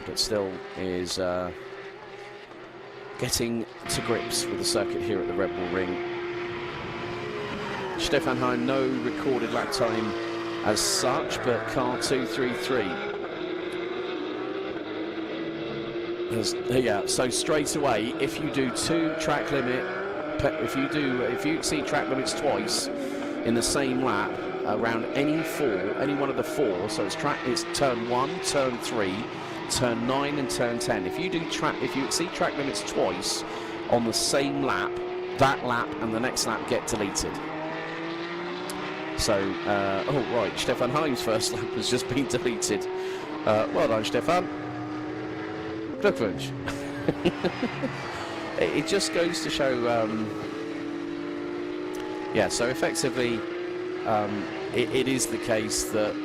but still is getting to grips with the circuit here at the Red Bull Ring. Stefan Heim, no recorded lap time as such, but car 233. Yeah, so straight away, if you do two track limit, if you exceed track limits twice in the same lap around any one of the four, so it's turn 1, turn 3, turn 9 and turn 10. If you exceed track limits twice on the same lap, that lap and the next lap get deleted. So, oh right, Stefan Heim's first lap has just been deleted. Well done, Stefan. Glückwunsch. It just goes to show, yeah. So effectively, it is the case that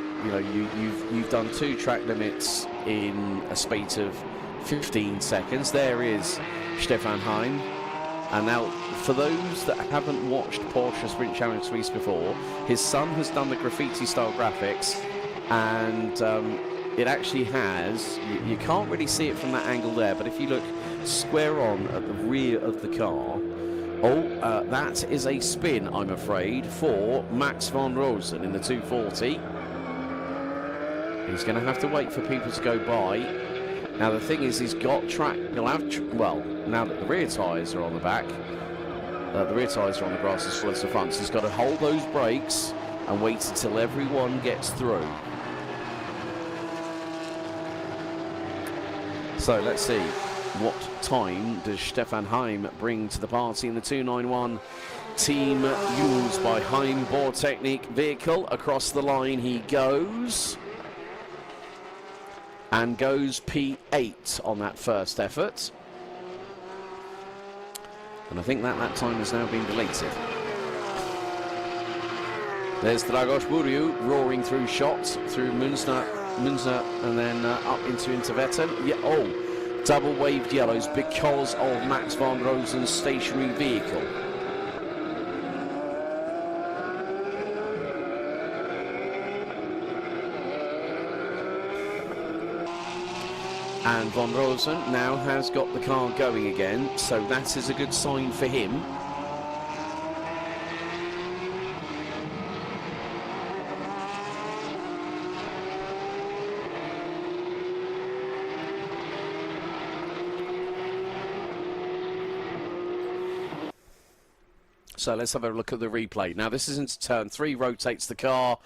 you've done two track limits in a space of 15 seconds. There is Stefan Heim. And now, for those that haven't watched Porsche Sprint Challenge Suisse before, his son has done the graffiti-style graphics, and it actually has, you can't really see it from that angle there, but if you look square on at the rear of the car, that is a spin, I'm afraid, for Max von Rosen in the 240. He's going to have to wait for people to go by. Now the thing is, he's got track. He'll have well, now that the rear tyres are on the back, the rear tyres are on the grass as well as the front. So he's got to hold those brakes and wait until everyone gets through. So let's see, what time does Stefan Heim bring to the party in the 291 team used by Heim Technique vehicle? Across the line he goes. And goes P8 on that first effort. And I think that time has now been deleted. There's Dragos Buriu roaring through shots, through Münzner, and then up into Intervetten. Yeah, oh, double waved yellows because of Max von Rosen's stationary vehicle. And von Rosen now has got the car going again, so that is a good sign for him. So let's have a look at the replay. Now this is into turn 3, rotates the car,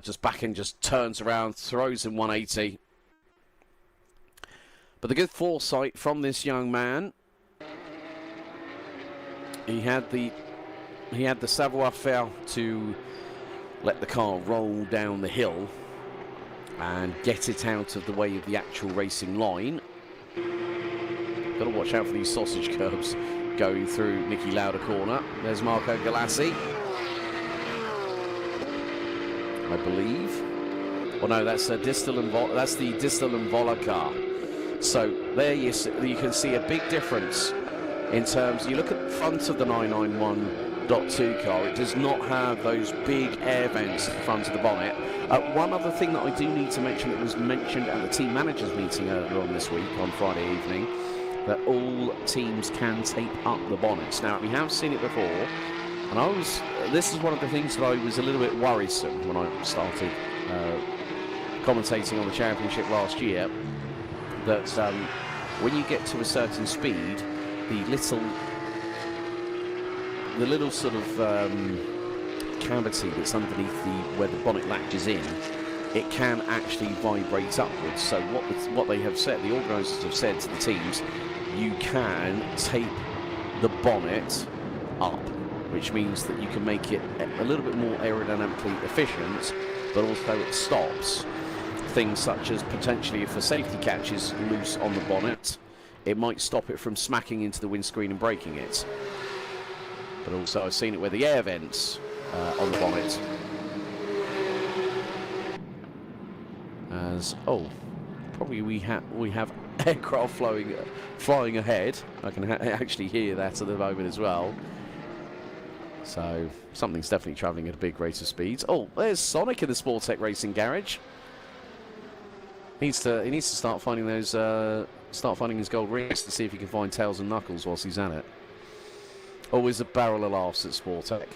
just back and just turns around, throws in 180. But the good foresight from this young man, he had the savoir-faire to let the car roll down the hill and get it out of the way of the actual racing line. Got to watch out for these sausage curbs going through Niki Lauda corner. There's Marco Galassi, I believe. Well, no, that's the Distel and Voller car. So there you can see a big difference in terms. You look at the front of the 991.2 car, it does not have those big air vents at the front of the bonnet. One other thing that I do need to mention, that was mentioned at the team managers meeting earlier on this week on Friday evening, that all teams can tape up the bonnets. Now we have seen it before, and this is one of the things that I was a little bit worrisome when I started commentating on the championship last year. That when you get to a certain speed, the little sort of cavity that's underneath where the bonnet latches in, it can actually vibrate upwards. So what they have said, the organisers have said to the teams, you can tape the bonnet up, which means that you can make it a little bit more aerodynamically efficient, but also it stops things such as potentially if a safety catch is loose on the bonnet, it might stop it from smacking into the windscreen and breaking it. But also I've seen it where the air vents on the bonnet. As probably we have aircraft flying ahead. I can actually hear that at the moment as well. So something's definitely travelling at a big rate of speeds. Oh, there's Sonic in the Sportec Racing Garage. He needs to start finding those, start finding his gold rings to see if he can find tails and knuckles whilst he's at it. Always a barrel of laughs at Sportec.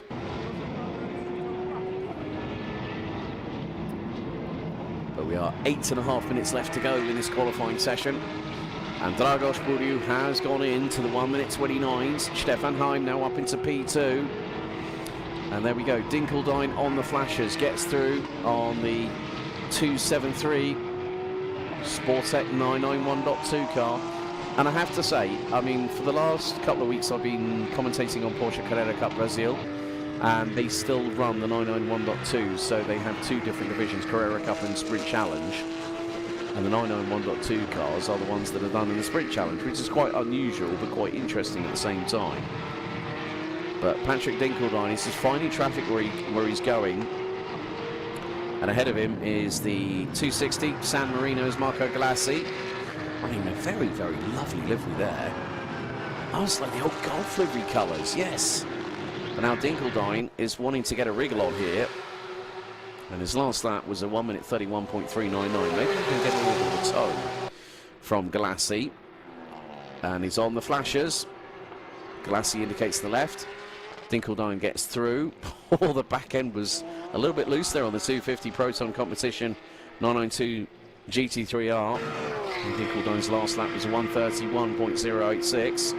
But we are 8.5 minutes left to go in this qualifying session. And Dragos Buriu has gone into the 1 minute 29s. Stefan Heim now up into P2. And there we go. Dinkeldine on the flashers. Gets through on the 273 Sportec 991.2 car. And I have to say, I mean, for the last couple of weeks I've been commentating on Porsche Carrera Cup Brazil. And they still run the 991.2. So they have two different divisions, Carrera Cup and Sprint Challenge. And the 991.2 cars are the ones that are done in the Sprint Challenge, which is quite unusual but quite interesting at the same time. But Patrick Dinkeldine is just finding traffic where he's going. And ahead of him is the 260 San Marino's Marco Galassi. I mean, a very, very lovely livery there. Oh, it's like the old Golf livery colours, yes. But now Dinkeldine is wanting to get a wriggle on here. And his last lap was a 1 minute 31.399. Maybe he can get a little bit of a toe from Galassi. And he's on the flashers. Galassi indicates the left. Dinkeldine gets through. Oh, the back end was a little bit loose there on the 250 Proton Competition 992 GT3R. And Dinkeldine's last lap was a 131.086.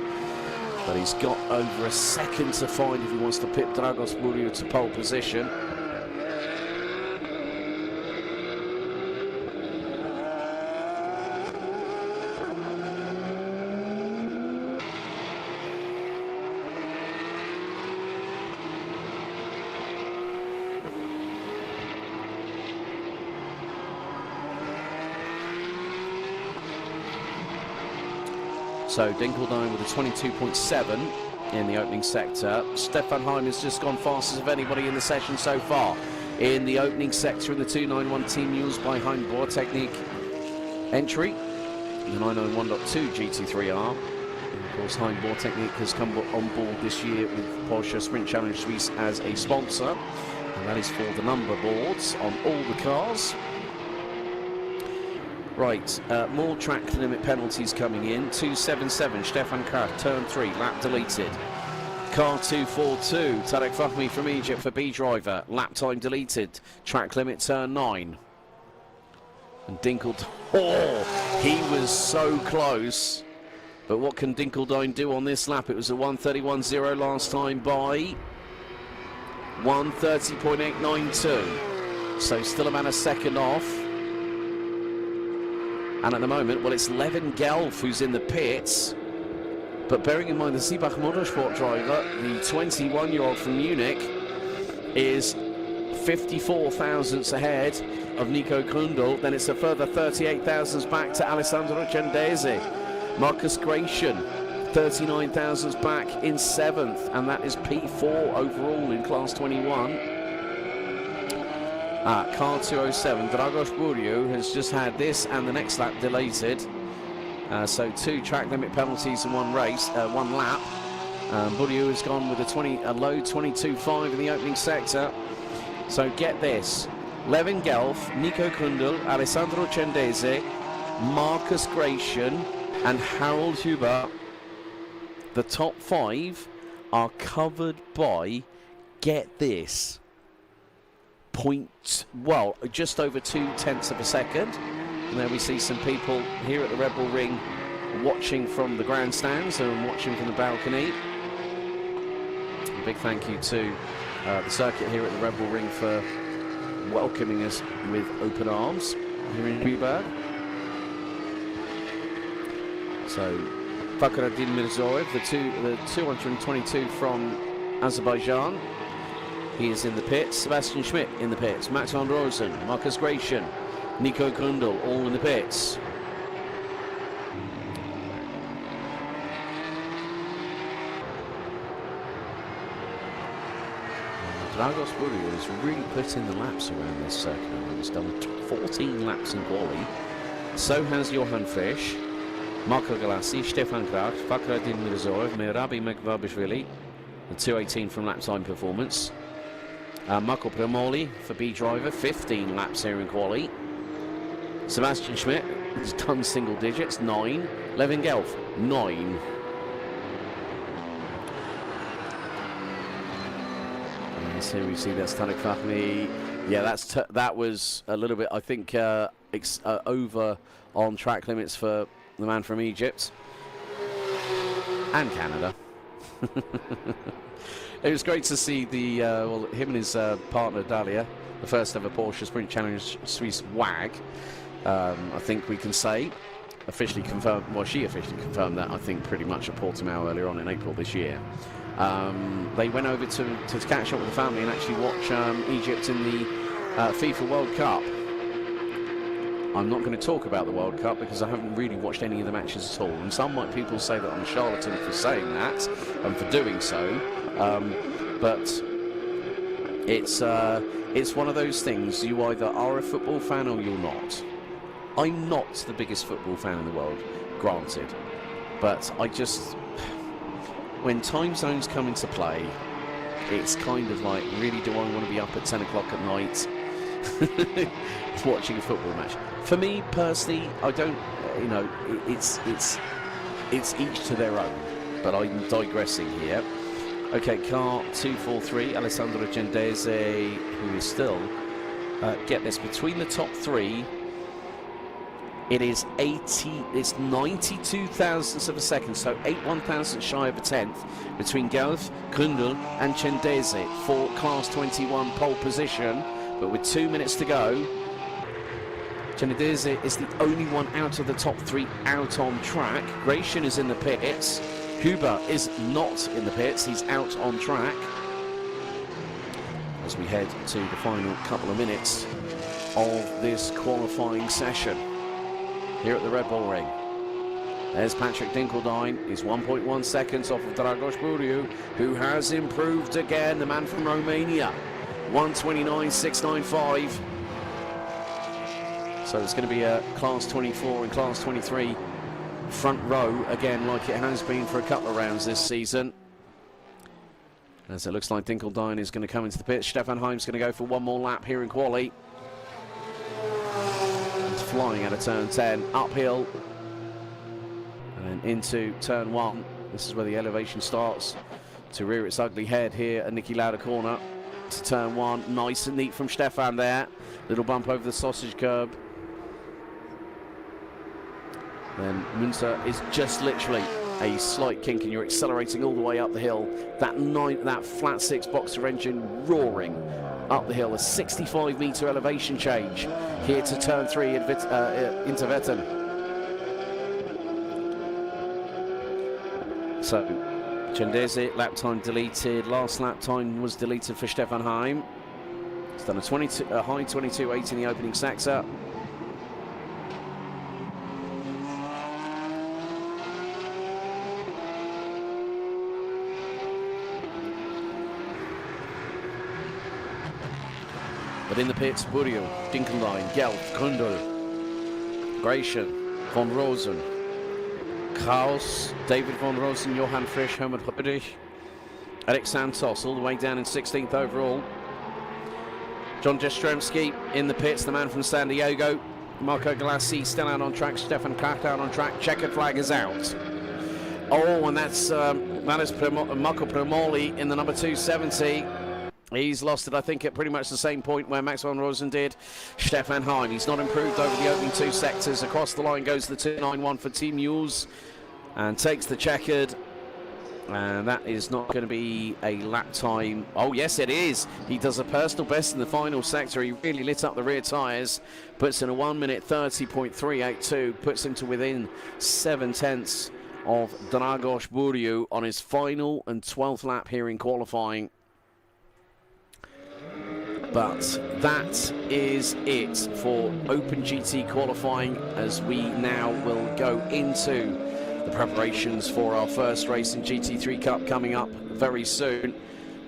But he's got over a second to find if he wants to pip Dragos Buriu to pole position. So Dinkeldine with a 22.7 in the opening sector. Stefan Heim has just gone fastest of anybody in the session so far. In the opening sector in the 291 team used by Heim Technique entry. The 991.2 GT3R. And of course, Heim Technique has come on board this year with Porsche Sprint Challenge Suisse as a sponsor. And that is for the number boards on all the cars. Right, more track limit penalties coming in. 277, Stefan Kraft, turn 3, lap deleted. Car 242, Tarek Fahmy from Egypt for B driver, lap time deleted. Track limit, turn 9. And Dinkeldine, oh, he was so close. But what can Dinkeldine do on this lap? It was a 131.0 last time by 130.892. So still about a second off. And at the moment, well, it's Levin Gelf who's in the pits. But bearing in mind the Seebach Motorsport driver, the 21-year-old from Munich, is 54 thousandths ahead of Nico Kundl. Then it's a further 38 thousandths back to Alessandro Cendese. Marcus Gratian, 39 thousandths back in 7th. And that is P4 overall in Class 21. Car 207, Dragos Buriu has just had this and the next lap deleted. So 2 track limit penalties in one race, one lap. Buriu has gone with a low 22.5 in the opening sector. So get this, Levin Gelf, Nico Kundl, Alessandro Cendese, Marcus Gratian and Harold Huber. The top 5 are covered by, get this, just over 0.2 of a second. And there we see some people here at the Red Bull Ring watching from the grandstands and watching from the balcony. A big thank you to the circuit here at the Red Bull Ring for welcoming us with open arms here in Dubai. So Fakhreddin Mirzoev, the 222 from Azerbaijan. He is in the pits. Sebastian Schmidt in the pits. Max van Rosen, Marcus Gratian, Nico Kundl, all in the pits. Dragos Buriu has really put in the laps around this circuit. He's done 14 laps in quali. So has Johan Fish, Marco Galassi, Stefan Kraft, Fakhreddin Mirzoev, Merabi Megbabishvili, the 218 from lap time performance. Marco Promoli for B driver, 15 laps here in quali. Sebastian Schmidt has done single digits, 9. Levin Gelf, 9. And so we see that Stanek Fahmy. Yeah, that was a little bit, I think, over on track limits for the man from Egypt and Canada. It was great to see the him and his partner Dalia, the first ever Porsche Sprint Challenge Swiss WAG. I think we can say officially confirmed. Well, she officially confirmed that, I think, pretty much at Portimao earlier on in April this year. They went over to catch up with the family and actually watch Egypt in the FIFA World Cup. I'm not going to talk about the World Cup because I haven't really watched any of the matches at all. And some people say that I'm a charlatan for saying that and for doing so. But it's one of those things. You either are a football fan or you're not. I'm not the biggest football fan in the world, granted. But I just... when time zones come into play, it's kind of like, really, do I want to be up at 10 o'clock at night watching a football match? For me, personally, I don't, you know, it's each to their own. But I'm digressing here. Okay, car 243, Alessandro Gendese, who is still, get this, between the top three, it is 92 thousandths of a second, so 81 thousandths shy of a tenth between Gelf, Gründel and Gendese for Class 21 pole position. But with 2 minutes to go, Gendese is the only one out of the top three out on track. Gratian is in the pits. Huber is not in the pits, he's out on track. As we head to the final couple of minutes of this qualifying session here at the Red Bull Ring. There's Patrick Dinkeldine. He's 1.1 seconds off of Dragos Buriu, who has improved again, the man from Romania. 1:29.695. So it's going to be a Class 24 and Class 23 front row again, like it has been for a couple of rounds this season. As it looks like Dinkeldine is going to come into the pit. Stefan Heim's going to go for one more lap here in quali. He's flying out of turn 10, uphill and into turn 1. This is where the elevation starts to rear its ugly head here at Niki Lauda corner. To turn 1, nice and neat from Stefan there. Little bump over the sausage curb. Then Münster is just literally a slight kink and you're accelerating all the way up the hill. That flat 6 boxer engine roaring up the hill. A 65-metre elevation change here to turn 3 into Vetten. So Gendese, lap time deleted. Last lap time was deleted for Stefan Heim. He's done a high 22.8 in the opening sector. But in the pits, Buriu, Dinkeldine, Gelf, Gründel, Gratian, Von Rosen, Kraus, David Von Rosen, Johann Frisch, Hermann Rödig, Eric Santos all the way down in 16th overall. John Jastrzemski in the pits, the man from San Diego. Marco Galassi still out on track, Stefan Kraft out on track, checkered flag is out. Oh, and that is Marco Promoli in the number 270. He's lost it, I think, at pretty much the same point where Max von Rosen did. Stefan Heim, he's not improved over the opening 2 sectors. Across the line goes the 291 for Team Mules and takes the checkered. And that is not going to be a lap time. Oh, yes, it is. He does a personal best in the final sector. He really lit up the rear tyres. Puts in a 1:30.382. Puts him to within 7 tenths of Dragos Buriu on his final and 12th lap here in qualifying. But that is it for Open GT qualifying, as we now will go into the preparations for our first race in GT3 Cup coming up very soon.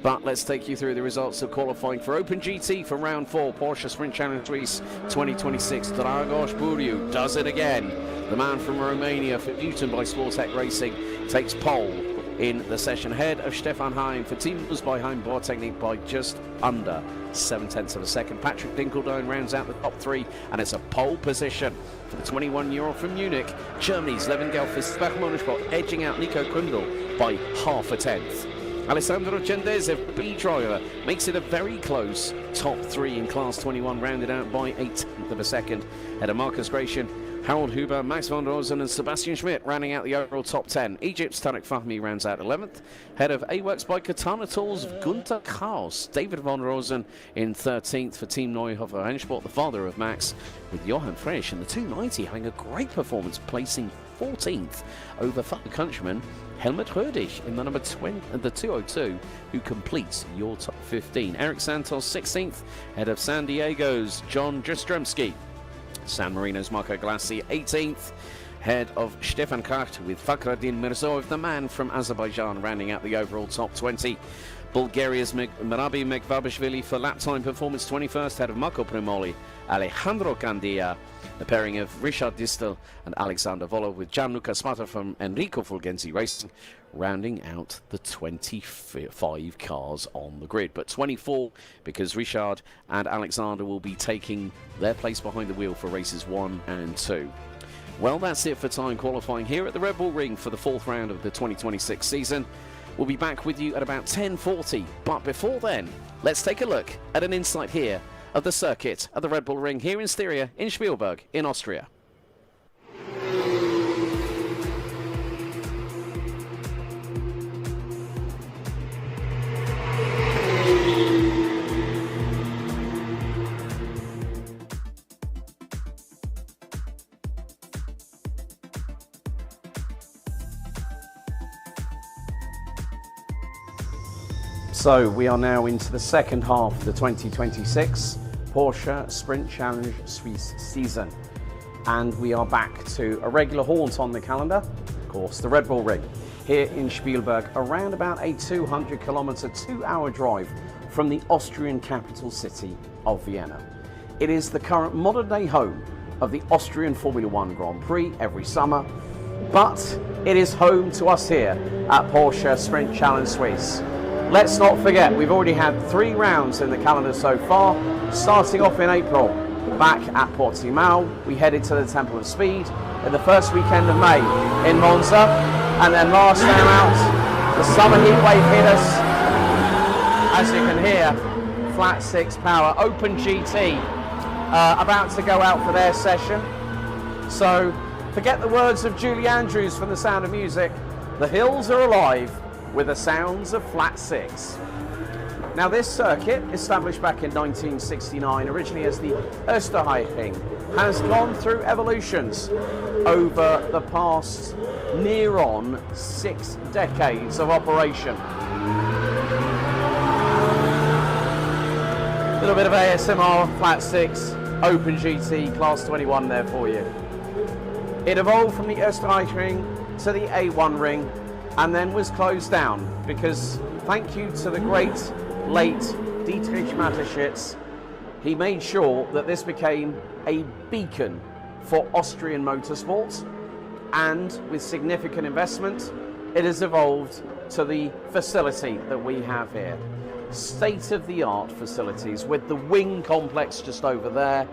But let's take you through the results of qualifying for Open GT for round 4, Porsche Sprint Challenge Race 2026. Dragos Buriu does it again. The man from Romania for Newton by Sportec Racing takes pole in the session, ahead of Stefan Hein for Team by Hein Board Technique by just under 7/10 of a second. Patrick Dinkeldine rounds out the top 3, and it's a pole position for the 21-year-old from Munich. Germany's Levin Gelfis Motorsport edging out Nico Kundl by half a tenth. Alessandro Gendesev, B driver, makes it a very close top 3 in Class 21, rounded out by 1/10 of a second. Ahead of Marcus Gratian, Harold Huber, Max van Rosen and Sebastian Schmidt rounding out the overall top 10. Egypt's Tarek Fahmy rounds out 11th. Head of A-Works by Katana Tools, Gunther Kraus, David van Rosen in 13th for Team Neuhofer Hensport, the father of Max, with Johan Frisch in the 290 having a great performance, placing 14th over fellow countryman Helmut Rödig in the number 20, the 202, who completes your top 15. Eric Santos 16th, head of San Diego's John Jastrzemski. San Marino's Marco Glassi 18th, head of Stefan Kracht with Fakhreddin Mirzoev, the man from Azerbaijan, rounding out the overall top 20. Bulgaria's Marabi Mekvabishvili for lap time performance 21st, head of Marco Primoli, Alejandro Candia, the pairing of Richard Distel and Alexander Volov with Gianluca Spata from Enrico Fulgenzi Racing, rounding out the 25 cars on the grid. But 24 because Richard and Alexander will be taking their place behind the wheel for races 1 and 2. Well, that's it for time qualifying here at the Red Bull Ring for the 4th round of the 2026 season. We'll be back with you at about 10:40, but before then, let's take a look at an insight here of the circuit at the Red Bull Ring here in Styria in Spielberg in Austria. So we are now into the second half of the 2026 Porsche Sprint Challenge Swiss season, and we are back to a regular haunt on the calendar, of course the Red Bull Ring here in Spielberg, around about a 200 kilometer 2-hour drive from the Austrian capital city of Vienna. It is the current modern day home of the Austrian Formula One Grand Prix every summer, but it is home to us here at Porsche Sprint Challenge Swiss. Let's not forget, we've already had 3 rounds in the calendar so far. Starting off in April, back at Portimao, we headed to the Temple of Speed in the first weekend of May in Monza, and then last time out, the summer heat wave hit us. As you can hear, flat 6 power, Open GT, about to go out for their session. So forget the words of Julie Andrews from The Sound of Music. The hills are alive with the sounds of flat 6. Now this circuit, established back in 1969, originally as the Österreichring, has gone through evolutions over the past near on 6 decades of operation. A little bit of ASMR, flat 6, Open GT, Class 21 there for you. It evolved from the Österreichring to the A1 ring, and then was closed down because, thank you to the great late Dietrich Mateschitz, he made sure that this became a beacon for Austrian motorsport, and with significant investment, it has evolved to the facility that we have here. State-of-the-art facilities with the wing complex just over there,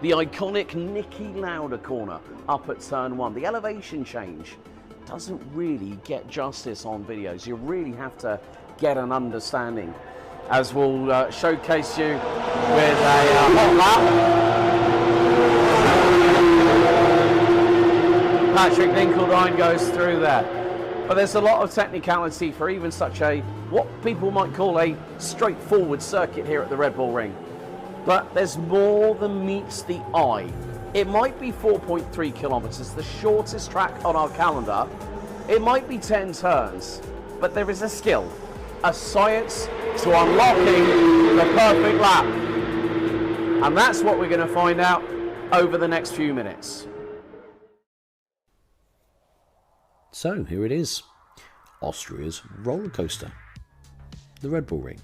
the iconic Niki Lauda corner up at turn 1, the elevation change doesn't really get justice on videos. You really have to get an understanding, as we'll showcase you with a hot lap. Patrick Dinkeldine goes through there. But there's a lot of technicality for even such a, what people might call a straightforward circuit here at the Red Bull Ring. But there's more than meets the eye. It might be 4.3 kilometers, the shortest track on our calendar. It might be 10 turns, but there is a skill, a science to unlocking the perfect lap. And that's what we're going to find out over the next few minutes. So here it is, Austria's roller coaster, the Red Bull Ring.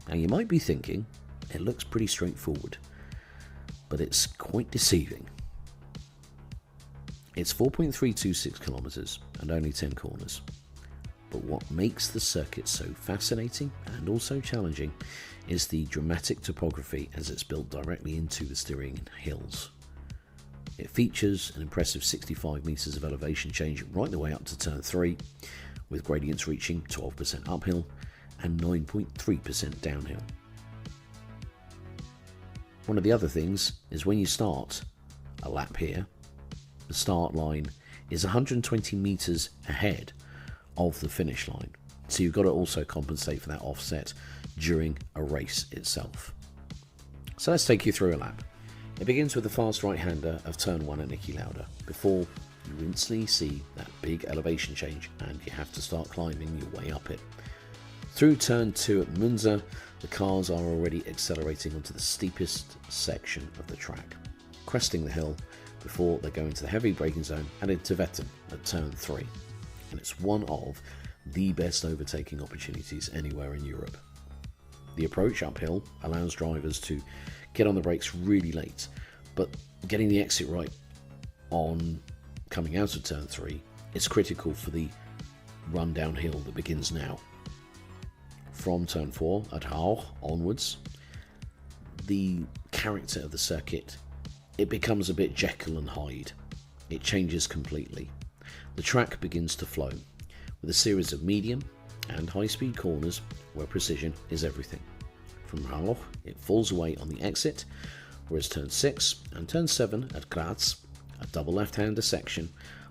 Now you might be thinking, it looks pretty straightforward, but it's quite deceiving. It's 4.326 kilometers and only 10 corners. But what makes the circuit so fascinating and also challenging is the dramatic topography as it's built directly into the Styrian hills. It features an impressive 65 metres of elevation change right the way up to turn 3, with gradients reaching 12% uphill and 9.3% downhill. One of the other things is when you start a lap here, the start line is 120 metres ahead of the finish line, so you've got to also compensate for that offset during a race itself. So let's take you through a lap. It begins with the fast right-hander of turn 1 at Niki Lauda, before you instantly see that big elevation change and you have to start climbing your way up it. Through turn 2 at Monza, the cars are already accelerating onto the steepest section of the track, cresting the hill before they go into the heavy braking zone and into Vetten at turn 3. And it's one of the best overtaking opportunities anywhere in Europe. The approach uphill allows drivers to get on the brakes really late, but getting the exit right on coming out of turn 3 is critical for the run downhill that begins now. From turn 4 at Hauch onwards, the character of the circuit, it becomes a bit Jekyll and Hyde. It changes completely. The track begins to flow with a series of medium and high-speed corners where precision is everything. From Hauch, it falls away on the exit, whereas turn 6 and turn 7 at Graz, a double left-hander section,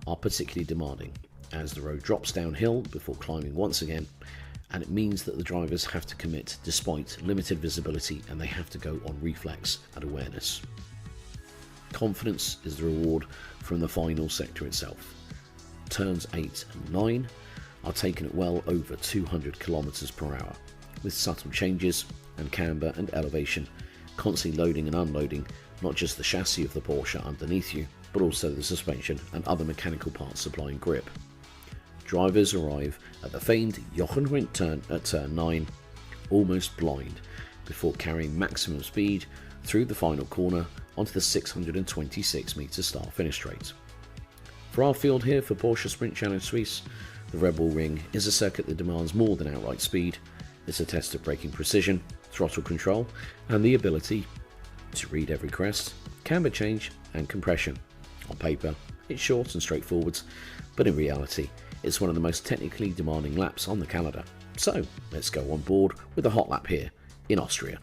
are particularly demanding as the road drops downhill before climbing once again, and it means that the drivers have to commit despite limited visibility and they have to go on reflex and awareness. Confidence is the reward from the final sector itself. Turns 8 and 9 are taken at well over 200 kilometers per hour, with subtle changes and camber and elevation, constantly loading and unloading not just the chassis of the Porsche underneath you, but also the suspension and other mechanical parts supplying grip. Drivers arrive at the famed Jochenrindt turn at turn 9, almost blind, before carrying maximum speed through the final corner onto the 626 metre start finish straight. For our field here for Porsche Sprint Challenge Suisse, the Red Bull Ring is a circuit that demands more than outright speed. It's a test of braking precision, throttle control, and the ability to read every crest, camber change, and compression. On paper, it's short and straightforward, but in reality, it's one of the most technically demanding laps on the calendar. So, let's go on board with a hot lap here in Austria.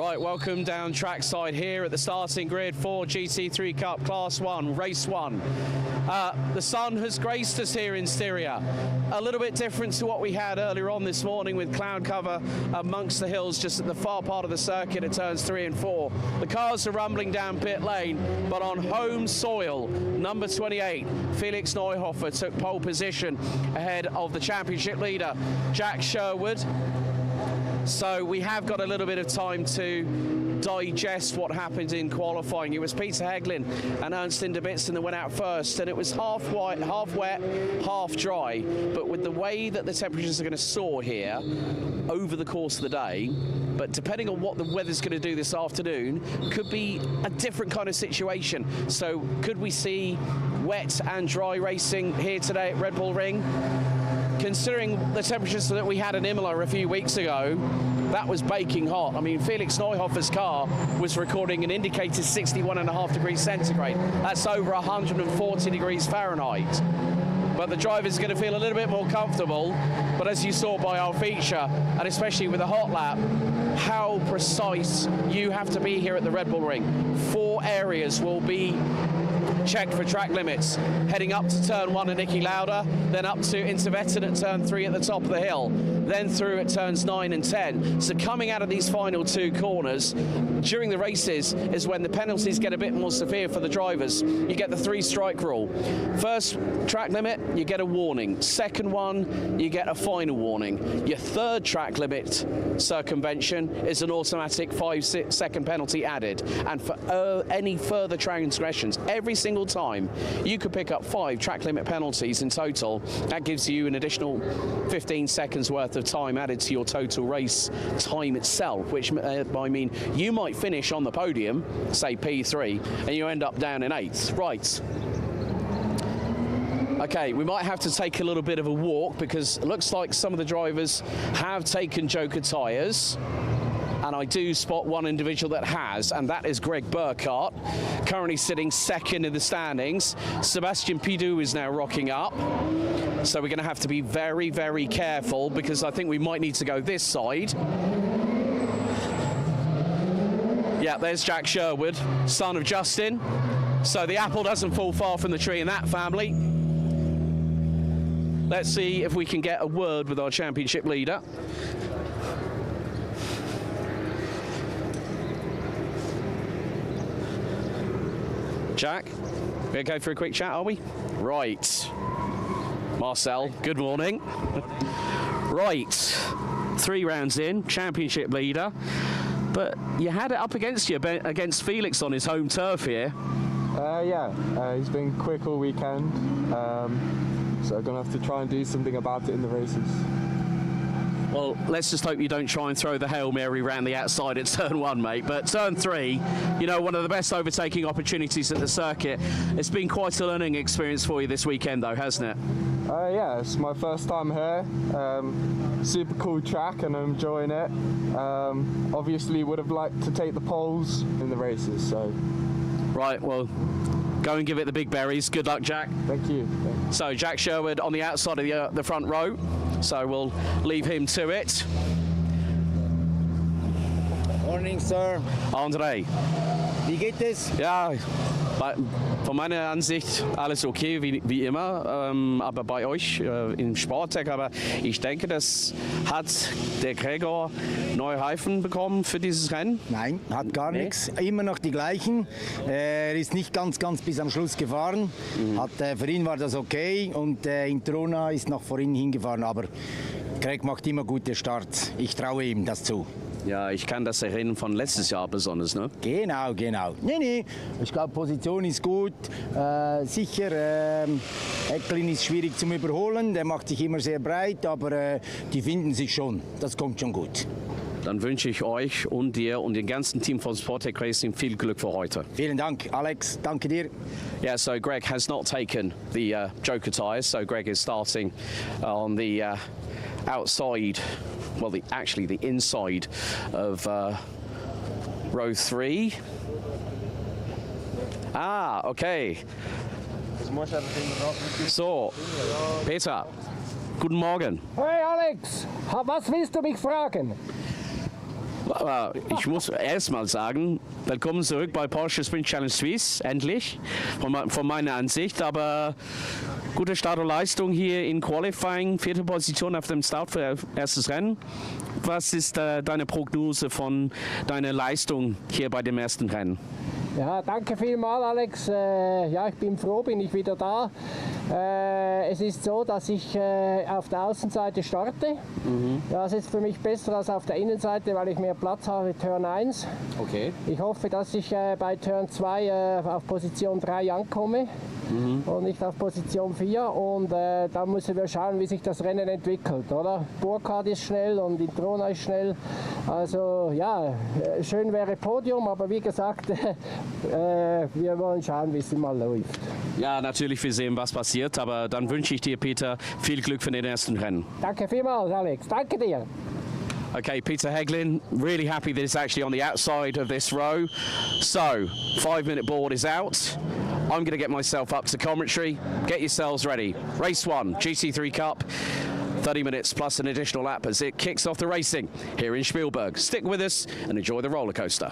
Right, welcome down trackside here at the starting grid for GT3 Cup Class 1, Race 1. The sun has graced us here in Styria. A little bit different to what we had earlier on this morning with cloud cover amongst the hills just at the far part of the circuit at turns 3 and 4. The cars are rumbling down pit lane, but on home soil, number 28, Felix Neuhofer took pole position ahead of the championship leader, Jack Sherwood. So we have got a little bit of time to digest what happened in qualifying. It was Peter Heglin and Ernst Inderbitsen that went out first, and it was half wet, half dry. But with the way that the temperatures are going to soar here over the course of the day, but depending on what the weather's going to do this afternoon, could be a different kind of situation. So could we see wet and dry racing here today at Red Bull Ring? Considering the temperatures that we had in Imola a few weeks ago, that was baking hot. I mean, Felix Neuhofer's car was recording an indicated 61.5 degrees centigrade. That's over 140 degrees Fahrenheit. But the driver's going to feel a little bit more comfortable. But as you saw by our feature, and especially with a hot lap, how precise you have to be here at the Red Bull Ring. 4 areas will be checked for track limits, heading up to turn 1 at Niki Lauda, then up to Intervetten at turn 3 at the top of the hill, then through at turns 9 and 10. So coming out of these final 2 corners during the races is when the penalties get a bit more severe for the drivers. You get the 3-strike rule. First track limit, you get a warning. Second one, you get a final warning. Your third track limit circumvention is an automatic 5-second penalty added. And for any further transgressions, every single time, you could pick up 5 track limit penalties in total. That gives you an additional 15 seconds worth of time added to your total race time itself, which I mean you might finish on the podium, say P3, and you end up down in 8th. Right. Okay, we might have to take a little bit of a walk because it looks like some of the drivers have taken Joker tyres. And I do spot one individual that has, and that is Greg Burkhardt, currently sitting second in the standings. Sebastian Pidou is now rocking up. So we're going to have to be very, very careful because I think we might need to go this side. Yeah, there's Jack Sherwood, son of Justin. So the apple doesn't fall far from the tree in that family. Let's see if we can get a word with our championship leader. Jack, we okay for a quick chat, are we? Right. Marcel, good morning. Right. 3 rounds in, championship leader. But you had it up against you, against Felix on his home turf here. Yeah, he's been quick all weekend. So I'm going to have to try and do something about it in the races. Well, let's just hope you don't try and throw the Hail Mary round the outside at turn 1, mate. But turn 3, you know, one of the best overtaking opportunities at the circuit. It's been quite a learning experience for you this weekend, though, hasn't it? Yeah, it's my first time here. Super cool track, and I'm enjoying it. Obviously, would have liked to take the poles in the races, so. Right, well, go and give it the big berries. Good luck, Jack. Thank you. So, Jack Sherwood on the outside of the front row. So we'll leave him to it. Morning, sir. André. Wie geht es? Ja, von meiner Ansicht alles okay, wie immer. Aber bei euch im Sporttech, aber ich denke, das hat der Gregor neue Reifen bekommen für dieses Rennen? Nein, hat gar nichts. Immer noch die gleichen. Er ist nicht ganz bis am Schluss gefahren. Für ihn war das okay und Introna ist noch vor ihn hingefahren. Aber Greg macht immer gute Starts. Ich traue ihm das zu. Ja, ich kann das erinnern von letztes Jahr besonders, ne? Genau. Nee. Ich glaube, Position ist gut. Sicher, Ecklin ist schwierig zum Überholen. Der macht sich immer sehr breit, aber die finden sich schon. Das kommt schon gut. Dann wünsche ich euch und dir und dem ganzen Team von Sporttech Racing viel Glück für heute. Vielen Dank, Alex. Danke dir. Yeah, so Greg has not taken the Joker tyres, so Greg is starting on the outside, well, actually the inside of row 3. Ah, okay. So, Peter, guten Morgen. Hey Alex, was willst du mich fragen? Aber ich muss erst mal sagen, willkommen zurück bei Porsche Sprint Challenge Suisse, endlich, von meiner Ansicht. Aber gute Start und Leistung hier in Qualifying, 4. Position auf dem Start für erstes Rennen. Was ist deine Prognose von deiner Leistung hier bei dem ersten Rennen? Ja, danke vielmals, Alex. Ja, ich bin froh, bin ich wieder da. Es ist so, dass ich auf der Außenseite starte. Ja, es ist für mich besser als auf der Innenseite, weil ich mehr Platz habe, Turn 1. Okay. Ich hoffe, dass ich bei Turn 2 auf Position 3 ankomme und nicht auf Position 4. Und dann müssen wir schauen, wie sich das Rennen entwickelt, oder? Burkhardt ist schnell und Introna ist schnell. Also ja, schön wäre Podium, aber wie gesagt, wir wollen schauen, wie es mal läuft. Ja, natürlich, wir sehen, was passiert, aber dann wünsche ich dir, Peter, viel Glück für den ersten Rennen. Danke vielmals, Alex. Danke dir. Okay, Peter Heglin, really happy that it's actually on the outside of this row. So, 5-minute board is out. I'm going to get myself up to commentary. Get yourselves ready. Race 1, GC3 Cup. 30 minutes plus an additional lap as it kicks off the racing here in Spielberg. Stick with us and enjoy the roller coaster.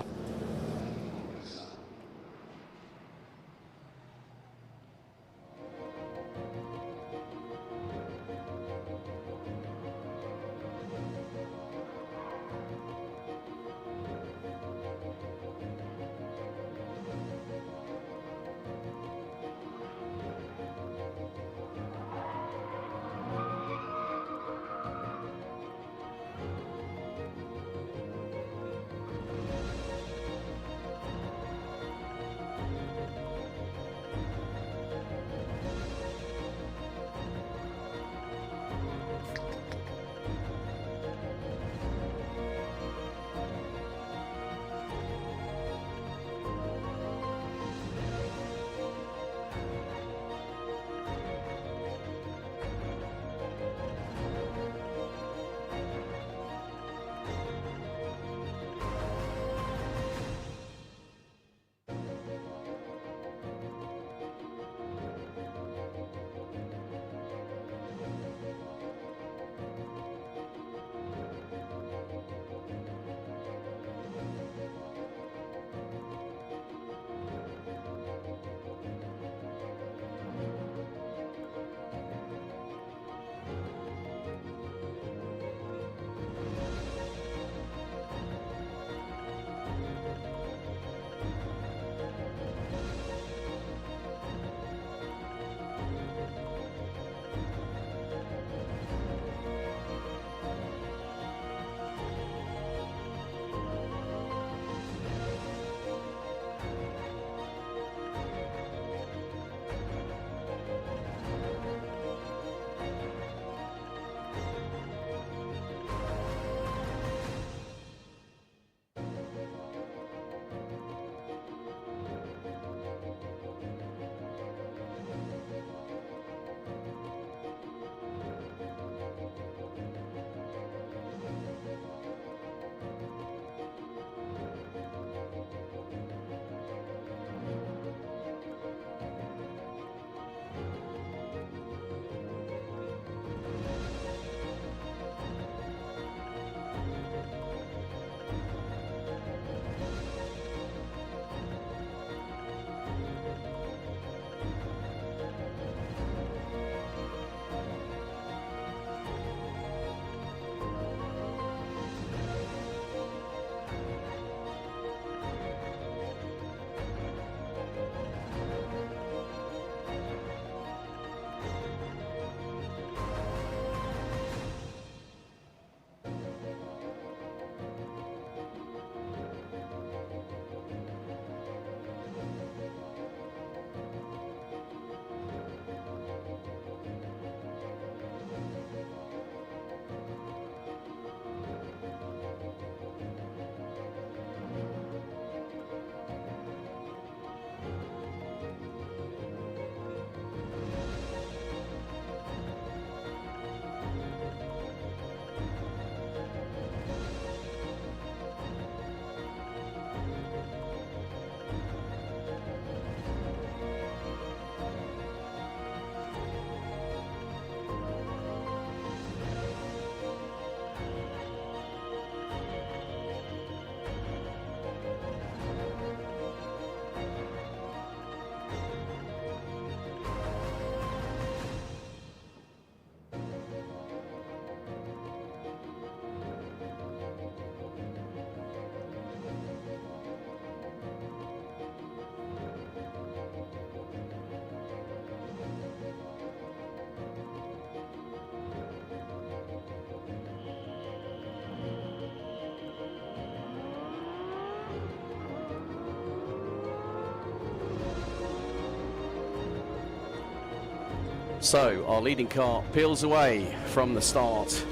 So our leading car peels away from the start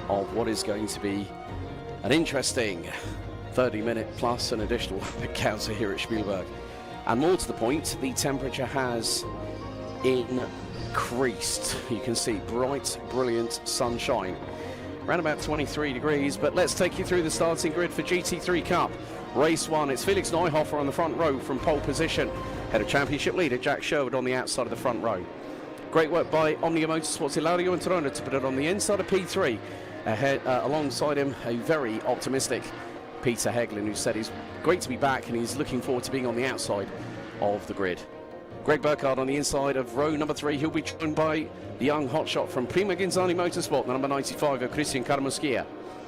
of what is going to be an interesting 30-minute plus an additional encounter here at Spielberg. And more to the point, the temperature has increased. You can see bright, brilliant sunshine. Around about 23 degrees, but let's take you through the starting grid for GT3 Cup. Race 1, it's Felix Neuhofer on the front row from pole position. Head of championship leader Jack Sherwood on the outside of the front row. Great work by Omnia Motorsports Ilario Antrona to put it on the inside of P3. Ahead, alongside him, a very optimistic Peter Heglin, who said he's great to be back and he's looking forward to being on the outside of the grid. Greg Burkhardt on the inside of row number 3. He'll be joined by the young hotshot from Prima Ginzani Motorsport, the number 95 of Christian Karamuskia,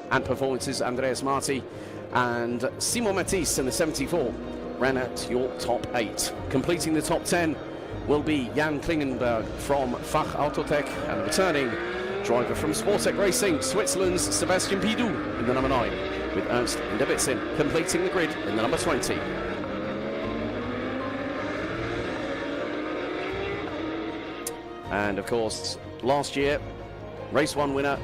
and performances Andreas Marti and Simon Matisse in the 74 ran at your top 8. Completing the top 10 will be Jan Klingenberg from Fach Autotech, and the returning driver from Sportec Racing, Switzerland's Sebastian Pidou in the number 9, with Ernst Inderbitzin completing the grid in the number 20. And of course, last year, race 1 winner,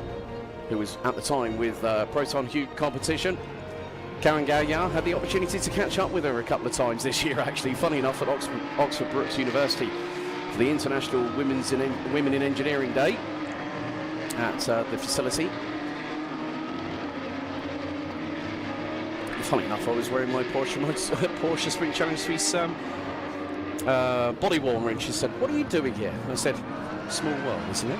who was at the time with Proton Hugh competition, Karen Gaillard, had the opportunity to catch up with her a couple of times this year, actually, funny enough, at Oxford Brookes University for the International Women in Engineering Day at the facility. Funny enough, I was wearing my Porsche Sprint Challenge Suisse body warmer, and she said, "What are you doing here?" And I said, "Small world, isn't it?"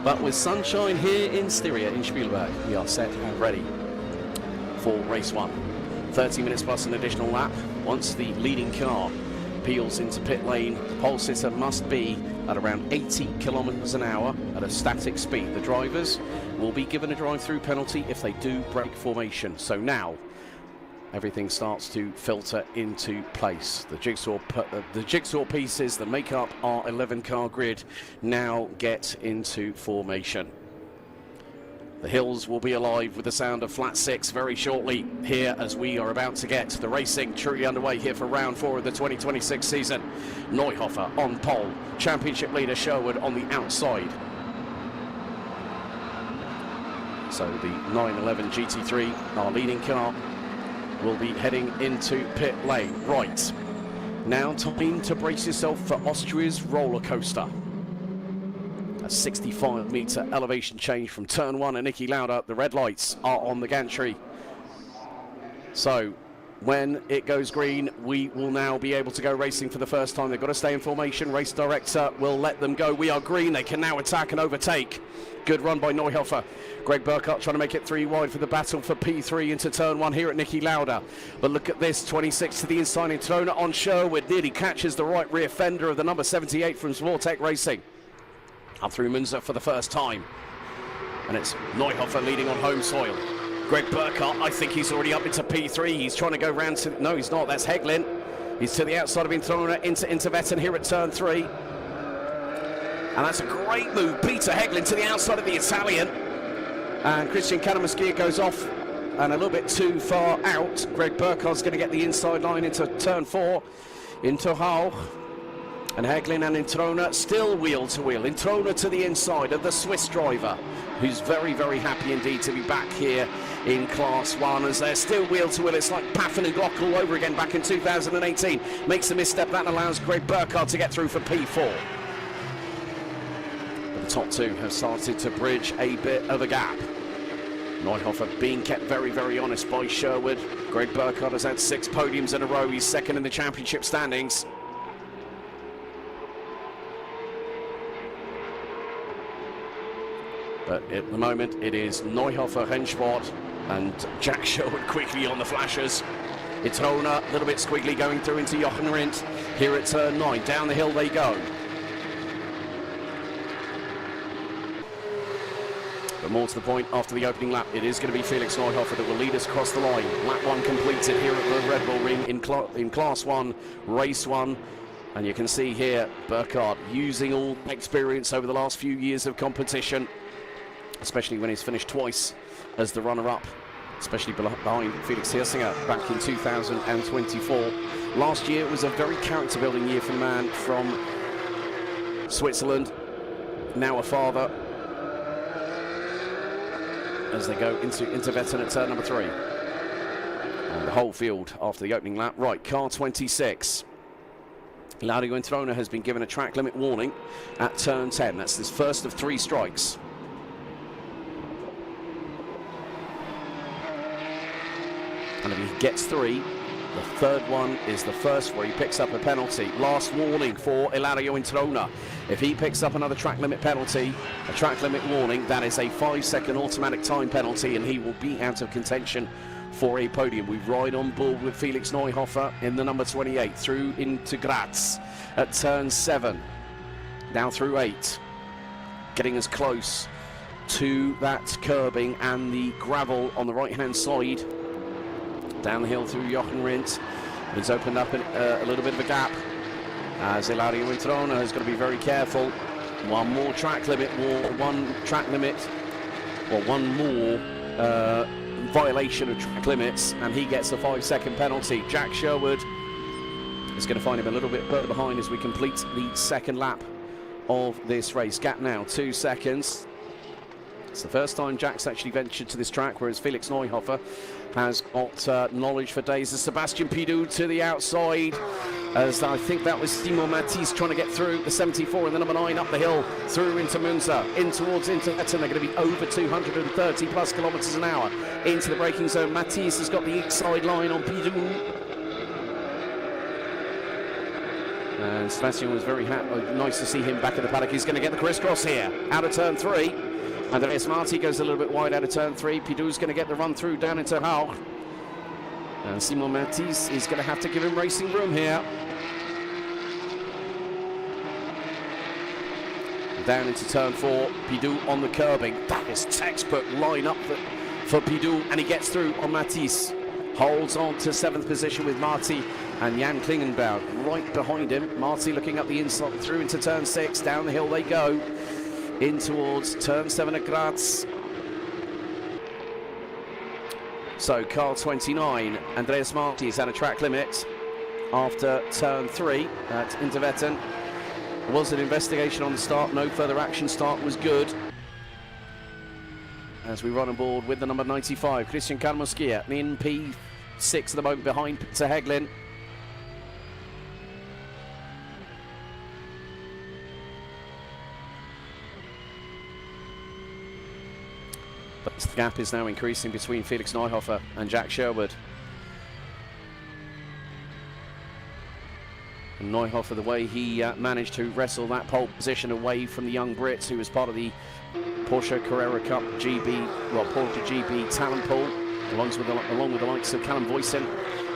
But with sunshine here in Styria, in Spielberg, we are set and ready for race 1. 30 minutes plus an additional lap. Once the leading car peels into pit lane, the pole sitter must be at around 80 kilometers an hour at a static speed. The drivers will be given a drive-through penalty if they do break formation. So now everything starts to filter into place. The jigsaw pieces that make up our 11-car grid now get into formation. The hills will be alive with the sound of flat 6 very shortly here, as we are about to get the racing truly underway here for round 4 of the 2026 season. Neuhofer on pole, championship leader Sherwood on the outside. So the 911 GT3, our leading car, will be heading into pit lane. Right, now time to brace yourself for Austria's roller coaster. A 65-metre elevation change from turn 1 and Nicky Lauda. The red lights are on the gantry. So when it goes green, we will now be able to go racing for the first time. They've got to stay in formation. Race director will let them go. We are green. They can now attack and overtake. Good run by Neuhofer. Greg Burkhardt trying to make it 3 wide for the battle for P3 into turn 1 here at Nicky Lauda. But look at this, 26 to the inside in Trona on Sherwood. Nearly catches the right rear fender of the number 78 from Sportec Racing. Up through Munzer for the first time. And it's Neuhofer leading on home soil. Greg Burkhardt, I think he's already up into P3. He's trying to go round to... No, he's not. That's Heglin. He's to the outside of Introna into Intervetten here at turn 3. And that's a great move. Peter Heglin to the outside of the Italian. And Christian Karamuskia goes off and a little bit too far out. Greg Burkhardt's going to get the inside line into turn 4. Into Hau. And Heglin and Introna still wheel to wheel. Introna to the inside of the Swiss driver, who's very, very happy indeed to be back here in Class 1, as they're still wheel to wheel. It's like Paffen and Glock all over again back in 2018. Makes a misstep. That allows Greg Burkhardt to get through for P4. But the top 2 have started to bridge a bit of a gap. Neuhofer being kept very, very honest by Sherwood. Greg Burkhardt has had 6 podiums in a row. He's second in the championship standings. But at the moment, it is Neuhofer, Rennsport, and Jack Sherwood quickly on the flashers. Itrona, a little bit squiggly going through into Jochen Rindt. Here at turn 9, down the hill they go. But more to the point, after the opening lap, it is going to be Felix Neuhofer that will lead us across the line. Lap 1 completed here at the Red Bull Ring in Class 1, Race 1. And you can see here, Burkhardt using all experience over the last few years of competition, especially when he's finished twice as the runner-up, especially behind Felix Hirsinger back in 2024. Last year was a very character-building year for the man from Switzerland, now a father, as they go into Vetten at turn number 3. And the whole field after the opening lap. Right, car 26. Laudio Introna has been given a track limit warning at turn 10. That's his first of 3 strikes. And if he gets 3, the third one is the first where he picks up a penalty. Last warning for Ilario Introna. If he picks up another track limit penalty, a track limit warning, that is a 5-second automatic time penalty, and he will be out of contention for a podium. We ride on board with Felix Neuhofer in the number 28 through into Graz at turn 7. Down through 8. Getting as close to that curbing and the gravel on the right-hand side. Down the hill through Jochen Rindt. He's opened up a little bit of a gap as Ilario Introna has got to be very careful. One more track limit, one more violation of track limits, and he gets a 5-second penalty. Jack Sherwood is going to find him a little bit further behind as we complete the second lap of this race. Gap now 2 seconds. It's the first time Jack's actually ventured to this track, whereas Felix Neuhofer has got knowledge for days. As Sebastian Pidou to the outside, as I think that was Simon Matisse trying to get through the 74 and the number 9 up the hill through into Munza, in towards into Etten. They're going to be over 230 plus kilometres an hour into the braking zone. Matisse has got the inside line on Pidou. And Sebastian was very nice to see him back in the paddock. He's going to get the crisscross here out of turn 3. Andreas Marti goes a little bit wide out of turn 3. Pidou's going to get the run through down into Haug. And Simon Matisse is going to have to give him racing room here. Down into turn 4, Pidou on the curbing. That is textbook line up for Pidou, and he gets through on Matisse. Holds on to 7th position with Marti and Jan Klingenberg right behind him. Marti looking up the inside through into turn 6. Down the hill they go. In towards turn 7 at Graz. So car 29, Andreas Marti has had a track limit after turn 3 at Intervetten. There was an investigation on the start, no further action. Start was good. As we run on board with the number 95, Christian Kalmoskia in P6 at the moment behind Peter Heglin. But the gap is now increasing between Felix Neuhofer and Jack Sherwood. And Neuhofer, the way he managed to wrestle that pole position away from the young Brits, who was part of the Porsche Carrera Cup Porsche GB talent pool, along with the likes of Callum Voisin,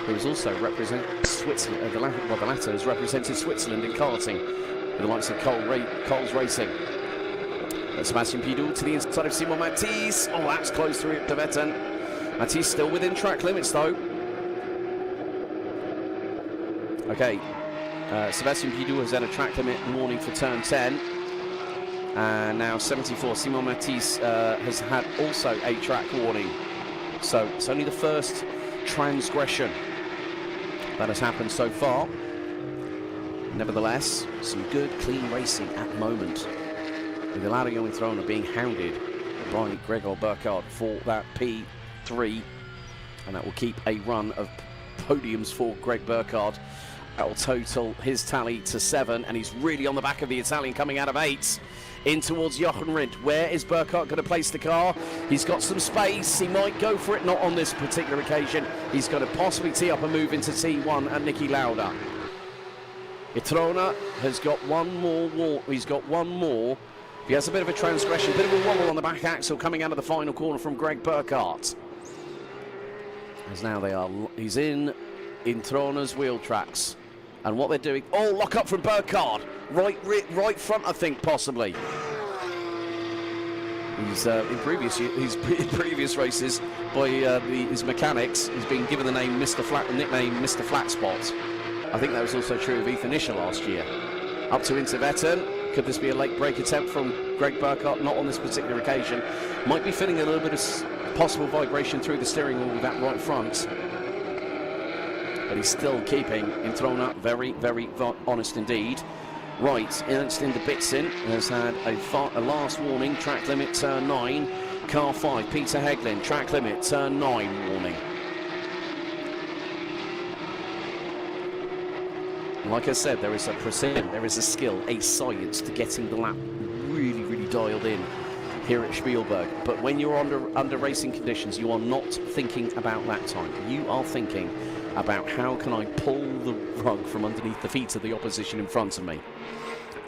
who has also represented Switzerland. The latter has represented Switzerland in karting, with the likes of Coles Racing. Sebastian Pidou to the inside of Simon Matisse. Oh, that's close through to Vetten. Matisse still within track limits, though. Okay, Sebastian Pidou has had a track limit warning for turn 10. And now 74, Simon Matisse has had also a track warning. So it's only the first transgression that has happened so far. Nevertheless, some good, clean racing at the moment, with Ilario Introna being hounded by Gregor Burkhardt for that P3, and that will keep a run of podiums for Greg Burkhardt. That will total his tally to 7, and he's really on the back of the Italian coming out of 8. In towards Jochen Rindt. Where is Burkhardt going to place the car? He's got some space. He might go for it. Not on this particular occasion. He's going to possibly tee up a move into T1 at Niki Lauda. Introna has got one more. He's got one more. He has a bit of a transgression, a bit of a wobble on the back axle coming out of the final corner from Greg Burkhardt. As now he's in Introna's wheel tracks. And what they're doing, lock up from Burkhardt. Right front, I think, possibly. He's in previous races by his mechanics, he's been given the nickname Mr. Flat Spot. I think that was also true of Ethan Isher last year. Up to Intervetten. Could this be a late break attempt from Greg Burkhardt? Not on this particular occasion. Might be feeling a little bit of possible vibration through the steering wheel with that right front. But he's still keeping Introna very, very honest indeed. Right, Ernst Inderbitzin has had a last warning, track limit, turn 9. Car 5, Peter Heglin, track limit, turn 9, warning. Like I said, there is a precision, there is a skill, a science to getting the lap really, really dialed in here at Spielberg. But when you're under racing conditions, you are not thinking about that time. You are thinking about how can I pull the rug from underneath the feet of the opposition in front of me.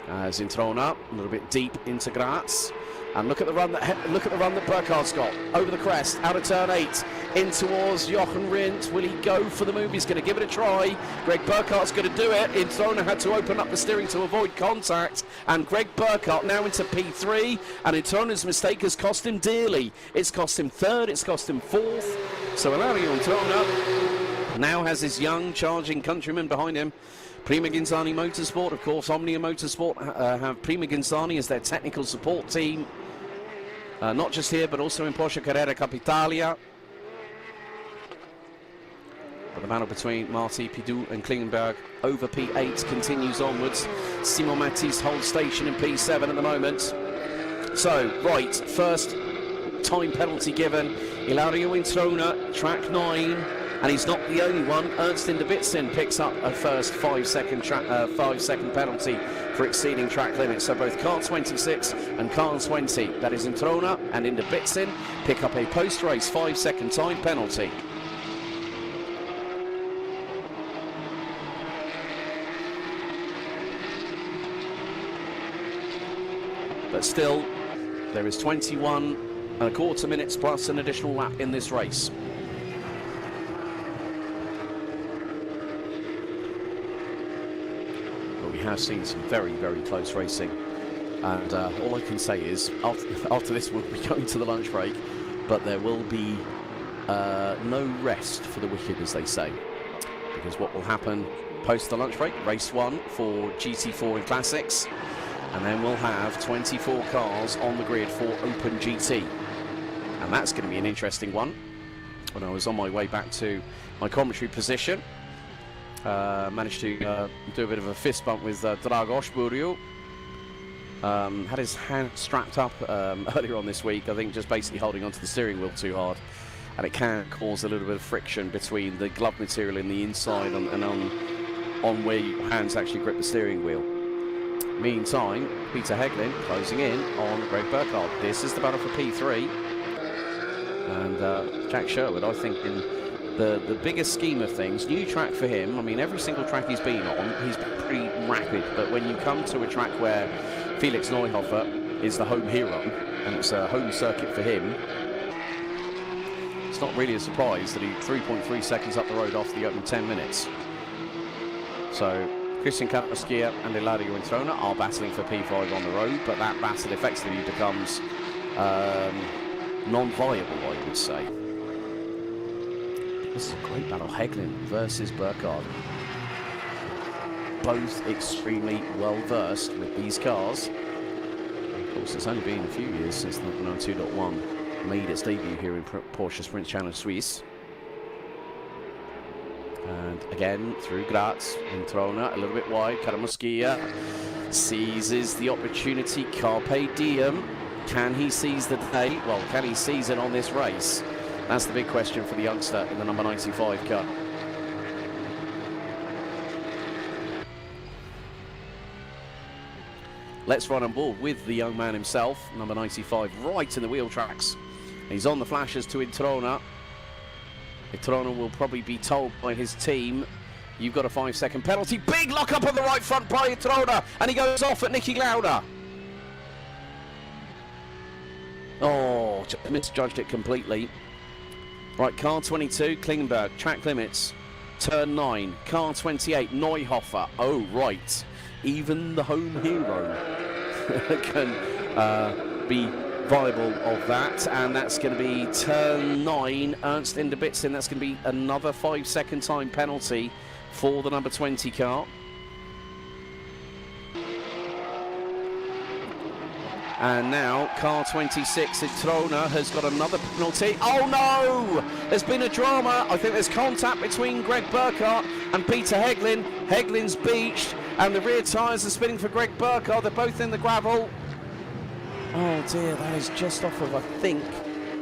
As Introna, a little bit deep into Graz. And look at the run that Burkhardt's got over the crest, out of turn 8, in towards Jochen Rindt. Will he go for the move? He's going to give it a try. Greg Burkhardt's going to do it. Introna had to open up the steering to avoid contact, and Greg Burkhardt now into P3. And Introna's mistake has cost him dearly. It's cost him 3rd. It's cost him 4th. So Ilario Introna now has his young, charging countryman behind him. Prima Ginzani Motorsport, of course, Omnia Motorsport have Prima Ginzani as their technical support team. Not just here, but also in Porsche Carrera Capitalia. But the battle between Marti, Pidou and Klingenberg over P8 continues onwards. Simon Mattis holds station in P7 at the moment. So, right, first time penalty given. Ilario Introna, track 9. And he's not the only one. Ernst Inderbitzin picks up a first 5-second penalty for exceeding track limits. So both car 26 and car 20, that is Introna and Inderbitzin, pick up a post-race 5-second time penalty. But still, there is 21.25 minutes plus an additional lap in this race. Have seen some very, very close racing, and all I can say is after this we'll be going to the lunch break, but there will be no rest for the wicked, as they say, because what will happen post the lunch break, race 1 for GT4 and Classics, and then we'll have 24 cars on the grid for Open GT, and that's going to be an interesting one. When I was on my way back to my commentary position, managed to do a bit of a fist bump with Dragos Buriu. Had his hand strapped up earlier on this week, I think just basically holding onto the steering wheel too hard, and it can cause a little bit of friction between the glove material in the inside and on where your hands actually grip the steering wheel. Meantime, Peter Heglin closing in on Greg Burkhardt. This is the battle for P3, and Jack Sherwood, I think, in the bigger scheme of things, new track for him. I mean, every single track he's been on, he's been pretty rapid. But when you come to a track where Felix Neuhofer is the home hero, and it's a home circuit for him, it's not really a surprise that he's 3.3 seconds up the road after the opening 10 minutes. So, Christian Kapowski and Ilario Introna are battling for P5 on the road, but that battle effectively becomes non-viable, I would say. This is a great battle, Heglin versus Burkhardt. Both extremely well versed with these cars. Of course, it's only been a few years since the 2.1 made its debut here in Porsche Sprint Challenge Suisse. And again, through Graz, Introna, a little bit wide. Karamuskia seizes the opportunity. Carpe diem. Can he seize the day? Well, can he seize it on this race? That's the big question for the youngster in the number 95 car. Let's run on board with the young man himself, number 95, right in the wheel tracks. He's on the flashes to Introna. Introna will probably be told by his team, you've got a 5-second penalty. Big lock up on the right front by Introna, and he goes off at Niki Lauda. Oh, just misjudged it completely. Right, car 22, Klingenberg, track limits, turn 9, car 28, Neuhofer. Oh, right. Even the home hero can be viable of that, and that's going to be turn 9, Ernst Inderbitzin. That's going to be another 5-second time penalty for the number 20 car. And now, car 26, Introna, has got another penalty. Oh no! There's been a drama. I think there's contact between Greg Burkhardt and Peter Heglin. Heglin's beached. And the rear tyres are spinning for Greg Burkhardt. They're both in the gravel. Oh dear, that is just off of, I think,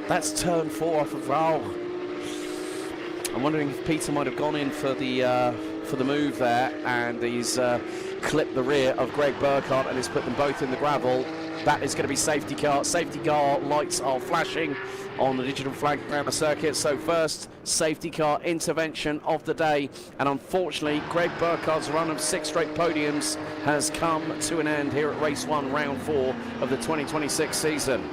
that's turn 4 off of Raul. I'm wondering if Peter might have gone in for the move there, and he's clipped the rear of Greg Burkhardt and he's put them both in the gravel. That is going to be safety car. Safety car lights are flashing on the digital flag around the circuit. So first safety car intervention of the day. And unfortunately, Greg Burkhardt's run of 6 straight podiums has come to an end here at race 1, round 4 of the 2026 season.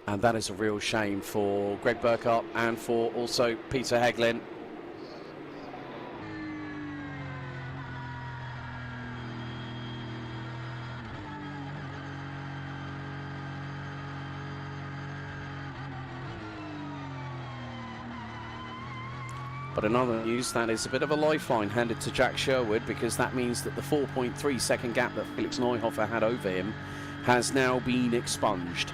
And that is a real shame for Greg Burkhardt and for also Peter Heglin. But in other news, that is a bit of a lifeline handed to Jack Sherwood, because that means that the 4.3 second gap that Felix Neuhofer had over him has now been expunged.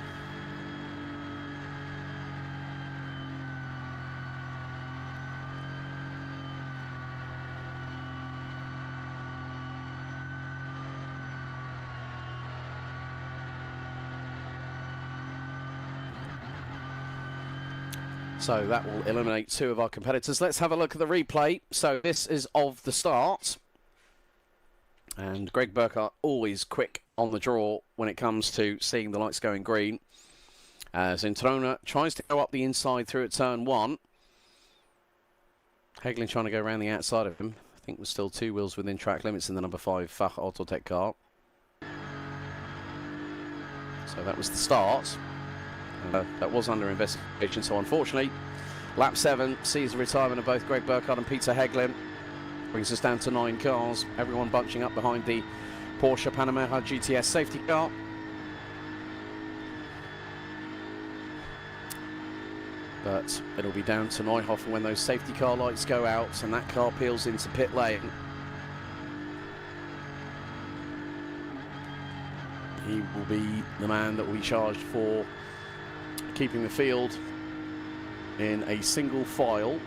So that will eliminate 2 of our competitors. Let's have a look at the replay. So this is of the start. And Greg Burkhardt always quick on the draw when it comes to seeing the lights going green. As Introna tries to go up the inside through at turn 1. Heglin trying to go around the outside of him. I think there's still 2 wheels within track limits in the number 5 Fach Autotech car. So that was the start. That was under investigation, so unfortunately, lap 7 sees the retirement of both Greg Burkhardt and Peter Heglin. Brings us down to 9 cars, everyone bunching up behind the Porsche Panamera GTS safety car. But it'll be down to Neuhofer when those safety car lights go out and that car peels into pit lane. He will be the man that will be charged for keeping the field in a single file,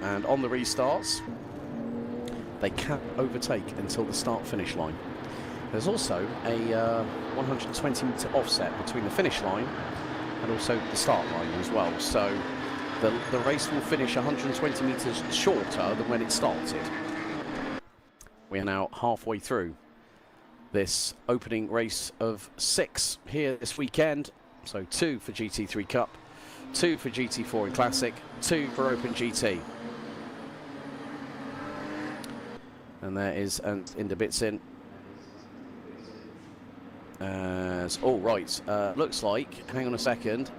and on the restarts they can't overtake until the start finish line. There's also a 120 metre offset between the finish line and also the start line as well, so the race will finish 120 metres shorter than when it started. We are now halfway through this opening race of 6 here this weekend. So 2 for GT3 Cup, 2 for GT4 and Classic, 2 for Open GT. And there is an Indabitsin. Oh, right. Looks like, hang on a second.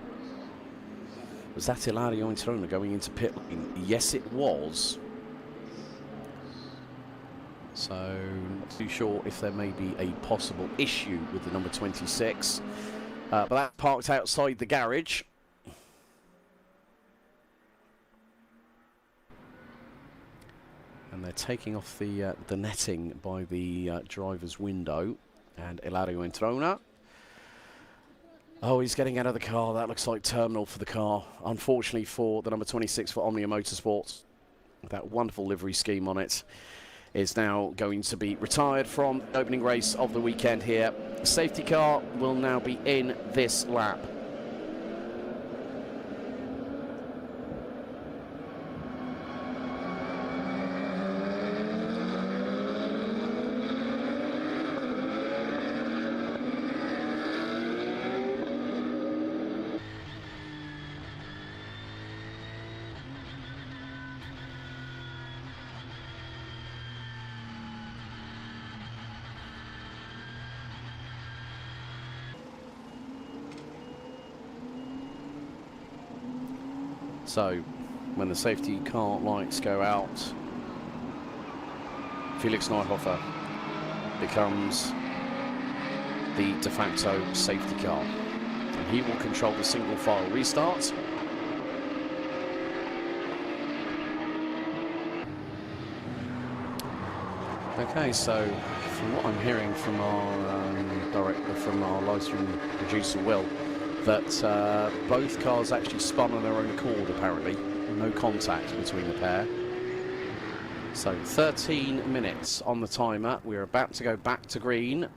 Was that Ilario Introna going into pit lane? Yes, it was. So, not too sure if there may be a possible issue with the number 26. But that's parked outside the garage. And they're taking off the netting by the driver's window. And Ilario Introna. Oh, he's getting out of the car. That looks like terminal for the car. Unfortunately for the number 26 for Omnia Motorsport. That wonderful livery scheme on it is now going to be retired from the opening race of the weekend here. Safety car will now be in this lap. So, when the safety car lights go out, Felix Neuhofer becomes the de facto safety car. And he will control the single file restart. Okay, so from what I'm hearing from our director, from our live stream producer Will, that both cars actually spun on their own accord, apparently. No contact between the pair. So 13 minutes on the timer. We're about to go back to green.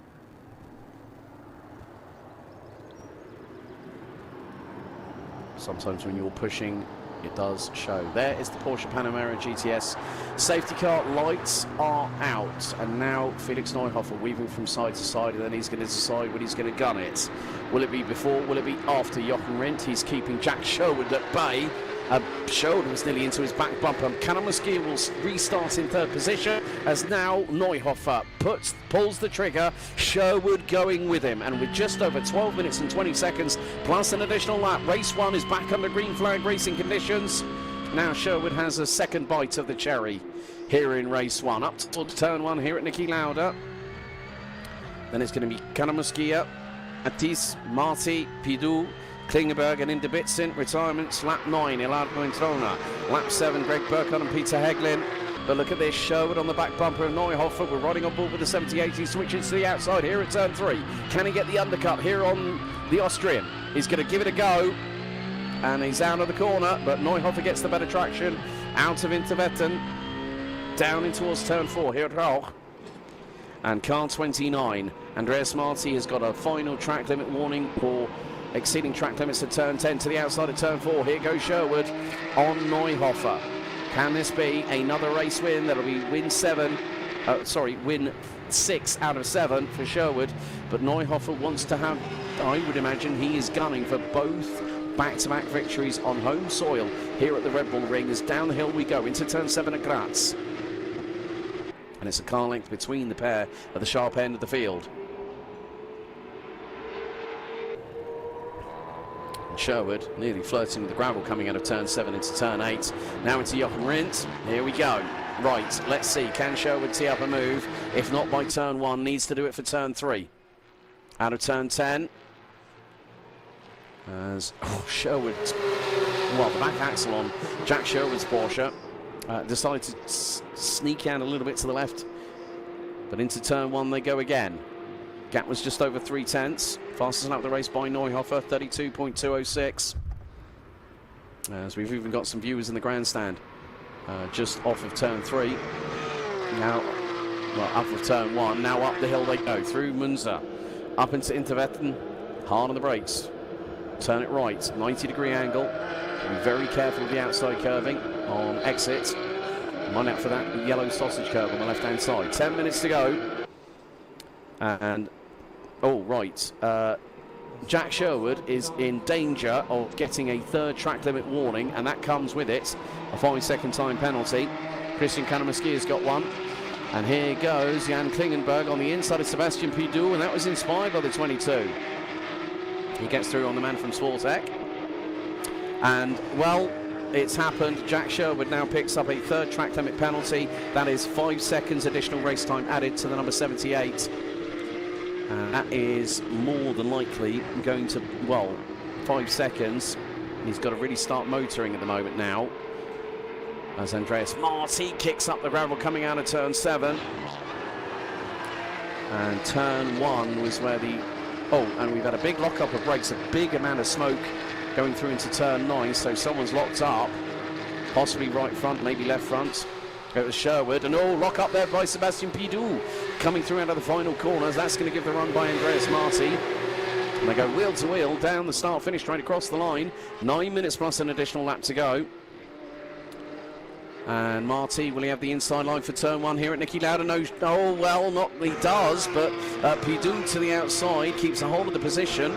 Sometimes when you're pushing, it does show. There is the Porsche Panamera GTS. Safety car lights are out, and now Felix Neuhofer weaving from side to side, and then he's going to decide when he's going to gun it. Will it be before? Will it be after Jochen Rindt? He's keeping Jack Sherwood at bay. Sherwood was nearly into his back bumper. Kanemaski will restart in third position as now Neuhofer pulls the trigger. Sherwood going with him, and with just over 12 minutes and 20 seconds plus an additional lap, race one is back under green flag racing conditions. Now Sherwood has a second bite of the cherry here in race one. Up towards turn one here at Niki Lauda. Then it's going to be Kanemaski, Atis, Marti, Pidou, Klingenberg and Indebitzin. Retirements, lap 9, Elardo Introna. Lap 7, Greg Burkhardt and Peter Heglin. But look at this, Sherwood on the back bumper of Neuhofer. We're riding on board with the 78. He switches to the outside here at turn 3. Can he get the undercut here on the Austrian? He's going to give it a go. And he's out of the corner, but Neuhofer gets the better traction. Out of Intervetten. Down in towards turn 4 here at Rauch. And car 29. Andreas Marti has got a final track limit warning for exceeding track limits at turn 10 to the outside of turn 4. Here goes Sherwood on Neuhofer. Can this be another race win? That'll be win 6 out of 7 for Sherwood. But Neuhofer wants to have, I would imagine he is gunning for both back-to-back victories on home soil here at the Red Bull Ring. As down the hill we go into turn 7 at Graz. And it's a car length between the pair at the sharp end of the field. Sherwood nearly flirting with the gravel coming out of turn 7 into turn 8. Now into Jochen Rindt. Here we go. Right, let's see. Can Sherwood tee up a move? If not by turn 1, needs to do it for turn 3. Out of turn 10. As Sherwood, well, the back axle on Jack Sherwood's Porsche decided to sneak out a little bit to the left. But into turn 1 they go again. Gap was just over 3/10. Fastest lap of the race by Neuhofer, 32.206. As we've even got some viewers in the grandstand just off of turn 3. Now, well, up of turn 1. Now up the hill they go, through Munzer. Up into Intervetten. Hard on the brakes. Turn it right, 90-degree angle. Be very careful of the outside curving on exit. Mind out for that yellow sausage curve on the left-hand side. 10 minutes to go. And oh, right. Jack Sherwood is in danger of getting a third track limit warning, and that comes with it a 5-second time penalty. Christian Kanemaski has got one. And here goes Jan Klingenberg on the inside of Sebastian Pidou, and that was inspired by the 22. He gets through on the man from Sportec. And, well, it's happened. Jack Sherwood now picks up a third track limit penalty. That is 5 seconds additional race time added to the number 78. That is more than likely going to, well, 5 seconds. He's got to really start motoring at the moment now. As Andreas Marti kicks up the gravel coming out of turn 7. And turn 1 was where the, oh, and we've had a big lock-up of brakes, a big amount of smoke going through into turn 9, so someone's locked up. Possibly right front, maybe left front. It was Sherwood, and oh, lock up there by Sebastian Pidou. Coming through out of the final corners, that's going to give the run by Andreas Marti. And they go wheel to wheel down the start-finish straight across the line. 9 minutes plus an additional lap to go. And Marti, will he have the inside line for turn 1 here at Niki Lauda? No, oh, well, not he does, but Pidou to the outside keeps a hold of the position.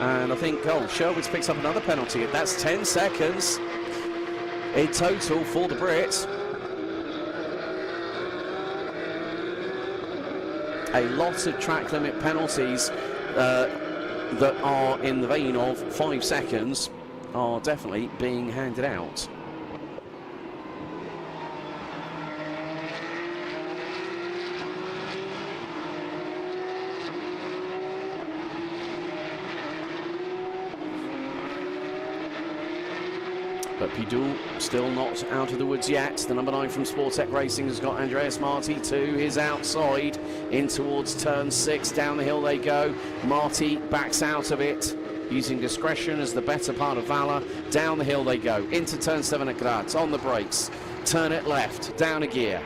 And I think, oh, Sherwood's picks up another penalty. That's 10 seconds in total for the Brit. A lot of track limit penalties that are in the vein of 5 seconds are definitely being handed out. But Pidou still not out of the woods yet. The number 9 from Sportec Racing has got Andreas Marti to his outside in towards turn 6. Down the hill they go. Marti backs out of it, using discretion as the better part of valour. Down the hill they go. Into turn 7 at Graz. On the brakes. Turn it left. Down a gear.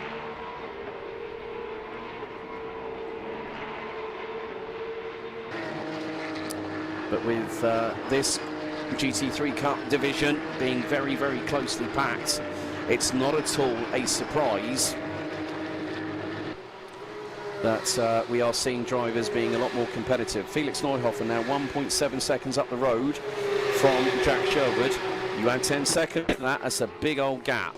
But with this GT3 Cup division being very, very closely packed, it's not at all a surprise that we are seeing drivers being a lot more competitive. Felix Neuhofer now 1.7 seconds up the road from Jack Sherwood. You add 10 seconds to that, that's a big old gap.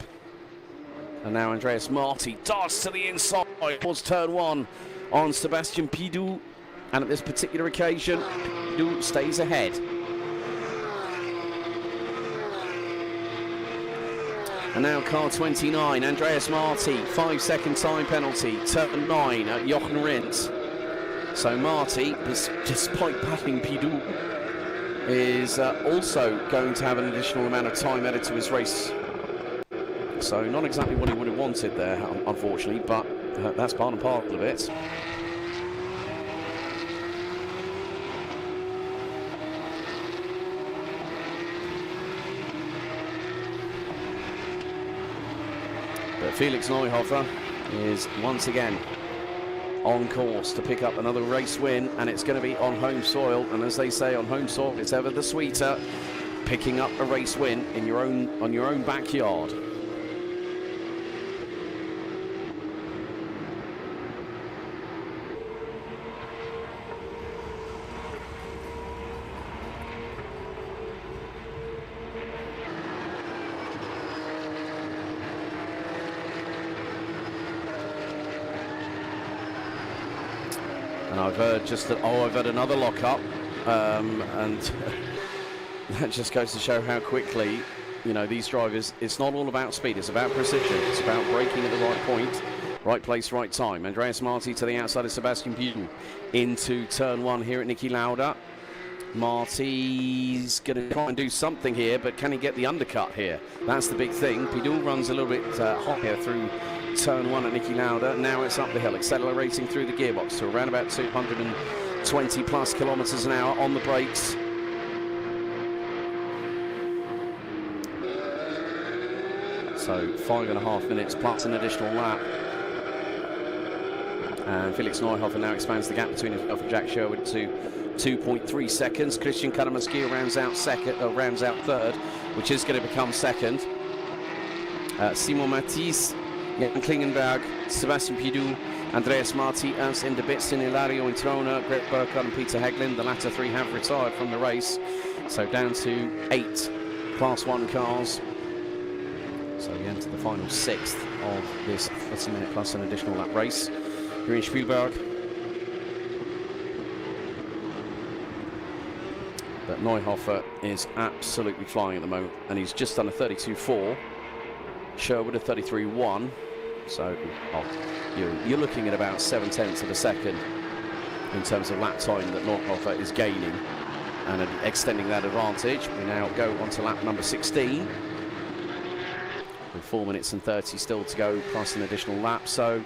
And now Andreas Marti darts to the inside towards turn 1 on Sebastian Pidou. And at this particular occasion, Pidou stays ahead. And now car 29, Andreas Marti, 5-second time penalty, turn 9 at Jochen Rindt. So Marti, despite battling Pidou, is also going to have an additional amount of time added to his race. So not exactly what he would have wanted there, unfortunately, but that's part and parcel of it. But Felix Neuhofer is once again on course to pick up another race win, and it's going to be on home soil. And as they say, on home soil, it's ever the sweeter picking up a race win in your own backyard. And I've heard just that, I've had another lock-up, and that just goes to show how quickly, you know, these drivers, it's not all about speed, it's about precision, it's about braking at the right point, right place, right time. Andreas Marti to the outside of Sebastian Pidou into turn 1 here at Niki Lauda. Marti's going to try and do something here, but can he get the undercut here? That's the big thing. Pidou runs a little bit hot here through turn 1 at Niki Lauda. Now it's up the hill, accelerating through the gearbox to around about 220 plus kilometers an hour on the brakes. So 5.5 minutes plus an additional lap. And Felix Neuhofer now expands the gap between himself and Jack Sherwood to 2.3 seconds. Christian Karamanski rounds out third, which is going to become second. Simon Matisse, Jan Klingenberg, Sebastian Pidou, Andreas Marti, Ernst Inderbitzin, Ilario Introna, Greg Burkhardt and Peter Heglin. The latter three have retired from the race. So down to 8 Class 1 cars. So we enter the final 6th of this 30-minute plus an additional lap race here in Spielberg. But Neuhofer is absolutely flying at the moment, and he's just done a 32.4. Sherwood a 33.1. So you're looking at about 7/10 of a second in terms of lap time that Neuhofer is gaining and extending that advantage. We now go on to lap number 16 with 4 minutes and 30 still to go, plus an additional lap. So,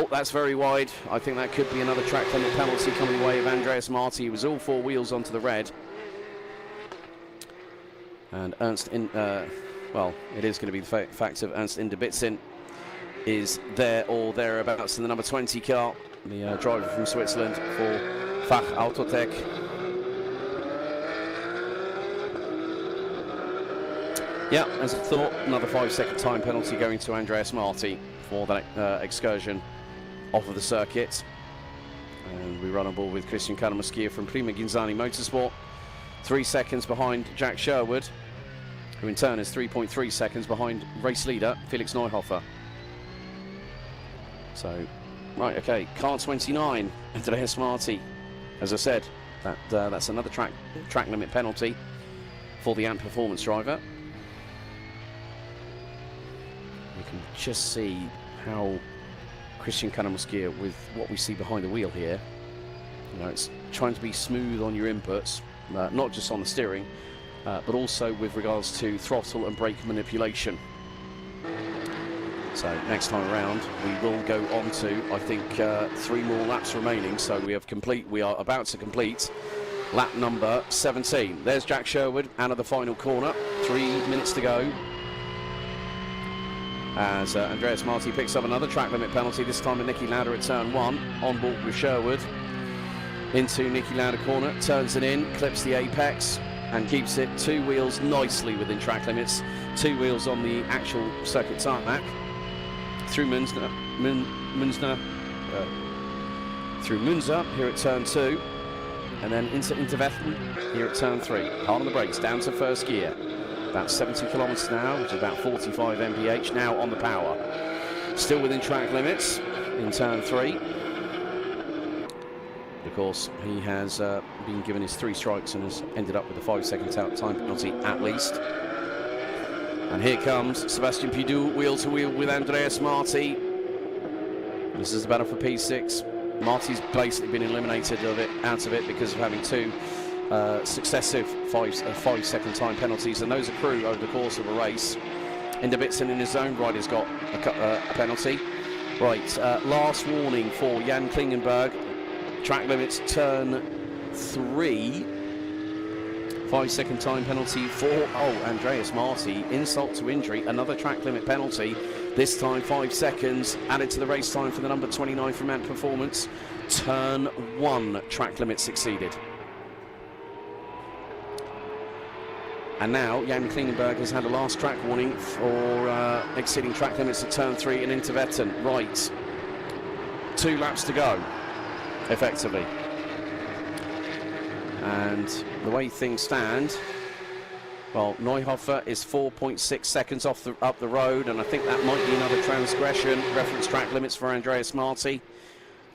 that's very wide. I think that could be another track limit penalty coming the way of Andreas Marti. He was all 4 wheels onto the red. And it is going to be the fact of Ernst Inderbitzin is there or thereabouts in the number 20 car, the driver from Switzerland for Fach Autotech. Yeah, as I thought, another 5-second time penalty going to Andreas Marti for that excursion off of the circuit. And we run on board with Christian Karamanski from Prima Ginzani Motorsport, 3 seconds behind Jack Sherwood, who in turn is 3.3 seconds behind race leader Felix Neuhofer. So, right, okay, car 29, Andreas Marti. As I said, that's another track limit penalty for the Ant Performance driver. You can just see how Christian Karamanski, with what we see behind the wheel here, you know, it's trying to be smooth on your inputs, not just on the steering, but also with regards to throttle and brake manipulation. So next time around, we will go on to, I think, 3 more laps remaining. So we are about to complete lap number 17. There's Jack Sherwood out of the final corner. 3 minutes to go. As Andreas Marti picks up another track limit penalty, this time at Niki Lauda at turn 1, on board with Sherwood. Into Niki Lauda corner, turns it in, clips the apex, and keeps it 2 wheels nicely within track limits. 2 wheels on the actual circuit tarmac. Through Munster here at turn 2, and then into Intervetten here at turn 3. Hard on the brakes, down to first gear. About 70 kilometers an hour, which is about 45 mph, now on the power. Still within track limits in turn 3. Of course, he has been given his 3 strikes and has ended up with a 5-second time penalty at least. And here comes Sebastian Pidou, wheel to wheel with Andreas Marti. This is the battle for P6. Marti's basically been eliminated out of it because of having 2 successive 5-second time penalties, and those accrue over the course of a race. Inderbitzen in his own right has got a penalty. Right, last warning for Jan Klingenberg. Track limits turn 3. 5-second time penalty for Andreas Marti. Insult to injury, another track limit penalty. This time 5 seconds added to the race time for the number 29 from Ant Performance. Turn 1 track limit succeeded. And now Jan Klingenberg has had a last track warning for exceeding track limits at turn 3 in Intervetten. Right, 2 laps to go, effectively. And the way things stand, well, Neuhofer is 4.6 seconds up the road, and I think that might be another transgression. Reference track limits for Andreas Marti.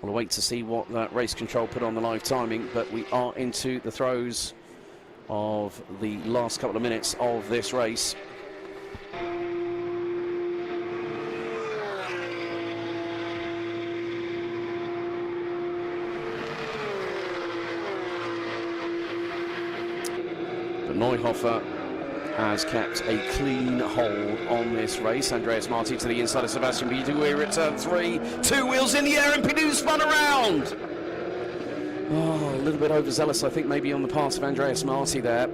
We'll wait to see what that race control put on the live timing, but we are into the throes of the last couple of minutes of this race. But Neuhofer has kept a clean hold on this race. Andreas Marti to the inside of Sebastian Pidou here at turn 3. 2 wheels in the air and Pidou spun around. Oh, a little bit overzealous, I think, maybe on the part of Andreas Marti there.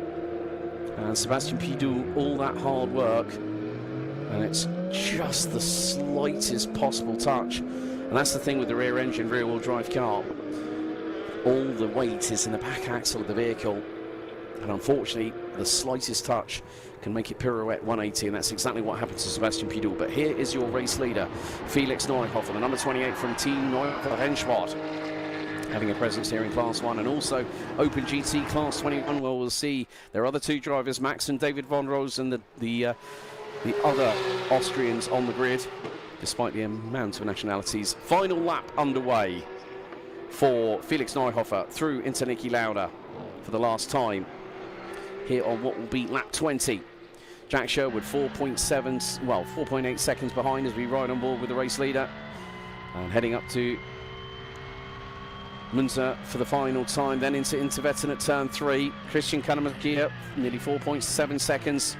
And Sebastian Pidou, all that hard work, and it's just the slightest possible touch. And that's the thing with the rear engine, rear wheel drive car. All the weight is in the back axle of the vehicle. And unfortunately, the slightest touch can make it pirouette 180, and that's exactly what happened to Sebastian Pidou. But here is your race leader, Felix Neuhofer, the number 28 from Team Neuhofer Rennsport, having a presence here in Class 1 and also Open GT Class 21, where we'll see their other 2 drivers, Max and David von Rose, and the other Austrians on the grid, despite the amount of nationalities. Final lap underway for Felix Neuhofer through into Niki Lauda for the last time here on what will be lap 20. Jack Sherwood 4.8 seconds behind as we ride on board with the race leader, and heading up to Munster for the final time, then into Intervetten at turn 3. Christian Kanemakia nearly 4.7 seconds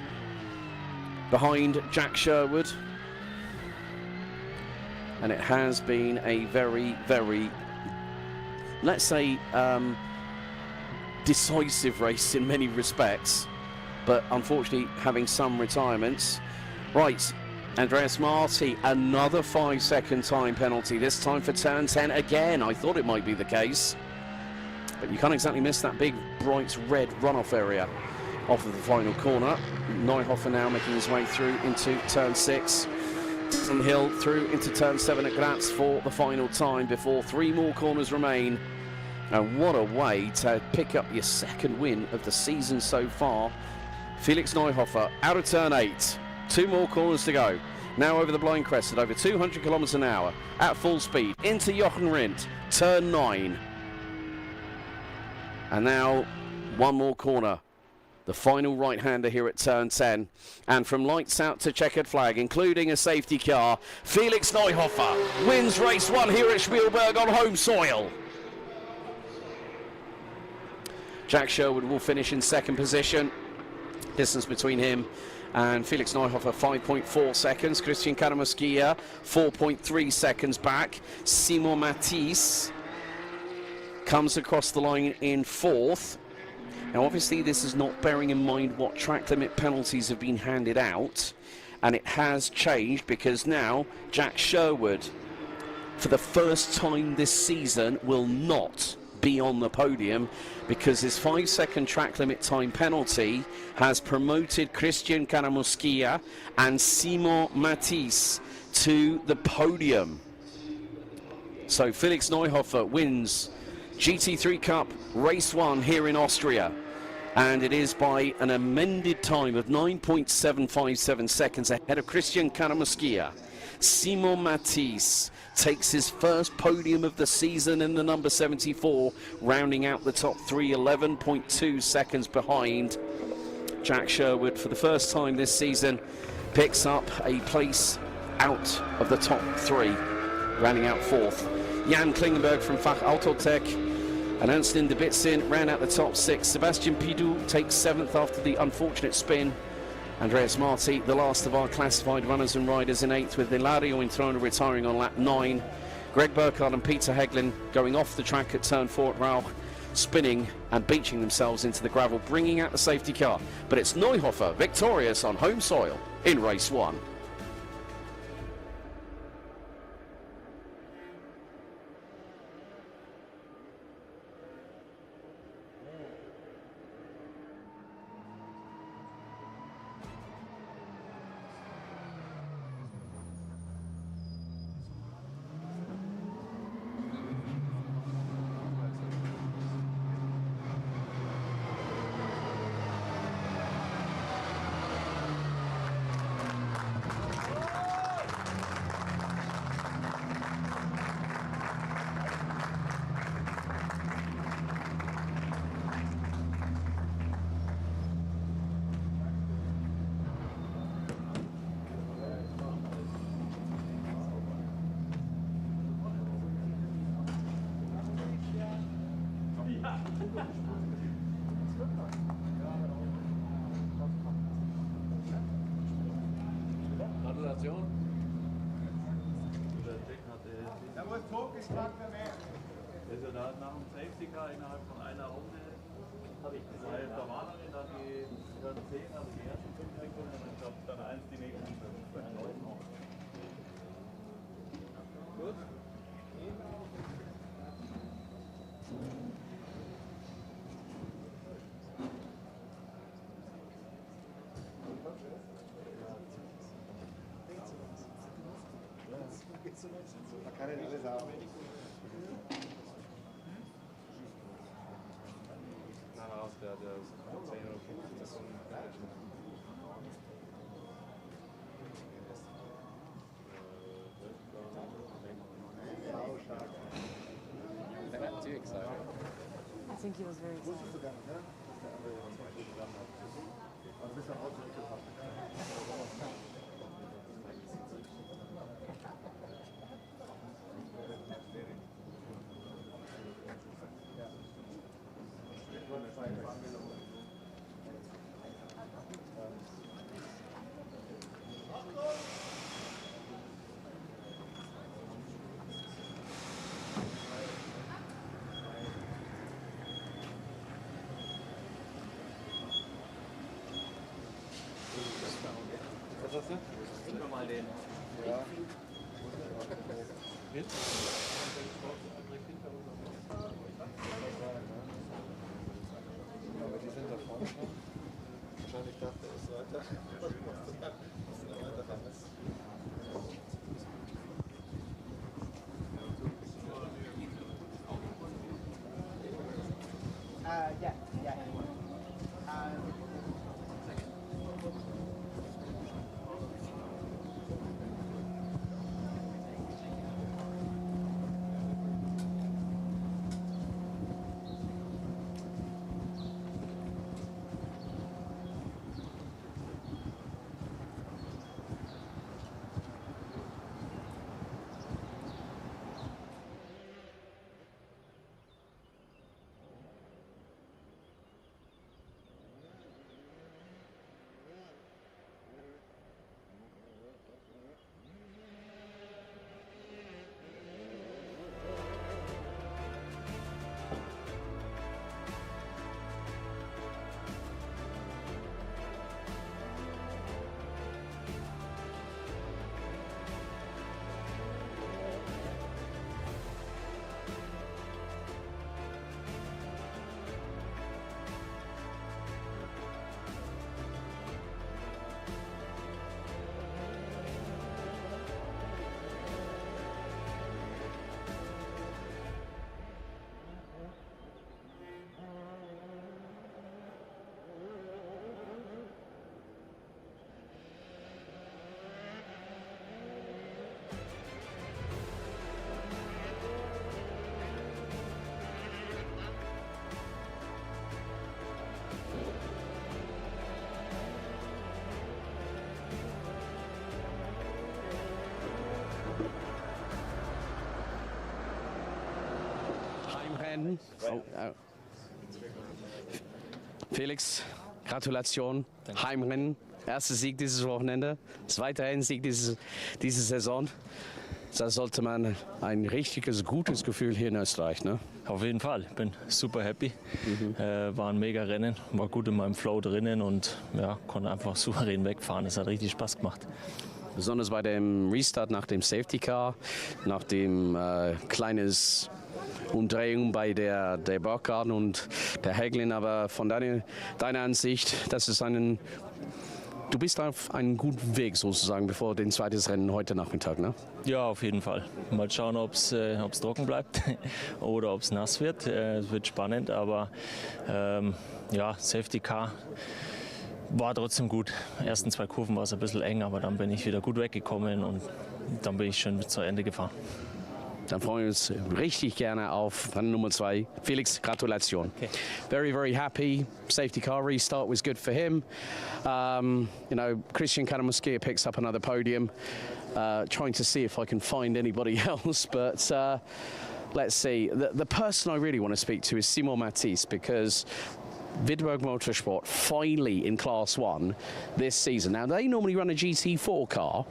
behind Jack Sherwood, and it has been a very, very, let's say, decisive race in many respects, but unfortunately having some retirements. Right, Andreas Marti, another 5-second time penalty, this time for turn 10 again. I thought it might be the case, but you can't exactly miss that big bright red runoff area off of the final corner. Neuhofer now making his way through into turn 6. Hill through into turn 7 at Graz for the final time before 3 more corners remain. And what a way to pick up your 2nd win of the season so far. Felix Neuhofer out of turn 8. 2 more corners to go. Now over the blind crest at over 200 kilometers an hour at full speed into Jochen Rindt, turn 9. And now 1 more corner. The final right-hander here at turn 10. And from lights out to checkered flag, including a safety car, Felix Neuhofer wins race 1 here at Spielberg on home soil. Jack Sherwood will finish in 2nd position. Distance between him and Felix Neuhofer, 5.4 seconds. Christian Karamuskia, 4.3 seconds back. Simon Matisse comes across the line in 4th. Now, obviously, this is not bearing in mind what track limit penalties have been handed out. And it has changed because now Jack Sherwood, for the first time this season, will not be on the podium because his 5-second track limit time penalty has promoted Christian Karamuskia and Simon Matisse to the podium. So Felix Neuhofer wins GT3 Cup Race 1 here in Austria. And it is by an amended time of 9.757 seconds ahead of Christian Karamuskia. Simon Matisse takes his first podium of the season in the number 74, rounding out the top 3, 11.2 seconds behind. Jack Sherwood, for the first time this season, picks up a place out of the top 3, rounding out 4th. Jan Klingenberg from Fach Autotech and Ernst Indebitzin ran out the top 6. Sebastian Pidou takes 7th after the unfortunate spin. Andreas Marti, the last of our classified runners and riders, in 8th, with Ilario Introna retiring on lap 9. Greg Burkhardt and Peter Heglin going off the track at turn 4 at Rauch, spinning and beaching themselves into the gravel, bringing out the safety car. But it's Neuhofer victorious on home soil in race 1. Also da nach dem Safety Car innerhalb von einer Runde habe ich gesagt, da waren dann die 10, also die ersten 5 Sekunden und ich glaube dann 1 die nächsten 5. Gut. Man kann nicht alles haben. Nein, aus der 10 oder 15 Sekunden. I think he was very excited. Nehmen wir mal den. Ja. Aber die sind da vorne schon. Wahrscheinlich dachte er ist weiter. Yeah, yeah. Felix, Gratulation, Heimrennen, erster Sieg dieses Wochenende, zweiter Rennsieg diese Saison. Da sollte man ein richtiges, gutes Gefühl hier in Österreich, ne? Auf jeden Fall, bin super happy. War ein mega Rennen, war gut in meinem Flow drinnen und ja, konnte einfach souverän wegfahren. Es hat richtig Spaß gemacht. Besonders bei dem Restart nach dem Safety Car, nach dem kleines Umdrehung bei der Burkhardt und der Häglin, aber von deiner Ansicht, das ist du bist auf einem guten Weg sozusagen, bevor den zweites Rennen heute Nachmittag, ne? Ja, auf jeden Fall. Mal schauen, ob es trocken bleibt oder ob es nass wird. Es wird spannend, aber ja, Safety Car war trotzdem gut. Die ersten 2 Kurven war es ein bisschen eng, aber dann bin ich wieder gut weggekommen und dann bin ich schön zu Ende gefahren. Dann freuen wir uns richtig gerne auf Rennen Nummer 2. Felix, Gratulation. Okay. Very, very happy. Safety car restart was good for him. Christian Kanamuskia picks up another podium. Trying to see if I can find anybody else, but let's see. The person I really want to speak to is Simon Matisse, because Vidberg Motorsport finally in Class 1 this season. Now, they normally run a GT4 car,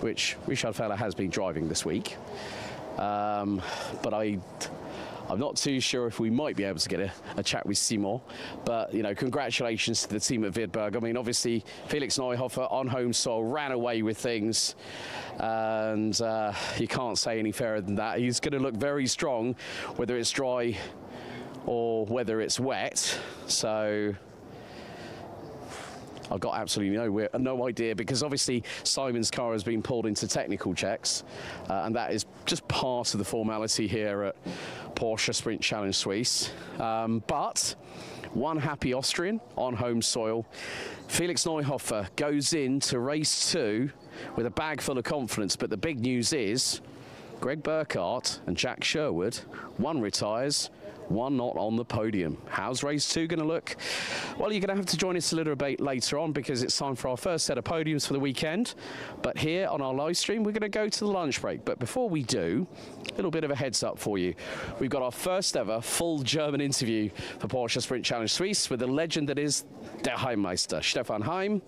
which Richard Feller has been driving this week. But I'm not too sure if we might be able to get a chat with Simon. But, congratulations to the team at Vidberg. I mean, obviously, Felix Neuhofer on home soil ran away with things. And you can't say any fairer than that. He's going to look very strong, whether it's dry or whether it's wet. So I've got absolutely no idea, because obviously Simon's car has been pulled into technical checks, and that is just part of the formality here at Porsche Sprint Challenge Suisse. But one happy Austrian on home soil. Felix Neuhofer goes into race 2 with a bag full of confidence, but the big news is Greg Burkhardt and Jack Sherwood, one retires, one not on the podium. How's race 2 going to look? Well, you're going to have to join us a little bit later on, because it's time for our first set of podiums for the weekend. But here on our live stream, we're going to go to the lunch break. But before we do, a little bit of a heads up for you. We've got our first ever full German interview for Porsche Sprint Challenge Suisse with the legend that is der Heimmeister, Stefan Heim.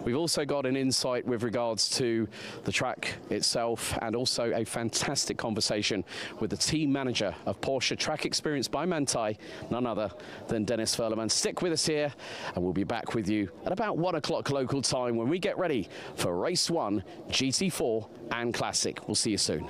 We've also got an insight with regards to the track itself, and also a fantastic conversation with the team manager of Porsche Track Experience by Manthey, none other than Dennis Furlerman. Stick with us here, and we'll be back with you at about 1 o'clock local time when we get ready for race 1, GT4 and Classic. We'll see you soon.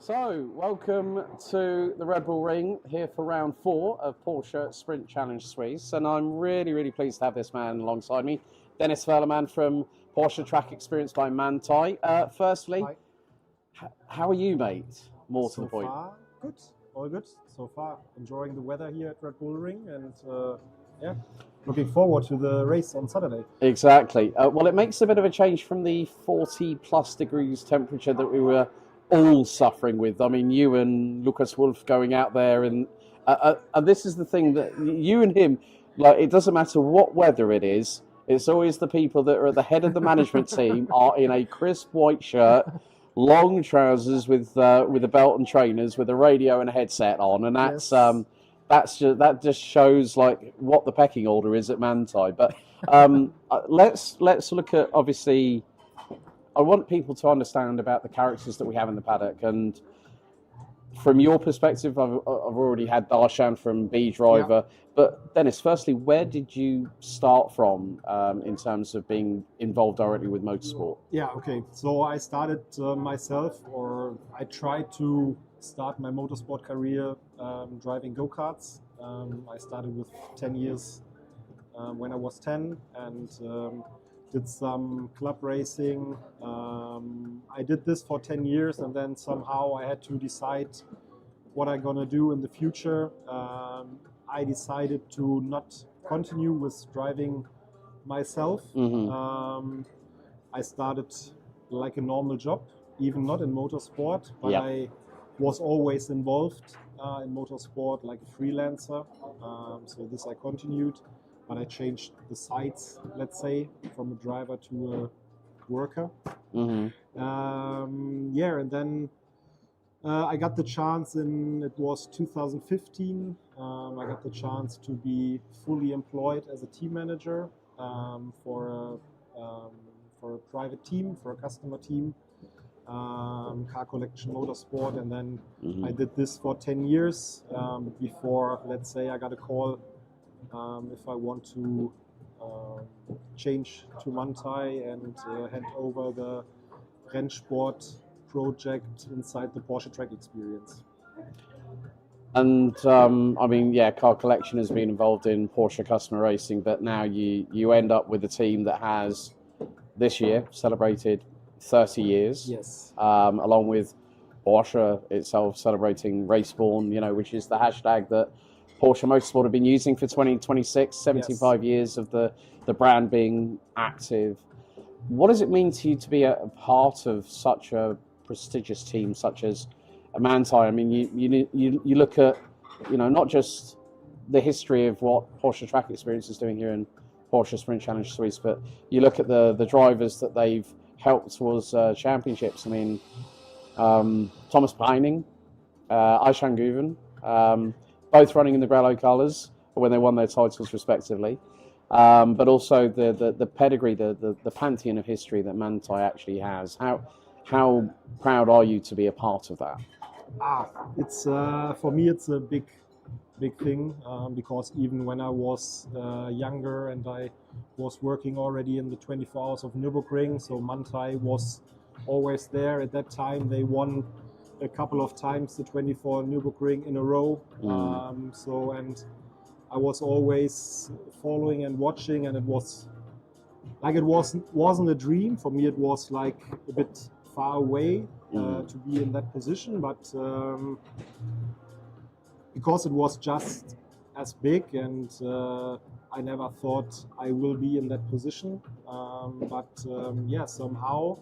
So, welcome to the Red Bull Ring, here for round 4 of Porsche Sprint Challenge Suisse. And I'm really, really pleased to have this man alongside me, Dennis Verleman from Porsche Track Experience by Manthey. Firstly, how are you, mate? More to the point. So far, good. All good. So far, enjoying the weather here at Red Bull Ring, and yeah, looking forward to the race on Saturday. Exactly. Well, it makes a bit of a change from the 40+ degrees temperature that we were all suffering with. I mean, you and Lucas Wolf going out there, and this is the thing, that you and him, like, it doesn't matter what weather it is, it's always the people that are at the head of the management team are in a crisp white shirt, long trousers with a belt and trainers, with a radio and a headset on, and that just shows like what the pecking order is at Manthey. But let's look at, obviously, I want people to understand about the characters that we have in the paddock. And from your perspective, I've already had Darshan from B Driver. Yeah. But Dennis, firstly, where did you start from in terms of being involved directly with motorsport? Yeah, okay. So I started myself, or I tried to start my motorsport career driving go-karts. I started with 10 years when I was 10, and did some club racing. I did this for 10 years, and then somehow I had to decide what I'm gonna do in the future. I decided to not continue with driving myself. Mm-hmm. I started like a normal job, even not in motorsport, but yeah. I was always involved in motorsport like a freelancer. So this I continued. But I changed the sides, let's say, from a driver to a worker. Mm-hmm. Yeah, and then I got the chance it was 2015, I got the chance to be fully employed as a team manager for a private team, for a customer team, Car Collection Motorsport, and then mm-hmm. I did this for 10 years before, let's say, I got a call if I want to change to Manthey and hand over the Rennsport project inside the Porsche Track Experience. And I mean, yeah, Car Collection has been involved in Porsche customer racing, but now you end up with a team that has this year celebrated 30 years. Yes. Along with Porsche itself celebrating Raceborn, which is the hashtag that Porsche Motorsport have been using for 2026, 75 yes. years of the brand being active. What does it mean to you to be a part of such a prestigious team such as Manthey? I mean, you look at, not just the history of what Porsche Track Experience is doing here in Porsche Sprint Challenge Suisse, but you look at the drivers that they've helped towards championships. I mean, Thomas Breining, Aishan Guven, both running in the Grello colours when they won their titles respectively, but also the pedigree, the pantheon of history that Manthey actually has. How proud are you to be a part of that? It's for me it's a big thing because even when I was younger and I was working already in the 24 Hours of Nürburgring, so Manthey was always there. At that time they won a couple of times the 24 Nürburgring in a row. And I was always following and watching, and it wasn't a dream for me. It was like a bit far away to be in that position, but because it was just as big, and I never thought I will be in that position. Yeah, somehow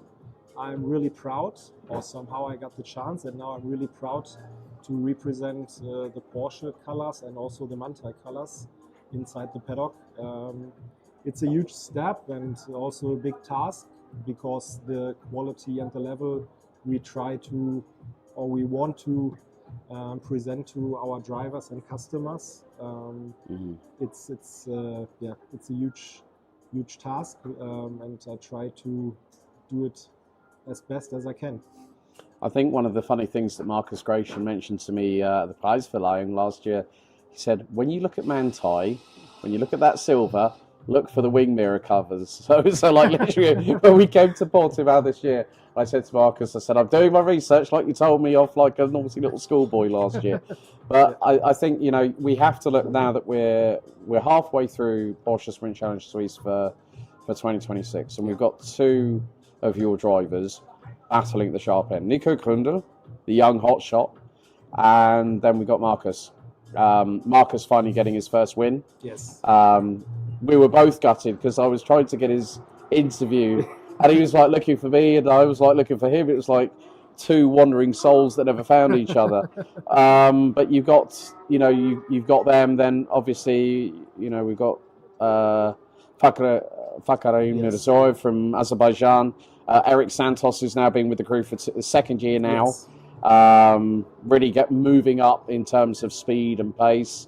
I'm really proud, or somehow I got the chance, and now I'm really proud to represent the Porsche colors and also the Manthey colors inside the paddock. It's a huge step and also a big task, because the quality and the level we try to, or we want to present to our drivers and customers. It's a huge task, and I try to do it as best as I can. I think one of the funny things that Marcus Gratian mentioned to me at the Preisverleihung last year, he said, when you look at Manthey, when you look at that silver, look for the wing mirror covers. So like literally, when we came to Portimao this year, I said to Marcus, I said, I'm doing my research like you told me off like a naughty little schoolboy last year. But I think, you know, we have to look now that we're halfway through Porsche Sprint Challenge Suisse for 2026, and we've got two of your drivers battling at the sharp end. Nico Gründer, the young hotshot, and then we've got Marcus. Marcus finally getting his first win. Yes. We were both gutted because I was trying to get his interview, and he was like looking for me, and I was like looking for him. It was like two wandering souls that never found each other. But you've got, you know, you've got them. Then obviously, you know, we've got Fakharim Mirzoyev from Azerbaijan. Eric Santos has now been with the crew for the second year now. Yes. Really get moving up in terms of speed and pace.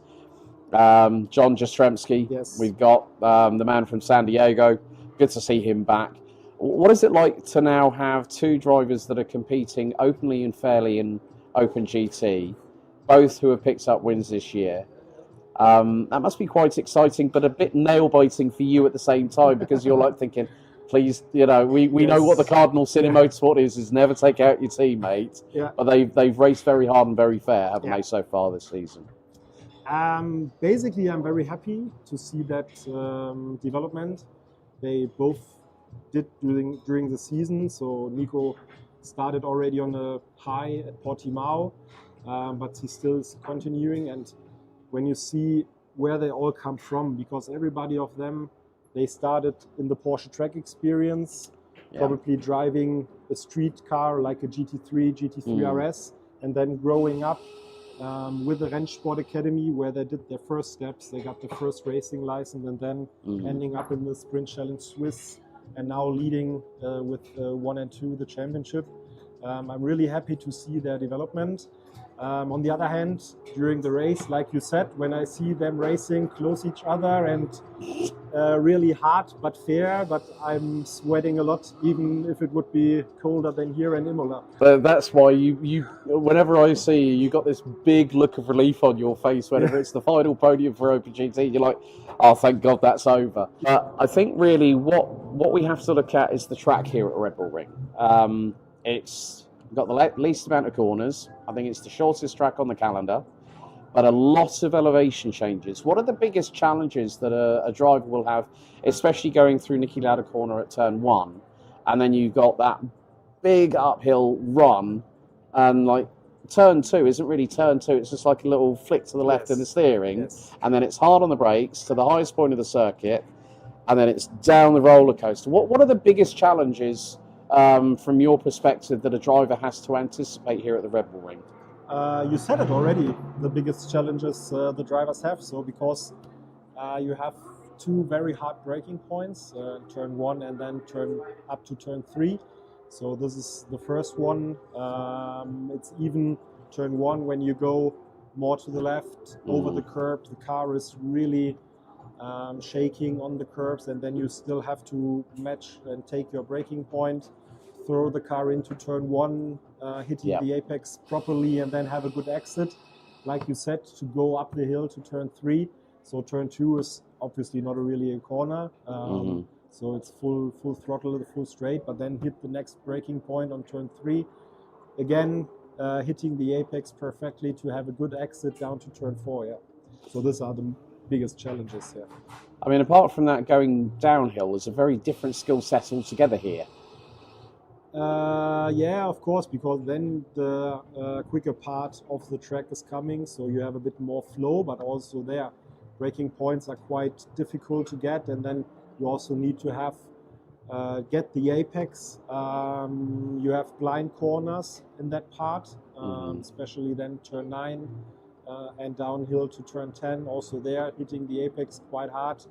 John Jastrzemski, Yes. we've got the man from San Diego. Good to see him back. What is it like to now have two drivers that are competing openly and fairly in Open GT, both who have picked up wins this year? That must be quite exciting, but a bit nail-biting for you at the same time, because you're like thinking, please, you know, we know what the cardinal sin in motorsport is never take out your teammate. Yeah. But they've raced very hard and very fair, haven't they, so far this season? Basically, I'm very happy to see that development. They both did during the season. So Nico started already on a high at Portimao, but he still is continuing. And when you see where they all come from, because everybody of them, they started in the Porsche track experience, probably driving a street car like a GT3, GT3 RS, and then growing up with the Rennsport Academy, where they did their first steps. They got the first racing license, and then ending up in the Sprint Challenge Swiss, and now leading with 1 and 2 the championship. I'm really happy to see their development. On the other hand, during the race, like you said, when I see them racing close each other and really hard but fair, but I'm sweating a lot, even if it would be colder than here in Imola. That's why you whenever I see you, you got this big look of relief on your face whenever it's the final podium for Open GT. You're like, oh, thank God that's over. But I think really what we have to look at is the track here at Red Bull Ring. It's got the least amount of corners. I think it's the shortest track on the calendar, but a lot of elevation changes. What are the biggest challenges that a driver will have, especially going through Niki Lauda corner at turn 1, and then you've got that big uphill run, and like turn 2 isn't really turn 2, it's just like a little flick to the left in the steering, and then it's hard on the brakes to the highest point of the circuit, and then it's down the roller coaster. What are the biggest challenges from your perspective that a driver has to anticipate here at the Red Bull Ring? You said it already, the biggest challenges the drivers have. So because you have two very hard braking points, turn 1 and then turn up to turn 3. So this is the first one. It's even turn 1 when you go more to the left over the curb. The car is really shaking on the curbs, and then you still have to match and take your braking point, throw the car into turn 1, hitting the apex properly, and then have a good exit, like you said, to go up the hill to turn 3. So turn 2 is obviously not really a corner, so it's full throttle, full straight, but then hit the next braking point on turn 3, again hitting the apex perfectly to have a good exit down to turn 4. So these are the biggest challenges here. I mean, apart from that, going downhill is a very different skill set altogether here. Yeah, of course, because then the quicker part of the track is coming, so you have a bit more flow, but also there braking points are quite difficult to get, and then you also need to have get the apex. You have blind corners in that part, especially then turn 9 and downhill to turn 10, also there hitting the apex quite hard.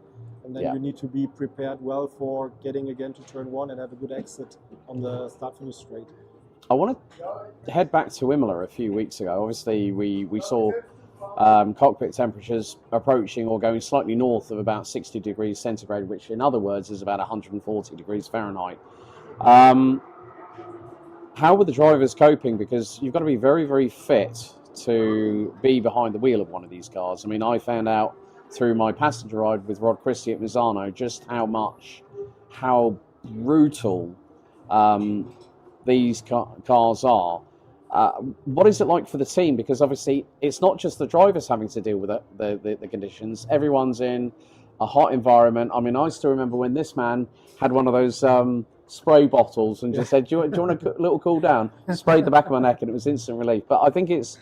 And then you need to be prepared well for getting again to turn 1 and have a good exit on the start-finish straight. I want to head back to Imola a few weeks ago. Obviously, we saw cockpit temperatures approaching or going slightly north of about 60 degrees centigrade, which in other words is about 140 degrees Fahrenheit. How were the drivers coping? Because you've got to be very, very fit to be behind the wheel of one of these cars. I mean, I found out through my passenger ride with Rod Christie at Misano just how brutal these cars are. What is it like for the team? Because obviously it's not just the drivers having to deal with the conditions. Everyone's in a hot environment. I mean, I still remember when this man had one of those spray bottles and just said, do you want a little cool down? Sprayed the back of my neck and it was instant relief. But I think it's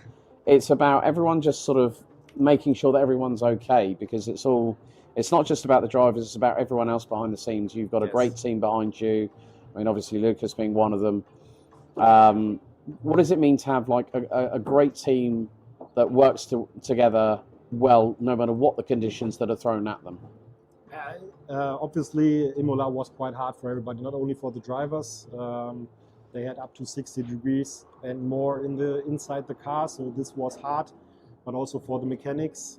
about everyone just sort of making sure that everyone's okay, because it's not just about the drivers, it's about everyone else behind the scenes. You've got a great team behind you. I mean, obviously Lucas being one of them. What does it mean to have like a great team that works together well, no matter what the conditions that are thrown at them? Obviously, Imola was quite hard for everybody, not only for the drivers. They had up to 60 degrees and more inside the car, so this was hard, but also for the mechanics.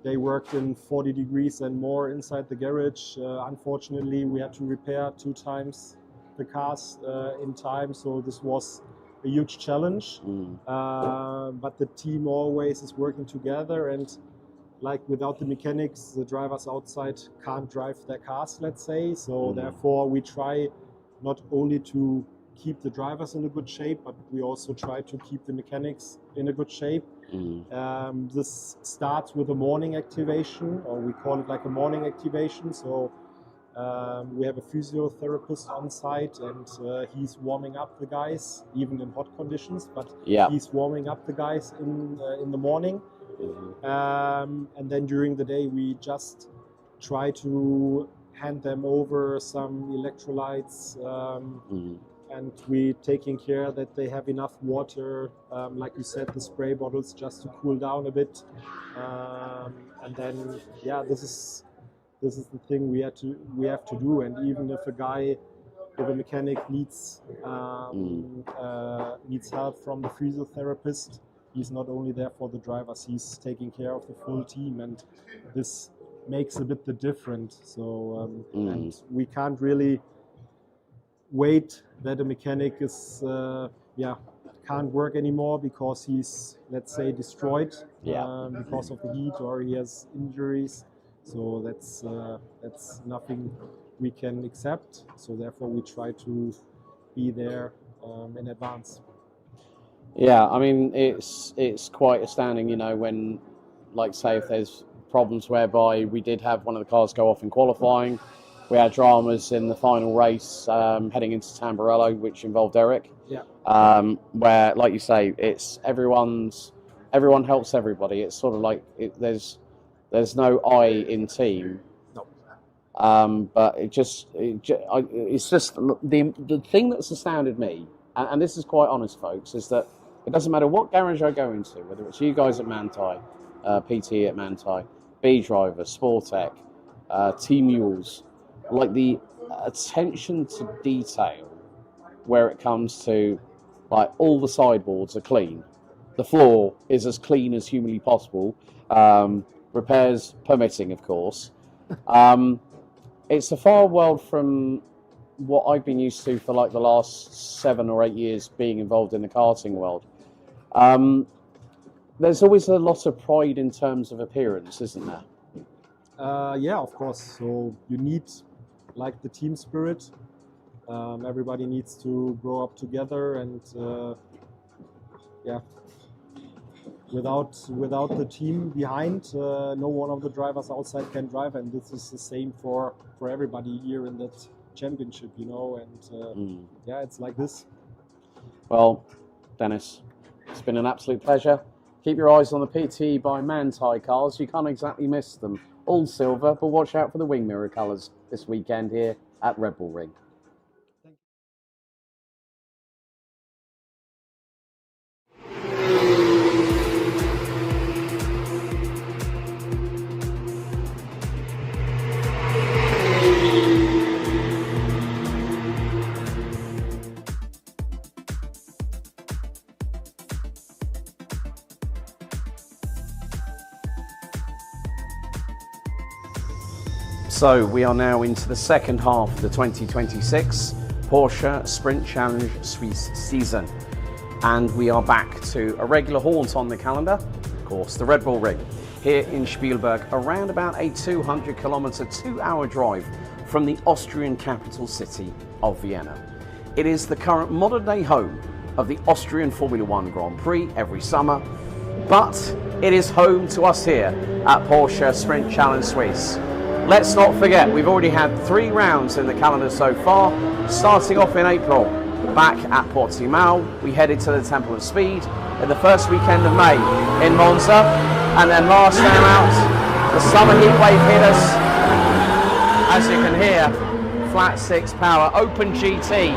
They worked in 40 degrees and more inside the garage. Unfortunately, we had to repair 2 times the cars in time, so this was a huge challenge. But the team always is working together, and like without the mechanics, the drivers outside can't drive their cars, let's say. So therefore we try not only to keep the drivers in a good shape, but we also try to keep the mechanics in a good shape. This starts with a morning activation, or we call it like a morning activation. So we have a physiotherapist on site, and he's warming up the guys, even in hot conditions, but he's warming up the guys in the morning. And then during the day, we just try to hand them over some electrolytes, and we taking care that they have enough water, like you said, the spray bottles, just to cool down a bit. And then, this is the thing we have to do. And even if a mechanic needs help from the physiotherapist, he's not only there for the drivers, he's taking care of the full team, and this makes a bit the difference. So and we can't really wait that a mechanic is can't work anymore because he's, let's say, destroyed because of the heat, or he has injuries. So that's nothing we can accept. So therefore we try to be there in advance. Yeah, I mean, it's quite astounding, you know, when, like, say, if there's problems whereby we did have one of the cars go off in qualifying, we had dramas in the final race heading into Tamburello, which involved Eric. Where, like you say, it's everyone helps everybody. It's sort of like there's no I in team. No. But it's just the thing that's astounded me, and this is quite honest, folks, is that it doesn't matter what garage I go into, whether it's you guys at Manthey, PT at Manthey, B Driver, Sportec, T-Mules, like the attention to detail where it comes to, like, all the sideboards are clean. The floor is as clean as humanly possible, repairs permitting, of course. It's a far world from what I've been used to for like the last 7 or 8 years being involved in the karting world. There's always a lot of pride in terms of appearance, isn't there? Yeah, of course. So you need, like, the team spirit. Everybody needs to grow up together, and without the team behind, no one of the drivers outside can drive, and this is the same for everybody here in that championship, you know. And it's like this. Well, Dennis, it's been an absolute pleasure. Keep your eyes on the PT by Manthey cars. You can't exactly miss them. All silver, but watch out for the wing mirror colours this weekend here at Red Bull Ring. So we are now into the second half of the 2026 Porsche Sprint Challenge Swiss season, and we are back to a regular haunt on the calendar, of course, the Red Bull Ring. here in Spielberg, around about a 200 kilometer, 2-hour drive from the Austrian capital city of Vienna. It is the current modern day home of the Austrian Formula One Grand Prix every summer, but it is home to us here at Porsche Sprint Challenge Suisse. Let's not forget, we've already had 3 rounds in the calendar so far, starting off in April. Back at Portimao, we headed to the Temple of Speed in the first weekend of May in Monza, and then last time out, the summer heat wave hit us. As you can hear, flat 6 power, Open GT,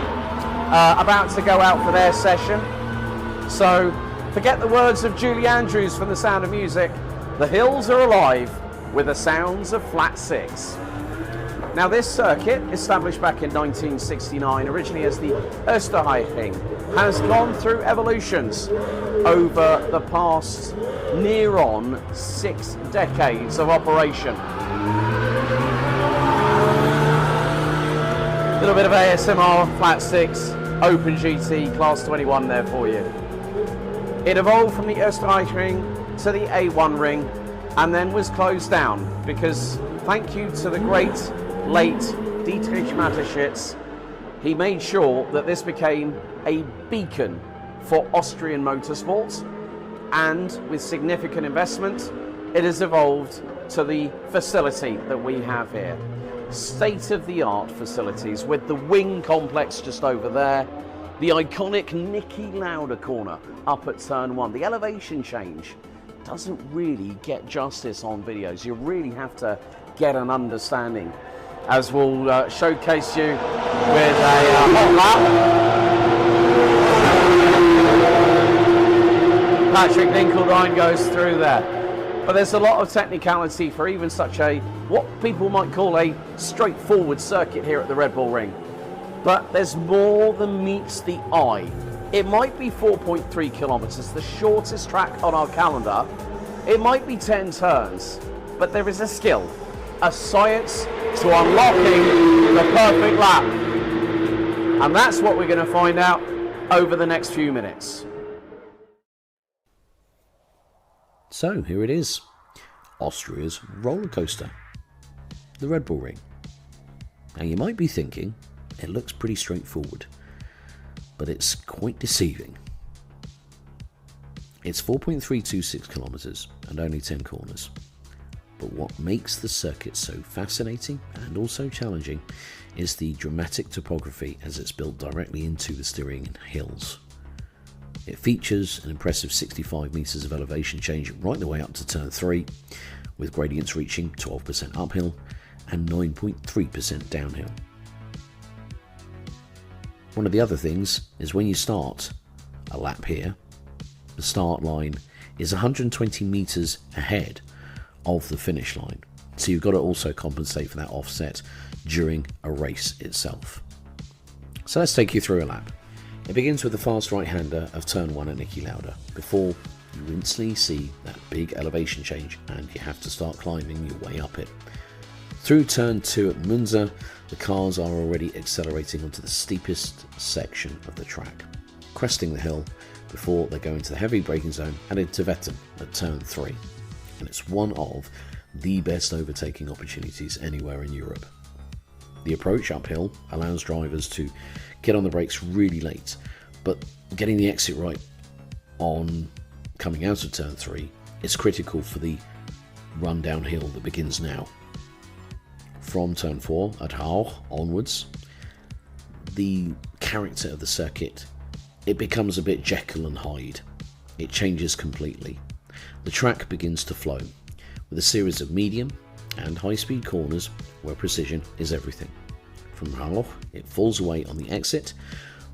about to go out for their session. So forget the words of Julie Andrews from The Sound of Music. The hills are alive with the sounds of flat 6. Now this circuit, established back in 1969, originally as the Österreichring, has gone through evolutions over the past near on 6 decades of operation. A little bit of ASMR, flat 6, Open GT, class 21 there for you. It evolved from the Österreichring to the A1 ring and then was closed down because, thank you to the great late Dietrich Mateschitz, he made sure that this became a beacon for Austrian motorsport, and with significant investment, it has evolved to the facility that we have here. State-of-the-art facilities with the wing complex just over there, the iconic Niki Lauda corner up at turn 1. The elevation change doesn't really get justice on videos. You really have to get an understanding, as we'll showcase you with a hot lap. Patrick Dinkeldine goes through there. But there's a lot of technicality for even such a, what people might call a straightforward circuit here at the Red Bull Ring. But there's more than meets the eye. It might be 4.3 kilometers, the shortest track on our calendar. It might be 10 turns, but there is a skill, a science to unlocking the perfect lap. And that's what we're going to find out over the next few minutes. So here it is, Austria's roller coaster, the Red Bull Ring. Now you might be thinking, it looks pretty straightforward, but it's quite deceiving. It's 4.326 kilometers and only 10 corners. But what makes the circuit so fascinating and also challenging is the dramatic topography as it's built directly into the Styrian hills. It features an impressive 65 metres of elevation change right the way up to turn 3, with gradients reaching 12% uphill and 9.3% downhill. One of the other things is when you start a lap here, the start line is 120 metres ahead of the finish line, so you've got to also compensate for that offset during a race itself. So let's take you through a lap. It begins with the fast right-hander of turn 1 at Niki Lauda, before you instantly see that big elevation change and you have to start climbing your way up it. Through turn 2 at Monza, the cars are already accelerating onto the steepest section of the track, cresting the hill before they go into the heavy braking zone and into Vetten at turn 3. And it's one of the best overtaking opportunities anywhere in Europe. The approach uphill allows drivers to get on the brakes really late, but getting the exit right on coming out of turn 3 is critical for the run downhill that begins now. From turn 4 at Hauch onwards, the character of the circuit, it becomes a bit Jekyll and Hyde. It changes completely. The track begins to flow with a series of medium and high-speed corners where precision is everything. From Hauch, it falls away on the exit,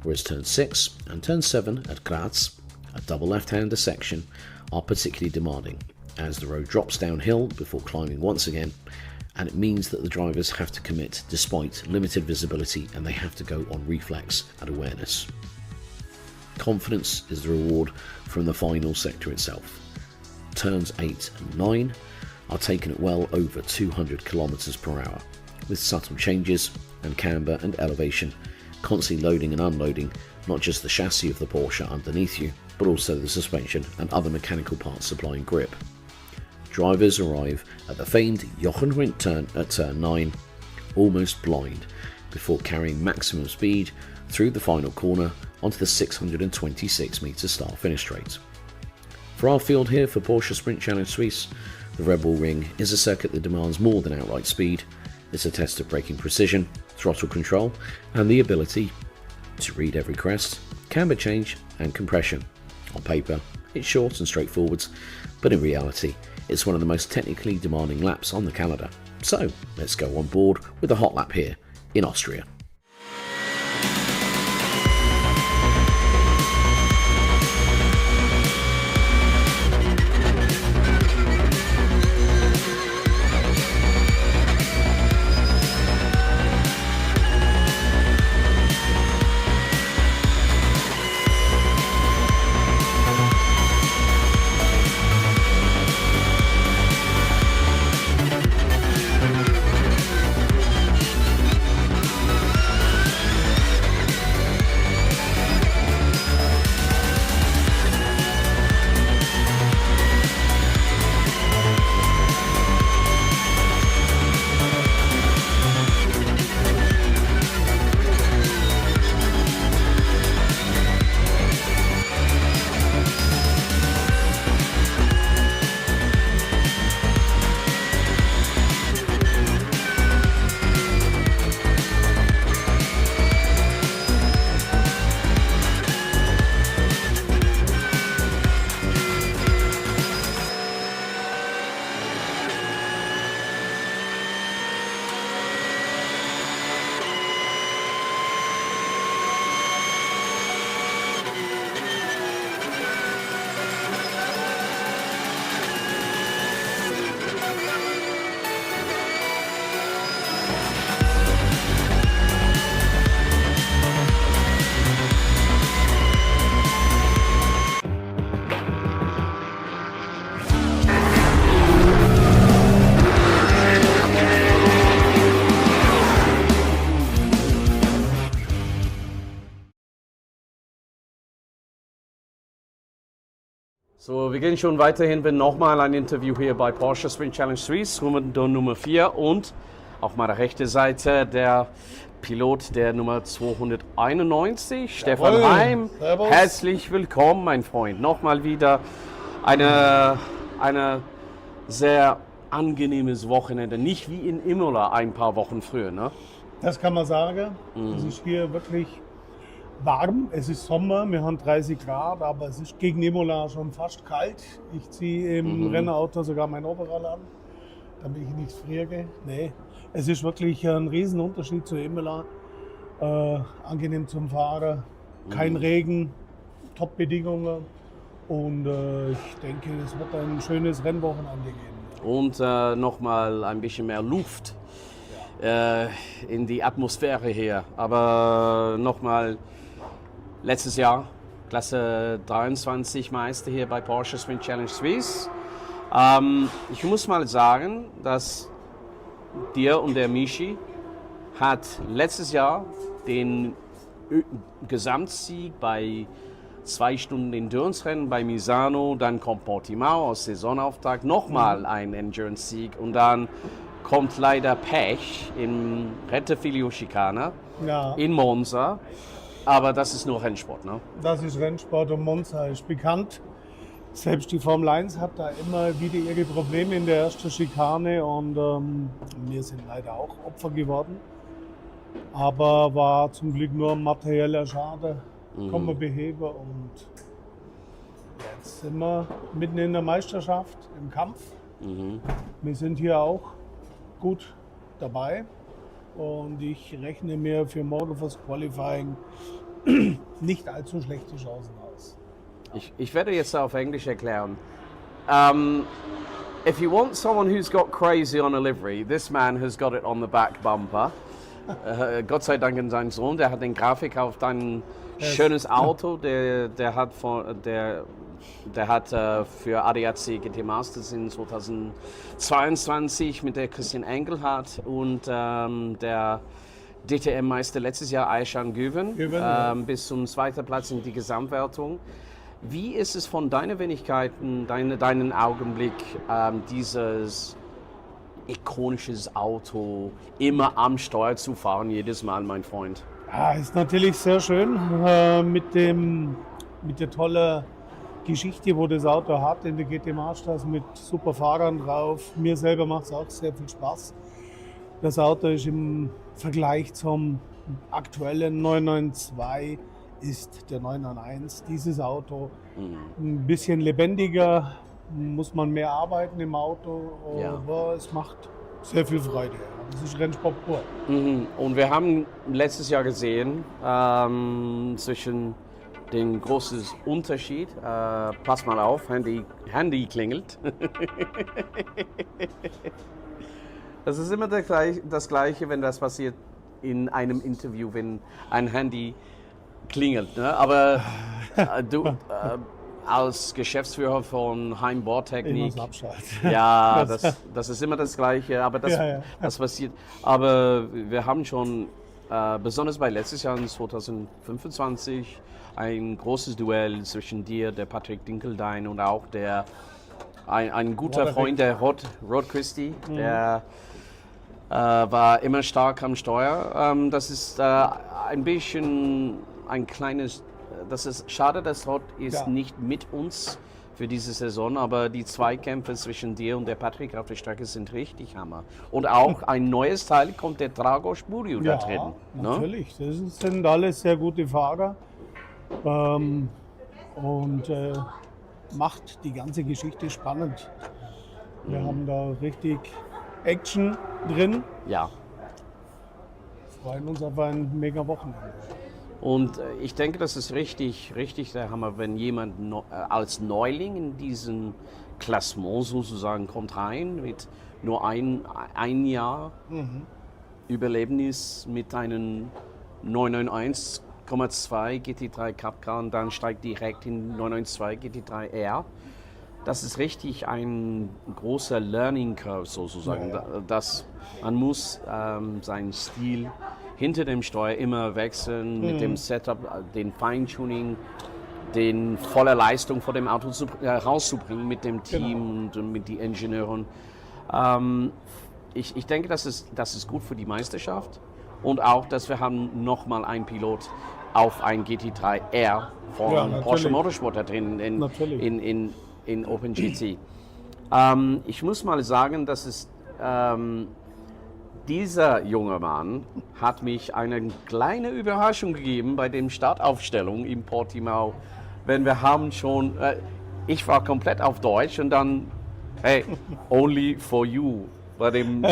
whereas turn 6 and turn 7 at Graz, a double left-hander section, are particularly demanding as the road drops downhill before climbing once again, and it means that the drivers have to commit despite limited visibility, and they have to go on reflex and awareness. Confidence is the reward from the final sector itself. Turns 8 and 9 are taken at well over 200 kilometers per hour, with subtle changes and camber and elevation, constantly loading and unloading not just the chassis of the Porsche underneath you, but also the suspension and other mechanical parts supplying grip. drivers arrive at the famed Jochenrindt turn at turn 9, almost blind, before carrying maximum speed through the final corner onto the 626 metre start finish straight. For our field here for Porsche Sprint Challenge Suisse, the Red Bull Ring is a circuit that demands more than outright speed. It's a test of braking precision, throttle control, and the ability to read every crest, camber change, and compression. On paper, it's short and straightforward, but in reality, it's one of the most technically demanding laps on the calendar. So, let's go on board with a hot lap here in Austria. So, wir gehen schon weiterhin, wenn nochmal ein Interview hier bei Porsche Sprint Challenge Suisse, Nummer 4 und auf meiner rechten Seite der Pilot der Nummer 291, Stefan Heim. Servus. Herzlich willkommen, mein Freund. Nochmal wieder eine sehr angenehmes Wochenende, nicht wie in Imola ein paar Wochen früher, ne? Das kann man sagen. Es ist hier wirklich warm. Es ist Sommer, wir haben 30 Grad, aber es ist gegen Imola schon fast kalt. Ich ziehe im Rennauto sogar mein Overall an, damit ich nicht friere. Nee, es ist wirklich ein Riesenunterschied zu Imola. Angenehm zum Fahren, kein Regen, Top-Bedingungen und ich denke, es wird ein schönes Rennwochenende geben. Und nochmal ein bisschen mehr Luft in die Atmosphäre hier. Aber nochmal, letztes Jahr Klasse 23 Meister hier bei Porsche Sprint Challenge Suisse. Ich muss mal sagen, dass dir und der Michi hat letztes Jahr den Gesamtsieg bei 2 Stunden Endurance-Rennen bei Misano, dann kommt Portimao aus Saisonauftakt, nochmal ein Endurance-Sieg und dann kommt leider Pech im Rettefiglio-Schikane in Monza, aber das ist nur Rennsport, ne? Das ist Rennsport und Monza ist bekannt. Selbst die Formel 1 hat da immer wieder ihre Probleme in der ersten Schikane und wir sind leider auch Opfer geworden. Aber war zum Glück nur ein materieller Schaden, kann man beheben und jetzt sind wir mitten in der Meisterschaft, im Kampf. Wir sind hier auch gut dabei und ich rechne mir für morgen fürs Qualifying nicht allzu schlechte Chancen aus. Ich werde jetzt auf Englisch erklären. If you want someone who's got crazy on a livery, this man has got it on the back bumper. Gott sei Dank sein Sohn, der hat den Grafik auf dein schönes Auto, der hat für ADAC GT Masters in 2022 mit der Christian Engelhardt und der DTM-Meister letztes Jahr Aishan Güven bis zum 2. Platz in die Gesamtwertung. Wie ist es von deiner Wenigkeiten, deinen Augenblick, dieses ikonisches Auto immer am Steuer zu fahren, jedes Mal, mein Freund? Ja, ist natürlich sehr schön mit der tollen Geschichte, wo das Auto hat in der GT Masters mit super Fahrern drauf. Mir selber macht es auch sehr viel Spaß. Das Auto ist im Vergleich zum aktuellen 992 ist der 991 dieses Auto ein bisschen lebendiger, muss man mehr arbeiten im Auto, aber es macht sehr viel Freude. Das ist Rennsport pur. Und wir haben letztes Jahr gesehen, zwischen den großen Unterschied, pass mal auf, Handy klingelt. Das ist immer das Gleiche, wenn das passiert in einem Interview, wenn ein Handy klingelt. Ne? Aber du als Geschäftsführer von Heim Bohrtechnik, ja, das ist immer das Gleiche, aber das passiert. Aber wir haben schon, besonders bei letztes Jahr in 2025, ein großes Duell zwischen dir, der Patrick Dinkeldein und auch ein guter Freund, der Rod Christie, der war immer stark am Steuer. Das ist ein bisschen ein kleines, das ist schade, dass Rod ist nicht mit uns für diese Saison, aber die Zweikämpfe zwischen dir und der Patrick auf der Strecke sind richtig Hammer. Und auch ein neues Teil kommt der Drago Spurio da drin. Natürlich, das sind alles sehr gute Fahrer und macht die ganze Geschichte spannend. Wir haben da richtig Action drin. Ja. Freuen uns auf ein mega Wochenende. Und ich denke, das ist richtig der Hammer, wenn jemand als Neuling in diesen Klassement sozusagen kommt rein, mit nur ein Jahr Überlebnis mit einem 991,2 GT3 Cup Car und dann steigt direkt in 992 GT3 R. Das ist richtig ein großer Learning Curve sozusagen. Dass man muss seinen Stil hinter dem Steuer immer wechseln, mit dem Setup, den Feintuning, den voller Leistung vor dem Auto rauszubringen mit dem Team und mit den Ingenieuren. Ich denke, das ist gut für die Meisterschaft und auch, dass wir haben nochmal einen Pilot auf ein GT3R von Porsche Motorsport da drin in OpenGT. Ich muss mal sagen, dass es dieser junge Mann hat mich eine kleine Überraschung gegeben bei der Startaufstellung in Portimao. Wenn wir haben schon, ich war komplett auf Deutsch und dann, hey, only for you, bei dem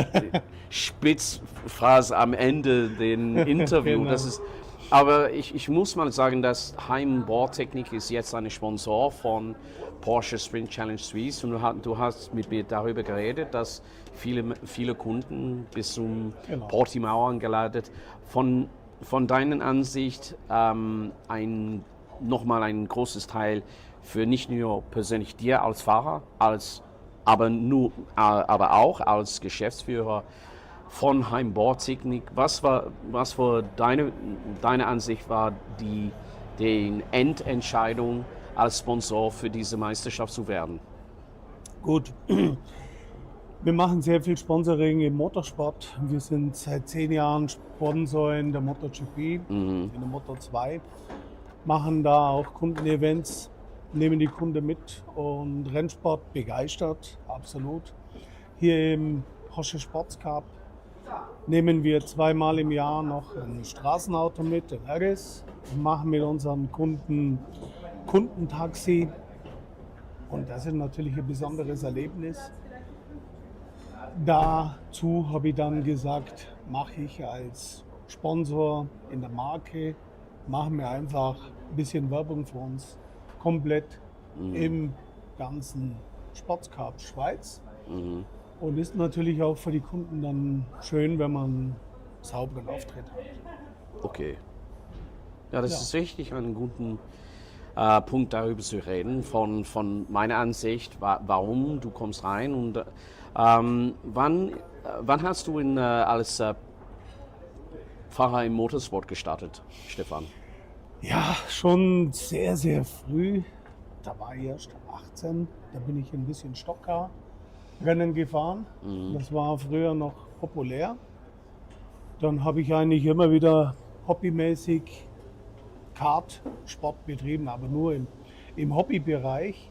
Spitzphrase am Ende den Interview. Das ist, aber ich muss mal sagen, dass Heim Bohrtechnik ist jetzt ein Sponsor von Porsche Sprint Challenge Suisse und du hast mit mir darüber geredet, dass viele Kunden bis zum Portimao eingeladen. Von deiner Ansicht nochmal ein großes Teil für nicht nur persönlich dir als Fahrer, aber auch als Geschäftsführer von Heim Bohrtechnik. Was war deine Ansicht war die Endentscheidung als Sponsor für diese Meisterschaft zu werden? Gut, wir machen sehr viel Sponsoring im Motorsport. Wir sind seit 10 Jahren Sponsor in der MotoGP, in der Moto2, machen da auch Kundenevents, nehmen die Kunden mit und Rennsport begeistert, absolut. Hier im Porsche Sports Cup nehmen wir 2-mal im Jahr noch ein Straßenauto mit, ein RS, und machen mit unseren Kunden Kundentaxi. Und das ist natürlich ein besonderes Erlebnis. Dazu habe ich dann gesagt, mache ich als Sponsor in der Marke, machen wir einfach ein bisschen Werbung für uns, komplett im ganzen Sportscup Schweiz. Und ist natürlich auch für die Kunden dann schön, wenn man einen sauberen Auftritt hat. Okay. Ja, das ist richtig, einen guten Punkt darüber zu reden, von meiner Ansicht, warum du kommst rein und wann hast du als Fahrer im Motorsport gestartet, Stefan? Ja, schon sehr, sehr früh. da war ich erst 18, da bin ich ein bisschen Stockcar-Rennen gefahren. Das war früher noch populär. Dann habe ich eigentlich immer wieder hobbymäßig Kartsport betrieben, aber nur im Hobbybereich.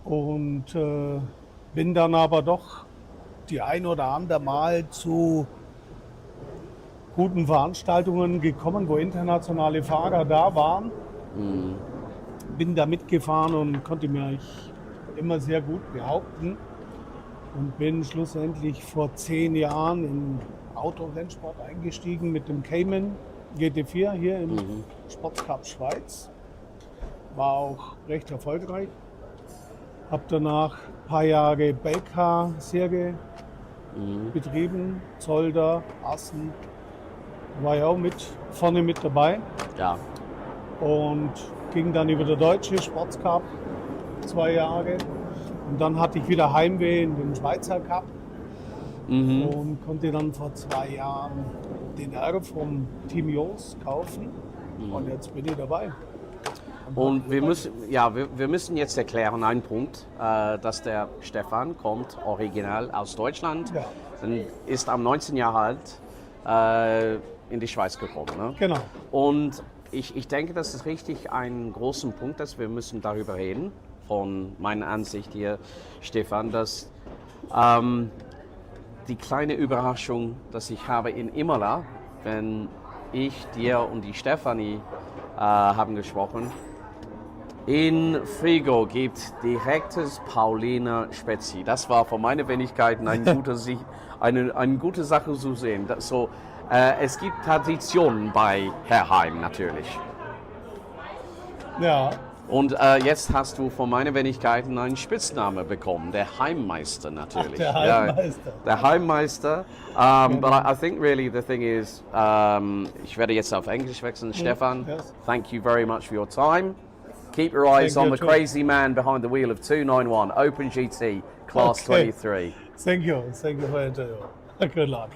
Und bin dann aber doch die ein oder andere Mal zu guten Veranstaltungen gekommen, wo internationale Fahrer da waren. Bin da mitgefahren und konnte mich immer sehr gut behaupten und bin schlussendlich vor 10 Jahren in Autorennsport eingestiegen mit dem Cayman GT4 hier im Sportcup Schweiz. War auch recht erfolgreich. Habe danach ein paar Jahre Belka-Serie betrieben, Zolder, Assen. War ja auch vorne mit dabei. Ja. Und ging dann über der Deutsche Sportscup 2 Jahre. Und dann hatte ich wieder Heimweh in den Schweizer Cup und konnte dann vor 2 Jahren den R vom Team Jos kaufen. Und jetzt bin ich dabei. Und wir müssen jetzt erklären, einen Punkt, dass der Stefan kommt original aus Deutschland und ist am 19 Jahre alt in die Schweiz gekommen. Ne? Genau. Und ich denke, das ist richtig ein großer Punkt, dass wir müssen darüber reden, von meiner Ansicht hier, Stefan, dass die kleine Überraschung, dass ich habe in Imola, wenn ich, dir und die Stefanie haben gesprochen, in Frigo gibt direktes Pauliner Spezi. Das war von meiner Wenigkeit eine gute Sache zu sehen. Es gibt Traditionen bei Herr Heim natürlich. Ja. Und jetzt hast du von meiner Wenigkeit einen Spitznamen bekommen, der Heimmeister natürlich. Ach, der Heimmeister. Ja, der Heimmeister. But I think really the thing is, ich werde jetzt auf Englisch wechseln. Stefan, thank you very much for your time. Keep your eyes on the crazy man behind the wheel of 291 Open GT Class 23. Thank you for your interview. Good luck.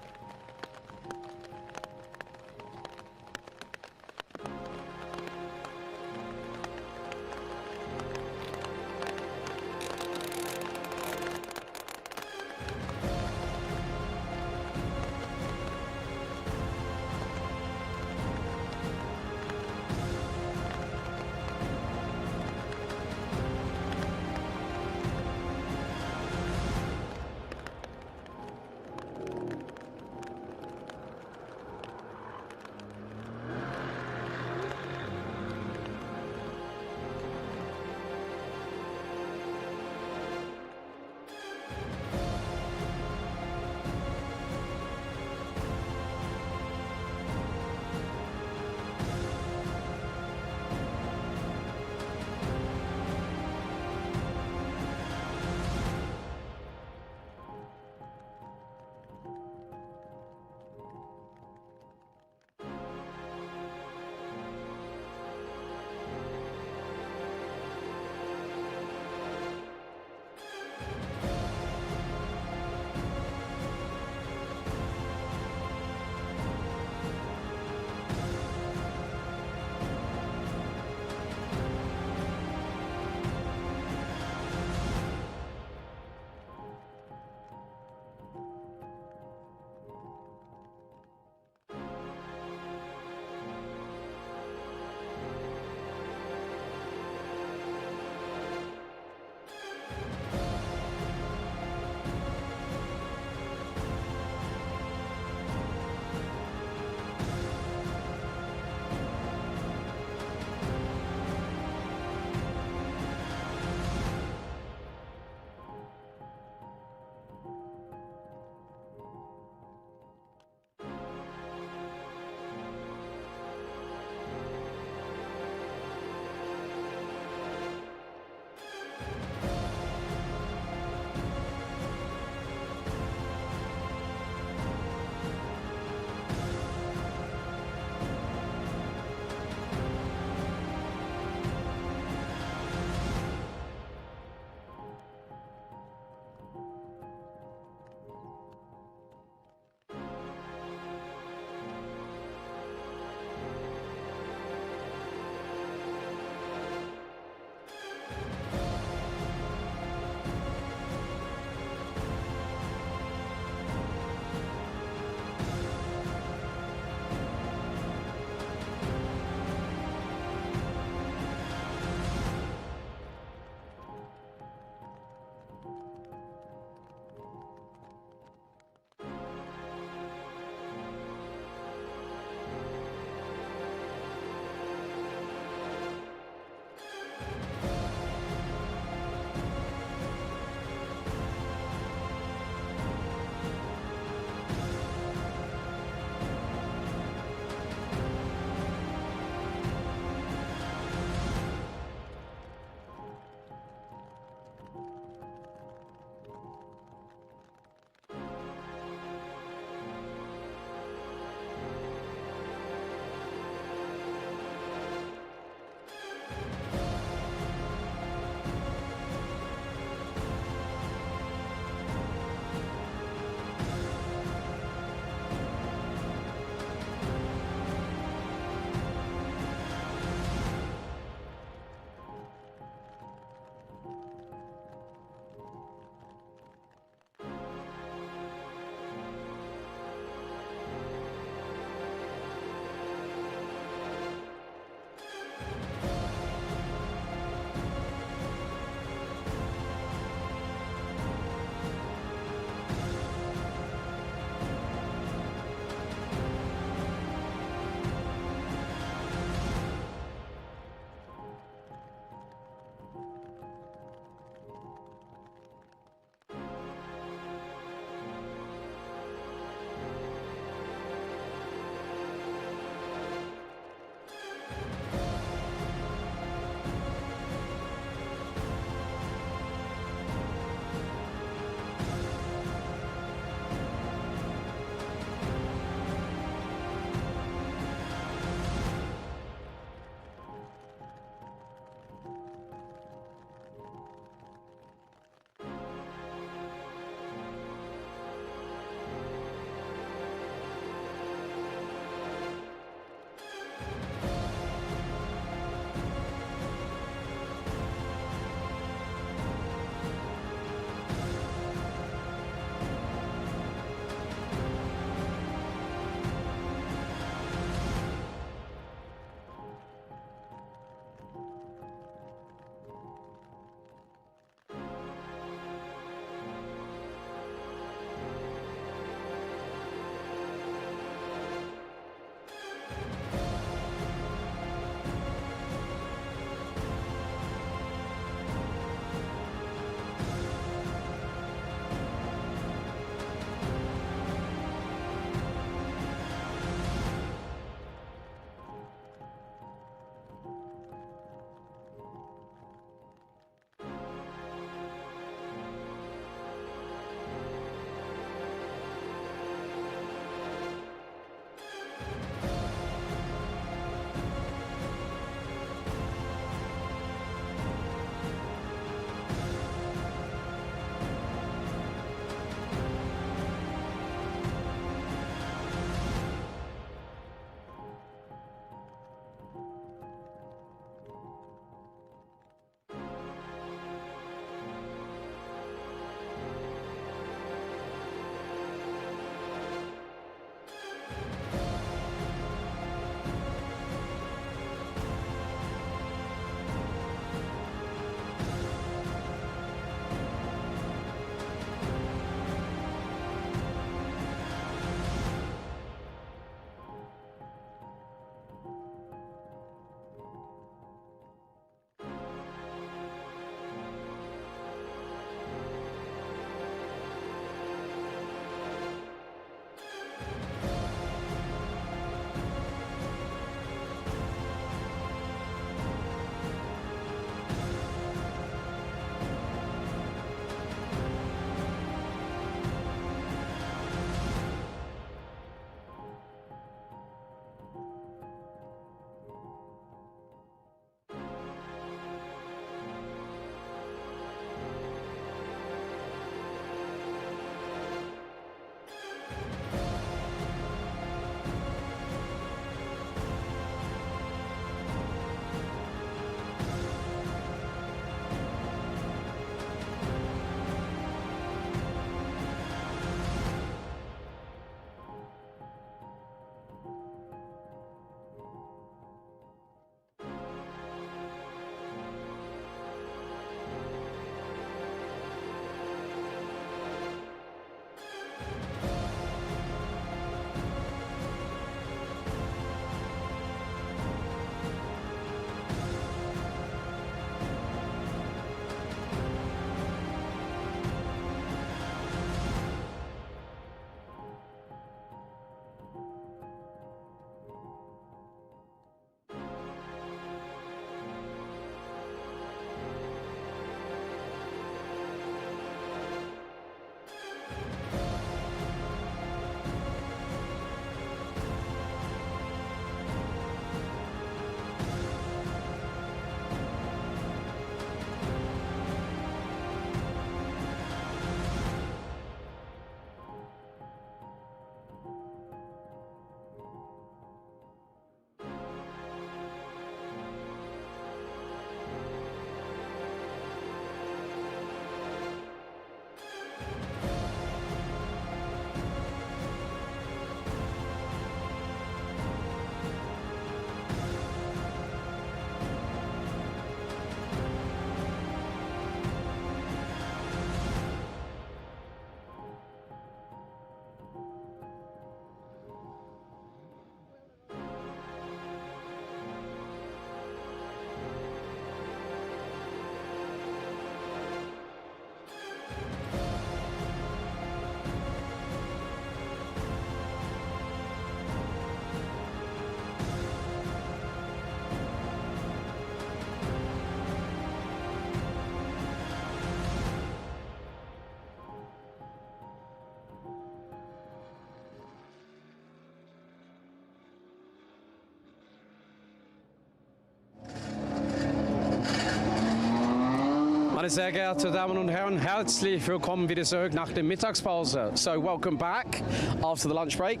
Meine sehr geehrten Damen und Herren, herzlich willkommen wieder zurück nach der Mittagspause. So welcome back after the lunch break.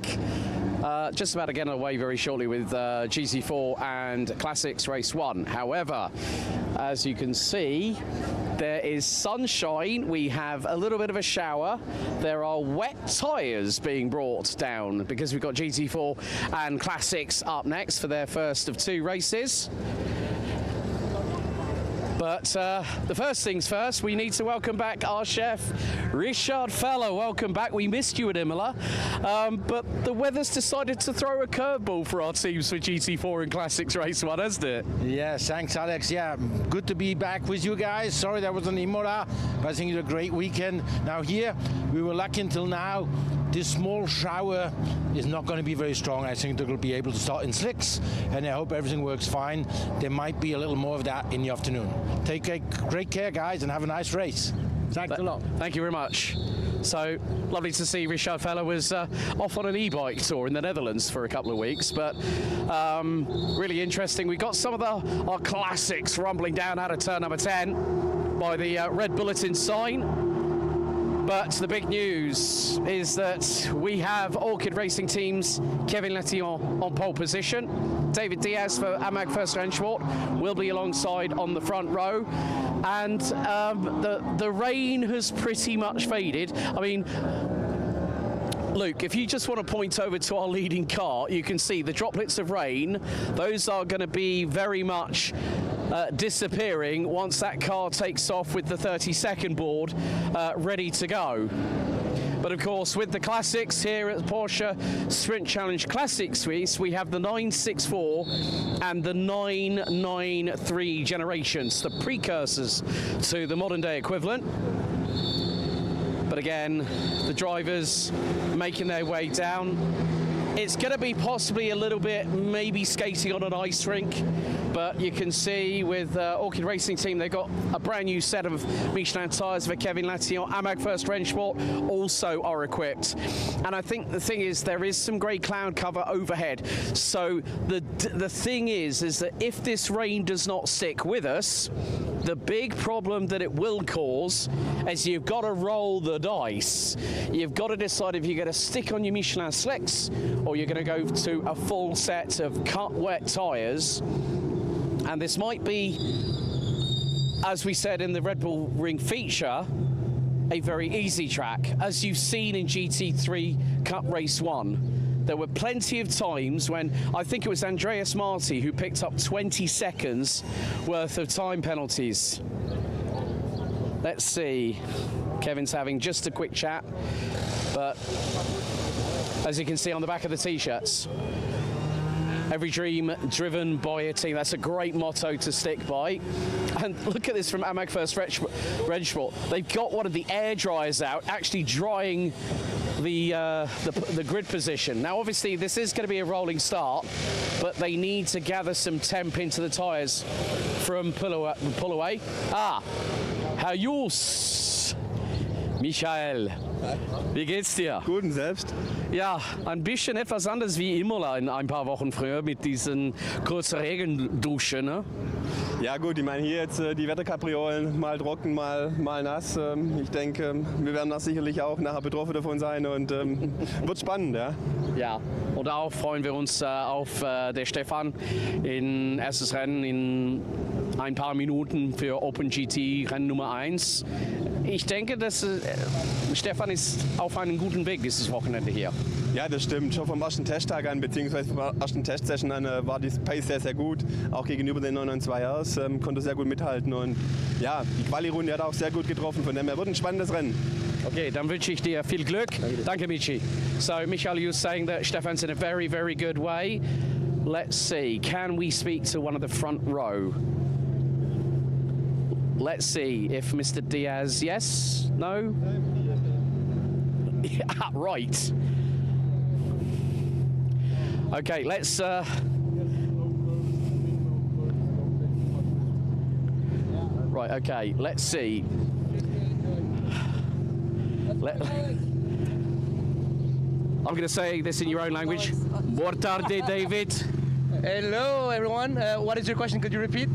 Just about to get away very shortly with GT4 and Classics Race 1. However, as you can see, there is sunshine, we have a little bit of a shower, there are wet tyres being brought down because we've got GT4 and Classics up next for their first of two races. But the first things first, we need to welcome back our chef, Richard Feller. Welcome back. We missed you at Imola, but the weather's decided to throw a curveball for our teams for GT4 and Classics Race 1, hasn't it? Yes, thanks, Alex. Yeah, good to be back with you guys. Sorry that was an Imola, but I think it's a great weekend. Now here, we were lucky until now. This small shower is not going to be very strong. I think they'll be able to start in slicks, and I hope everything works fine. There might be a little more of that in the afternoon. Take great care, guys, and have a nice race. Thanks a lot. Thank you very much. So lovely to see Richard Feller was off on an e-bike tour in the Netherlands for a couple of weeks, but really interesting. We got some of our classics rumbling down out of turn number 10 by the red bulletin sign. But the big news is that we have Orchid Racing Team's Kevin Lettillon on pole position. David Diaz for AMAG First Rennsport will be alongside on the front row. And the rain has pretty much faded. I mean, Luke, if you just want to point over to our leading car, you can see the droplets of rain. Those are going to be very much disappearing once that car takes off with the 30-second board ready to go. But of course, with the classics here at Porsche Sprint Challenge Classics Race, we have the 964 and the 993 generations, the precursors to the modern day equivalent. But again, the drivers making their way down. It's going to be possibly a little bit maybe skating on an ice rink, but you can see with Orchid Racing Team, they've got a brand new set of Michelin tyres for Kevin Lettillon. AMAG First Rennsport also are equipped. And I think the thing is there is some grey cloud cover overhead. So the thing is that if this rain does not stick with us, the big problem that it will cause is you've got to roll the dice. You've got to decide if you're going to stick on your Michelin slicks or you're going to go to a full set of cut wet tyres. And this might be, as we said in the Red Bull Ring feature, a very easy track. As you've seen in GT3 Cup Race 1, there were plenty of times when I think it was Andreas Marti who picked up 20 seconds worth of time penalties. Let's see. Kevin's having just a quick chat, but as you can see on the back of the t-shirts, every dream driven by a team. That's a great motto to stick by. And look at this from AMAG First Rennsport. They've got one of the air dryers out, actually drying the grid position. Now, obviously, this is going to be a rolling start, but they need to gather some temp into the tyres from pull away. Herr Jus, Michael, wie geht's dir? Gut, und selbst? Ja, ein bisschen etwas anders wie Imola in ein paar Wochen früher mit diesen kurzen Regendusche, ne? Ja gut, ich meine hier jetzt die Wetterkapriolen, mal trocken, mal nass. Ich denke, wir werden da sicherlich auch nachher betroffen davon sein und wird spannend, ja. Ja, und auch freuen wir uns auf der Stefan in erstes Rennen in ein paar Minuten für Open GT Rennen Nummer 1. Ich denke, dass Stefan ist auf einem guten Weg dieses Wochenende hier. Ja, das stimmt. Schon vom ersten Testtag an, beziehungsweise vom ersten Testsession an, war die Pace sehr, sehr gut. Auch gegenüber den 992ers konnte sehr gut mithalten. Und ja, die Quali-Runde hat auch sehr gut getroffen. Von dem her wird ein spannendes Rennen. Okay, dann wünsche ich dir viel Glück. Danke, Michi. So, Michael, you were saying that Stefan's in a very, very good way. Let's see. Can we speak to one of the front row? Let's see if Mr. Diaz, yes? No? Yeah, right. Okay, let's right, okay, let's see. I'm going to say this in your own language. Boa tarde, David. Hello, everyone. What is your question? Could you repeat?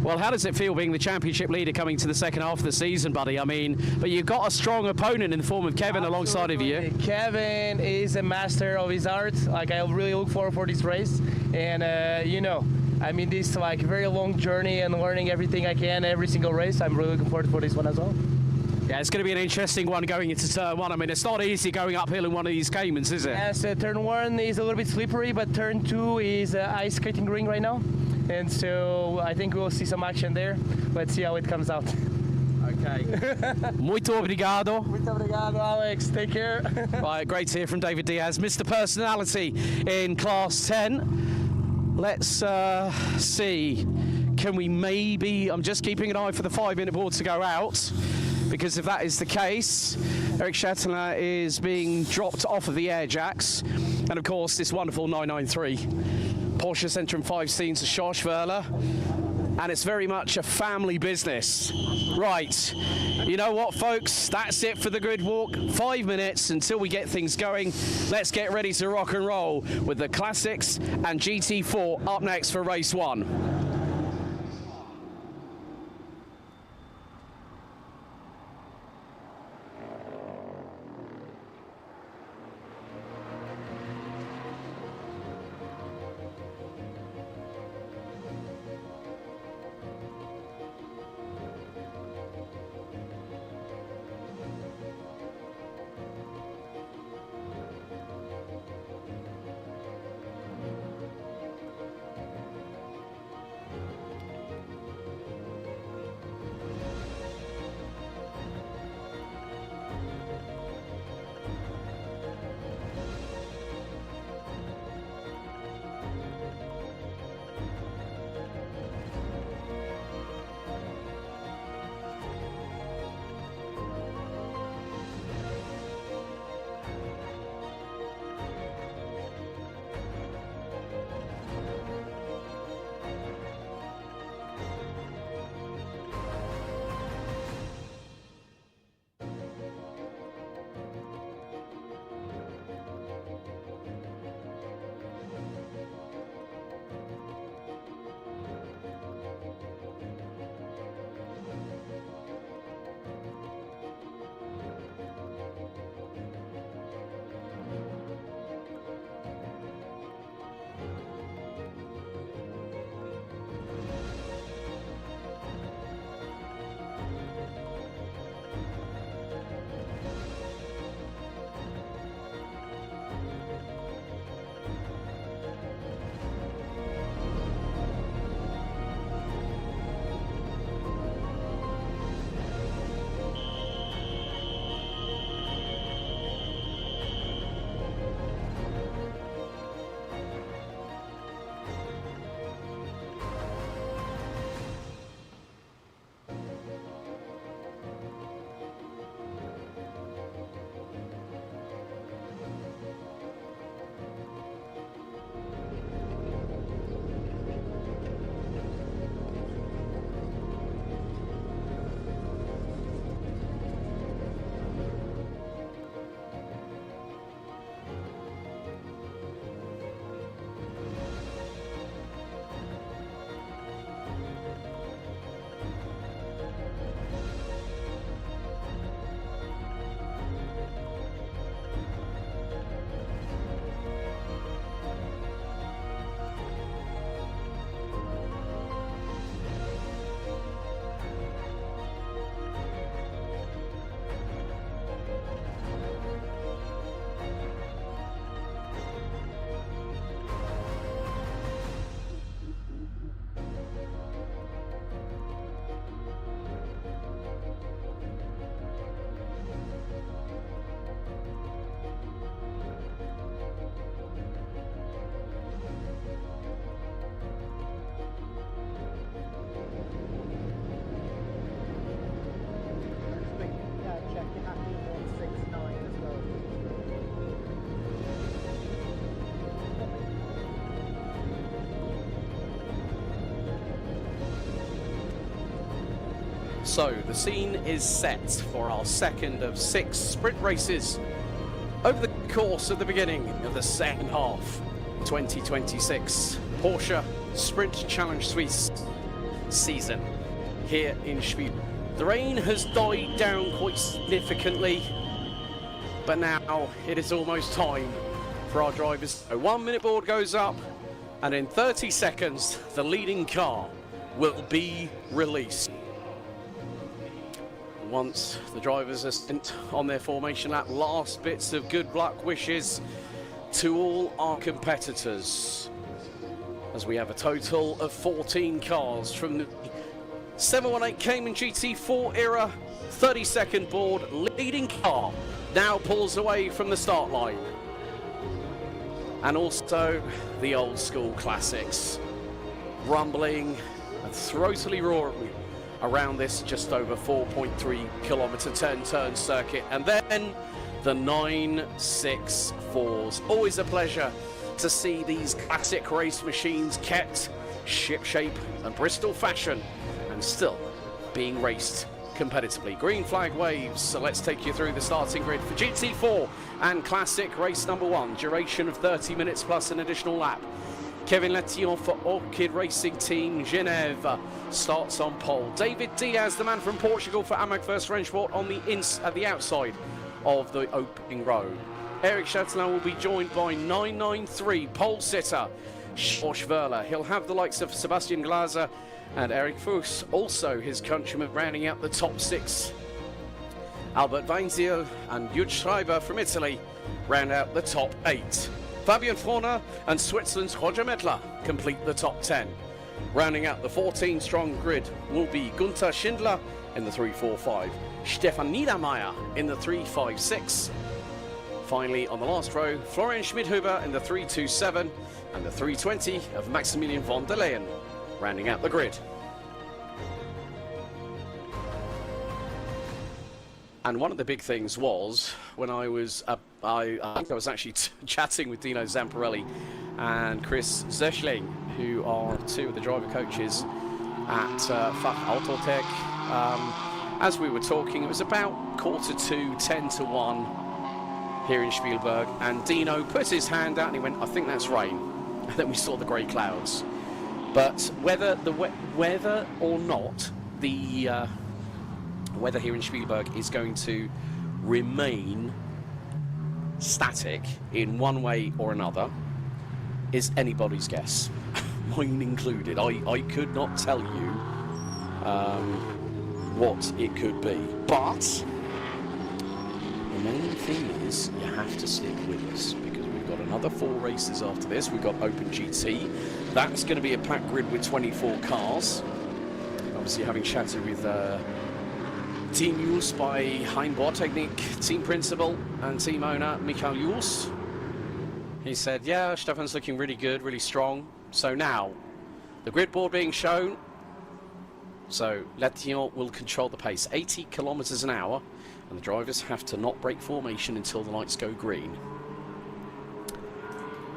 Well, how does it feel being the championship leader coming to the second half of the season, buddy? I mean, but you've got a strong opponent in the form of Kevin alongside of you. Kevin is a master of his art. Like, I really look forward for this race. And, you know, I mean, this like very long journey and learning everything I can every single race. I'm really looking forward for this one as well. Yeah, it's going to be an interesting one going into turn one. I mean, it's not easy going uphill in one of these Caymans, is it? Yes, turn one is a little bit slippery, but turn two is ice skating ring right now. And so I think we'll see some action there. Let's see how it comes out. Okay. Muito obrigado. Muito obrigado, Alex. Take care. Right, great to hear from David Diaz, Mr. Personality in Class 10. Let's see. Can we maybe... I'm just keeping an eye for the 5-minute board to go out. Because if that is the case, Eric Chatelain is being dropped off of the air jacks. And of course, this wonderful 993 Porsche Centrum 5 scenes of Schorschwerler. And it's very much a family business. Right, you know what, folks? That's it for the grid walk. 5 minutes until we get things going. Let's get ready to rock and roll with the Classics and GT4 up next for race 1. So the scene is set for our second of 6 sprint races over the course of the beginning of the second half. 2026 Porsche Sprint Challenge Suisse season here in Spiel. The rain has died down quite significantly, but now it is almost time for our drivers. A 1 minute board goes up, and in 30 seconds the leading car will be released. Once the drivers are sent on their formation lap, last bits of good luck wishes to all our competitors, as we have a total of 14 cars from the 718 Cayman GT4 era 30-second board. Leading car now pulls away from the start line. And also the old school classics, rumbling and throatily roaring around this just over 4.3 kilometer turn circuit. And then the 964s. Always a pleasure to see these classic race machines kept shipshape and Bristol fashion and still being raced competitively. Green flag waves, so let's take you through the starting grid for GT4 and Classic race number 1. Duration of 30 minutes plus an additional lap. Kevin Letillon for Orchid Racing Team Genève starts on pole. David Diaz, the man from Portugal for AMAG First Rennsport, on the at the outside of the opening row. Eric Chatelain will be joined by 993 pole sitter Schorsch Wöhler. He'll have the likes of Sebastian Glaser and Eric Fuchs, also his countrymen, rounding out the top 6. Albert Weinziel and Jude Schreiber from Italy round out the top 8. Fabian Frohner and Switzerland's Roger Medler complete the top 10. Rounding out the 14-strong grid will be Gunther Schindler in the 345, Stefan Niedermeyer in the 356. Finally, on the last row, Florian Schmidhuber in the 327 and the 320 of Maximilian von der Leyen, rounding out the grid. And one of the big things was when I was, I think I was actually chatting with Dino Zamparelli and Chris Zöchling, who are two of the driver coaches at Fach Autotech. As we were talking, it was about 1:45, 10 to 1 here in Spielberg, and Dino put his hand out and he went, "I think that's rain." And then we saw the grey clouds. But whether or not the weather here in Spielberg is going to remain static in one way or another is anybody's guess, mine included. I could not tell you what it could be, but the main thing is you have to stick with us, because we've got another 4 races after this. We've got Open GT. That's going to be a packed grid with 24 cars. Obviously, having chatted with Team Jules by Hein Bohrtechnik, team principal and team owner Michael Jules, he said, yeah, Stefan's looking really good, really strong. So now, the grid board being shown. So Letillon will control the pace, 80 kilometers an hour, and the drivers have to not break formation until the lights go green.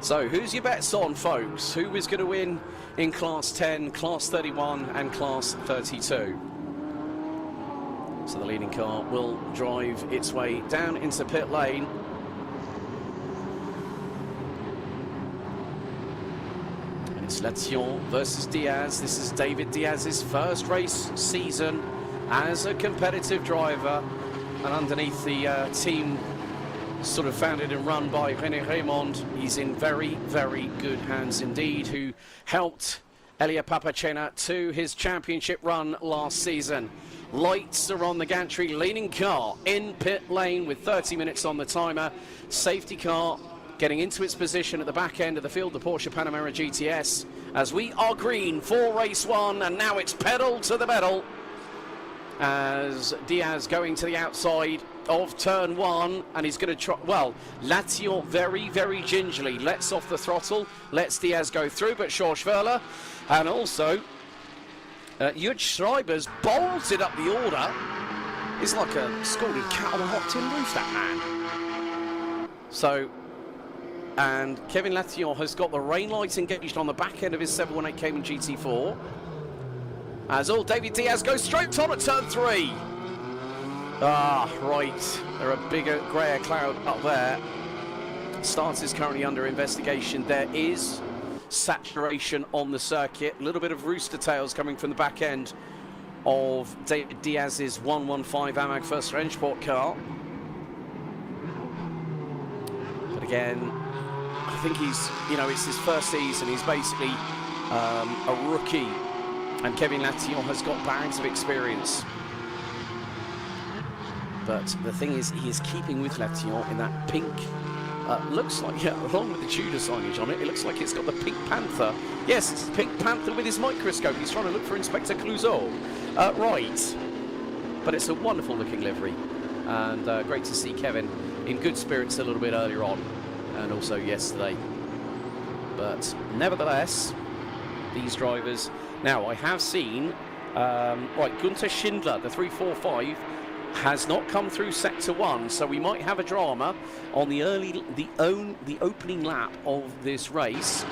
So who's your bets on, folks? Who is going to win in Class 10, Class 31 and Class 32? So the leading car will drive its way down into pit lane. And it's Letillon versus Diaz. This is David Diaz's first race season as a competitive driver. And underneath the team sort of founded and run by René Raymond, he's in very, very good hands indeed, who helped Elia Papacena to his championship run last season. Lights are on the gantry, leading car in pit lane with 30 minutes on the timer. Safety car getting into its position at the back end of the field, the Porsche Panamera GTS, as we are green for race 1, and now it's pedal to the metal as Diaz going to the outside of turn 1, and he's going to try, well, Letillon very, very gingerly lets off the throttle, lets Diaz go through, but Schorsch Wöhler and also Jude Schreiber's bolted up the order. He's like a scalded cat on a hot tin roof, that man. So, and Kevin Letillon has got the rain light engaged on the back end of his 718 Cayman GT4. As all David Diaz goes straight on at turn 3. Ah, right. There are bigger, greyer cloud up there. start is currently under investigation. There is saturation on the circuit. A little bit of rooster tails coming from the back end of David Diaz's 115 AMAG First Rennsport car. But again, I think he's, you know, it's his first season. He's basically a rookie, and Kevin Latillon has got bags of experience. But the thing is, he is keeping with Latillon in that pink, looks like, yeah, along with the Tudor signage on it, it looks like it's got the Pink Panther. Yes, it's the Pink Panther with his microscope. He's trying to look for Inspector Clouseau. Right. But it's a wonderful looking livery. And great to see Kevin in good spirits a little bit earlier on. And also yesterday. But nevertheless, these drivers... Now, I have seen, right, Gunther Schindler, the 345, has not come through sector 1, so we might have a drama on the opening lap of this race.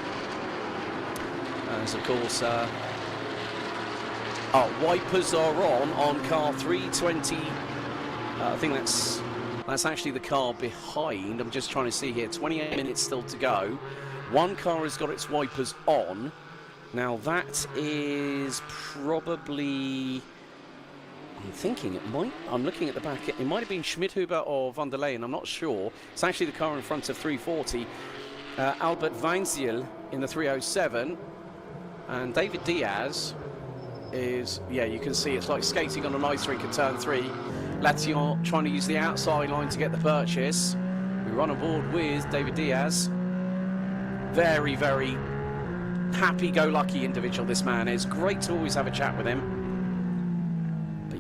As of course, wipers are on car 320. I think that's actually the car behind. I'm just trying to see here. 28 minutes still to go. One car has got its wipers on. Now that is probably... I'm thinking it might... I'm looking at the back. It might have been Schmidhuber or Van der Leyen. I'm not sure. It's actually the car in front of 340. Albert Weinziel in the 307. And David Diaz is... Yeah, you can see it's like skating on an ice rink at turn 3. Latillon trying to use the outside line to get the purchase. We run aboard with David Diaz. Very, very happy-go-lucky individual this man is. Great to always have a chat with him.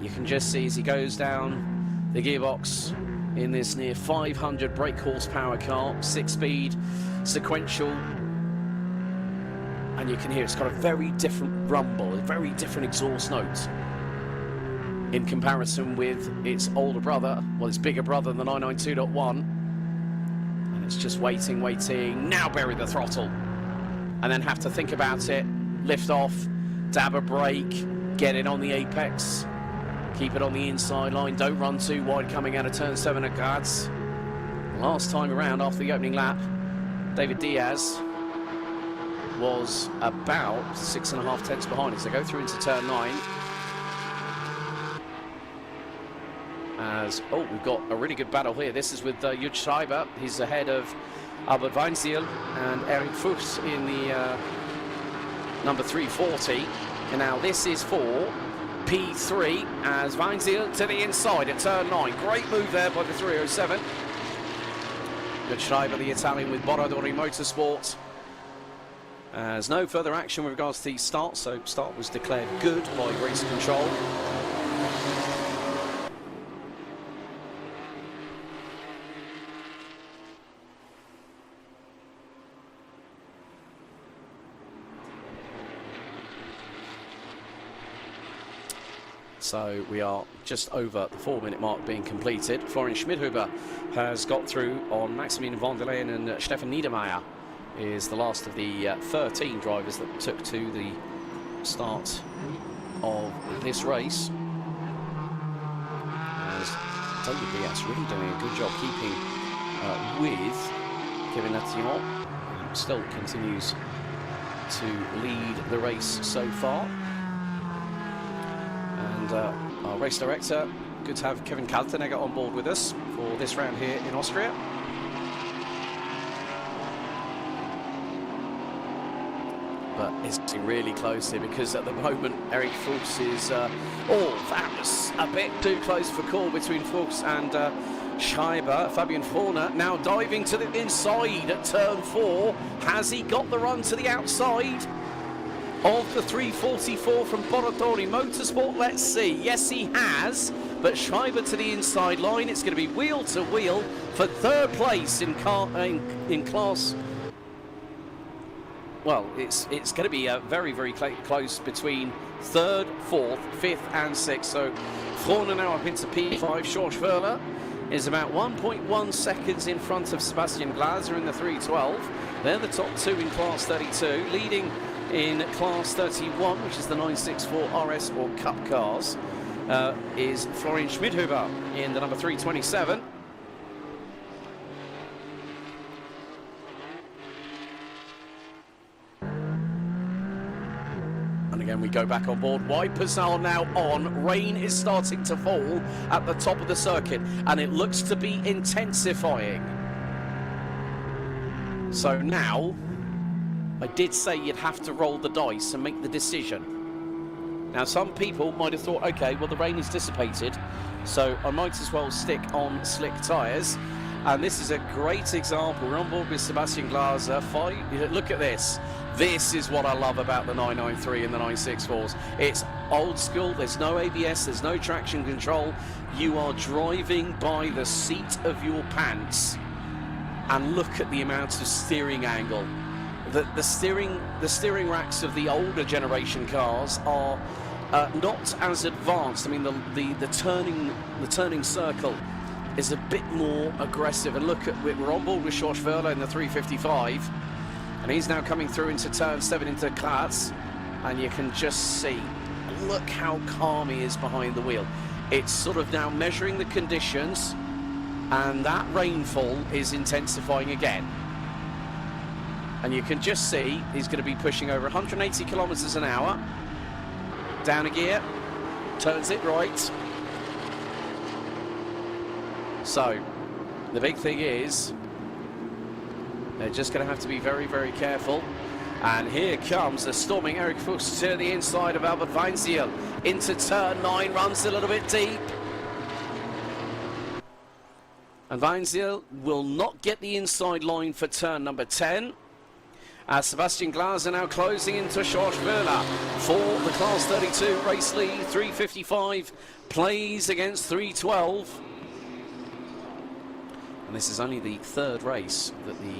You can just see as he goes down the gearbox in this near 500 brake horsepower car, 6-speed, sequential, and you can hear it's got a very different rumble, a very different exhaust note in comparison with its older brother, well, its bigger brother, the 992.1, and it's just waiting, now bury the throttle, and then have to think about it, lift off, dab a brake, get it on the apex, keep it on the inside line, don't run too wide coming out of turn 7 at Graz. Last time around after the opening lap, David Diaz was about 6.5 tenths behind as they go through into turn 9. As, oh, we've got a really good battle here. This is with Jud Schreiber. He's ahead of Albert Weinziel and Eric Fuchs in the number 340. And now this is for P3 as Weinziel to the inside at turn 9. Great move there by the 307. Good Schreiber, the Italian with Boradori Motorsport. As no further action with regards to the start, so start was declared good by race control. So we are just over the 4-minute mark being completed. Florian Schmidhuber has got through on Maximilian van der Leyen, and Stefan Niedermeyer is the last of the 13 drivers that took to the start of this race. As David Diaz really doing a good job keeping with Kevin Latillon, who still continues to lead the race so far. And our race director, good to have Kevin Kaltenegger on board with us for this round here in Austria. But it's really close here because at the moment Eric Fuchs is, that was a bit too close for call between Fuchs and Schreiber. Fabian Forner now diving to the inside at turn 4. Has he got the run to the outside of the 344 from Boradori Motorsport? Let's see. Yes, he has. But Schreiber to the inside line. It's going to be wheel to wheel for third place in class. Well, it's going to be very, very close between third, fourth, fifth, and sixth. So Forner now up into P5. George Verler is about 1.1 seconds in front of Sebastian Glaser in the 312. They're the top two in class 32, leading in class 31, which is the 964 RS or Cup cars, is Florian Schmidhuber in the number 327. again, we go back on board. Wipers are now on. Rain is starting to fall at the top of the circuit, and it looks to be intensifying. So now, I did say you'd have to roll the dice and make the decision. Now, some people might have thought, okay, well, the rain is dissipated, so I might as well stick on slick tyres. And this is a great example. We're on board with Sebastian Glaser. Look at this. This is what I love about the 993 and the 964s. It's old school. There's no ABS. There's no traction control. You are driving by the seat of your pants. And look at the amount of steering angle. The steering racks of the older generation cars are not as advanced. I mean, the turning circle is a bit more aggressive. And look at, we're on board with George Verla in the 355, and he's now coming through into turn 7 into Graz, and you can just see, look how calm he is behind the wheel. It's sort of now measuring the conditions, and that rainfall is intensifying again. And you can just see he's going to be pushing over 180 kilometers an hour. Down a gear, turns it right. So, the big thing is, they're just going to have to be very, very careful. And here comes the storming Eric Fuchs to the inside of Albert Weinziel. Into turn 9, runs a little bit deep. And Weinziel will not get the inside line for turn number 10. As Sebastian Glaser now closing into George Verla for the Class 32 race lead. 355 plays against 312. And this is only the third race that the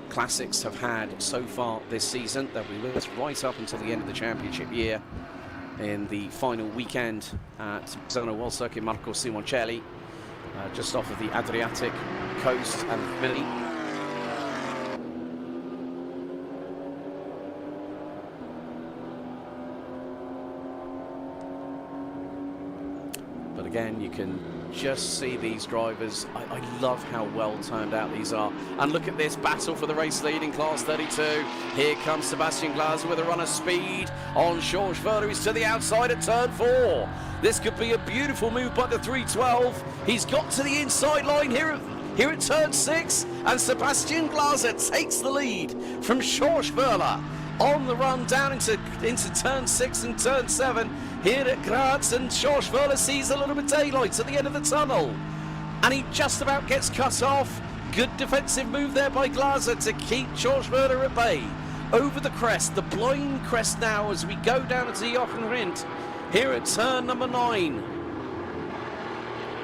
Classics have had so far this season. They'll be with us right up until the end of the championship year in the final weekend at Zona World Circuit Marco Simoncelli, just off of the Adriatic coast and Mini. But again, you can just see these drivers. I love how well turned out these are. And look at this battle for the race lead in Class 32. Here comes Sebastian Glaser with a run of speed on George Verla. He's to the outside at turn 4. This could be a beautiful move by the 312. He's got to the inside line here at turn 6. And Sebastian Glaser takes the lead from George Verla on the run down into turn 6 and turn 7 here at Graz, and George Verla sees a little bit of daylight at the end of the tunnel, and he just about gets cut off. Good defensive move there by Glaser to keep George Verla at bay. Over the crest, the blind crest now as we go down into Jochenrindt here at turn number 9.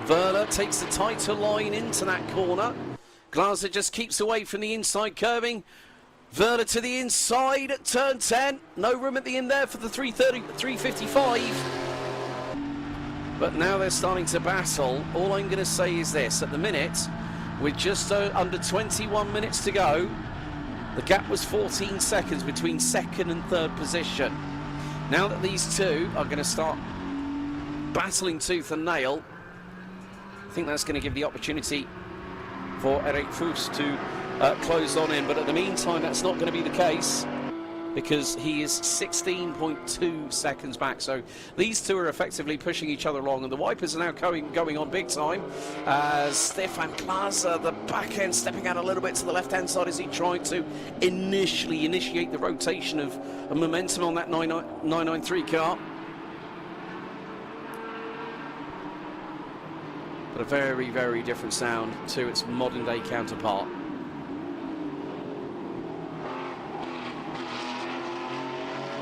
Verla takes the tighter line into that corner. Glaser just keeps away from the inside curbing. Verla to the inside at turn 10. No room at the end there for the 355. But now they're starting to battle. All I'm going to say is this. At the minute, with just under 21 minutes to go, the gap was 14 seconds between second and third position. Now that these two are going to start battling tooth and nail, I think that's going to give the opportunity for Eric Fuchs to close on in, but at the meantime that's not going to be the case because he is 16.2 seconds back. So these two are effectively pushing each other along, and the wipers are now going on big time as Stefan Glaser, the back end, stepping out a little bit to the left hand side as he tried to initially initiate the rotation of momentum on that 993 car. But a very, very different sound to its modern day counterpart.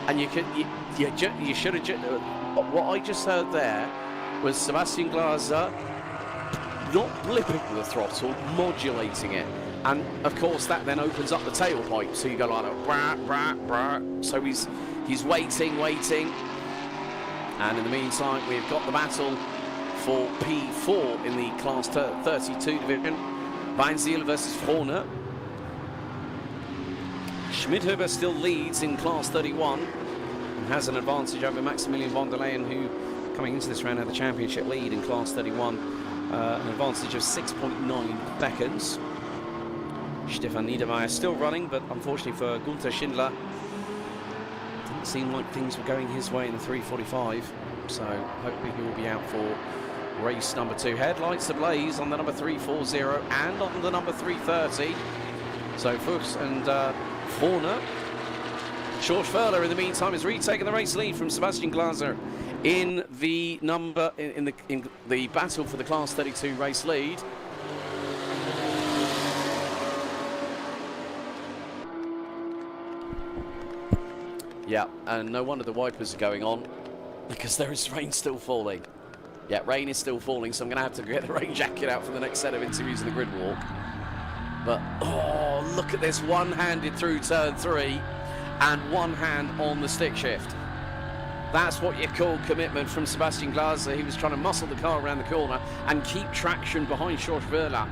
And you should have. What I just heard there was Sebastian Glaser not blipping the throttle, modulating it, and of course that then opens up the tailpipe. So you go like that, brah, brah, brah. So he's waiting, and in the meantime we've got the battle for P4 in the Class 32 division. Weinziel versus Horner. Schmidhuber still leads in Class 31 and has an advantage over Maximilian von der Leyen, who coming into this round had the championship lead in Class 31, an advantage of 6.9 seconds. Stefan Niedermeyer still running, but unfortunately for Gunther Schindler, didn't seemed like things were going his way in the 3:45, so hopefully he will be out for race number 2. Headlights ablaze on the number 340 and on the number 330. So Fuchs and Horner. George Furler in the meantime is retaking the race lead from Sebastian Glaser in the in the battle for the Class 32 race lead. Yeah, and no wonder the wipers are going on, because there is rain still falling. Yeah, rain is still falling, so I'm going to have to get the rain jacket out for the next set of interviews in the grid walk. But, oh, look at this, one-handed through turn 3 and one hand on the stick shift. That's what you call commitment from Sebastian Glaser. He was trying to muscle the car around the corner and keep traction behind George Furler.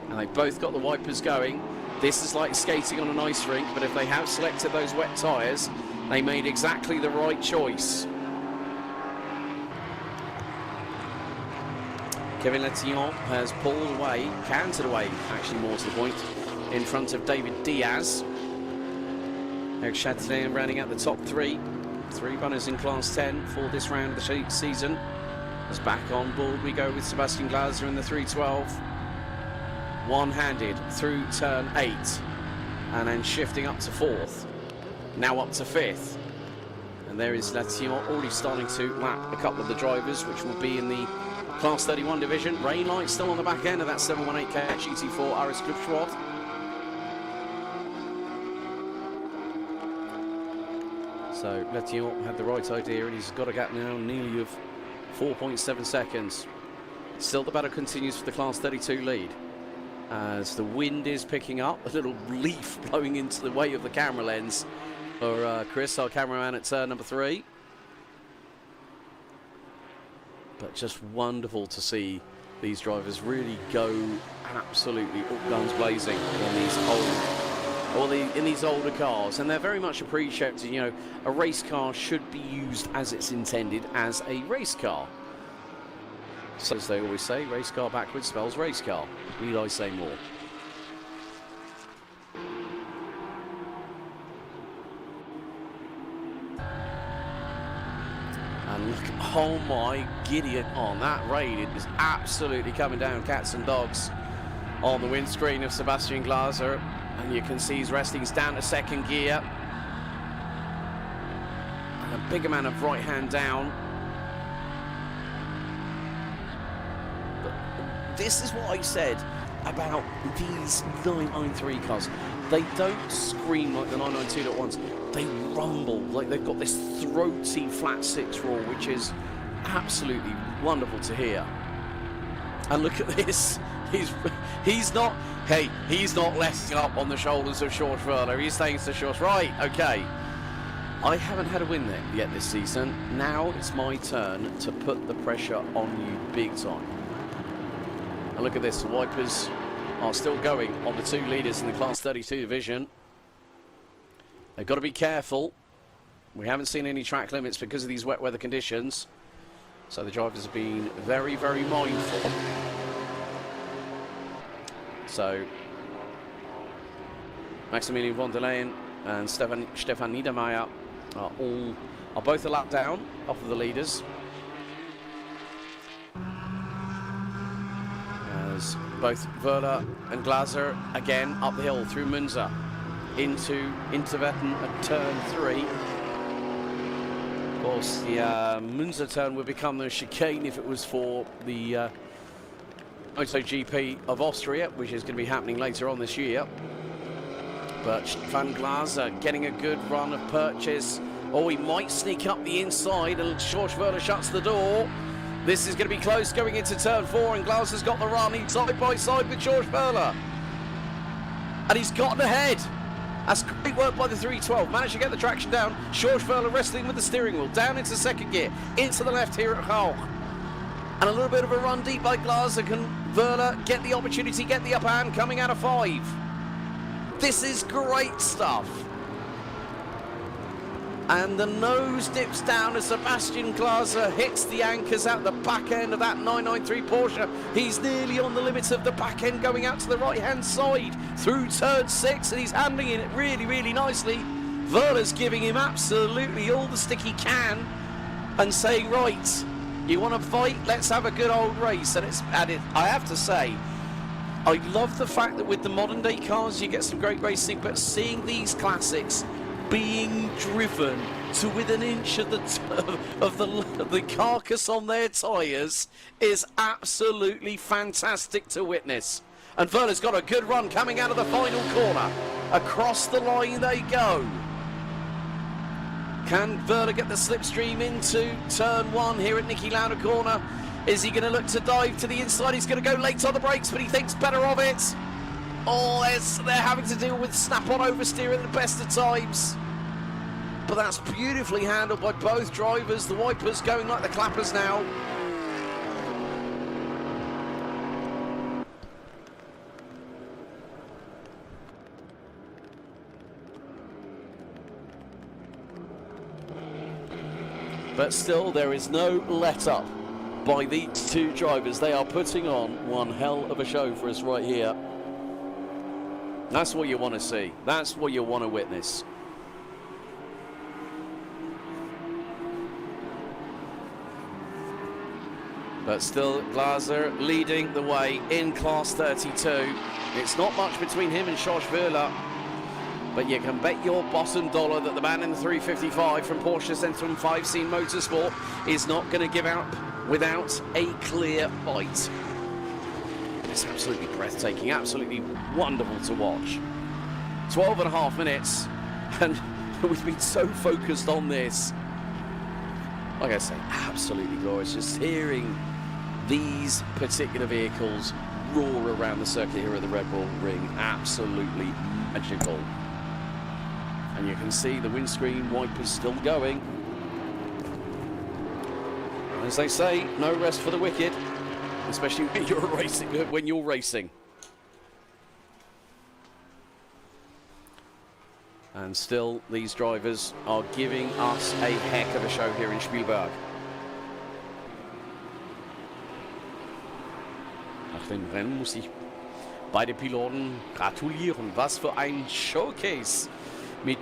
And they both got the wipers going. This is like skating on an ice rink, but if they have selected those wet tyres, they made exactly the right choice. Kevin Letillon has pulled away, cantered away, actually more to the point, in front of David Diaz. Eric Chatelain rounding out the top 3. 3 runners in Class 10 for this round of the season. As back on board we go with Sebastian Glaser in the 312. One-handed through turn 8, and then shifting up to 4th, now up to 5th. And there is Latillon already starting to lap a couple of the drivers, which will be in the Class 31 division. Rain light still on the back end of that 718K GT4 RS Clubsport. So Latillon had the right idea, and he's got a gap now nearly of 4.7 seconds. Still the battle continues for the Class 32 lead. As the wind is picking up, a little leaf blowing into the way of the camera lens for Chris, our cameraman at turn number 3. But just wonderful to see these drivers really go absolutely all guns blazing in these older cars, and they're very much appreciated. You know, a race car should be used as it's intended, as a race car. So as they always say, race car backwards spells race car. Need I say more? And look, oh my Gideon, on that rain, it is absolutely coming down cats and dogs on the windscreen of Sebastian Glaser. And you can see he's resting, he's down to 2nd gear. And a big amount of right hand down. This is what I said about these 993 cars. They don't scream like the 992.1s. They rumble, like they've got this throaty flat 6 roar, which is absolutely wonderful to hear. And look at this. He's not letting up on the shoulders of George Furler. He's saying to George, right, okay, I haven't had a win there yet this season. Now it's my turn to put the pressure on you big time. And look at this, the wipers are still going on the 2 leaders in the Class 32 division. They've got to be careful. We haven't seen any track limits because of these wet weather conditions. So the drivers have been very, very mindful. So Maximilian von der Leyen and Stefan Niedermeyer are both a lap down off of the leaders. As both Wöhler and Glaser again up the hill through Munza into Interwetten at turn 3. Of course, the Munza turn would become the chicane if it was for the MotoGP of Austria, which is going to be happening later on this year. But Van Glaser getting a good run of purchase. Oh, he might sneak up the inside, and George Wöhler shuts the door. This is going to be close going into turn 4, and Glaser's got the run. He's side by side with George Wöhler. And he's gotten ahead. That's great work by the 312. Managed to get the traction down. George Wöhler wrestling with the steering wheel. Down into 2nd gear. Into the left here at Rauch. And a little bit of a run deep by Glaser. Can Wöhler get the opportunity, get the upper hand coming out of 5? This is great stuff. And the nose dips down as Sebastian Glaser hits the anchors at the back end of that 993 Porsche. He's nearly on the limits of the back end, going out to the right-hand side through turn 6, and he's handling it really, really nicely. Wöhler's giving him absolutely all the stick he can and saying, right, you want to fight? Let's have a good old race. And I have to say, I love the fact that with the modern day cars you get some great racing, but seeing these classics being driven to within an inch of the carcass on their tyres is absolutely fantastic to witness. And Wöhler's got a good run coming out of the final corner. Across the line they go. Can Wöhler get the slipstream into turn 1 here at Niki Lauda corner? Is he going to look to dive to the inside? He's going to go late on the brakes, but he thinks better of it. Oh, they're having to deal with snap-on oversteer at the best of times. But that's beautifully handled by both drivers. The wipers going like the clappers now. But still, there is no let-up by these two drivers. They are putting on one hell of a show for us right here. That's what you want to see. That's what you want to witness. But still, Glaser leading the way in Class 32. It's not much between him and Josh Wöhler, but you can bet your bottom dollar that the man in the 355 from Porsche Centrum 5 Scene Motorsport is not going to give out without a clear fight. It's absolutely breathtaking, absolutely wonderful to watch. 12 and a half minutes, and we've been so focused on this. Like I say, absolutely glorious. Just hearing these particular vehicles roar around the circuit here at the Red Bull Ring, absolutely magical. And you can see the windscreen wipers still going. As they say, no rest for the wicked, especially when you're racing. And still, these drivers are giving us a heck of a show here in Spielberg. Nach dem Rennen muss ich beide Piloten gratulieren. Was für ein Showcase mit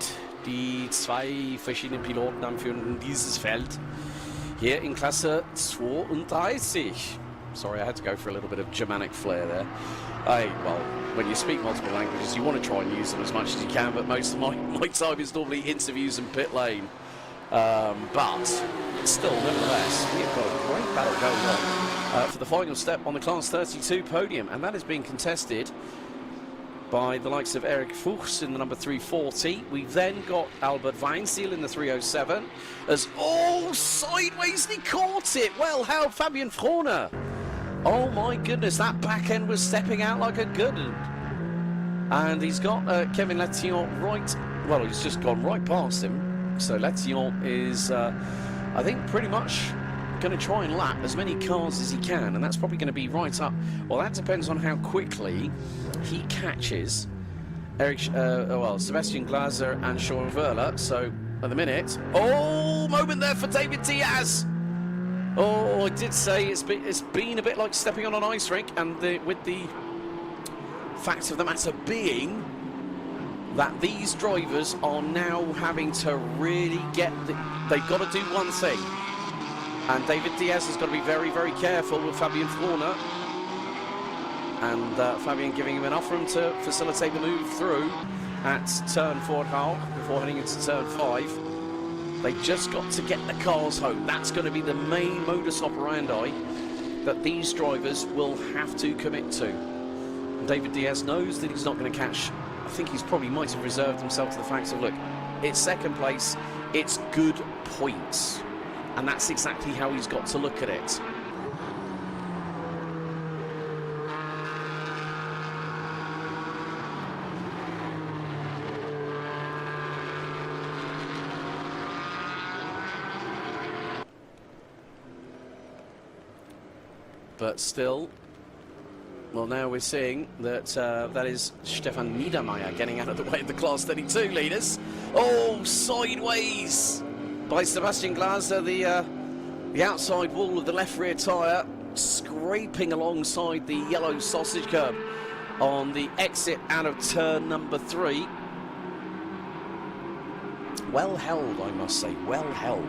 die zwei verschiedenen Piloten anführen dieses Feld hier in Klasse 32. Sorry, I had to go for a little bit of Germanic flair there. Well, when you speak multiple languages, you want to try and use them as much as you can, but most of my time is normally interviews and pit lane. But still, nevertheless, we've got a great battle going on for the final step on the Class 32 podium, and that is being contested by the likes of Eric Fuchs in the number 340. We've then got Albert Weinziel in the 307. As sideways, he caught it. Well held, Fabian Frohner. Oh my goodness, that back end was stepping out like a good one. And he's got Kevin Latillon right, well, he's just gone right past him. So Latillon is, I think, pretty much going to try and lap as many cars as he can, and that's probably going to be right up. Well, that depends on how quickly he catches Sebastian Glaser and Sean Wöhler. So at the minute, moment there for David Diaz. I did say it's been a bit like stepping on an ice rink, and with the fact of the matter being that these drivers are now having to really they've got to do one thing, and David Diaz has got to be very, very careful with Fabian Frohner, and Fabian giving him enough room to facilitate the move through at turn 4 before heading into turn 5. They just got to get the cars home. That's going to be the main modus operandi that these drivers will have to commit to. And David Diaz knows that he's not going to catch. I think he's probably might have reserved himself to the fact of, look, it's second place, it's good points. And that's exactly how he's got to look at it. But still, Well, now we're seeing that that is Stefan Niedermeyer getting out of the way of the Class 32 leaders. Oh, sideways by Sebastian Glaser, the outside wall of the left rear tyre, scraping alongside the yellow sausage curb on the exit out of turn number 3. Well held, I must say, well held.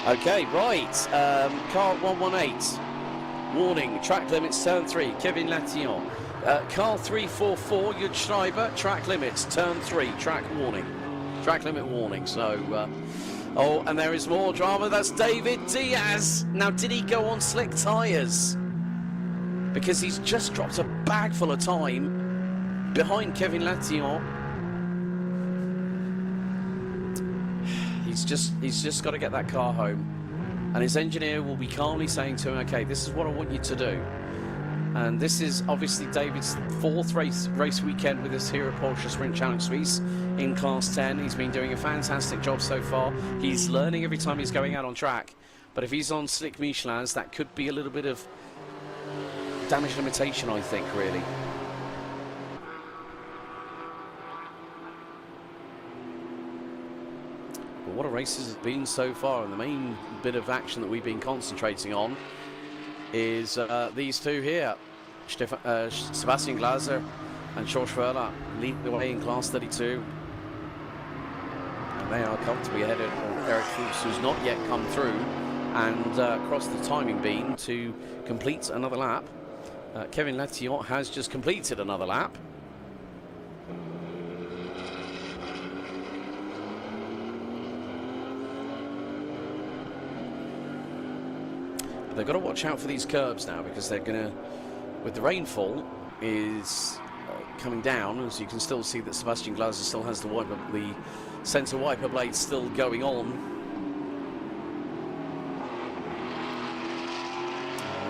Okay, right, car 118. Warning, track limits, turn 3, Kevin Latillon. Car 344, Jud Schreiber, track limits, turn 3, track warning. Track limit warning, so... oh, and there is more drama, that's David Diaz. Now, did he go on slick tyres? Because he's just dropped a bag full of time behind Kevin Latillon. He's just got to get that car home. And his engineer will be calmly saying to him, okay, this is what I want you to do. And this is obviously David's 4th race weekend with us here at Porsche Sprint Challenge Suisse in Class 10. He's been doing a fantastic job so far. He's learning every time he's going out on track. But if he's on slick Michelins, that could be a little bit of damage limitation, I think, really. But what a race has been so far, and the main bit of action that we've been concentrating on is these two here. Sebastian Glaser and George Verla lead the way in Class 32. And they are comfortably ahead of Eric Fuchs, who's not yet come through and crossed the timing beam to complete another lap. Kevin Latillon has just completed another lap. They've got to watch out for these curbs now, because they're going to, with the rainfall is coming down, as you can still see that Sebastian Glaser still has the centre wiper blade still going on.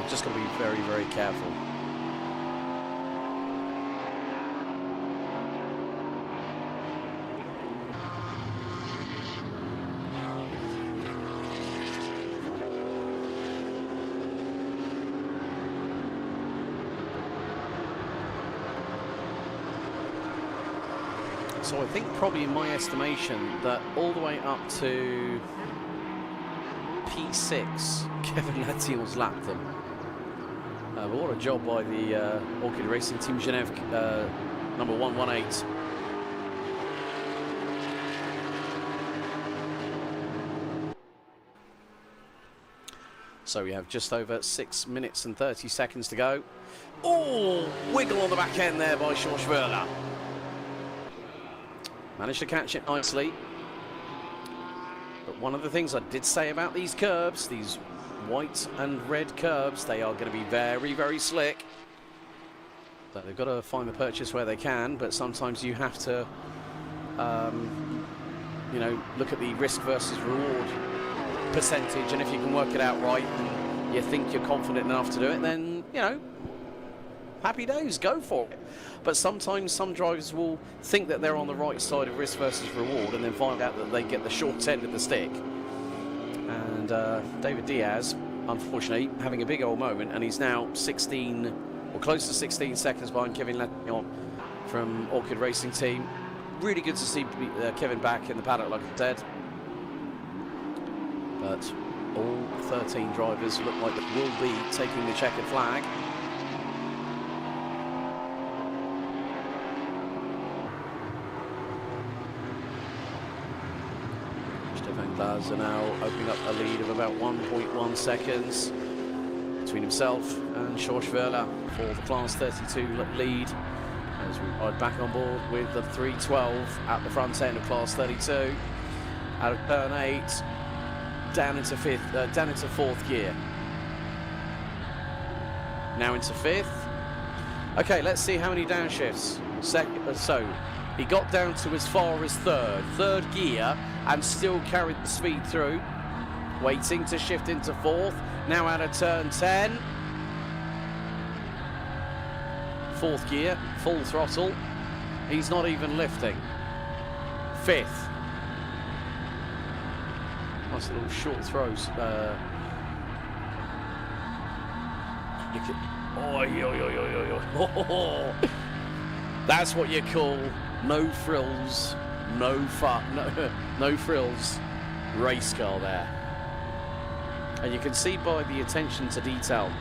Just got to be very, very careful. So I think probably in my estimation that all the way up to P6, Kevin Latillon's lapped them. But what a job by the Orchid Racing Team Genève number 118. So we have just over 6 minutes and 30 seconds to go. Oh, wiggle on the back end there by George Verla. Managed to catch it nicely. But one of the things I did say about these curbs, these white and red curbs, they are going to be very, very slick. So they've got to find the purchase where they can, but sometimes you have to, you know, look at the risk versus reward percentage, and if you can work it out right and you think you're confident enough to do it, then, you know, happy days, go for it. But sometimes some drivers will think that they're on the right side of risk versus reward and then find out that they get the short end of the stick. And David Diaz, unfortunately, having a big old moment, and he's now 16 or close to 16 seconds behind Kevin Latillon from Orchid Racing Team. Really good to see Kevin back in the paddock, like I said. But all 13 drivers look like they will be taking the checkered flag. Glaser now opening up a lead of about 1.1 seconds between himself and George Verla for the Class 32 lead, as we ride back on board with the 312 at the front end of Class 32. Out of turn 8, down into 4th gear. Now into 5th. Okay, let's see how many downshifts. So he got down to as far as 3rd gear, and still carried the speed through. Waiting to shift into 4th. Now out of turn 10. 4th gear, full throttle. He's not even lifting. 5th. Nice little short throws. You can, that's what you call no frills, no frills race car there. And you can see by the attention to detail,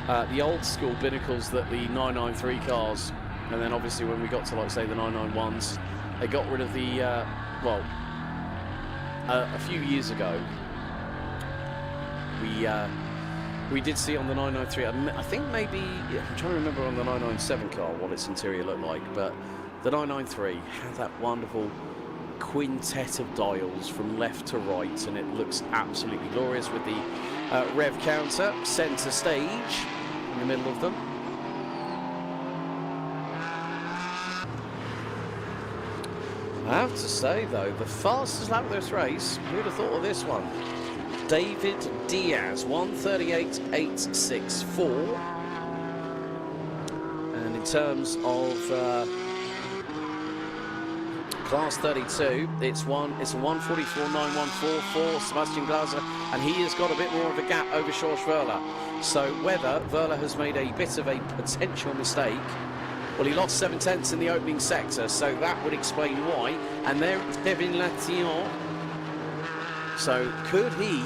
the old school binnacles that the 993 cars, and then obviously when we got to, like, say, the 991s, they got rid of the, a few years ago, we did see on the 993, I think maybe, I'm trying to remember on the 997 car what its interior looked like, but the 993 had that wonderful quintet of dials from left to right, and it looks absolutely glorious with the rev counter centre stage in the middle of them. I have to say though, the fastest lap of this race, who'd have thought of this one? David Diaz, 1:38.864. And in terms of Class 32, it's a 1:44.914 for Sebastian Glaser, and he has got a bit more of a gap over George Wöhler. So whether Wöhler has made a bit of a potential mistake, well, he lost 7 tenths in the opening sector, so that would explain why. And there it's Kevin Latillon. So could he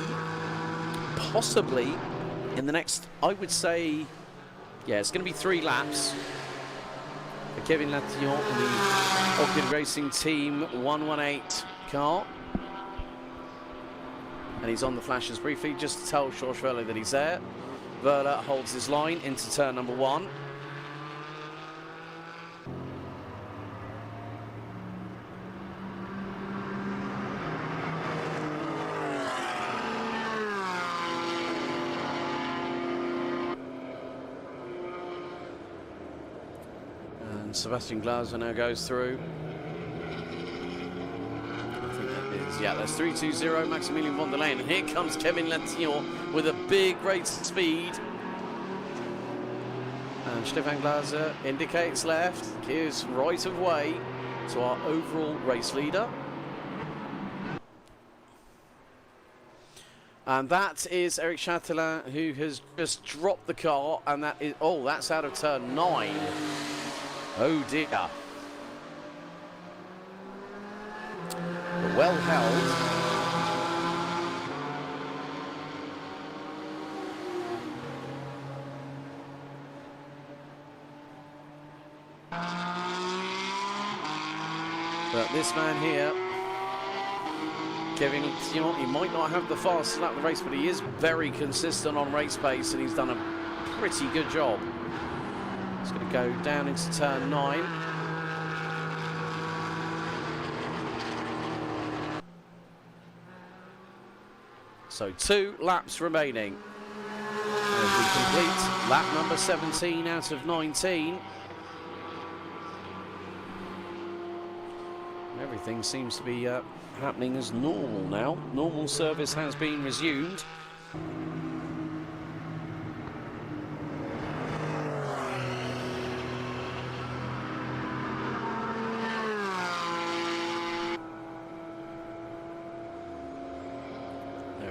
possibly, in the next, I would say, yeah, it's going to be 3 laps for Kevin Latillon in the Orchid Racing Team 118 car. And he's on the flashes briefly, just to tell George Wöhler that he's there. Wöhler holds his line into turn number 1. Sebastian Glaser now goes through. I think that is, yeah, that's 320 Maximilian von der Leyen. And here comes Kevin Latillon with a big race speed. And Stefan Glaser indicates left, gives right of way to our overall race leader. And that is Eric Chatelain, who has just dropped the car, and that is, oh, that's out of turn 9. Oh dear. But well held. But this man here, Kevin Latillon, he might not have the fastest lap of the race, but he is very consistent on race pace, and he's done a pretty good job. It's going to go down into turn 9. So 2 laps remaining. As we complete lap number 17 out of 19. Everything seems to be happening as normal now. Normal service has been resumed.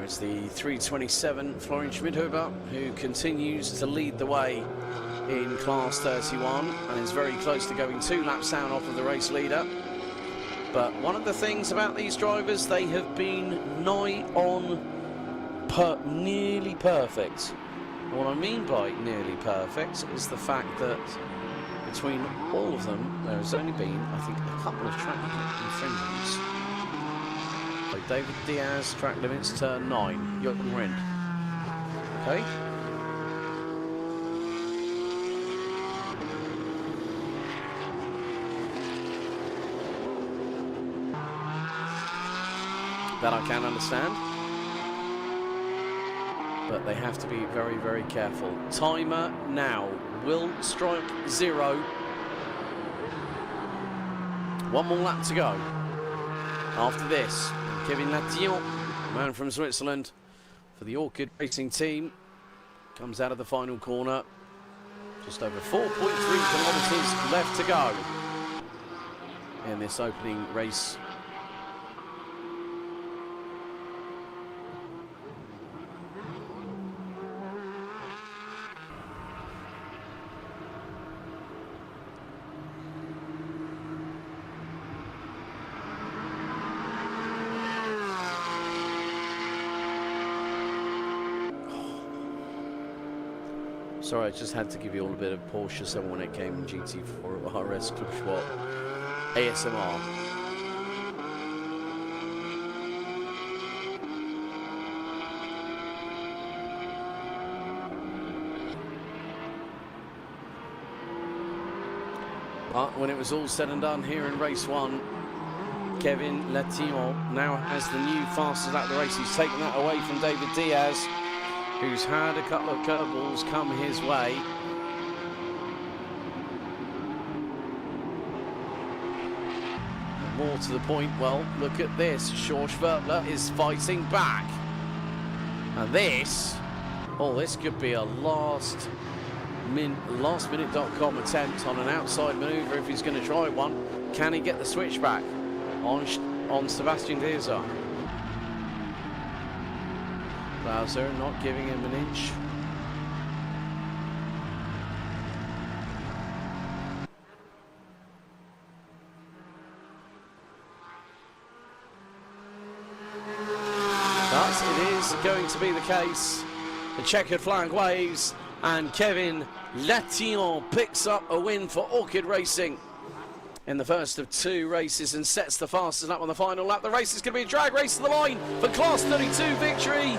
It's the 327 Florian Schmidhuber who continues to lead the way in Class 31 and is very close to going 2 laps down off of the race leader. But one of the things about these drivers, they have been nigh on nearly perfect. What I mean by nearly perfect is the fact that between all of them, there has only been, I think, a couple of track infringements. So David Diaz, track limits, turn 9, Jochen Rindt. Okay. That I can understand. But they have to be very, very careful. Timer now will strike 0. 1 more lap to go. After this, Kevin Latillon, man from Switzerland, for the Orchid Racing Team, comes out of the final corner. Just over 4.3 kilometres left to go in this opening race. Sorry, I just had to give you all a bit of Porsche 718 Cayman GT4 RS Club Schwab ASMR. But when it was all said and done here in race 1, Kevin Latillon now has the new fastest lap of the race. He's taken that away from David Diaz, who's had a couple of curveballs come his way. More to the point, well, look at this. Schwarzwertler is fighting back. And this, oh, this could be a lastminute.com attempt on an outside manoeuvre if he's going to try one. Can he get the switchback on Sebastian Deser? Glauser not giving him an inch. But it is going to be the case. The checkered flag waves and Kevin Latillon picks up a win for Orchid Racing in the first of 2 races and sets the fastest lap on the final lap. The race is going to be a drag race to the line for Class 32 victory.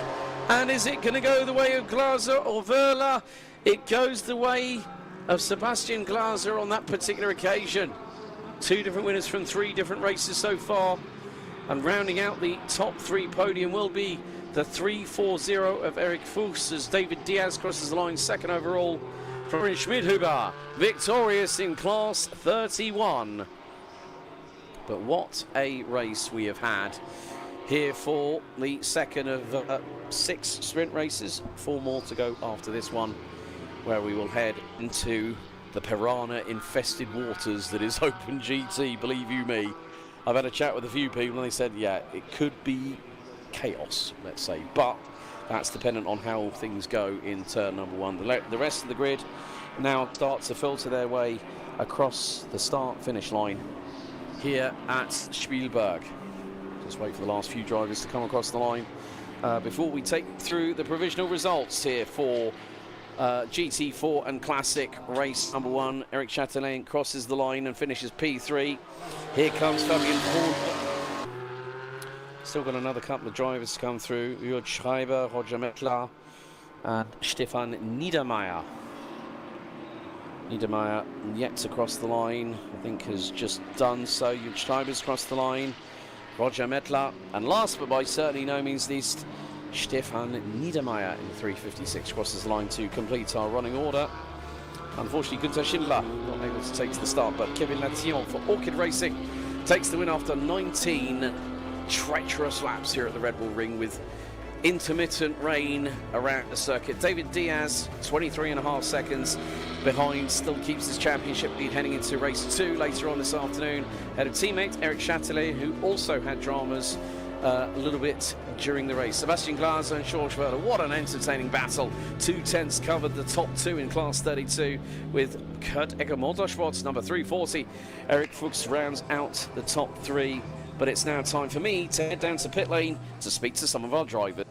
And is it going to go the way of Glauser or Verla? It goes the way of Sebastian Glauser on that particular occasion. 2 different winners from 3 different races so far. And rounding out the top 3 podium will be the 3-4-0 of Eric Fuchs as David Diaz crosses the line second overall. Florian Schmidhuber victorious in Class 31. But what a race we have had here for the second of 6 sprint races. 4 more to go after this one, where we will head into the piranha-infested waters that is Open GT, believe you me. I've had a chat with a few people and they said, yeah, it could be chaos, let's say, but that's dependent on how things go in turn number 1. The rest of the grid now starts to filter their way across the start-finish line here at Spielberg. Just wait for the last few drivers to come across the line before we take through the provisional results here for GT4 and Classic race number 1. Eric Chatelain crosses the line and finishes P3. Here comes Fabian Pohl. Still got another couple of drivers to come through. Jörg Schreiber, Roger Mettler and Stefan Niedermeyer. Niedermeyer yet to cross the line. I think has just done so. Jörg Schreiber's crossed the line. Roger Mettler. And last but by certainly no means least, Stefan Niedermeyer in the 356 crosses the line to complete our running order. Unfortunately, Günther Schindler not able to take to the start, but Kevin Latillon for Orchid Racing takes the win after 19 treacherous laps here at the Red Bull Ring with intermittent rain around the circuit. David Diaz, 23.5 seconds behind, still keeps his championship lead heading into race 2 later on this afternoon. Had a teammate, Eric Chatelet, who also had dramas a little bit during the race. Sebastian Glauser and Schwarzwertler, what an entertaining battle. 2 tenths covered the top 2 in Class 32 with Kurt Egger Motorsport number 340. Eric Fuchs rounds out the top 3, but it's now time for me to head down to pit lane to speak to some of our drivers.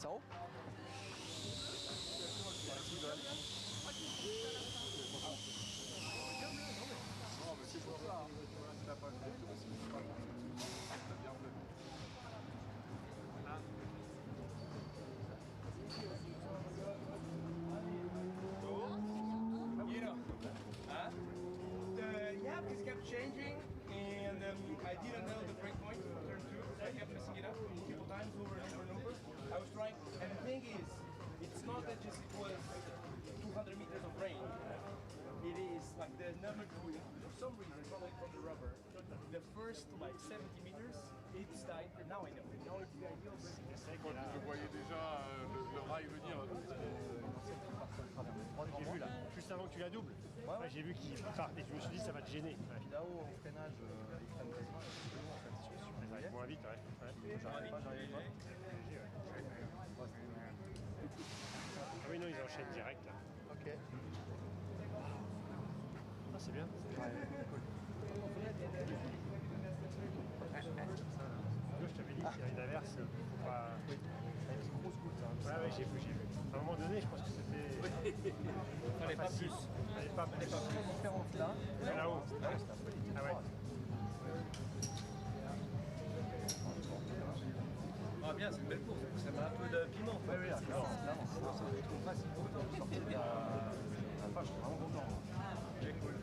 C'est en haut? You know, huh? Yeah, because it kept changing, and I didn't know the break point for turn 2, so I kept messing it up a couple times over and over and over. I was trying, and the thing is, it's not that just it was 200 meters of rain. It is like the number 2, for some reason, probably from the rubber, the first like 70 meters, it's died. Now I know. Now it's the ideal breaking. Je voyais déjà le rail venir. J'ai vu là, juste avant que tu la doubles. Ouais, j'ai vu qu'il partait, je me suis dit ça va te gêner. Puis là-haut, en freinage, ils freinent quasiment en fait, sur Ça va moins vite, ouais. J'arrivais pas. Ah oui, non, ils enchaînent direct là. Ok. Ah, c'est bien. Je t'avais dit qu'il y a une averse, faut pas. Avec une grosse goutte. Ouais, j'ai vu. À un moment donné, je pense que c'était. Fallait pas plus. Fallait pas plus. Différente là. Et là-haut. Ah ouais. Ah bien, c'est une belle course, ça met un peu de piment. Oui, là, c'est facile pour sortir de la page, je suis vraiment content. C'est cool.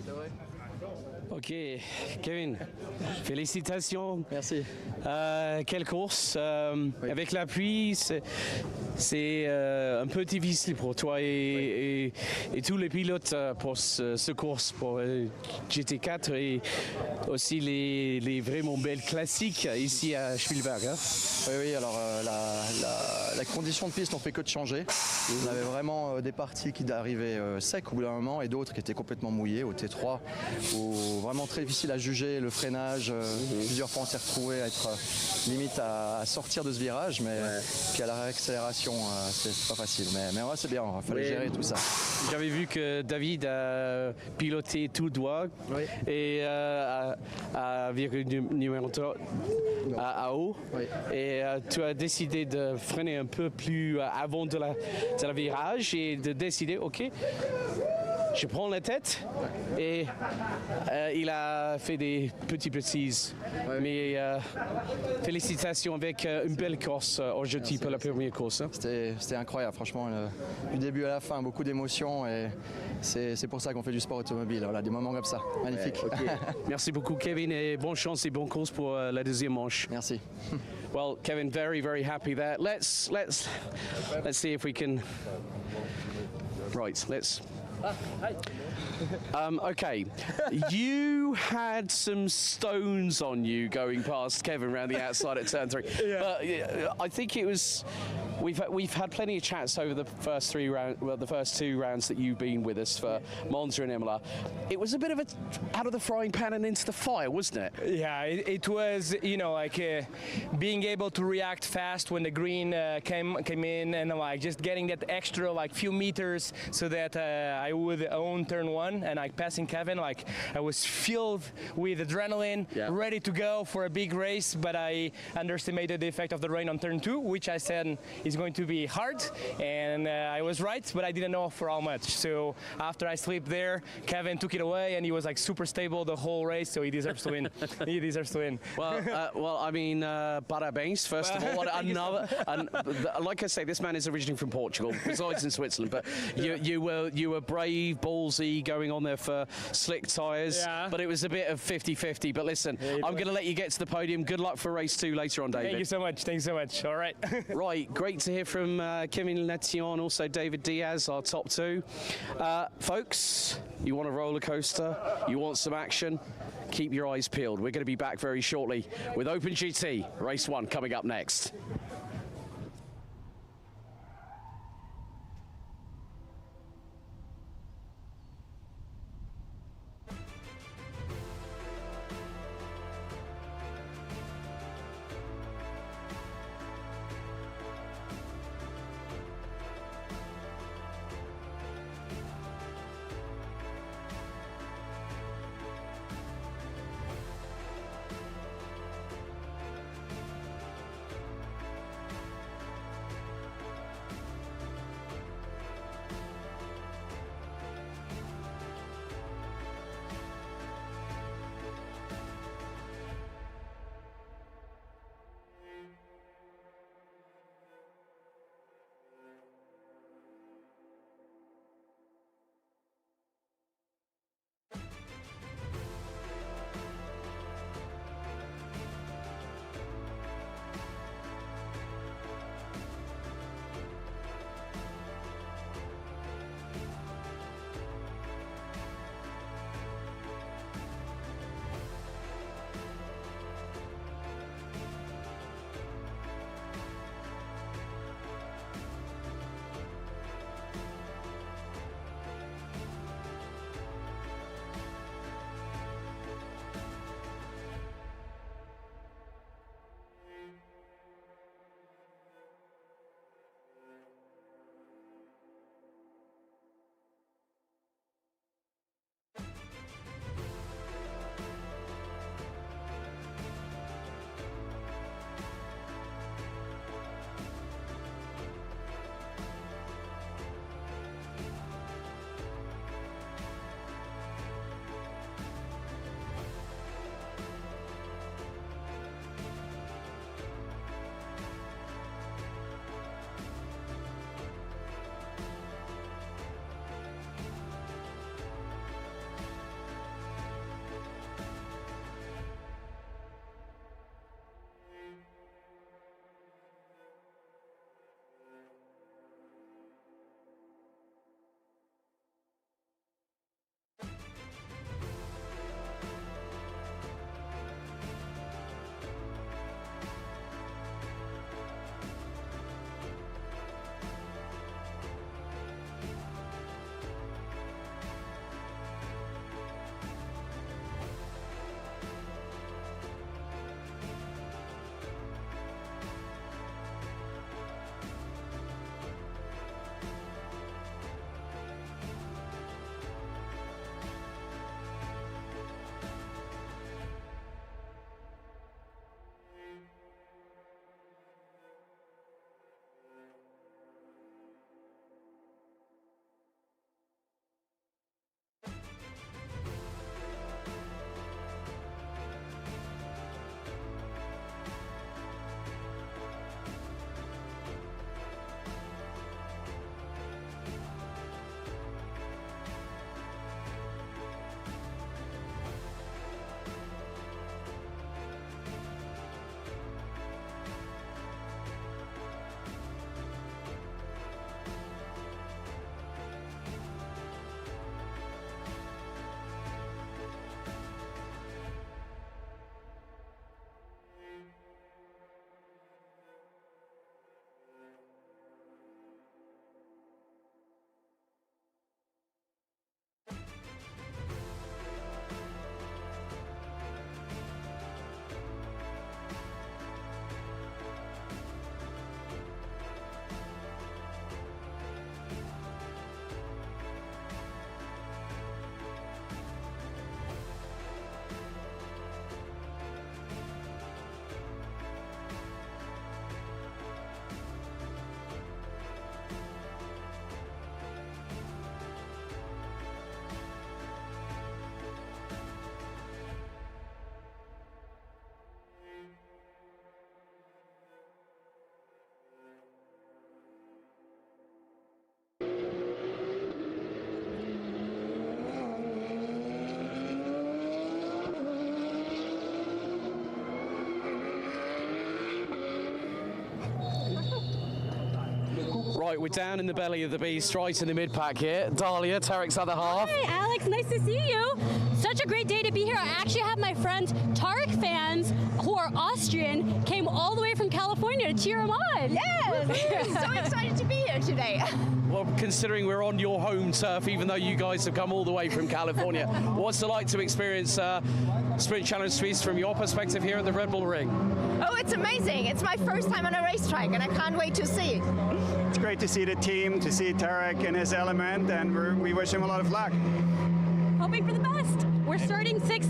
C'est vrai. Ok, Kevin, félicitations. Merci. Quelle course. Avec la pluie, c'est un peu difficile pour toi et tous les pilotes pour ce course, pour GT4 et aussi les vraiment belles classiques ici à Spielberg. Hein. Oui, alors la condition de piste n'ont fait que de changer. On avait vraiment des parties qui arrivaient secs au bout d'un moment et d'autres qui étaient complètement mouillées au T3, où vraiment très difficile à juger le freinage. Plusieurs fois on s'est retrouvé à être limite à sortir de ce virage, mais puis à la réaccélération c'est pas facile. Mais ouais, c'est bien, il fallait gérer tout ça. J'avais vu que David a piloté tout droit et à virgule numéro 3 à haut. Et tu as décidé de freiner un peu plus avant de la virage et de décider, ok, je prends la tête et il a fait des petits précises. Mais félicitations avec une belle course aujourd'hui pour la première course. Hein. C'était incroyable, franchement, du début à la fin, beaucoup d'émotions et c'est pour ça qu'on fait du sport automobile. Voilà, des moments comme ça, magnifique. Okay. Merci beaucoup Kevin et bonne chance et bonne course pour la deuxième manche. Merci. Well, Kevin, very, very happy there. Let's see if we can. Right, let's. Okay, you had some stones on you going past Kevin around the outside at turn 3. But I think it was. We've had plenty of chats over the first 3 rounds. Well, the first 2 rounds that you've been with us for Monza and Imola. It was a bit of a out of the frying pan and into the fire, wasn't it? Yeah, it was, you know, like being able to react fast when the green came in, and like just getting that extra like few meters so that I would own turn 1 and like passing Kevin. Like I was filled with adrenaline, ready to go for a big race, but I underestimated the effect of the rain on turn 2, which I said is going to be hard, and I was right, but I didn't know for how much. So after I slipped there, Kevin took it away, and he was like super stable the whole race, so he deserves to win. He deserves to win. Well, I mean, parabéns, first of all. Like I say, this man is originally from Portugal, resides in Switzerland, but you were brave, ballsy, going on there for slick tyres, but it was a bit of 50-50. But listen, I'm going to let you get to the podium. Good luck for race 2 later on, David. Thank you so much. Thanks so much. All right. Right, great to hear from Kevin Letion, also David Diaz, our top 2. Folks, you want a roller coaster, you want some action, keep your eyes peeled. We're going to be back very shortly with Open GT, race 1 coming up next. Right, we're down in the belly of the beast, right in the mid-pack here. Dahlia, Tarek's other half. Hi, Alex. Nice to see you. Such a great day to be here. I actually have my friends, Tarek fans, who are Austrian, came all the way from California to cheer him on. Yes, we're so excited to be here today. Well, considering we're on your home turf, even though you guys have come all the way from California, what's it like to experience Sprint Challenge Suisse from your perspective here at the Red Bull Ring? Oh, it's amazing. It's my first time on a racetrack and I can't wait to see. It's great to see the team, to see Tarek in his element, and we wish him a lot of luck. Hoping for the best. We're starting sixth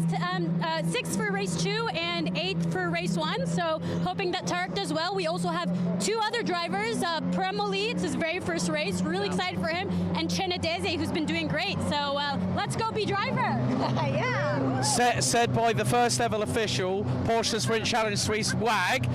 for race 2 and 8th for race 1, so hoping that Tarek does well. We also have 2 other drivers. Premoli, it's his very first race, really excited for him, and Cenedese, who's been doing great. So let's go be driver. Yeah. Said by the first ever official, Porsche Sprint Challenge Suisse WAG.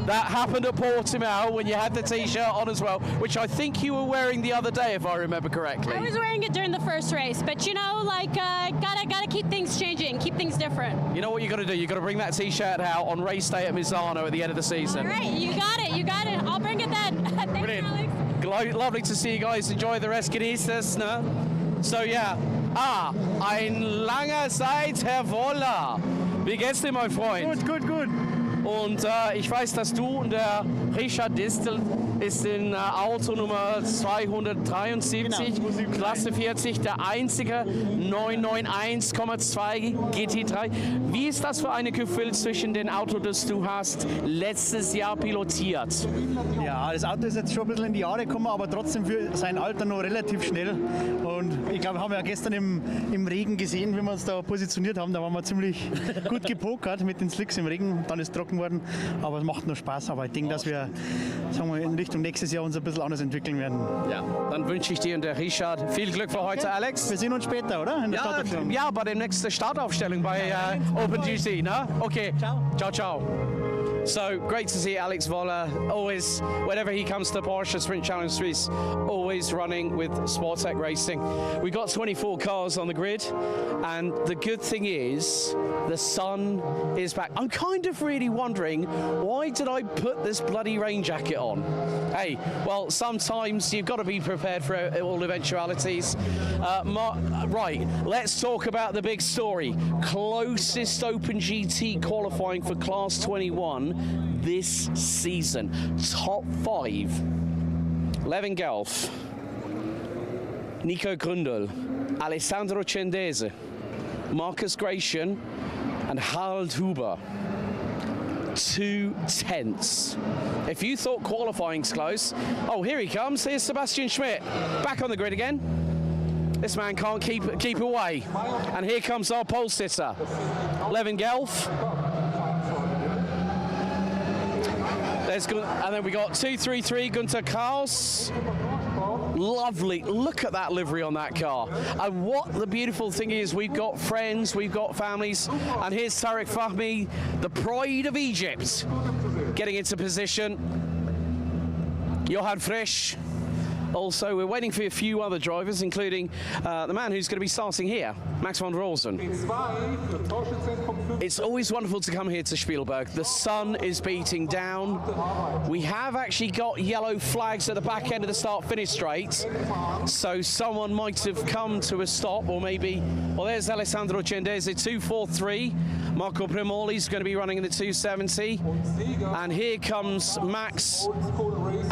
That happened at Portimao when you had the t-shirt on as well, which I think you were wearing the other day, if I remember correctly. I was wearing it during the first race, but you know, like, gotta keep things changing, keep things different. You know what you got to do? You got to bring that t-shirt out on race day at Misano at the end of the season. All right, you got it. I'll bring it then. Thanks, Brilliant. Alex. Lovely to see you guys enjoy the Restgenießers, ne? So yeah. Ein langer Zeit, Herr Woller. Wie geht's dir, mein Freund? Gut. Und ich weiß, dass du und der Richard Distel ist in Auto Nummer 273, genau, Klasse 40, der einzige 991,2 GT3. Wie ist das für eine Gefühl zwischen den Auto, das du hast letztes Jahr pilotiert? Ja, das Auto ist jetzt schon ein bisschen in die Jahre gekommen, aber trotzdem für sein Alter noch relativ schnell. Und ich glaube, haben wir ja gestern im Regen gesehen, wie wir uns da positioniert haben. Da waren wir ziemlich gut gepokert mit den Slicks im Regen. Dann ist es trocken worden, aber es macht nur Spaß. Aber ich denke, dass wir, sagen wir, in Richtung nächstes Jahr uns ein bisschen anders entwickeln werden. Ja, dann wünsche ich dir und der Richard viel Glück für heute, Alex. Wir sehen uns später, oder? In der Startaufstellung. Ja, bei der nächsten Startaufstellung bei Open GC, ne? Okay. Ciao. So great to see Alex Woller, always, whenever he comes to Porsche Sprint Challenge Suisse, always running with Sportec Racing. We've got 24 cars on the grid, and the good thing is the sun is back. I'm kind of really wondering, why did I put this bloody rain jacket on? Hey, well, sometimes you've got to be prepared for all eventualities. Right, let's talk about the big story. Closest Open GT qualifying for Class 21 this season. Top 5. Levin Gelf, Nico Grundl, Alessandro Cenedese, Marcus Gratian, and Harald Huber. 2 tenths. If you thought qualifying's close, oh, here he comes. Here's Sebastian Schmidt, back on the grid again. This man can't keep away. And here comes our pole sitter, Levin Gelf. And then we got 233 Gunter Karls. Lovely. Look at that livery on that car. And what the beautiful thing is, we've got friends, we've got families. And here's Tarek Fahmy, the pride of Egypt, getting into position. Johan Frisch. Also, we're waiting for a few other drivers, including the man who's going to be starting here, Max van Rosen. It's always wonderful to come here to Spielberg. The sun is beating down. We have actually got yellow flags at the back end of the start-finish straight, so someone might have come to a stop, or maybe... Well, there's Alessandro Cenedese, 243. Marco Premoli's going to be running in the 270. And here comes Max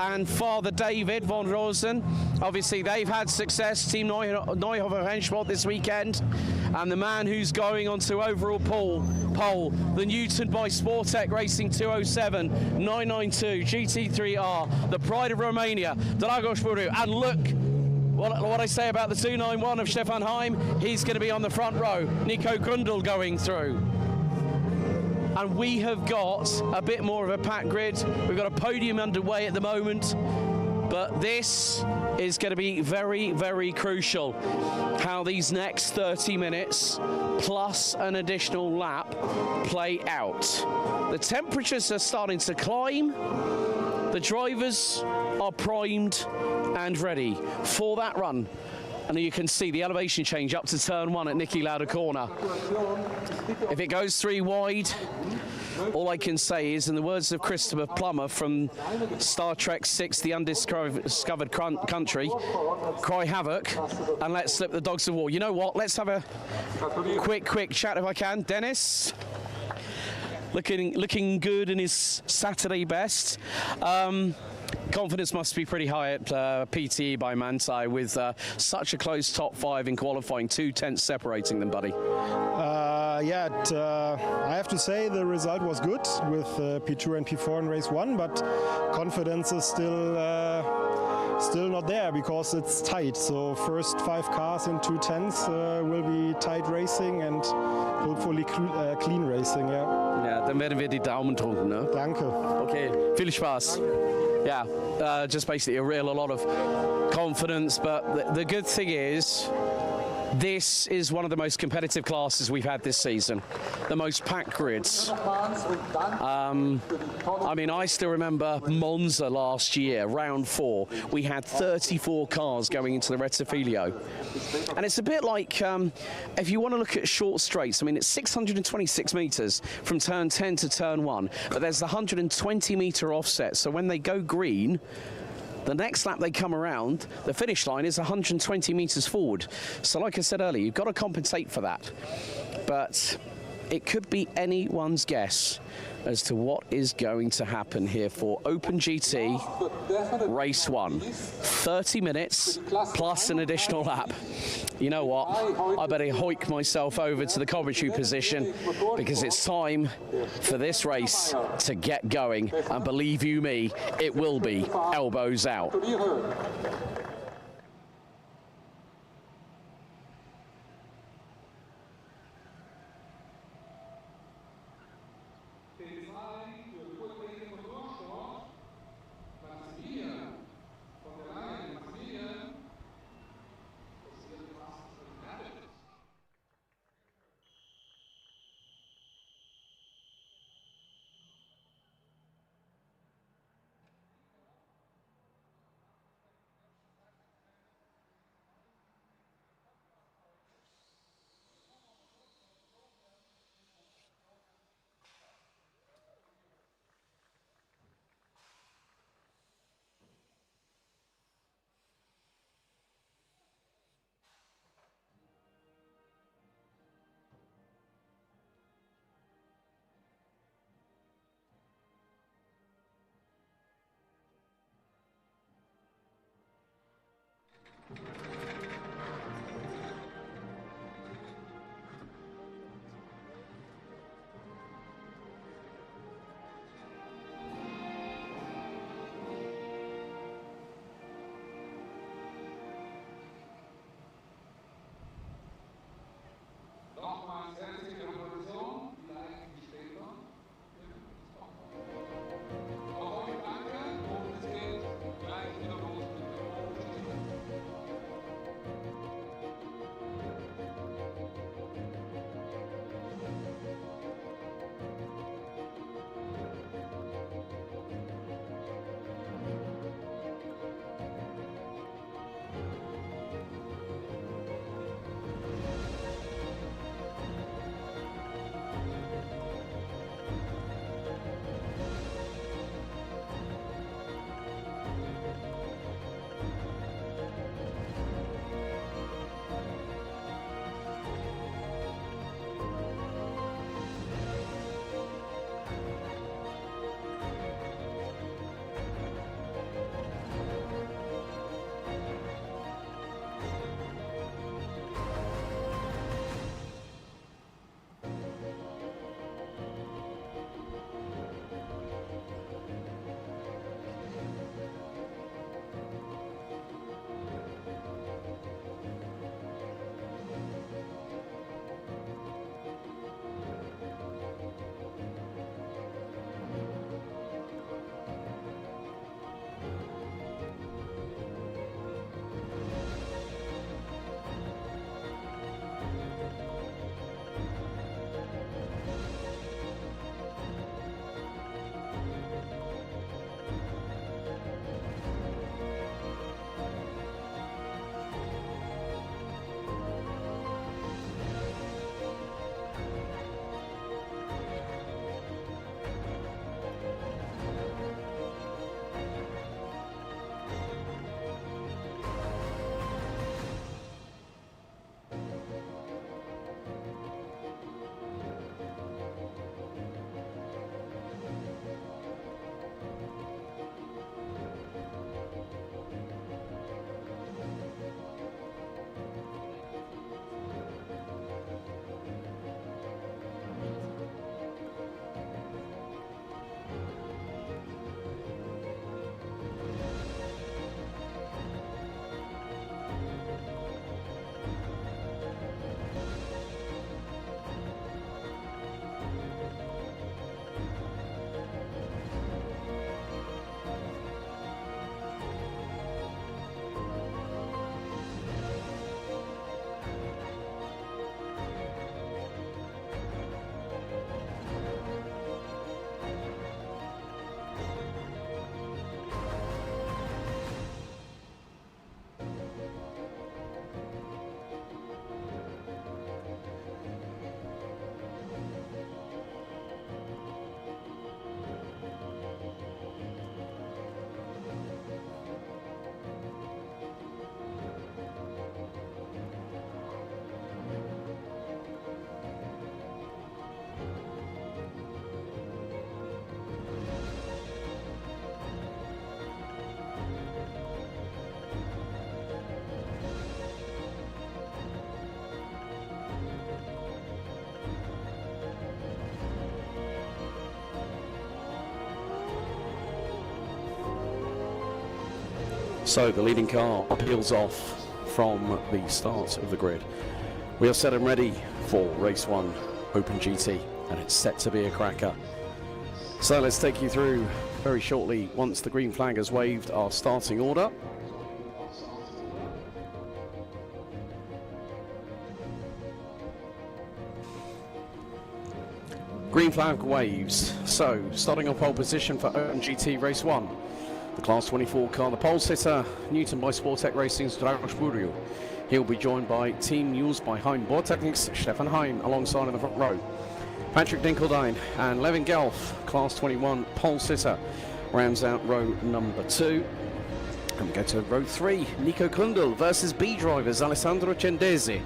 and Father David van Rosen. Obviously, they've had success, Team Neuhofer Rennsport this weekend. And the man who's going on to overall pole, the Newton by Sportec Racing 207 992 GT3R, the pride of Romania, Dragos Buru. And look, what I say about the 291 of Stefan Heim, he's going to be on the front row. Nico Grundl going through. And we have got a bit more of a packed grid. We've got a podium underway at the moment. But this is going to be very, very crucial, how these next 30 minutes plus an additional lap play out. The temperatures are starting to climb. The drivers are primed and ready for that run. And you can see the elevation change up to turn 1 at Niki Lauda corner. If it goes 3 wide, all I can say is, in the words of Christopher Plummer from Star Trek VI, The Undiscovered Country, cry havoc and let's slip the dogs of war. You know what? Let's have a quick chat if I can. Dennis, looking good in his Saturday best. Confidence must be pretty high at PTE by Manthey with such a close top 5 in qualifying, 2/10 separating them, buddy. I have to say the result was good with P2 and P4 in race 1, but confidence is still not there because it's tight. So first 5 cars in 2/10s will be tight racing and hopefully clean racing. Ja, dann werden wir die Daumen drücken, ne? Danke. Okay, viel Spaß. Yeah, just basically a lot of confidence, but the good thing is this is one of the most competitive classes we've had this season, the most packed grids. I mean, I still remember Monza last year, round 4. We had 34 cars going into the Rettifilio. And it's a bit like, if you want to look at short straights, I mean, it's 626 metres from turn 10 to turn 1, but there's the 120-metre offset. So when they go green, the next lap they come around, the finish line is 120 metres forward. So like I said earlier, you've got to compensate for that. But it could be anyone's guess as to what is going to happen here for Open GT Race 1. 30 minutes plus an additional lap. You know what? I better hoik myself over to the commentary position because it's time for this race to get going. And believe you me, it will be elbows out. So the leading car peels off from the start of the grid. We are set and ready for race 1 Open GT, and it's set to be a cracker. So let's take you through very shortly, once the green flag has waved, our starting order. Green flag waves. So starting on pole position for Open GT race 1. The Class 24 car, the pole sitter, Newton by Sportec Racing's Dragoš Buriu. He'll be joined by Team News by Hein Bohrtechnik's Stefan Hein alongside in the front row. Patrick Dinkeldine and Levin Gelf, Class 21 pole sitter, rounds out row number 2. And we go to row 3, Nico Kundl versus B drivers Alessandro Cendesi.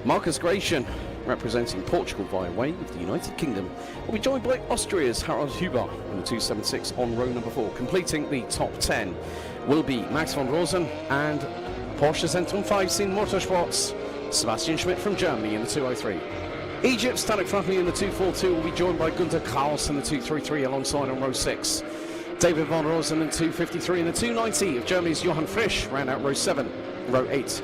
Marcus Gratian, representing Portugal via way of the United Kingdom, will be joined by Austria's Harald Huber in the 276 on row number 4. Completing the top 10 will be Max von Rosen and Porsche Zentrum 5 in Motorsports, Sebastian Schmidt from Germany in the 203. Egypt's Tanik Fahmy in the 242 will be joined by Gunther Kraus in the 233 alongside on row 6. David von Rosen in 253 in the 290 of Germany's Johann Frisch round out row 7. Row 8.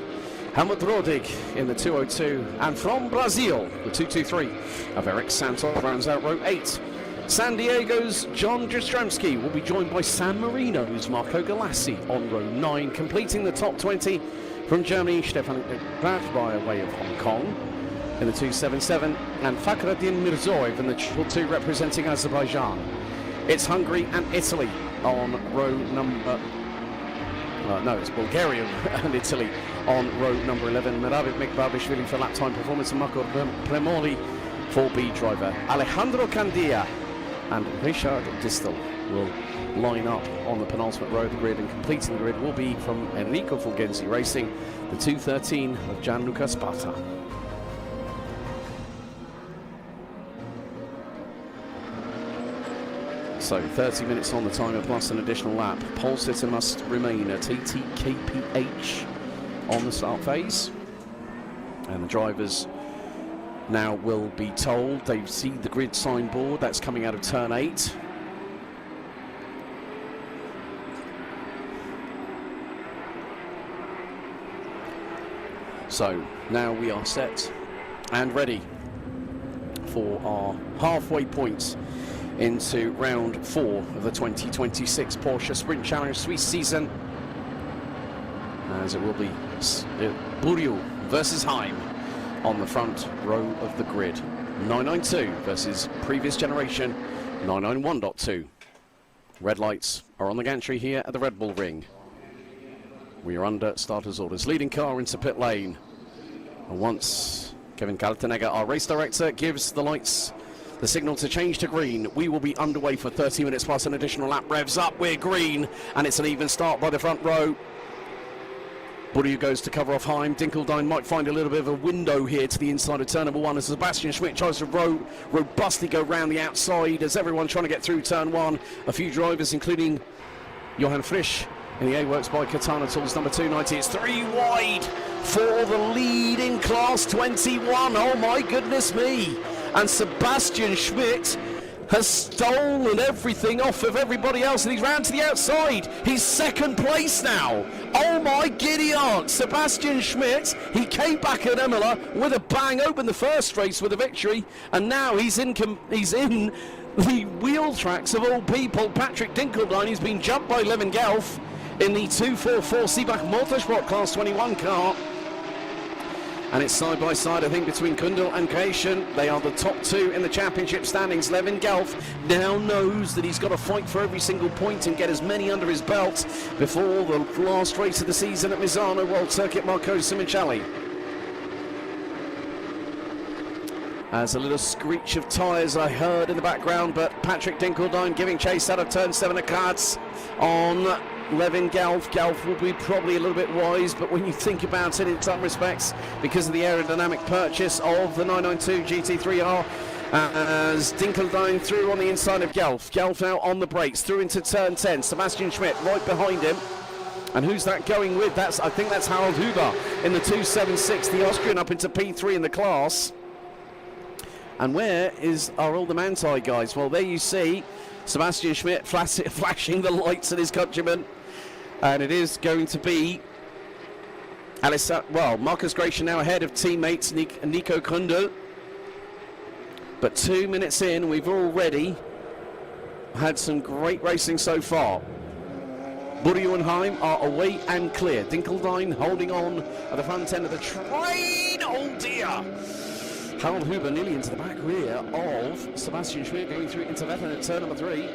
Helmut Rodig in the 202, and from Brazil, the 223 of Eric Santos rounds out row 8. San Diego's John Jastrzemski will be joined by San Marino's Marco Galassi on row 9, completing the top 20 from Germany, Stefan Graf by way of Hong Kong in the 277, and Fakhreddin Mirzoev in the 2 representing Azerbaijan. It's Hungary and Italy on row number... no, it's Bulgaria and Italy on row number 11. Merabit Mikbabishvili for lap time performance, and Marco Premoli for B driver. Alejandro Candia and Richard Distel will line up on the penultimate row of the grid, and completing the grid will be from Enrico Fulgenzi Racing, the 213 of Gianluca Sparta. So 30 minutes on the timer plus an additional lap. Pole sitter must remain at TTKPH on the start phase. And the drivers now will be told, they see the grid signboard, that's coming out of turn 8. So now we are set and ready for our halfway points into round 4 of the 2026 Porsche Sprint Challenge Swiss season, as it will be Buriu versus Heim on the front row of the grid. 992 versus previous generation 991.2. Red lights are on the gantry here at the Red Bull Ring. We are under starters orders. Leading car into pit lane, and once Kevin Kaltenegger, our race director, gives the lights the signal to change to green, we will be underway for 30 minutes plus an additional lap. Revs up, we're green, and it's an even start by the front row. Buriu goes to cover off Heim. Dinkeldine might find a little bit of a window here to the inside of turn number 1 as Sebastian Schmidt tries to robustly go round the outside as everyone trying to get through turn 1. A few drivers, including Johann Frisch in the A-Works by Katana Tools number 290. It's 3 wide for the lead in Class 21. Oh my goodness me. And Sebastian Schmidt has stolen everything off of everybody else, and he's round to the outside. He's second place now. Oh my giddy aunt, Sebastian Schmidt. He came back at Imola with a bang, opened the first race with a victory, and now he's in the wheel tracks of all people. Patrick Dinkeldine, he's been jumped by Levin Gelf in the 244 Seebach Motorsport Class 21 car. And it's side by side, I think, between Kundl and Gratian. They are the top 2 in the championship standings. Levin Gelf now knows that he's got to fight for every single point and get as many under his belt before the last race of the season at Misano World Circuit Marco Simoncelli. As a little screech of tyres I heard in the background, but Patrick Dinkeldine giving chase out of turn 7 of cards on Levin Gelf. Gelf will be probably a little bit wise, but when you think about it in some respects, because of the aerodynamic purchase of the 992 GT3R, as Dinkeldine through on the inside of Gelf. Gelf now on the brakes, through into turn 10. Sebastian Schmidt right behind him. And who's that going with? I think that's Harald Huber in the 276, the Austrian up into P3 in the class. And where is our older Manti guys? Well, there you see Sebastian Schmidt flashing the lights at his countrymen And it is going to be Marcus Gratian now ahead of teammates Nico Kundl. But 2 minutes in, we've already had some great racing so far. Burionheim are away and clear. Dinkeldine holding on at the front end of the train. Oh dear! Harold Huber nearly into the back rear of Sebastian Schmidt, going through into Vettel at turn number 3.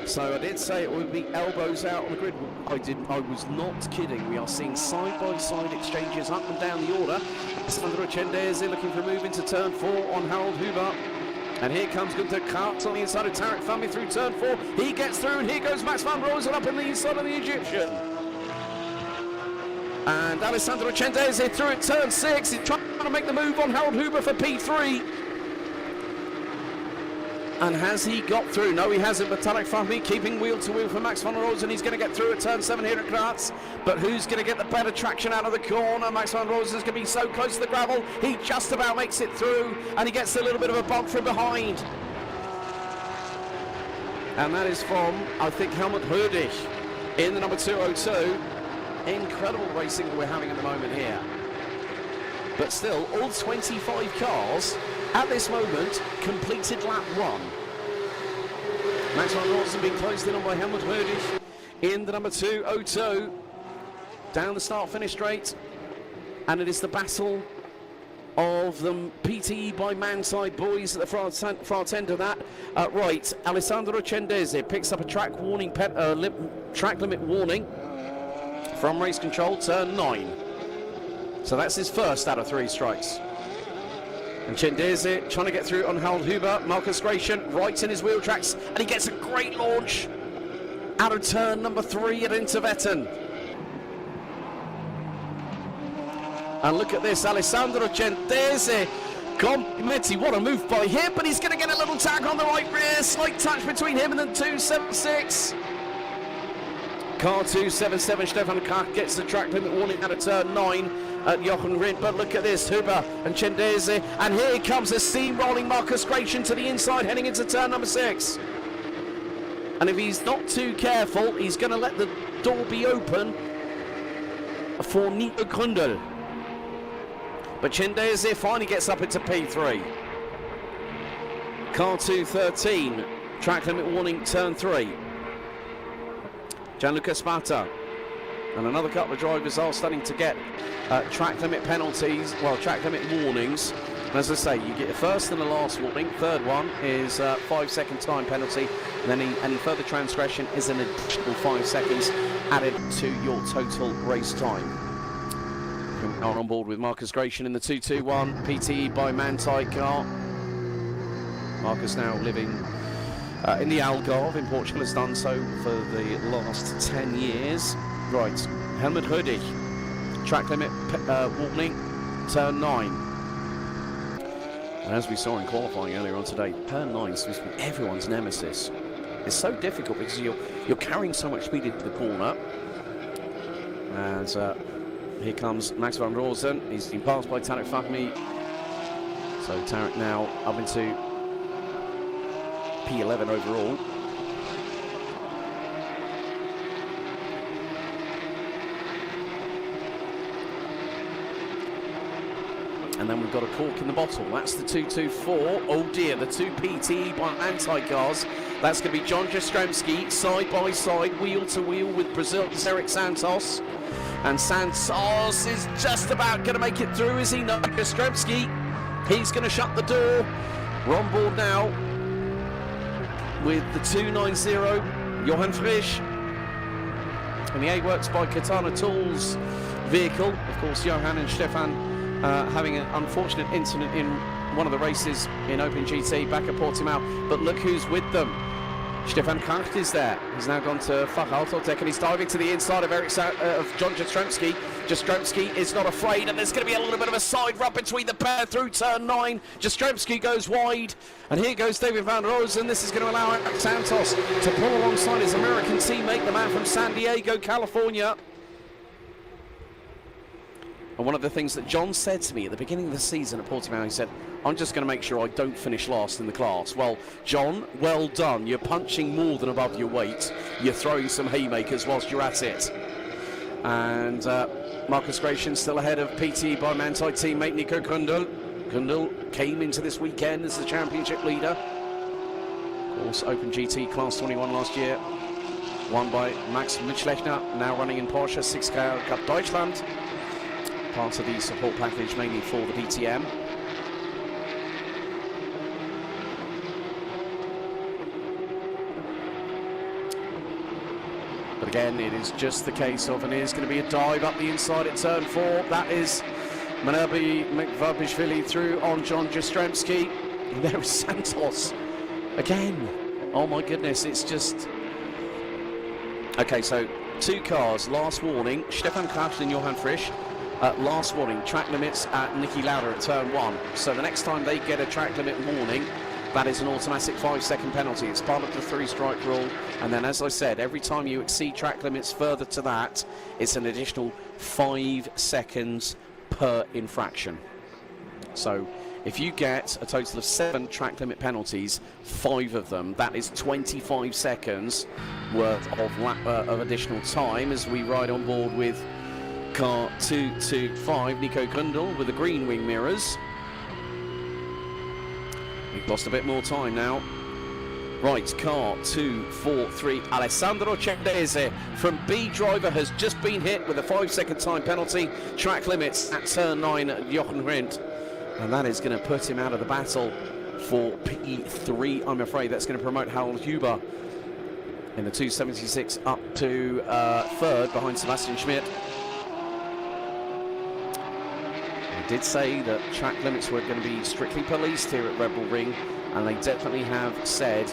So I did say it would be elbows out on the grid. I was not kidding. We are seeing side-by-side exchanges up and down the order. Sandro Cendese looking for a move into turn 4 on Harold Huber. And here comes Gunther Karts on the inside of Tarek Fahmy through turn 4. He gets through, and here goes Max van Rosen up in the inside of the Egyptian. And Alessandro Cendese through at turn 6. He's trying to make the move on Harold Huber for P3. And has he got through? No, he hasn't, but Tarek Fahmy keeping wheel to wheel for Max van Rosen. He's going to get through at turn 7 here at Graz. But who's going to get the better traction out of the corner? Max van Rosen's going to be so close to the gravel. He just about makes it through, and he gets a little bit of a bump from behind. And that is from, I think, Helmut Hurdig in the number 202. Incredible racing that we're having at the moment here. But still, all 25 cars at this moment completed lap 1. Max van Rosen being closed in on by Helmut Hurdig in the number 202. Down the start-finish straight. And it is the battle of the PTE by man-side boys at the front end of that. Right, Alessandro Cendese picks up a track warning, track limit warning from race control, turn 9. So that's his first out of 3 strikes. And Cendese trying to get through on Harold Huber. Marcus Gratian right in his wheel tracks, and he gets a great launch out of turn number 3 at Intervetten. And look at this, Alessandro Cendese. Complimenti, what a move by him, but he's going to get a little tag on the right rear. Slight touch between him and the 276. Car 277, Stefan Krach gets the track limit warning out of turn 9 at Jochen Rindt. But look at this, Huber and Cendese, and here comes a steamrolling Marcus Gratian to the inside, heading into turn number 6. And if he's not too careful, he's going to let the door be open for Nico Kundl. But Cendese finally gets up into P3. Car 213, track limit warning, turn 3. Gianluca Sparta and another couple of drivers are starting to get track limit penalties, well, track limit warnings. And as I say, you get a first and a last warning. Third one is 5-second time penalty, and then any further transgression is an additional 5 seconds added to your total race time. On board with Marcus Gratian in the 221 PTE by man-type car. Marcus now living in the Algarve in Portugal, has done so for the last 10 years. Right, Helmut Hurdig, track limit warning, turn 9. And as we saw in qualifying earlier on today, turn 9 seems to be everyone's nemesis. It's so difficult because you're carrying so much speed into the corner. And here comes Max van Rosen. He's been passed by Tarek Fahmy. So Tarek now up into P11 overall. And then we've got a cork in the bottle. That's the 224. Oh dear, the 2 PTE by anti-cars. That's going to be John Jastrzębski side by side, wheel to wheel with Brazil's Eric Santos. And Santos is just about going to make it through, is he not? Jastrzębski, he's going to shut the door. We're on board now with the 290, Johan Frisch. And the A-Works by Katana Tools vehicle. Of course, Johan and Stefan having an unfortunate incident in one of the races in Open GT back at Portimao. But look who's with them. Stefan Kracht is there. He's now gone to Fachautotech, and he's diving to the inside of John Jastrzębski. Jastrzębski is not afraid, and there's going to be a little bit of a side rub between the pair through turn 9. Jastrzębski goes wide, and here goes David van Rosen. This is going to allow Eric Santos to pull alongside his American teammate, the man from San Diego, California. And one of the things that John said to me at the beginning of the season at Portimao, he said, I'm just going to make sure I don't finish last in the class. Well, John, well done. You're punching more than above your weight. You're throwing some haymakers whilst you're at it. And Marcus Gratian still ahead of PT by Manthey teammate Nico Kundl. Kundl came into this weekend as the championship leader. Of course, Open GT Class 21 last year. Won by Max Mitschlechner, now running in Porsche 6K Cup Deutschland. Part of the support package mainly for the DTM. But again, it is just the case of, and it is going to be a dive up the inside at turn 4. That is Manerbi McVabishvili through on John Jastrzemski. And there is Santos again. Oh my goodness, it's just... Okay, so 2 cars, last warning, Stefan Kraft and Johann Frisch. Last warning, track limits at Niki Lauda at turn 1. So the next time they get a track limit warning, that is an automatic 5-second penalty. It's part of the 3-strike rule. And then, as I said, every time you exceed track limits further to that, it's an additional 5 seconds per infraction. So if you get a total of 7 track limit penalties, 5 of them, that is 25 seconds worth of additional time as we ride on board with car 225, Nico Kundl with the green wing mirrors. We've lost a bit more time now. Right, car 243, Alessandro Cendese from B driver has just been hit with a 5-second time penalty. Track limits at turn 9 at Jochen Rindt. And that is going to put him out of the battle for P3. I'm afraid that's going to promote Harold Huber in the 276 up to 3rd behind Sebastian Schmidt. I did say that track limits were going to be strictly policed here at Red Bull Ring, and they definitely have said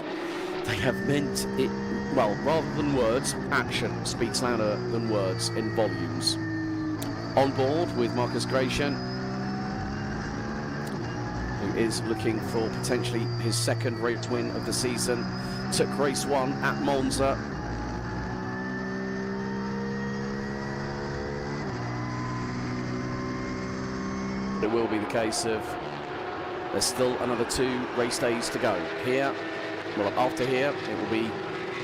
they have meant it. Well, rather than words, action speaks louder than words in volumes. On board with Marcus Gratian, who is looking for potentially his 2nd race win of the season. Took race 1 at Monza. It will be the case of there's still another 2 race days to go. Here, well, after here, it will be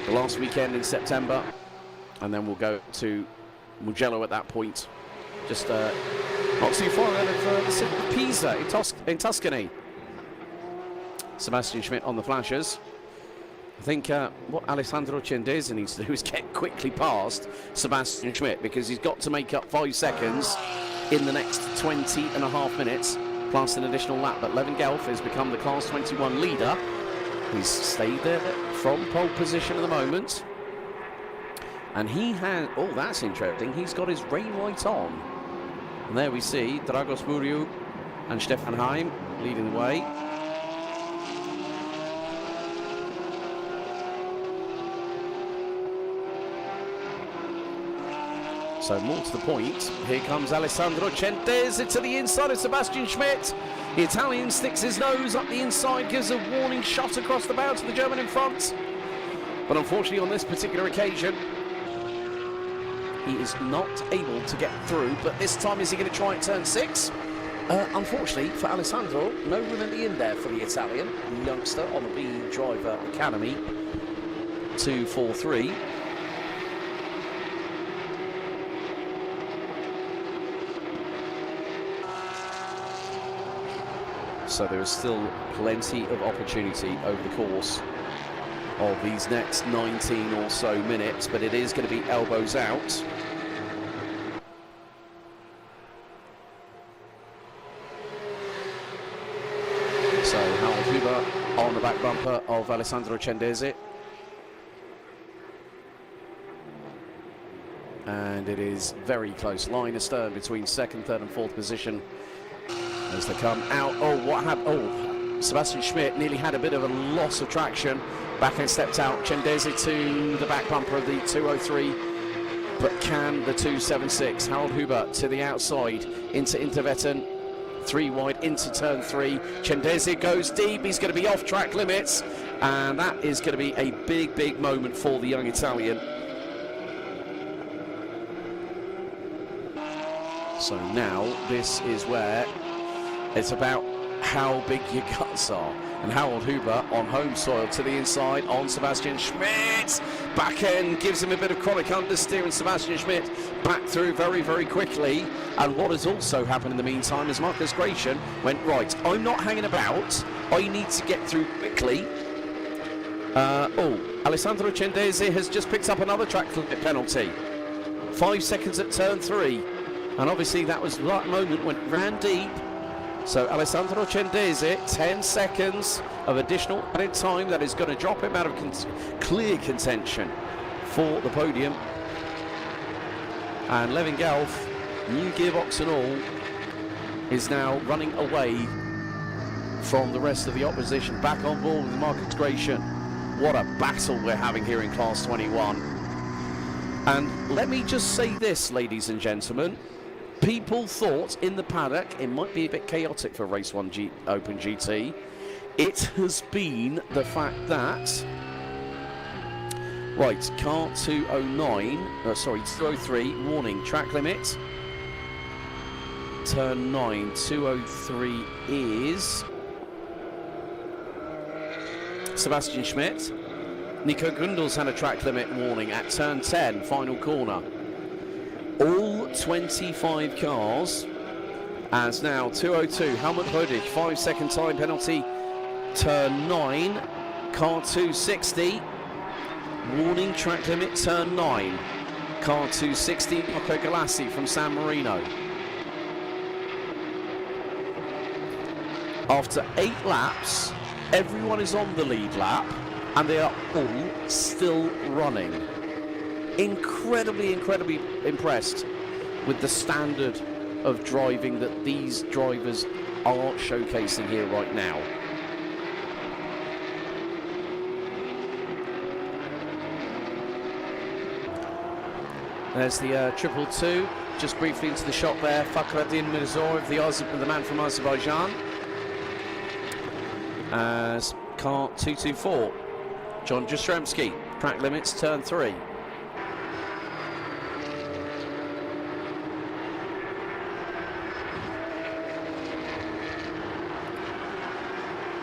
the last weekend in September, and then we'll go to Mugello at that point. Just not too far out of the city of Pisa in Tuscany. Sebastian Schmidt on the flashers. I think what Alessandro Cendese needs to do is get quickly past Sebastian Schmidt, because he's got to make up 5 seconds in the next 20.5 minutes, plus an additional lap. But Levin Gelf has become the Class 21 leader. He's stayed there from pole position at the moment. And he has, oh, that's interesting, he's got his rain light on. And there we see Dragos Buriu and Stefan Heim leading the way. So more to the point, here comes Alessandro Cendese to the inside of Sebastian Schmidt. The Italian sticks his nose up the inside, gives a warning shot across the bow to the German in front. But unfortunately on this particular occasion, he is not able to get through. But this time, is he going to try at turn 6? Unfortunately for Alessandro, no room in the end there for the Italian youngster on the B Driver Academy 243. So there is still plenty of opportunity over the course of these next 19 or so minutes, but it is going to be elbows out. So Harold Huber on the back bumper of Alessandro Cendese. And it is very close, line astern between 2nd, 3rd and 4th position as they come out. Oh, what happened? Oh, Sebastian Schmidt nearly had a bit of a loss of traction. Back and stepped out. Cendese to the back bumper of the 203, but can the 276. Harold Huber to the outside into Intervetten, 3 wide into turn 3. Cendese goes deep. He's going to be off track limits, and that is going to be a big, big moment for the young Italian. So now this is where it's about how big your guts are. And Harold Huber on home soil to the inside on Sebastian Schmidt. Back end gives him a bit of chronic understeer, and Sebastian Schmidt back through very, very quickly. And what has also happened in the meantime is Marcus Gratian went, right, I'm not hanging about. I need to get through quickly. Alessandro Cendese has just picked up another track limit penalty. 5 seconds at turn 3. And obviously that was that moment when it ran deep. So Alessandro Cendese, 10 seconds of additional added time that is going to drop him out of clear contention for the podium. And Levin Gelf, new gearbox and all, is now running away from the rest of the opposition. Back on board with Marcus Gratian. What a battle we're having here in Class 21. And let me just say this, ladies and gentlemen. People thought in the paddock it might be a bit chaotic for Race 1 Open GT. It has been the fact that, right, car 203, warning, track limit. Turn 9, 203 is Sebastian Schmidt. Nico Grundles had a track limit warning at turn 10, final corner. All 25 cars, as now 202, Helmut Hödig, 5 second time penalty, turn 9, car 260, warning track limit, turn 9, car 260, Marco Galassi from San Marino. After 8 laps, everyone is on the lead lap, and they are all still running. Incredibly impressed with the standard of driving that these drivers are showcasing here right now. There's the 222, just briefly into the shot there. Fakhreddin Mirzoyev, the man from Azerbaijan. As car 224, John Jastrzemski, track limits, turn 3.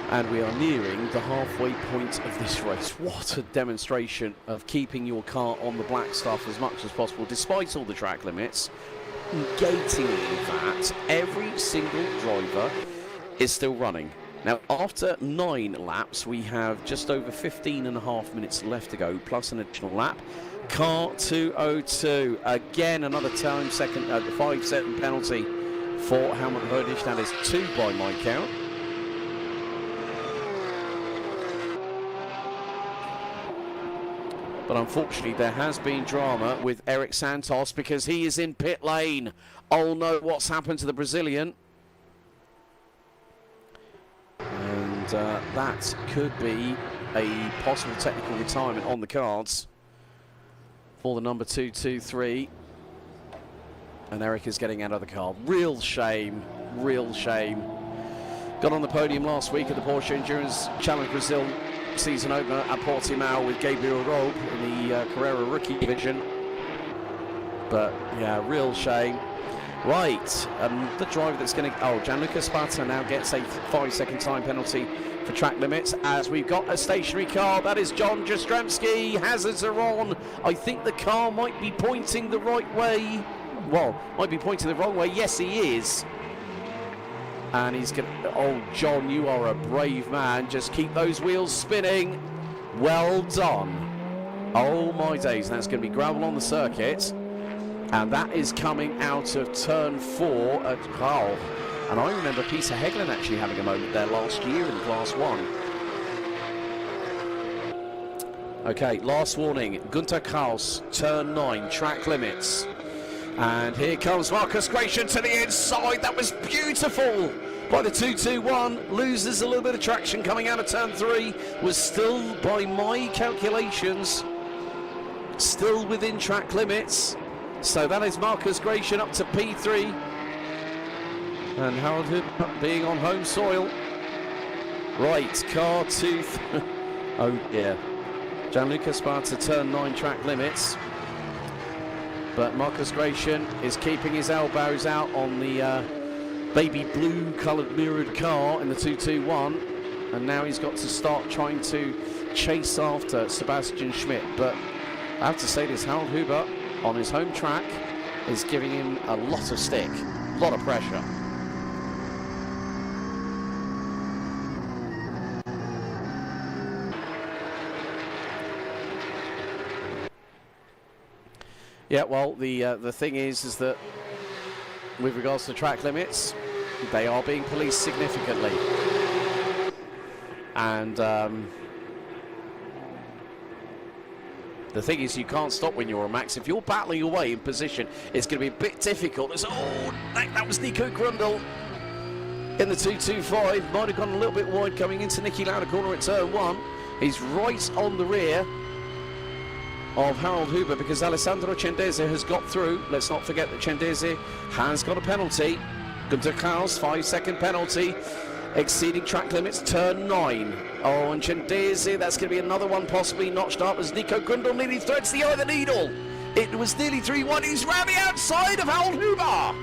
And we are nearing the halfway point of this race. What a demonstration of keeping your car on the black stuff as much as possible, despite all the track limits. Gating that, every single driver is still running. Now, after 9 laps, we have just over 15.5 minutes left to go, plus an additional lap. Car 202, again another 5 second penalty for Helmut Hödig. That is 2 by my count. But unfortunately, there has been drama with Eric Santos because he is in pit lane. Oh no, what's happened to the Brazilian? And that could be a possible technical retirement on the cards for the number 223. And Eric is getting out of the car. Real shame, real shame. Got on the podium last week at the Porsche Endurance Challenge Brazil season opener at Portimao with Gabriel Robe in the Carrera Rookie Division. But yeah, real shame. Right, the driver that's going to... Oh, Gianluca Sparta now gets a 5 second time penalty for track limits as we've got a stationary car. That is John Jastrzemski. Hazards are on. I think the car might be pointing the right way. Well, might be pointing the wrong way. Yes, he is. And he's going to... Oh, John, you are a brave man. Just keep those wheels spinning. Well done. Oh, my days. That's going to be gravel on the circuit. And that is coming out of turn 4 at Hull. And I remember Peter Hegland actually having a moment there last year in Class 1. Okay, last warning. Gunter Kraus, turn 9, track limits. And here comes Marcus Gratian to the inside. That was beautiful by the 221. Loses a little bit of traction coming out of turn 3. Was still, by my calculations, still within track limits. So that is Marcus Gratian up to P3. And Harold Hood being on home soil. Right, car 2. Oh dear. Gianluca Sparta, turn 9, track limits. But Marcus Gratian is keeping his elbows out on the baby blue coloured mirrored car in the 221, and now he's got to start trying to chase after Sebastian Schmidt. But I have to say this, Harold Huber on his home track is giving him a lot of stick, a lot of pressure. Yeah, well, the thing is that with regards to track limits, they are being policed significantly. And the thing is, you can't stop when you're a max. If you're battling away in position, it's going to be a bit difficult. That was Nico Grundle in the 225. Might have gone a little bit wide coming into Niki Lauda corner at turn 1. He's right on the rear of Harold Huber because Alessandro Cendese has got through. Let's not forget that Cendese has got a penalty. Gunter Klaus, 5-second penalty, exceeding track limits, turn 9. Oh, and Cendese, that's going to be another one possibly notched up as Nico Grundle nearly threads the eye of the needle. It was nearly 3-1. He's round the outside of Harold Huber.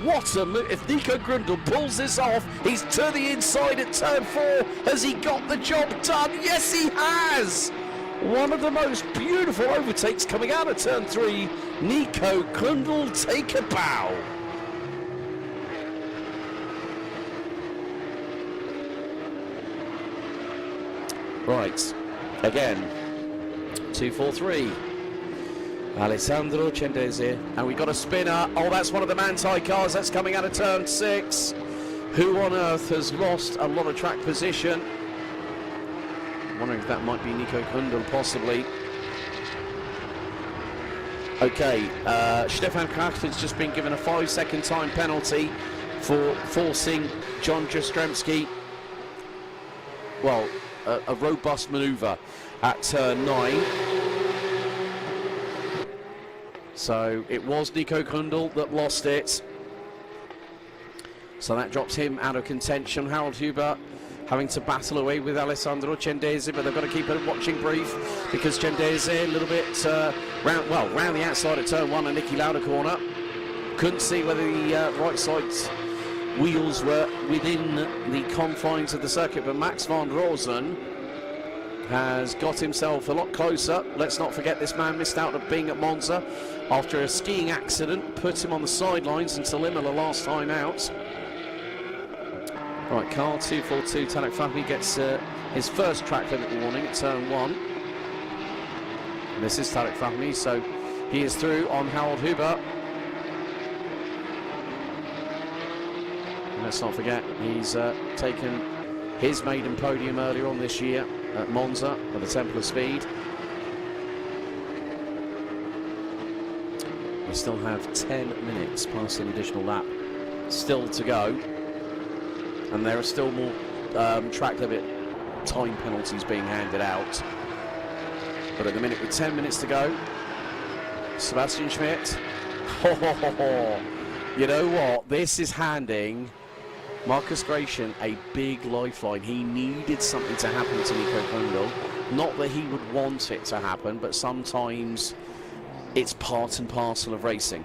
What a move. If Nico Grundle pulls this off, he's to the inside at turn 4. Has he got the job done? Yes, he has. One of the most beautiful overtakes coming out of turn 3. Nico Grundle, take a bow. Right, again, 2-4-3. Alessandro Cendese, and we got a spinner. Oh, that's one of the Manthey cars. That's coming out of turn 6. Who on earth has lost a lot of track position? I'm wondering if that might be Nico Grundle, possibly. Okay, Stefan Kraft has just been given a 5-second time penalty for forcing John Jastrzemski, well, a robust manoeuvre at turn 9. So it was Nico Grundle that lost it. So that drops him out of contention. Harold Huber having to battle away with Alessandro Cendese, but they've got to keep a watching brief because Cendese a little bit round the outside at turn 1 and Niki Lauda corner. Couldn't see whether the right side wheels were within the confines of the circuit, but Max van Rosen has got himself a lot closer. Let's not forget this man missed out on being at Monza after a skiing accident, put him on the sidelines until Imola last time out. Right, car 242, Tarek Fahmy gets his first track limit warning at turn 1. And this is Tarek Fahmy, so he is through on Harold Huber. And let's not forget, he's taken his maiden podium earlier on this year at Monza at the Temple of Speed. We still have 10 minutes past an additional lap still to go, and there are still more track limit time penalties being handed out. But at the minute, with 10 minutes to go, Sebastian Schmidt, you know what, this is handing Marcus Gratian a big lifeline. He needed something to happen to Nico Grundle. Not that he would want it to happen, but sometimes it's part and parcel of racing.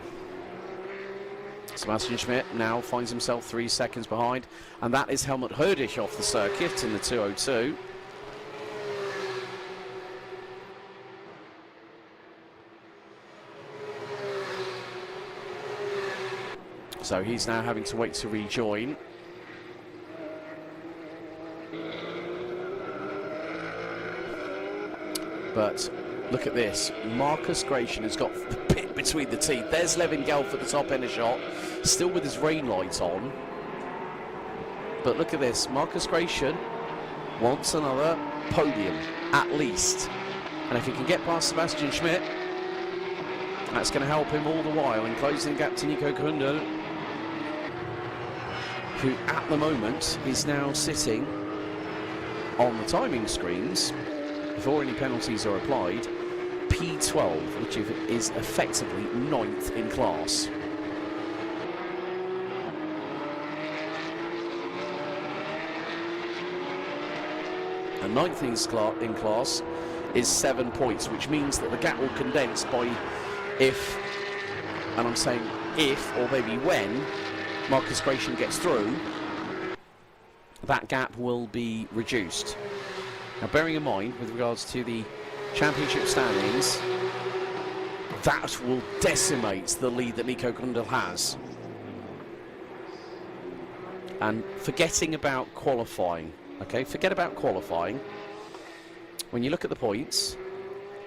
Sebastian Schmidt now finds himself 3 seconds behind, and that is Helmut Herdich off the circuit in the 202. So he's now having to wait to rejoin. But look at this. Marcus Gratian has got the pit between the teeth. There's Levin Gelf at the top end of shot, still with his rain lights on. But look at this. Marcus Gratian wants another podium, at least. And if he can get past Sebastian Schmidt, that's going to help him all the while in closing the gap to Nico Grundle, who at the moment is now sitting on the timing screens, before any penalties are applied, P12, which is effectively 9th in class. And 9th in class is 7 points, which means that the gap will condense by if, and I'm saying if, or maybe when, Marcus Gratian gets through, that gap will be reduced. Now, bearing in mind, with regards to the championship standings, that will decimate the lead that Nico Gundel has. And forgetting about qualifying, okay, forget about qualifying. When you look at the points,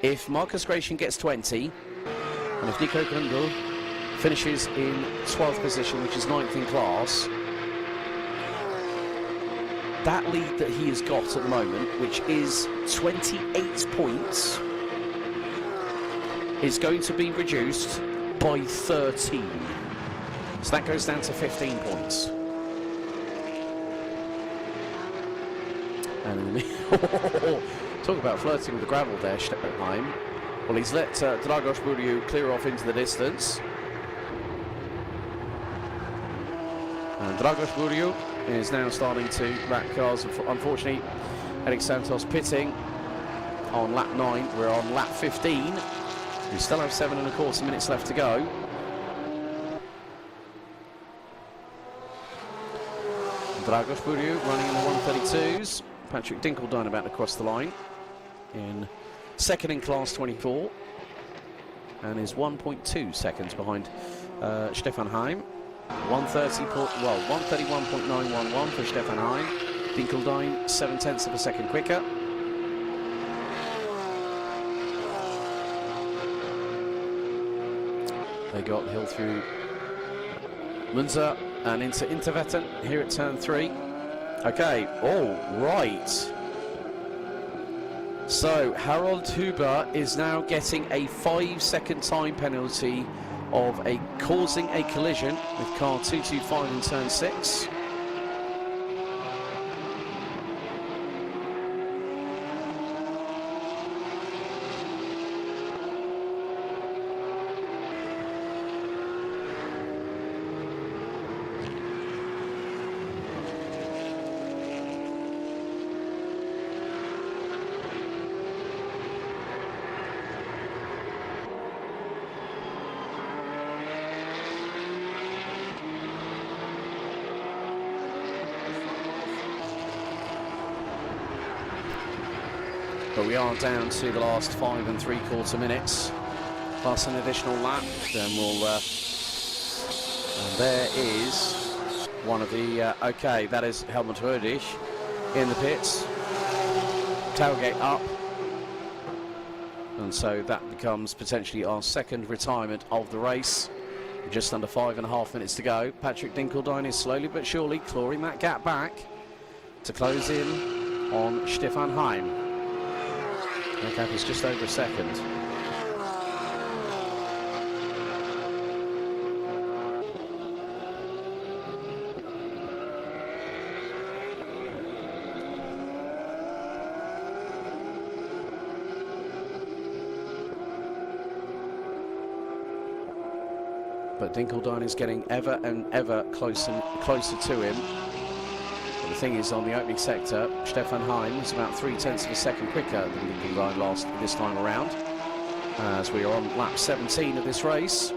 if Marcus Gratian gets 20, and if Nico Gundel finishes in 12th position, which is 9th in class, that lead that he has got at the moment, which is 28 points, is going to be reduced by 13. So that goes down to 15 points. And talk about flirting with the gravel there, Steppenheim. Well, he's let Dragos Buriu clear off into the distance. And Dragos Buriu is now starting to wrap cars. Unfortunately, Eric Santos pitting on lap 9. We're on lap 15. We still have 7.25 minutes left to go. Dragos Buriu running in the 132s. Patrick Dinkeldine about to cross the line in second in class 24 and is 1.2 seconds behind Stefan Heim. 131.911 for Stefan Heim. Dinkeldine 0.7 of a second quicker. They go up the hill through Munzer and into Intervetten here at turn 3. Okay, all right. So Harold Huber is now getting a 5-second time penalty of causing a collision with car 225 in turn 6. But we are down to the last 5 3/4 minutes, plus an additional lap. Then we'll. And there is one of the. Okay, that is Helmut Rödig in the pits. Tailgate up. And so that becomes potentially our second retirement of the race. Just under 5.5 minutes to go. Patrick Dinkeldine is slowly but surely clawing that gap back to close in on Stefan Heim. That gap is just over a second. But Dinkeldine is getting ever and ever closer to him. But the thing is, on the opening sector, Stefan Heim is about 0.3 of a second quicker than Dinkeldine this time around. As we are on lap 17 of this race.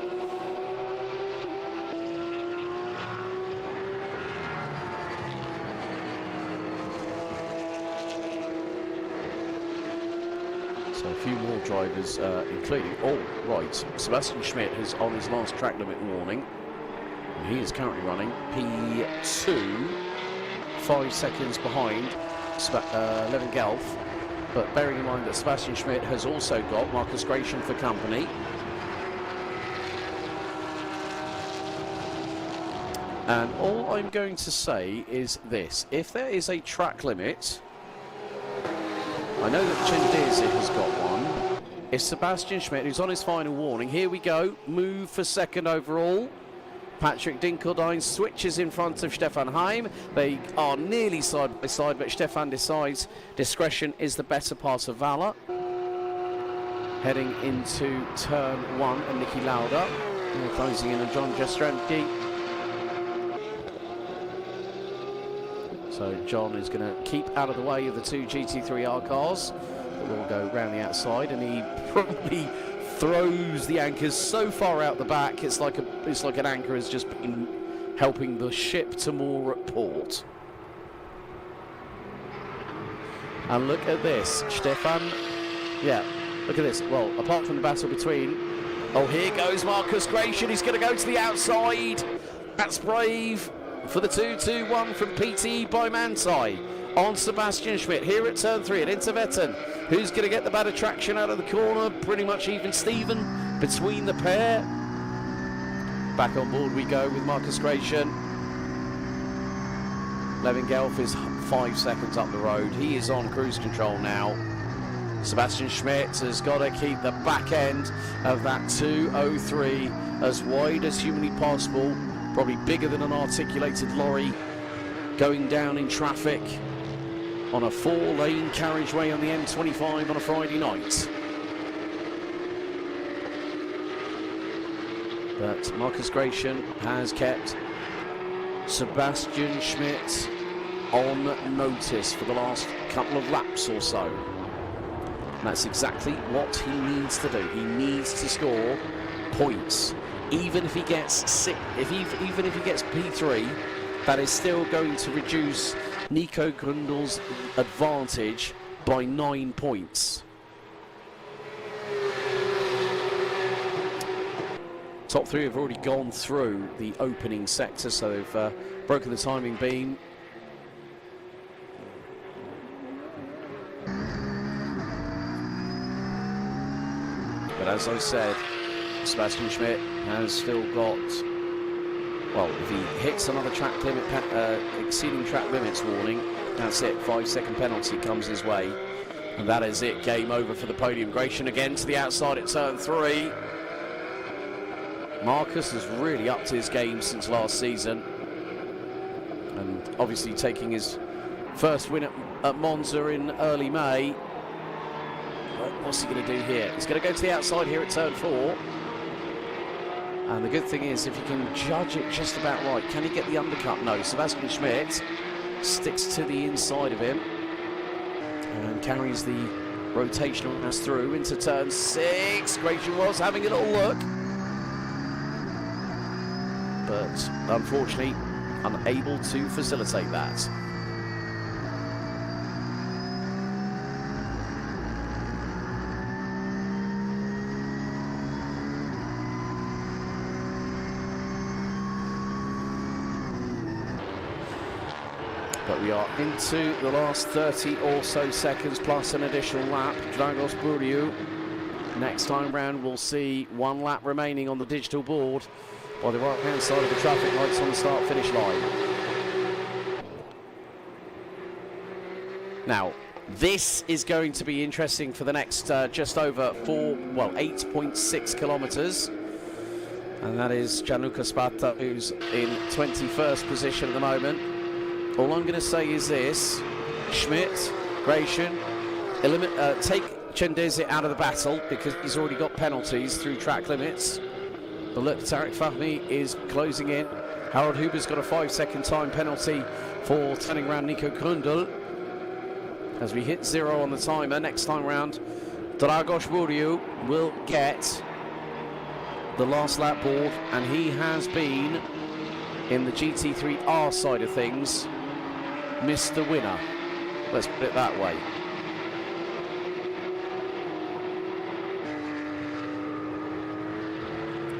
So a few more drivers, including, Sebastian Schmidt is on his last track limit warning. And he is currently running P2, 5 seconds behind Levin Gelf. But bearing in mind that Sebastian Schmidt has also got Marcus Gratian for company. And all I'm going to say is this: if there is a track limit, I know that Chendizi has got one. It's Sebastian Schmidt who's on his final warning. Here we go, move for second overall. Patrick Dinkeldine switches in front of Stefan Heim. They are nearly side by side, but Stefan decides discretion is the better part of valour. Heading into turn 1 and Niki Lauda. Closing in on John Jastrzębski. So John is going to keep out of the way of the two GT3R cars. will go round the outside, and he probably throws the anchors so far out the back, it's like an anchor has just been helping the ship to moor at port. And look at this, Stefan. Yeah, look at this. Well, apart from the battle between, oh, here goes Marcus Gratian. He's going to go to the outside. That's brave for the 2-2-1 from PTE by Manti on Sebastian Schmidt here at turn 3 at Intervetten. Who's going to get the better traction out of the corner? Pretty much even Steven between the pair. Back on board we go with Marcus Gratian. Levin Gelf is 5 seconds up the road. He is on cruise control now. Sebastian Schmidt has got to keep the back end of that 2.03 as wide as humanly possible. Probably bigger than an articulated lorry going down in traffic on a 4-lane carriageway on the M25 on a Friday night. But Marcus Gratian has kept Sebastian Schmidt on notice for the last couple of laps or so. And that's exactly what he needs to do. He needs to score points. Even if he gets even if he gets P3, that is still going to reduce Nico Grundl's advantage by 9 points. Top 3 have already gone through the opening sector, so they've broken the timing beam. But as I said, Sebastian Schmidt has still got, well, if he hits another track limit, exceeding track limits warning, that's it, 5-second penalty comes his way. And that is it, game over for the podium. Gratian again to the outside at turn 3. Marcus has really upped his game since last season. And obviously taking his first win at Monza in early May. But what's he going to do here? He's going to go to the outside here at turn 4. And the good thing is, if you can judge it just about right, can he get the undercut? No, Sebastian Schmidt sticks to the inside of him and carries the rotational pass through into turn 6. Gratian was having a little look, but unfortunately unable to facilitate that. But we are into the last 30 or so seconds plus an additional lap. Dragos Buriu. Next time round we'll see 1 lap remaining on the digital board by the right hand side of the traffic lights on the start finish line. Now this is going to be interesting for the next just over 8.6 kilometres. And that is Gianluca Spada, who's in 21st position at the moment. All I'm going to say is this: Schmidt, Gratian, take Chendese out of the battle because he's already got penalties through track limits. But look, Tarek Fahmy is closing in. Harold Huber's got a 5-second time penalty for turning around Nico Grundl. As we hit 0 on the timer, next time round, Dragos Buriu will get the last lap board, and he has been, in the GT3R side of things, Mr. Winner. Let's put it that way.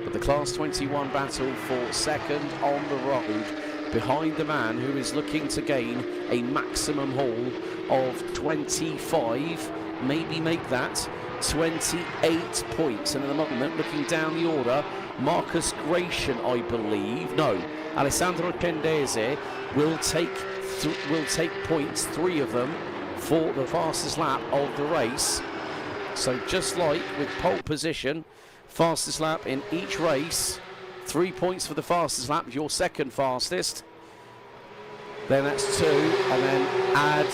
But the Class 21 battle for second on the road, behind the man who is looking to gain a maximum haul of 25, maybe make that 28 points. And at the moment, looking down the order, Marcus Gratian, I believe, no, Alessandro Chendese will take points, 3 of them, for the fastest lap of the race. So just like with pole position, fastest lap in each race, 3 points for the fastest lap, your second fastest. Then that's 2, and then add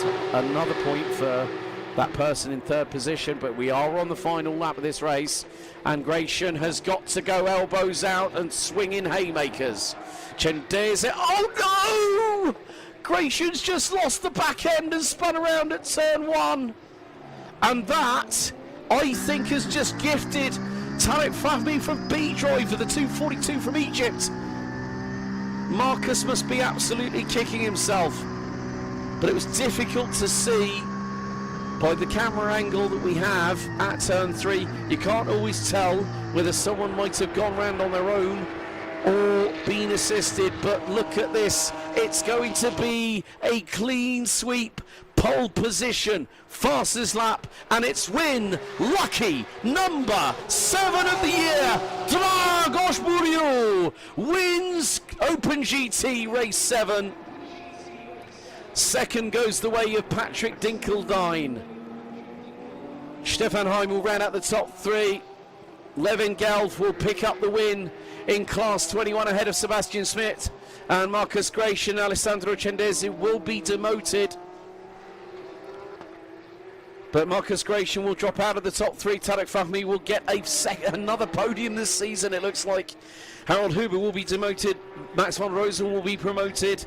another point for that person in 3rd position. But we are on the final lap of this race, and Gratian has got to go elbows out and swing in haymakers. Chendese, oh no! Gratian's just lost the back end and spun around at turn 1. And that, I think, has just gifted Tarek Fahmy from B-Drive for the 242 from Egypt. Marcus must be absolutely kicking himself. But it was difficult to see by the camera angle that we have at turn 3. You can't always tell whether someone might have gone round on their own or been assisted, but look at this. It's going to be a clean sweep, pole position, fastest lap, and it's win, lucky number 7 of the year. Dragos Buriu wins Open GT Race 7. Second goes the way of Patrick Dinkeldine. Stefan Heimel ran out the top 3. Levin Gelf will pick up the win in class 21 ahead of Sebastian Schmidt. And Marcus Gracia and Alessandro Cendesi will be demoted. But Marcus Gracia will drop out of the top 3. Tarek Fahmy will get another podium this season, it looks like. Harold Huber will be demoted. Max von Rosen will be promoted.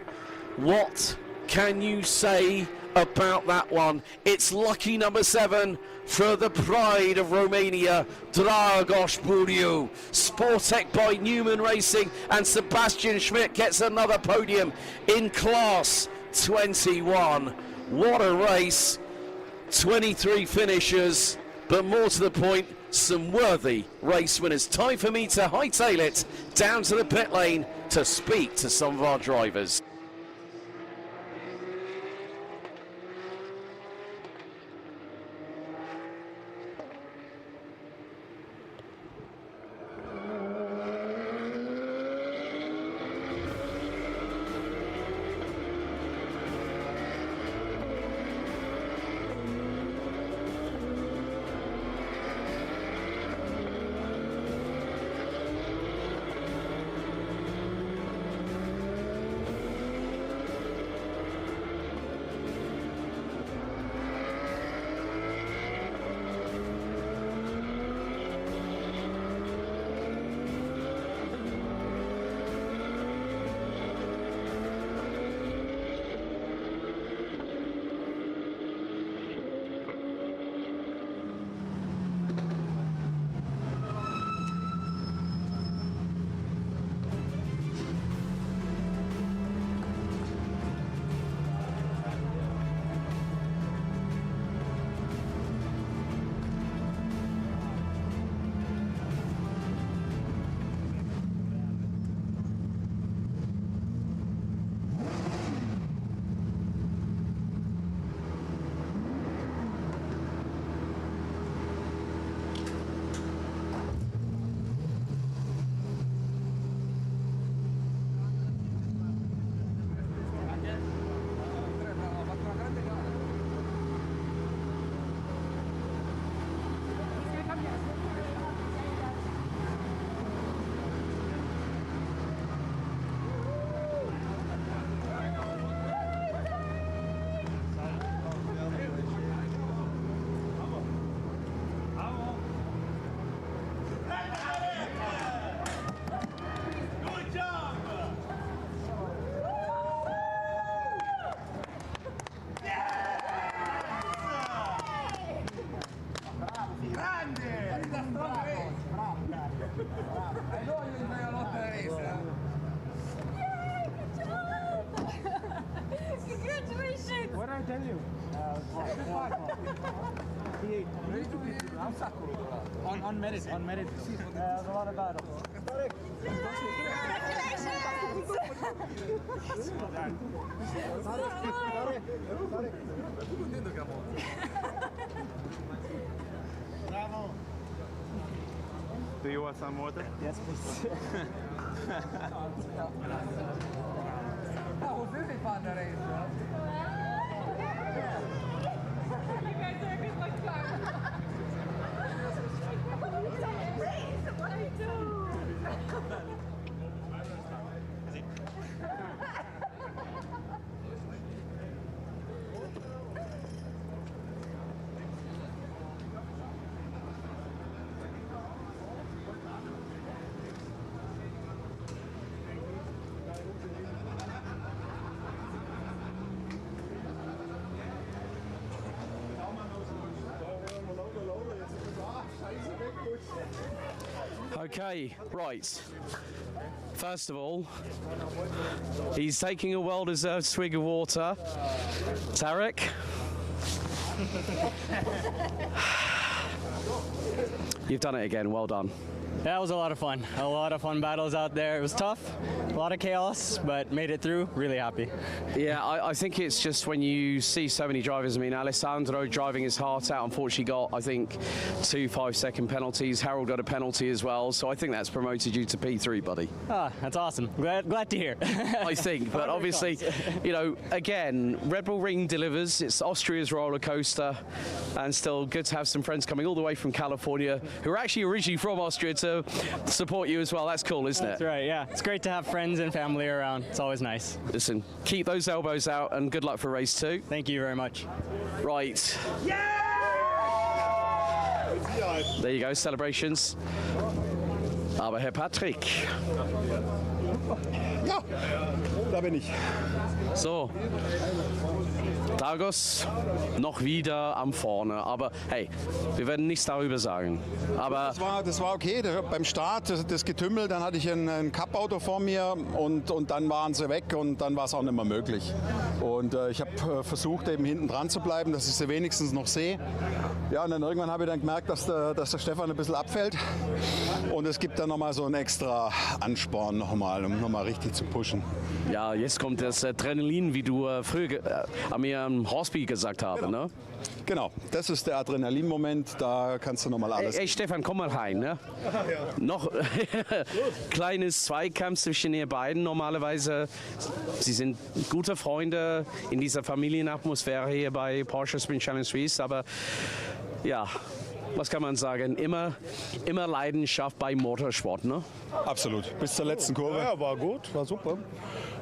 What can you say about that one? It's lucky number 7 for the pride of Romania, Dragos Buriu. Sportec by Newman Racing, and Sebastian Schmidt gets another podium in class 21. What a race. 23 finishers, but more to the point, some worthy race winners. Time for me to hightail it down to the pit lane to speak to some of our drivers. Congratulations! What did I tell you? On merit. There's a lot of battles. Bravo! Do you want some water? Yes, please. Oh, really fun race, You guys are a good luck time. What do I do? Okay, right. First of all, he's taking a well-deserved swig of water. Tarek. You've done it again, well done. That was a lot of fun. A lot of fun battles out there. It was tough, a lot of chaos, but made it through. Really happy. Yeah, I think it's just when you see so many drivers. I mean, Alessandro driving his heart out, unfortunately got, I think, 2 5-second penalties. Harold got a penalty as well, so I think that's promoted you to P3, buddy. Ah, that's awesome. Glad to hear. I think, but obviously, you know, again, Red Bull Ring delivers. It's Austria's roller coaster, and still good to have some friends coming all the way from California who are actually originally from Austria to support you as well. That's cool, isn't it? That's right, yeah. It's great to have friends and family around. It's always nice. Listen, keep those elbows out and good luck for race 2. Thank you very much. Right. There you go, celebrations. Aber Herr Patrick. Ja, da bin ich. So. Dargos noch wieder am Vorne, aber hey, wir werden nichts darüber sagen. Aber das war okay, beim Start das Getümmel, dann hatte ich ein Cup-Auto vor mir und dann waren sie weg und dann war es auch nicht mehr möglich. Und ich habe versucht, eben hinten dran zu bleiben, dass ich sie wenigstens noch sehe. Ja, und dann irgendwann habe ich dann gemerkt, dass der Stefan ein bisschen abfällt und es gibt dann nochmal so einen extra Ansporn um nochmal richtig zu pushen. Ja, jetzt kommt das Adrenalin, wie du früher mir am Horsby gesagt hast, genau. Ne? Genau, das ist der Adrenalin-Moment, da kannst du nochmal alles... Ey, Stefan, komm mal rein, ne? Ja. Noch kleines Zweikampf zwischen ihr beiden. Normalerweise, sie sind gute Freunde in dieser Familienatmosphäre hier bei Porsche Sprint Challenge Suisse, aber ja, was kann man sagen? Immer Leidenschaft bei Motorsport, ne? Absolut, bis zur letzten Kurve. Ja, war gut, war super.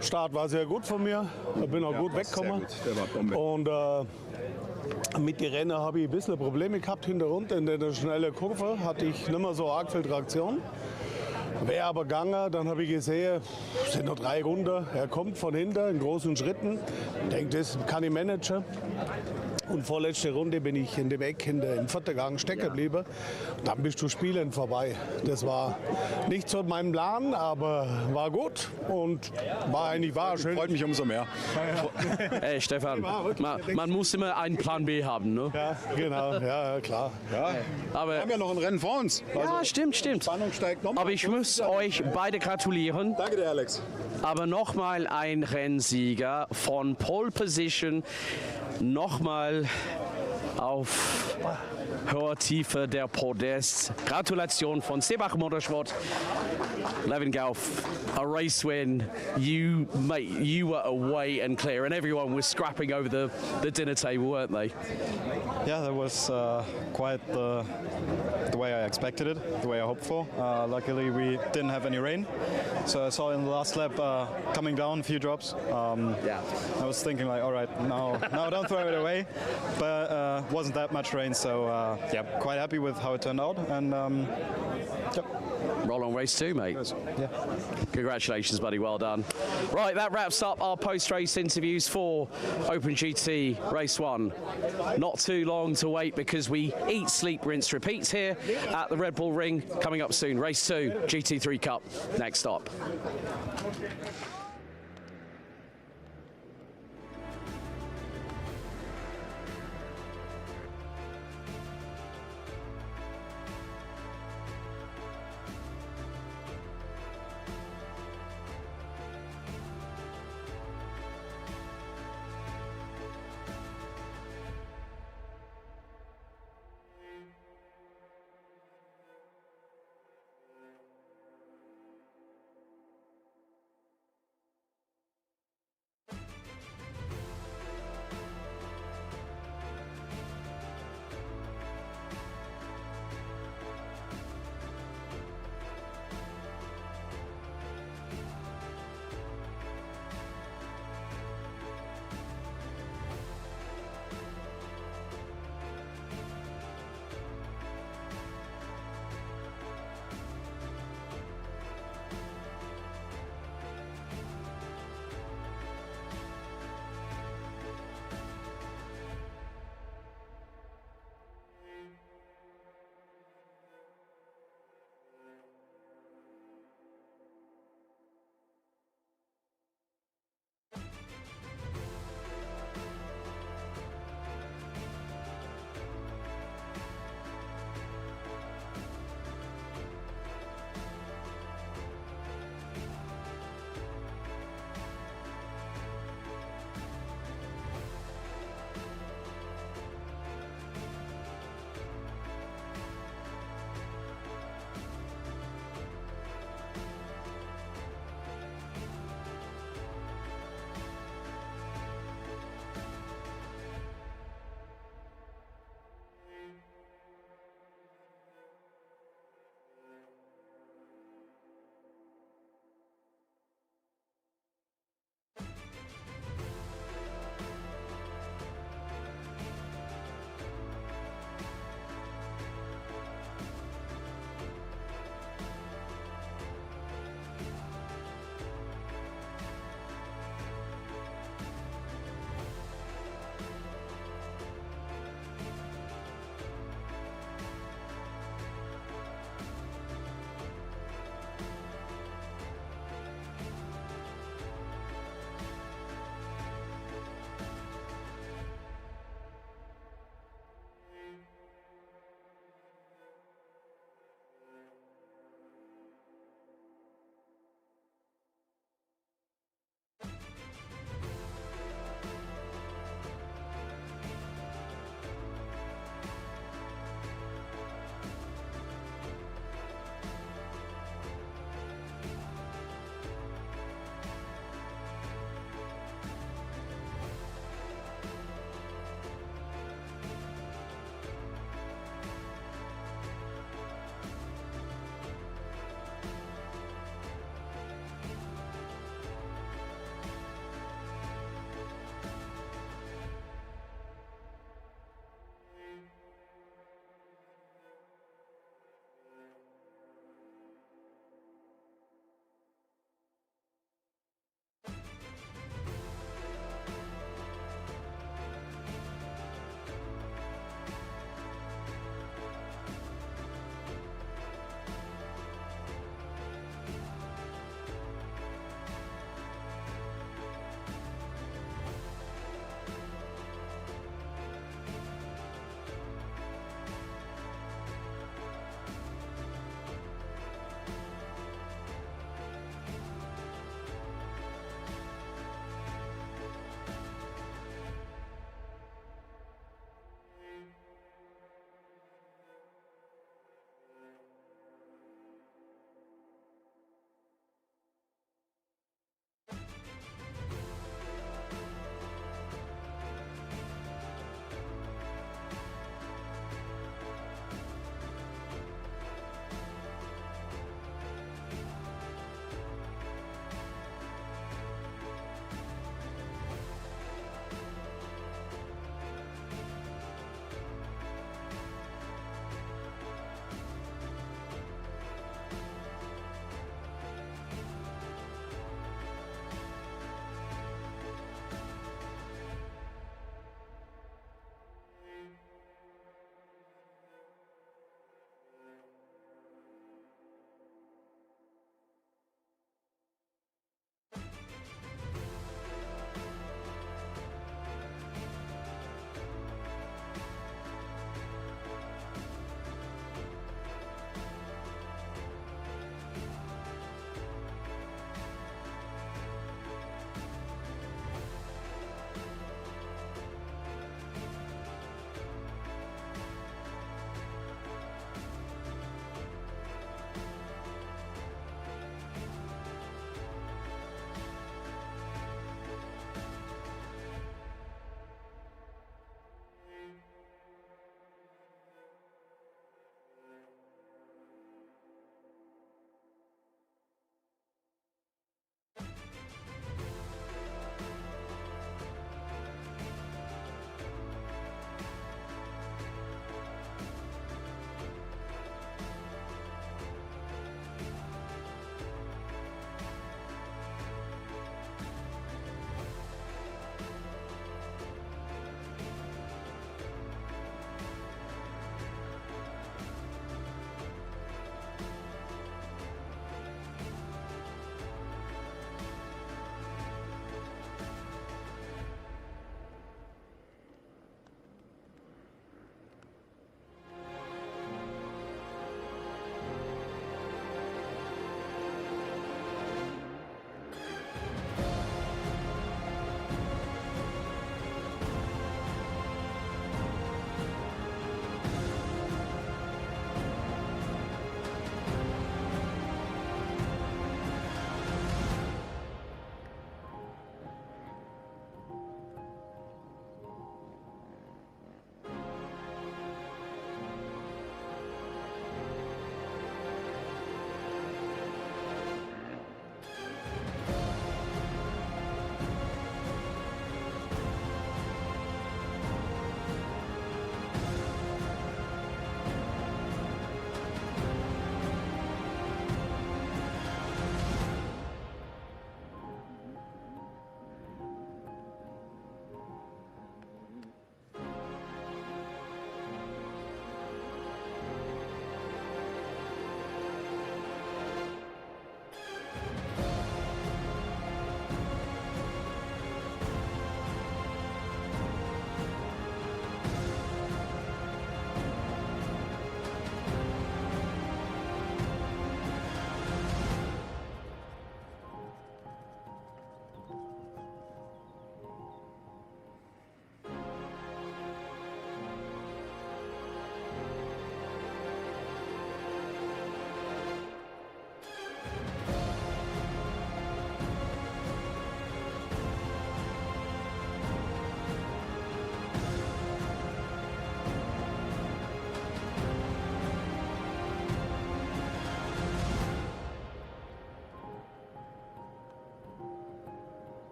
Start war sehr gut von mir, ich bin auch gut weggekommen. Der war Bombe. Und mit den Rennen habe ich ein bisschen Probleme gehabt hinter runter. In der schnellen Kurve hatte ich nicht mehr so arg viel Traktion. Wäre aber gegangen, dann habe ich gesehen, es sind noch 3 Runden. Er kommt von hinten in großen Schritten. Ich denke, das kann ich managen. Und vorletzte Runde bin ich in dem Eck im 4. Gang stecken geblieben. Dann bist du spielend vorbei. Das war nicht so mein Plan, aber war gut und war schön. Freut mich umso mehr. Hey Stefan, man muss immer einen Plan B haben, ne? Ja, genau, ja klar. Ja. Aber wir haben ja noch ein Rennen vor uns. Also ja, stimmt. Spannung steigt nochmal. Aber ich muss euch beide gratulieren. Danke dir, Alex. Aber nochmal ein Rennsieger von Pole Position, nochmal auf hoher Tiefe der Podest. Gratulation von Sebach Motorsport. Levin Gauf, a race win. You were away and clear, and everyone was scrapping over the dinner table, weren't they? Yeah, that was quite the way I expected it, the way I hoped for. Luckily, we didn't have any rain, so I saw in the last lap coming down a few drops. Yeah, I was thinking like, all right, now don't throw it away, but wasn't that much rain, so yeah, quite happy with how it turned out, and yep. Roll on race 2, mate. Yeah. Congratulations, buddy. Well done. Right, that wraps up our post-race interviews for Open GT Race 1. Not too long to wait because we eat, sleep, rinse, repeat here at the Red Bull Ring. Coming up soon, Race 2, GT3 Cup. Next stop.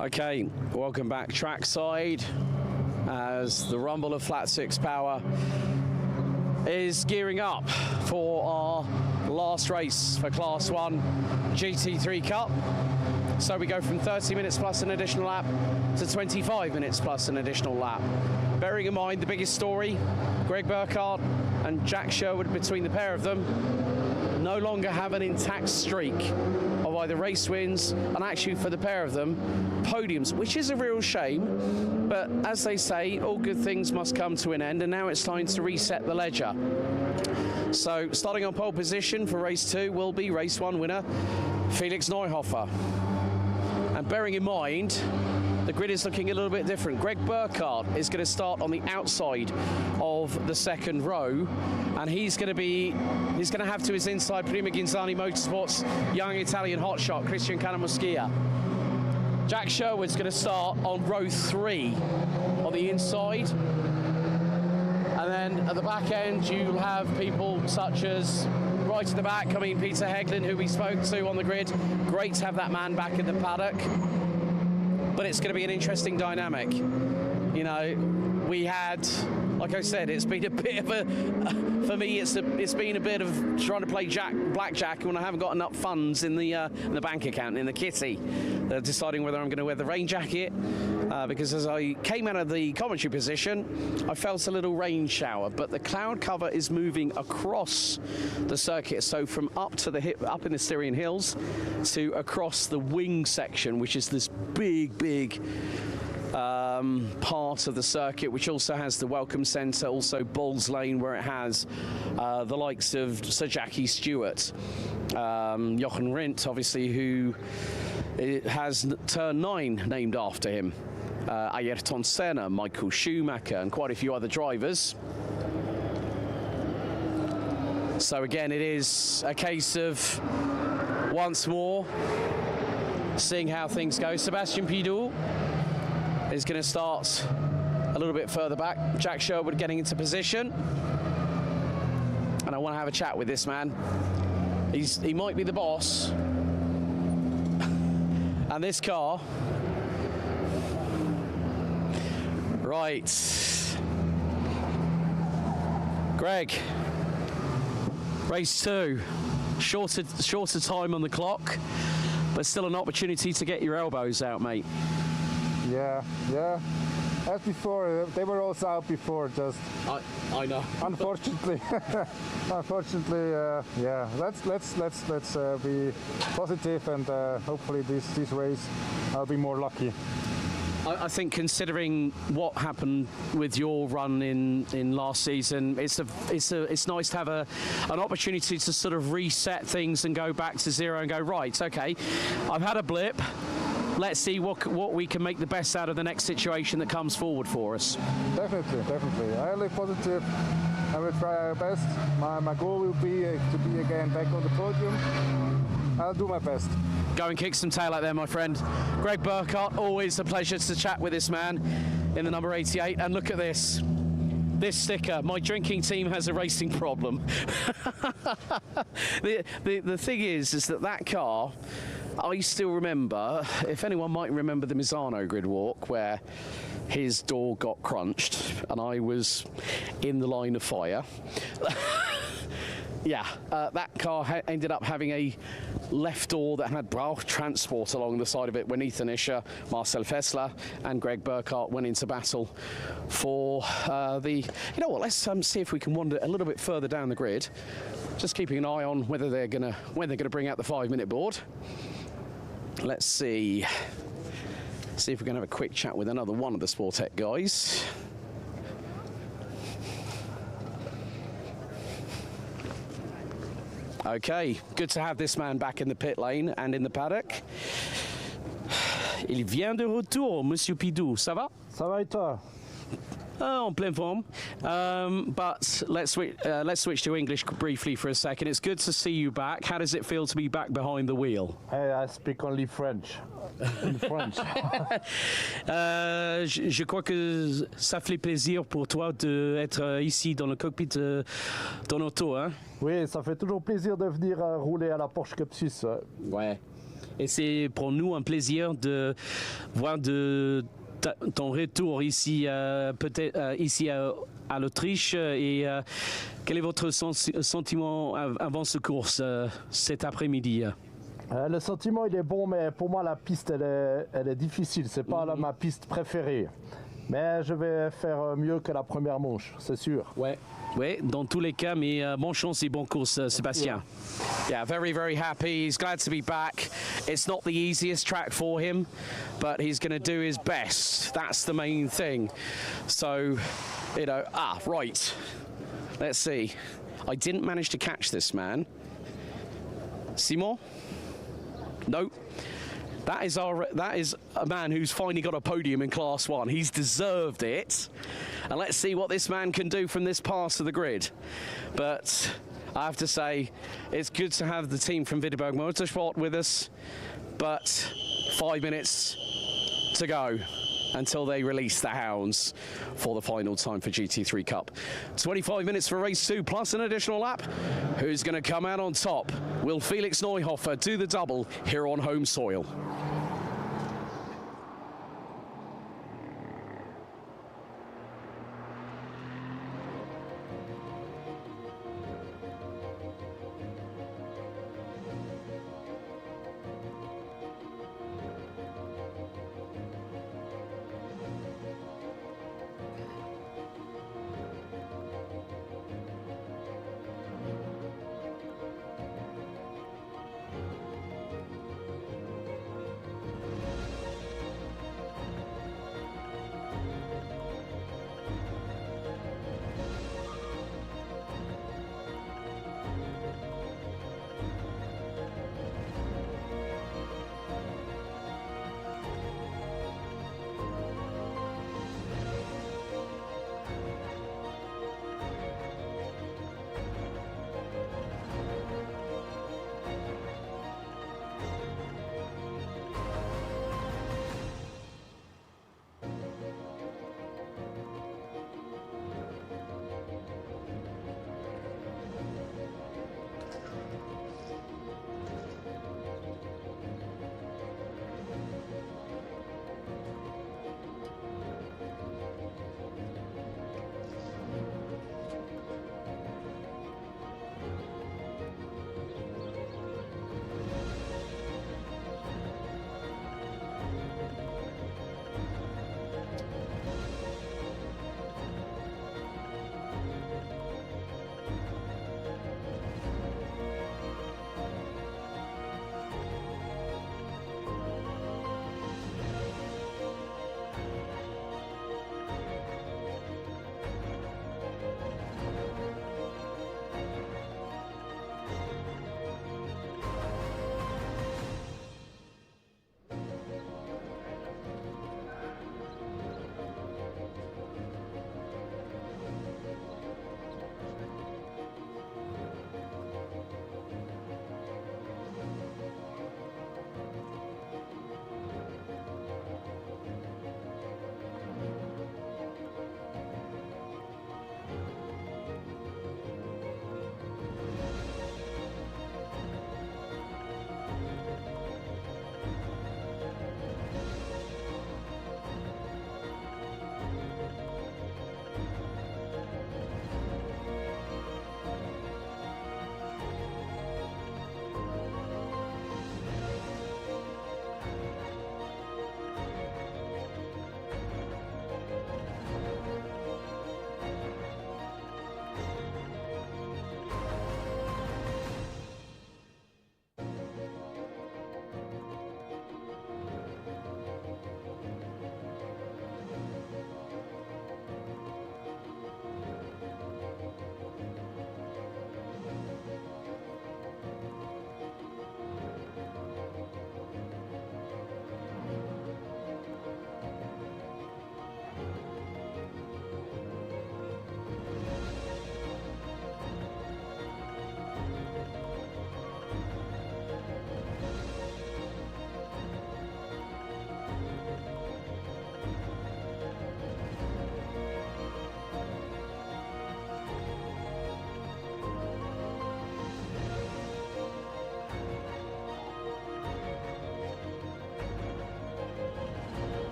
Okay, welcome back trackside as the rumble of flat six power is gearing up for our last race for Class 1 GT3 Cup. So we go from 30 minutes plus an additional lap to 25 minutes plus an additional lap. Bearing in mind the biggest story, Greg Burkhardt and Jack Sherwood, between the pair of them, no longer have an intact streak of either race wins and actually for the pair of them, podiums, which is a real shame. But as they say, all good things must come to an end, and now it's time to reset the ledger. So starting on pole position for race 2 will be race 1 winner, Felix Neuhofer. And bearing in mind, the grid is looking a little bit different. Greg Burkhardt is going to start on the outside of the second row, and he's going to have to his inside Prima Ghinzani Motorsports young Italian hotshot Christian Canamoschia. Jack Sherwood's going to start on row 3 on the inside, and then at the back end you'll have people such as right at the back, I mean Peter Heglin, who we spoke to on the grid. Great to have that man back in the paddock. But it's going to be an interesting dynamic. You know, we had, like I said, it's been a bit of a, for me, it's been a bit of trying to play blackjack when I haven't got enough funds in the bank account, in the kitty. Deciding whether I'm going to wear the rain jacket, because as I came out of the commentary position, I felt a little rain shower, but the cloud cover is moving across the circuit, so from up in the Styrian Hills to across the wing section, which is this big part of the circuit, which also has the welcome centre, also Bulls Lane, where it has the likes of Sir Jackie Stewart, Jochen Rindt, obviously, who has turn 9 named after him, Ayrton Senna, Michael Schumacher, and quite a few other drivers. So again, it is a case of once more seeing how things go. Sebastian Pidou is going to start a little bit further back. Jack Sherwood getting into position, and I want to have a chat with this man. He might be the boss, and this car, right, Greg, race 2, shorter time on the clock, but still an opportunity to get your elbows out, mate. Yeah. As before, they were also out before. Just I know. Unfortunately, yeah. Let's be positive, and hopefully this race I'll be more lucky. I think, considering what happened with your run in last season, it's nice to have an opportunity to sort of reset things and go back to zero and go, right, okay, I've had a blip. Let's see what we can make the best out of the next situation that comes forward for us. Definitely. I live positive. I will try our best. My goal will be to be again back on the podium. I'll do my best. Go and kick some tail out there, my friend. Greg Burkhardt, always a pleasure to chat with this man in the number 88. And look at this. This sticker, my drinking team has a racing problem. The thing is that car, I still remember, if anyone might remember the Misano grid walk where his door got crunched and I was in the line of fire. Yeah, that car ended up having a left door that had Brauch Transport along the side of it when Ethan Ischer, Marcel Fessler and Greg Burkhardt went into battle for you know what, let's see if we can wander a little bit further down the grid, just keeping an eye on when they're gonna bring out the 5-minute board. Let's see if we're gonna have a quick chat with another one of the Sportec guys. Okay, good to have this man back in the pit lane and in the paddock. Il vient de retour, Monsieur Pidou. Ça va? Ça va et toi? En pleine forme. But let's switch to English briefly for a second. It's good to see you back. How does it feel to be back behind the wheel? Hey, I speak only French. In French. Je crois que ça fait plaisir pour toi d'être ici dans le cockpit de ton auto, hein? Oui, ça fait toujours plaisir de venir rouler à la Porsche Cup Suisse. Ouais. Et c'est pour nous un plaisir de voir ton retour ici, peut-être ici à l'Autriche. Et quel est votre sentiment avant ce course cet après-midi? Le sentiment il est bon, mais pour moi la piste elle est difficile. C'est pas ma piste préférée. Mais je vais faire mieux que la première manche, c'est sûr. Ouais, dans tous les cas, mais bonne chance et bonne course, Sébastien. Yeah, very, very happy. He's glad to be back. It's not the easiest track for him, but he's going to do his best. That's the main thing. So, right. Let's see. I didn't manage to catch this man. Simon? No. That is a man who's finally got a podium in Class 1. He's deserved it. And let's see what this man can do from this pass of the grid. But I have to say, it's good to have the team from Wittenberg Motorsport with us. But 5 minutes to go until they release the hounds for the final time for GT3 Cup. 25 minutes for race 2 plus an additional lap. Who's going to come out on top? Will Felix Neuhofer do the double here on home soil?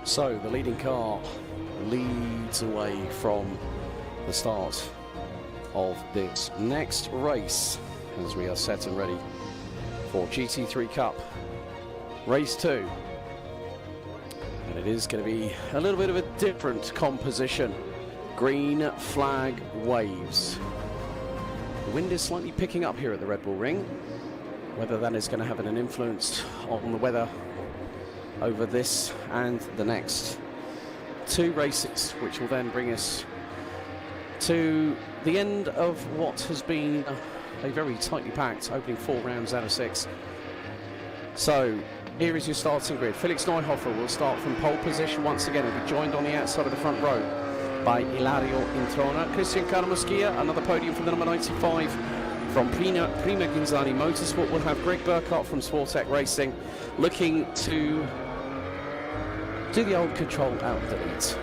So the leading car leads away from the start of this next race as we are set and ready for GT3 Cup Race 2. And it is going to be a little bit of a different composition. Green flag waves. The wind is slightly picking up here at the Red Bull Ring. Whether that is going to have an influence on the weather over this and the next two races, which will then bring us to the end of what has been a very tightly packed opening 4 rounds out of 6. So here is your starting grid. Felix Neuhofer will start from pole position once again. He'll be joined on the outside of the front row by Ilario Introna. Christian Karamuskia, another podium from the number 95 from Prima Ginzani Motorsport. We'll have Greg Burkhardt from Sportec Racing looking to do the old control out delete.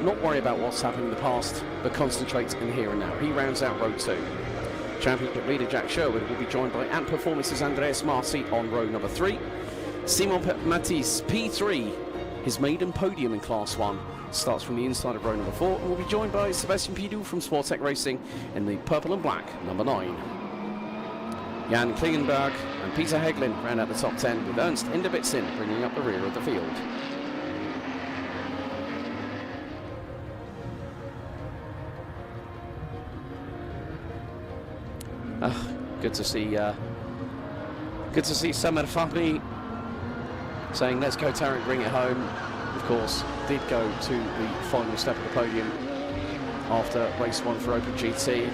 Not worry about what's happened in the past, but concentrate in here and now. He rounds out row 2. Championship leader Jack Sherwood will be joined by Ant Performance's Andreas Marci on row number 3. Simon Matisse, P3, his maiden podium in Class 1, starts from the inside of row number 4 and will be joined by Sebastian Pidou from Sportec Racing in the purple and black number 9. Jan Klingenberg and Peter Heglin round out the top 10 with Ernst Inderbitzin bringing up the rear of the field. Good to see Samer Fahmy saying, "Let's go, Tarek, bring it home." Of course, did go to the final step of the podium after race 1 for Open GT.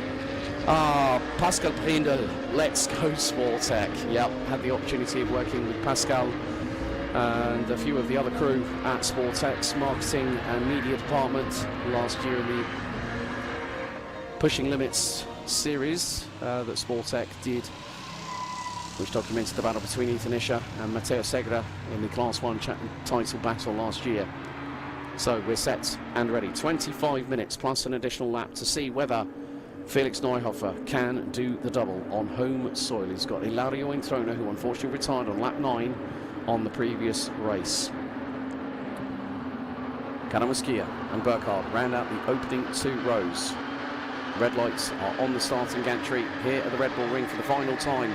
Pascal Brindle, let's go Sportec. Yep, had the opportunity of working with Pascal and a few of the other crew at Sportec's marketing and media department last year in the Pushing Limits series that Sportec did, which documented the battle between Ethan Isher and Matteo Segre in the Class 1 title battle last year. So we're set and ready. 25 minutes plus an additional lap to see whether Felix Neuhofer can do the double on home soil. He's got Ilario Introna, who unfortunately retired on lap 9 on the previous race. Karamuskia and Burkhardt round out the opening 2 rows. Red lights are on the starting gantry here at the Red Bull Ring for the final time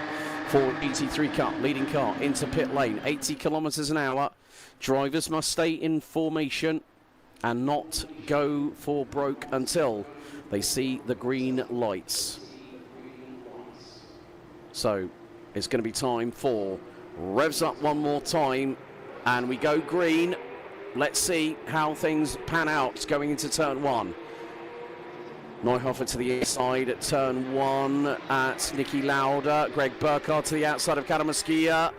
for GT3 Cup. Leading car into pit lane, 80 kilometers an hour. Drivers must stay in formation and not go for broke until they see the green lights. So it's going to be time for revs up one more time and we go green. Let's see how things pan out going into turn 1. Neuhofer to the inside at turn 1 at Nicky Lauda. Greg Burkhardt to the outside of Karamuskia.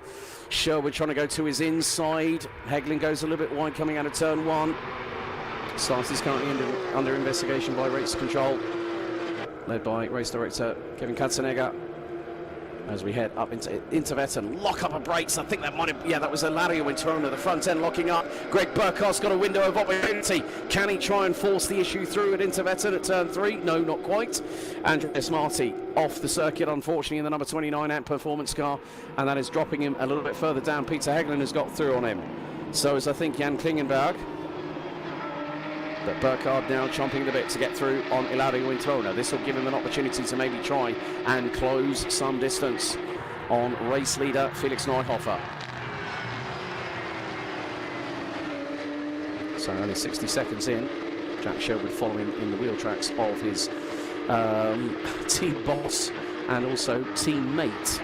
Sherwood trying to go to his inside. Heglin goes a little bit wide coming out of turn 1. Start is currently under investigation by Race Control, led by race director Kevin Katzenegger. As we head up into Wetten, lock up of brakes. I think that might have, that was Ilario Introna, the front end locking up. Greg Burkhardt's got a window of opportunity. Can he try and force the issue through at Wetten at turn 3? No, not quite. Andreas Marti off the circuit, unfortunately, in the number 29 Ant Performance car, and that is dropping him a little bit further down. Peter Heglin has got through on him. So is, I think, Jan Klingenberg. But Burkhardt now chomping the bit to get through on Ilario Introna. This will give him an opportunity to maybe try and close some distance on race leader Felix Neuhofer. So only 60 seconds in. Jack Sherwood following in the wheel tracks of his team boss and also teammate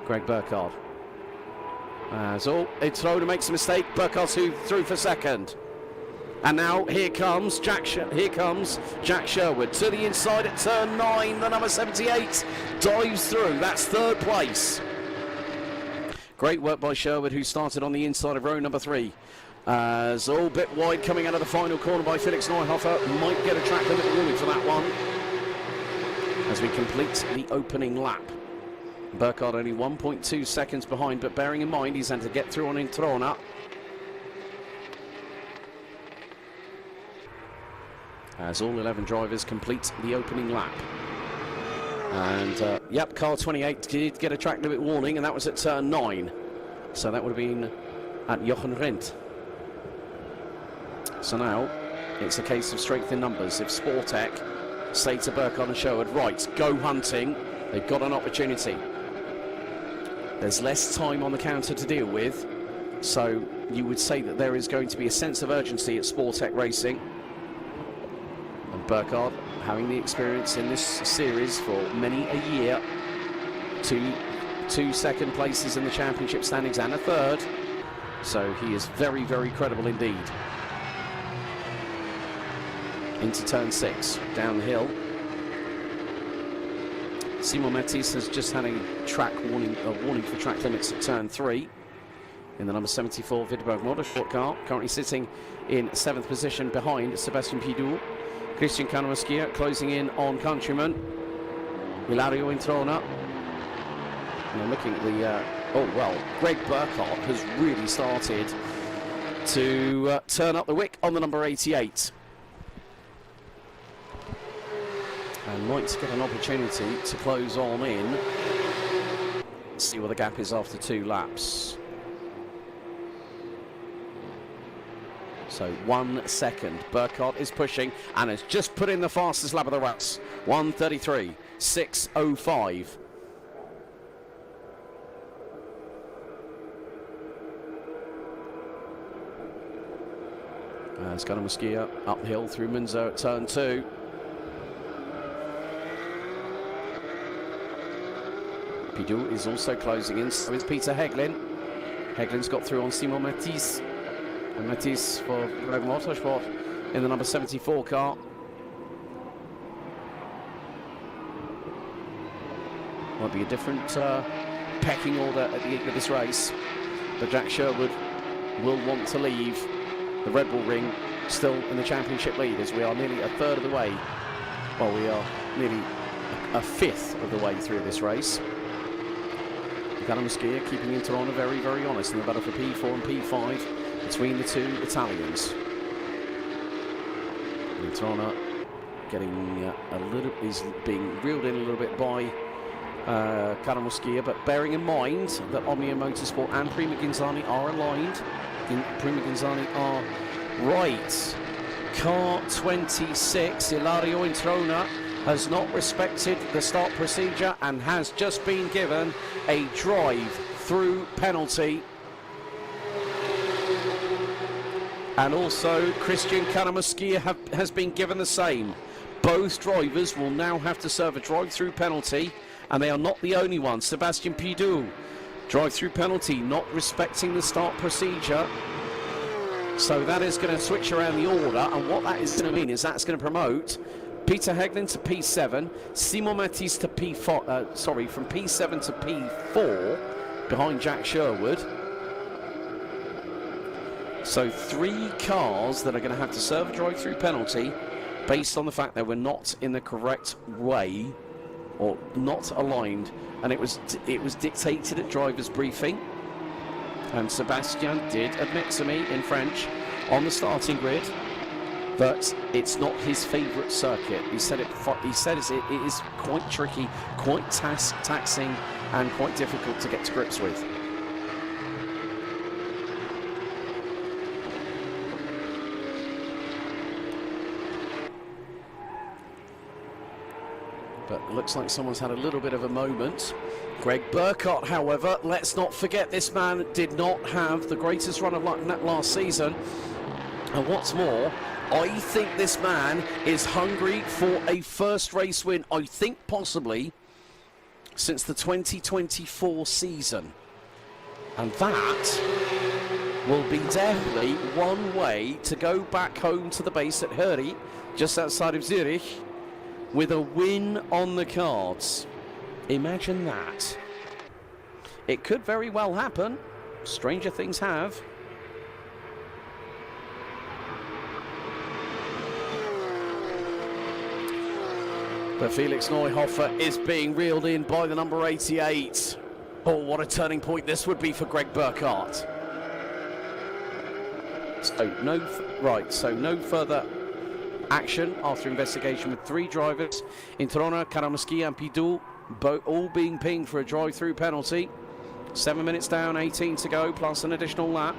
Greg Burkhardt. So Introna makes a mistake. Burkhardt's through for second. And now here comes Jack Sherwood to the inside at turn 9. The number 78 dives through. That's 3rd place. Great work by Sherwood, who started on the inside of row number 3. As all bit wide coming out of the final corner by Felix Neuhofer. Might get a track limit warning for that one as we complete the opening lap. Burkhardt only 1.2 seconds behind, but bearing in mind he's had to get through on Introna. As all 11 drivers complete the opening lap. And car 28 did get a track limit warning, and that was at turn 9. So that would have been at Jochen Rindt. So now it's a case of strength in numbers. If Sportec say to Burkhardt and Sherwood, right, go hunting, they've got an opportunity. There's less time on the counter to deal with, so you would say that there is going to be a sense of urgency at Sportec Racing. And Burkhardt, having the experience in this series for many a year, two second places in the championship standings and a third, so he is very, very credible indeed. Into turn 6, down the hill. Simon Matisse has just had a warning for track limits at turn 3 in the number 74 Wittenberg Motorsport car, currently sitting in 7th position behind Sebastian Pidoux. Christian Canomaskia closing in on countryman Ilario Introna. And looking at the Greg Burkhardt has really started to turn up the wick on the number 88. And might get an opportunity to close on in. See what the gap is after 2 laps. So 1 second. Burkhardt is pushing and has just put in the fastest lap of the race. 1:33.605. Canomaskia uphill through Munzer at turn 2. Pidoux is also closing in, so is Peter Heglin. Heglin's got through on Simon Matisse. And Matisse for Motorsport in the number 74 car. Might be a different pecking order at the end of this race. But Jack Sherwood will want to leave the Red Bull Ring still in the championship lead, as we are nearly a third of the way. Well, we are nearly a fifth of the way through this race. Canomaskia keeping Interona very, very honest in the battle for P4 and P5 between the two Italians. Interona getting is being reeled in a little bit by Canomaskia, but bearing in mind that Omnia Motorsport and Prima Ginzani are aligned. Prima Ginzani are right. Car 26, Ilario Introna, has not respected the start procedure and has just been given a drive-through penalty. And also Christian Canomaskia has been given the same. Both drivers will now have to serve a drive-through penalty, and they are not the only ones. Sebastian Pidoux, drive-through penalty, not respecting the start procedure. So that is going to switch around the order, and what that is going to mean is that's going to promote Peter Heglin to P7, Simon Matisse to P4, from P7 to P4, behind Jack Sherwood. So 3 cars that are going to have to serve a drive-through penalty based on the fact they were not in the correct way or not aligned, and it was dictated at driver's briefing. And Sebastian did admit to me in French on the starting grid that it's not his favourite circuit. He said it is quite tricky, quite taxing, and quite difficult to get to grips with. But it looks like someone's had a little bit of a moment. Greg Burkhardt, however, let's not forget this man did not have the greatest run of luck last season. And what's more, I think this man is hungry for a first race win, I think possibly since the 2024 season. And that will be definitely one way to go back home to the base at Heri, just outside of Zurich, with a win on the cards. Imagine that. It could very well happen. Stranger things have. But Felix Neuhofer is being reeled in by the number 88. Oh, what a turning point this would be for Greg Burkhardt. So no further action after investigation with 3 drivers, Introna, Canomaskia and Pidoux, all being pinged for a drive-through penalty. 7 minutes down, 18 to go, plus an additional lap.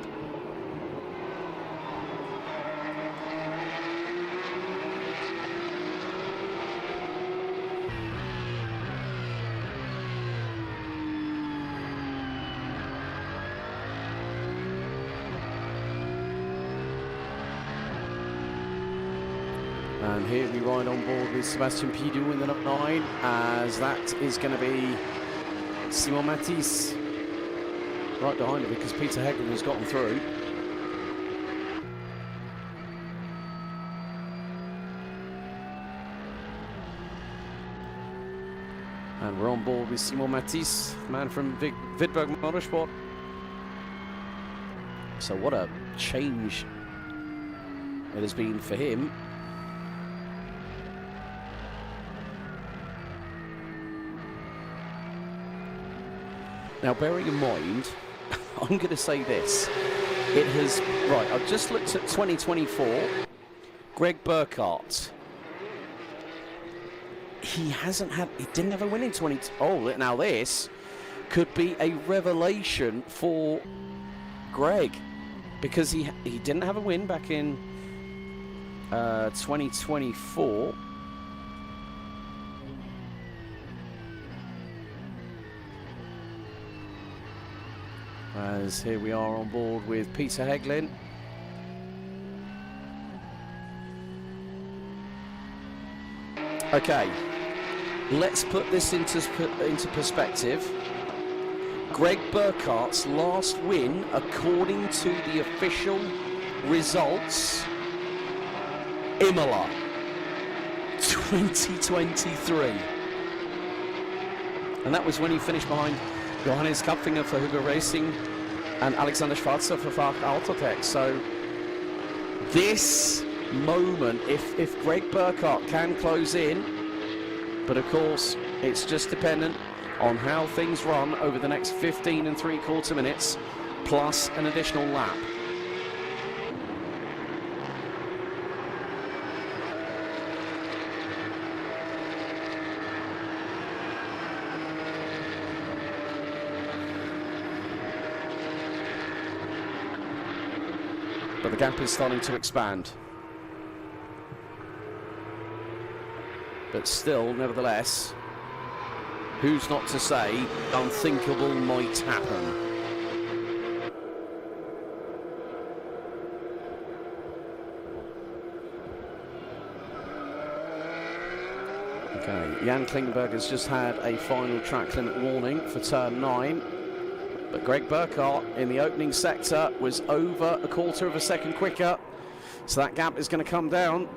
And here we ride on board with Sebastian Pidou in the number 9, as that is going to be Simon Matisse right behind him, because Peter Heggen has gotten through. And we're on board with Simon Matisse, man from Vidberg Motorsport. So what a change it has been for him. Now, bearing in mind, I'm going to say this. It has, right, I've just looked at 2024. Greg Burkhardt. He didn't have a win in 20. Oh, now this could be a revelation for Greg, because he didn't have a win back in 2024. As here we are on board with Peter Heglin. Okay, let's put this into perspective. Greg Burkhardt's last win, according to the official results, Imola 2023. And that was when he finished behind Johannes Kapfinger for Hugo Racing and Alexander Schwarzer for Fach Autotech. So this moment, if Greg Burkhardt can close in, but of course it's just dependent on how things run over the next 15 3/4 minutes plus an additional lap. But the gap is starting to expand. But still, nevertheless, who's not to say unthinkable might happen? Okay, Jan Klingenberg has just had a final track limit warning for turn 9. But Greg Burkhardt in the opening sector was over a 1/4 of a second quicker. So that gap is going to come down.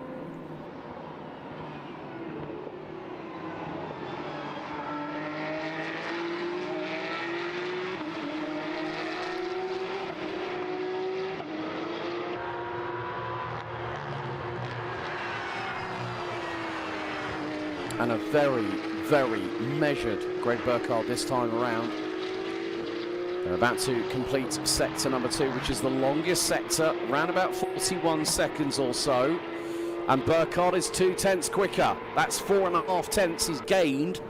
And a very, very measured Greg Burkhardt this time around. They're about to complete sector number 2, which is the longest sector, around about 41 seconds or so. And Burkhardt is 2/10 quicker. That's 4.5 tenths he's gained.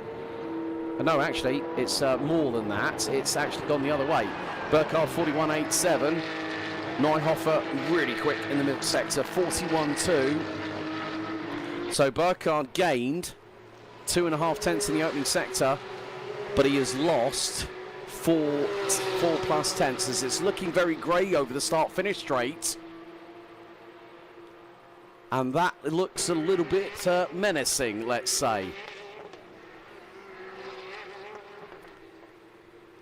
No, actually, it's more than that. It's actually gone the other way. Burkhardt 41.87. Neuhofer really quick in the middle sector, 41.2. So Burkhardt gained 2.5 tenths in the opening sector, but he has lost 4+ tenths, as it's looking very grey over the start-finish straight. And that looks a little bit menacing, let's say.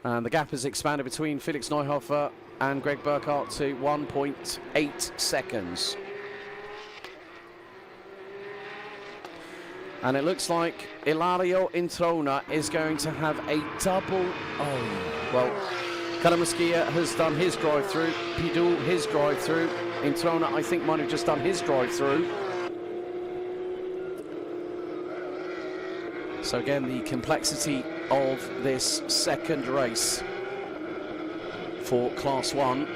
And the gap has expanded between Felix Neuhofer and Greg Burkhardt to 1.8 seconds. And it looks like Ilario Introna is going to have a double. Oh, well, Kalamuskia has done his drive-through, Pidou his drive-through. Introna, I think, might have just done his drive-through. So again, the complexity of this second race for Class 1.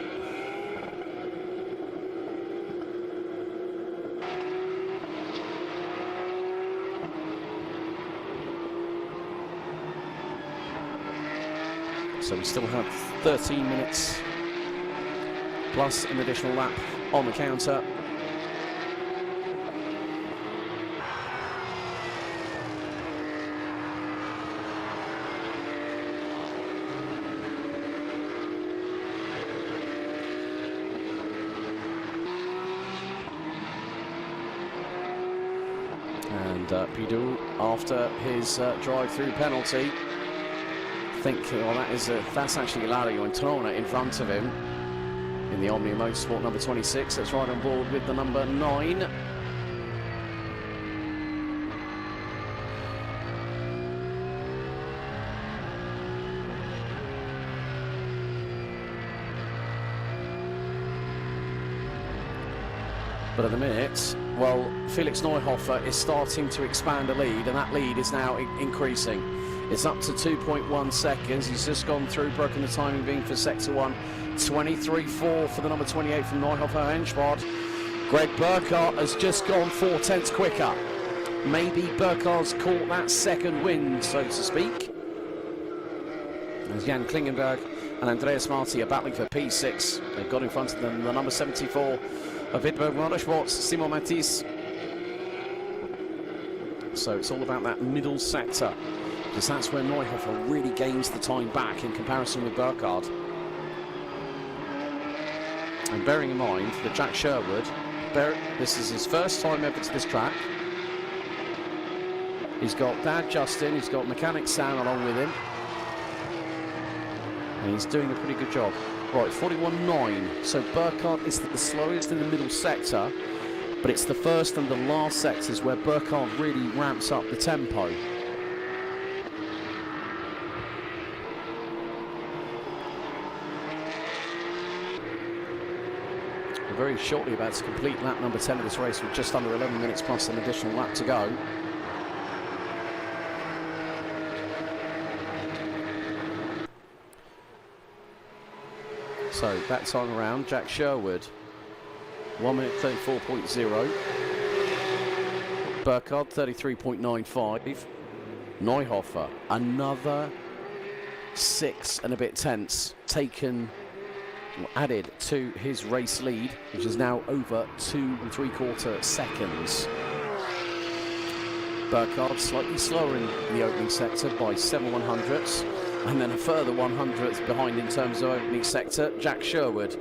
So we still have 13 minutes plus an additional lap on the counter. And Pidou, after his drive-through penalty, I think that's actually Ilario Antrona in front of him in the Omnia Motorsport number 26. That's right on board with the number 9. But at the minute, well, Felix Neuhofer is starting to expand a lead, and that lead is now increasing. It's up to 2.1 seconds. He's just gone through, broken the timing being for Sector 1. 23.4 for the number 28 from Neuhofer Henschwart. Greg Burkhardt has just gone 4 tenths quicker. Maybe Burkhardt's caught that second wind, so to speak. As Jan Klingenberg and Andreas Marti are battling for P6. They've got in front of them the number 74 of Wittberg Motorsport, Simon Matisse. So it's all about that middle sector, because that's where Neuhofer really gains the time back in comparison with Burkhardt. And bearing in mind that Jack Sherwood, this is his first time ever to this track. He's got Dad Justin, he's got Mechanic Sam along with him. And he's doing a pretty good job. Right, 41.9. So Burkhardt is the slowest in the middle sector, but it's the first and the last sectors where Burkhardt really ramps up the tempo. We're very shortly about to complete lap number 10 of this race with just under 11 minutes plus an additional lap to go. So that time around, Jack Sherwood, 1 minute 34.0. Burkhardt, 33.95. Neuhofer, another 6 and a bit tenths added to his race lead, which is now over 2 3/4 seconds. Burkhardt slightly slower in the opening sector by 7/100ths. And then a further 100th behind in terms of opening sector, Jack Sherwood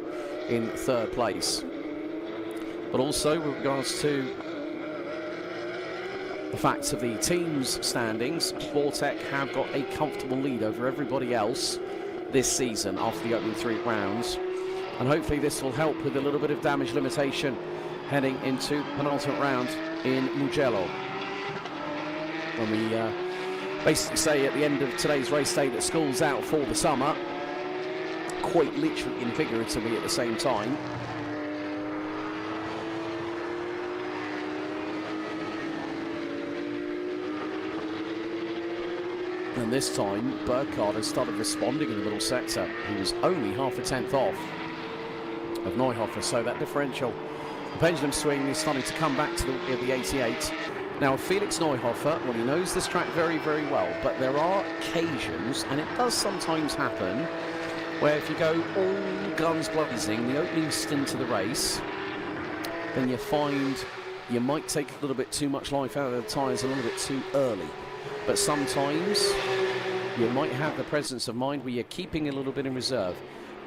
in 3rd place. But also with regards to the facts of the team's standings, Sportec have got a comfortable lead over everybody else this season after the opening 3 rounds. And hopefully this will help with a little bit of damage limitation heading into penultimate round in Mugello. When we basically say at the end of today's race day that school's out for the summer, quite literally and figuratively at the same time. And this time, Burkhardt has started responding in the middle sector. He was only half a tenth off of Neuhofer, so that differential, the pendulum swing, is starting to come back to the 88. Now, Felix Neuhofer, well, he knows this track very, very well, but there are occasions, and it does sometimes happen, where if you go all guns blazing, the opening stint of the race, then you find you might take a little bit too much life out of the tyres a little bit too early. But sometimes you might have the presence of mind where you're keeping a little bit in reserve.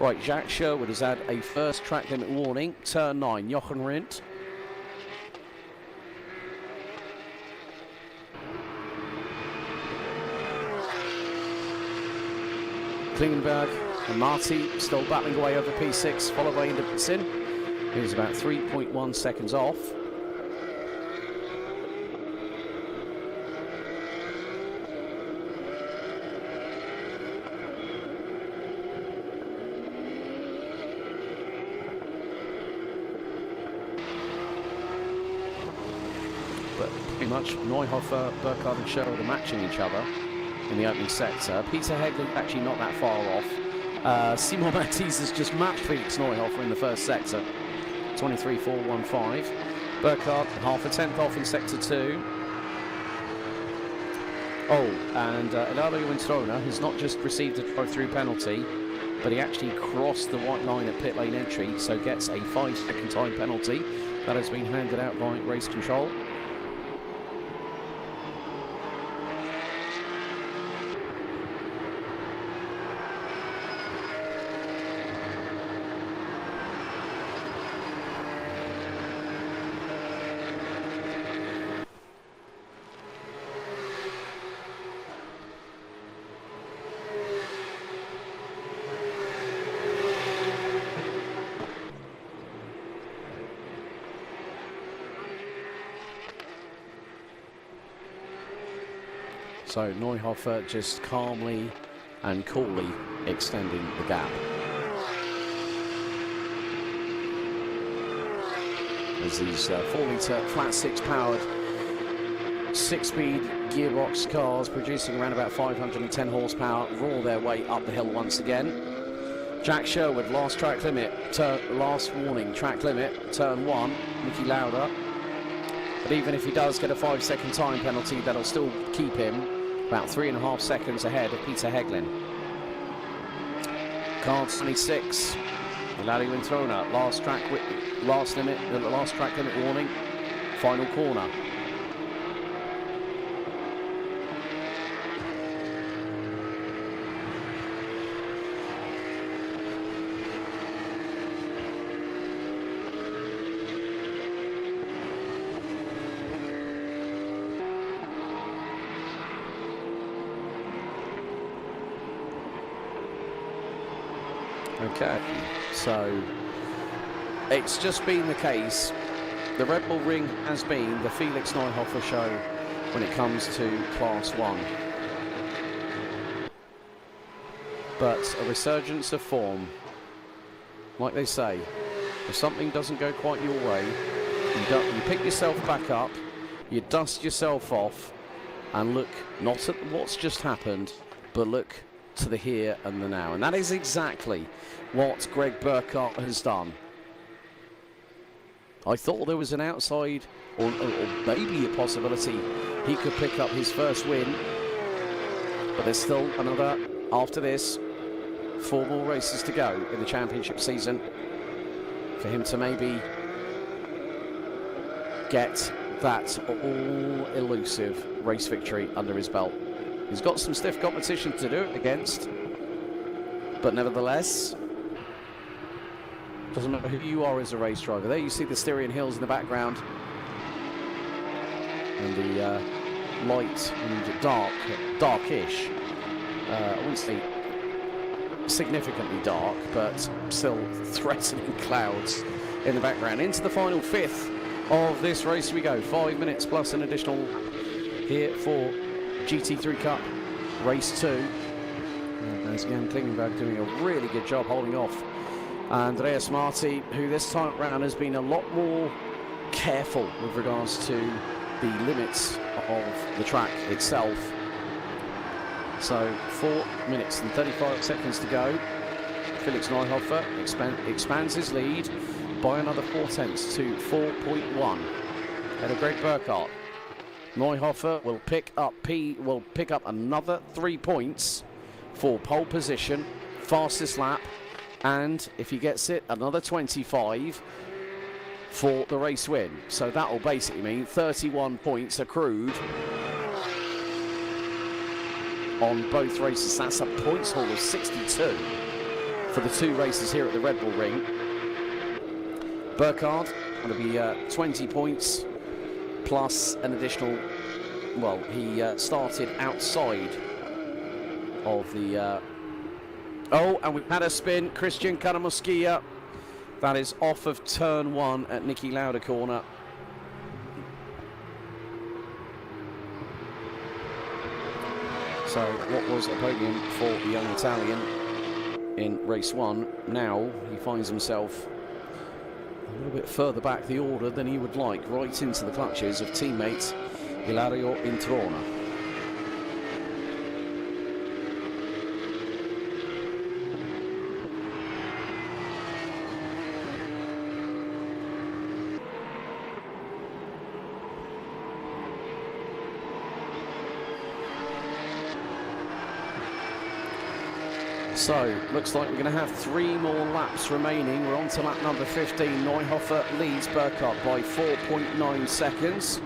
Right, Jack Sherwood has had a first track limit warning, turn 9, Jochen Rindt. Klingenberg and Marti still battling away over P6, followed by Inderson, who's about 3.1 seconds off. But pretty much Neuhofer, Burkhardt and Sherwood are matching each other in the opening sector. Peter Hegel actually not that far off. Simon Matisse has just matched Felix Neuhofer in the first sector, 23.415. Burkhardt half a tenth off in sector 2. Oh, and Ilario Introna has not just received a drive-through penalty, but he actually crossed the white line at pit lane entry, so gets a 5-second time penalty. That has been handed out by race control. So Neuhofer just calmly and coolly extending the gap. As these 4-litre flat six powered 6-speed gearbox cars producing around about 510 horsepower roar their way up the hill once again. Jack Sherwood, last track limit, last warning, track limit, turn 1, Niki Lauda. But even if he does get a 5-second time penalty, that'll still keep him about 3.5 seconds ahead of Peter Heglin. Car 26, Ilario Introna, last track limit warning, final corner. Okay, so it's just been the case. The Red Bull Ring has been the Felix Neuhofer show when it comes to Class 1. But a resurgence of form, like they say, if something doesn't go quite your way, you pick yourself back up, you dust yourself off, and look not at what's just happened, but look to the here and the now. And that is exactly what Greg Burkhardt has done. I thought there was an outside or maybe a possibility he could pick up his first win, but there's still another, after this, 4 more races to go in the championship season for him to maybe get that all-elusive race victory under his belt. He's got some stiff competition to do it against, but nevertheless, doesn't matter who you are as a race driver. There you see the Styrian Hills in the background, and the light and darkish. I wouldn't say significantly dark, but still threatening clouds in the background. Into the final 5th of this race we go. 5 minutes plus an additional here for GT3 Cup Race 2. As Jan Klingenberg doing a really good job holding off Andreas Marti, who this time around has been a lot more careful with regards to the limits of the track itself. So 4 minutes and 35 seconds to go. Felix Neuhofer expands his lead by another 0.4 to 4.1. Ahead of Greg Burkhardt. Neuhofer will pick up another 3 points for pole position, fastest lap, and if he gets it, another 25 for the race win. So that will basically mean 31 points accrued on both races. That's a points haul of 62 for the 2 races here at the Red Bull Ring. Burkhardt going to be 20 points plus an additional, well, he started outside of the oh, and we've had a spin. Christian Karamoskaya, that is off of turn 1 at Niki Lauda corner. So what was a podium for the young Italian in race 1, now he finds himself a little bit further back the order than he would like, right into the clutches of teammate Ilario Introna. So, looks like we're going to have 3 more laps remaining. We're on to lap number 15. Neuhofer leads Burkhardt by 4.9 seconds.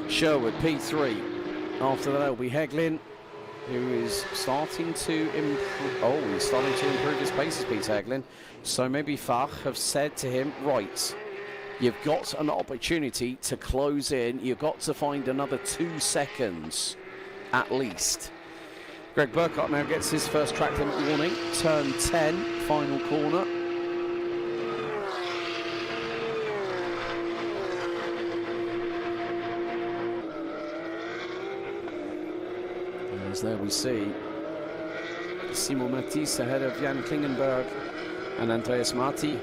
Sherwood, P3. After that, it'll be Heglin, who is starting to improve. Oh, he's starting to improve his paces, Peter Heglin. So maybe Fach have said to him, right, you've got an opportunity to close in. You've got to find another 2 seconds, at least. Greg Burkhardt now gets his first track limit warning. Turn 10, final corner. as there we see Simon Matisse ahead of Jan Klingenberg and Andreas Marti.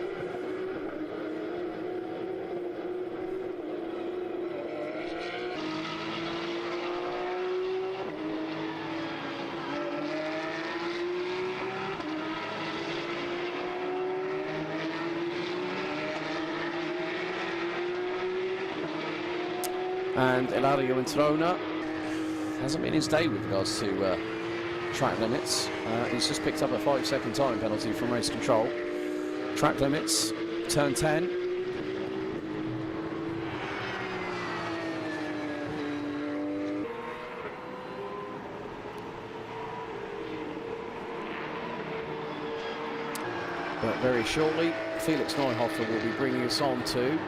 And Eladio Introna hasn't been his day with regards to track limits. He's just picked up a 5-second time penalty from race control. Track limits, turn 10. But very shortly, Felix Neuhofer will be bringing us on to...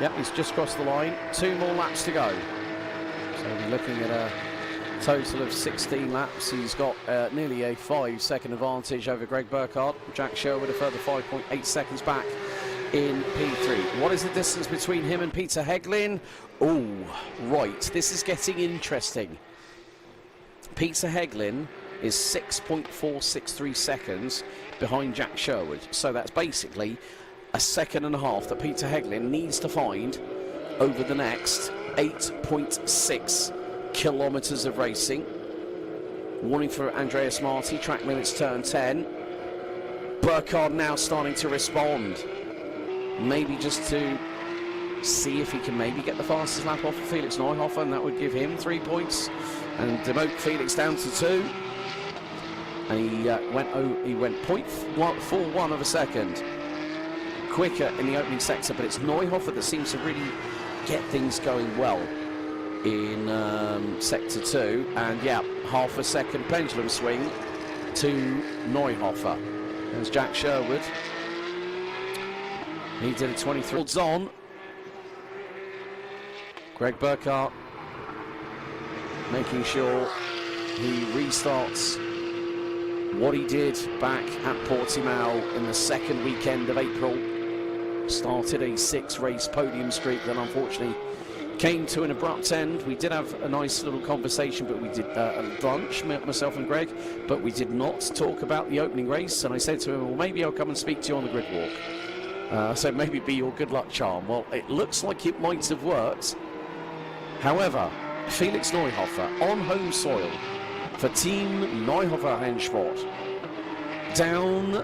Yep, he's just crossed the line. 2 more laps to go. So we're looking at a total of 16 laps. He's got nearly a 5-second advantage over Greg Burkhardt. Jack Sherwood a further 5.8 seconds back in P3. What is the distance between him and Peter Heglin? Oh, right. This is getting interesting. Peter Heglin is 6.463 seconds behind Jack Sherwood. So that's basically a second and a half that Peter Heglin needs to find over the next 8.6 kilometres of racing. Warning for Andreas Marti, track limits turn 10. Burkhardt now starting to respond. Maybe just to see if he can maybe get the fastest lap off of Felix Neuhofer, and that would give him 3 points and demote Felix down to 2. And he went 0.41 of a second quicker in the opening sector, but it's Neuhofer that seems to really get things going well in sector 2, and yeah, half a second pendulum swing to Neuhofer. There's Jack Sherwood. He did a 23 on. Greg Burkhardt making sure he restarts what he did back at Portimao in the second weekend of April. Started a 6-race podium streak that unfortunately came to an abrupt end. We did have a nice little conversation, but we did at lunch, myself and Greg, but we did not talk about the opening race. And I said to him, well, maybe I'll come and speak to you on the grid walk. So maybe be your good luck charm. Well, it looks like it might have worked. However, Felix Neuhofer on home soil for Team Neuhofer Rennsport, down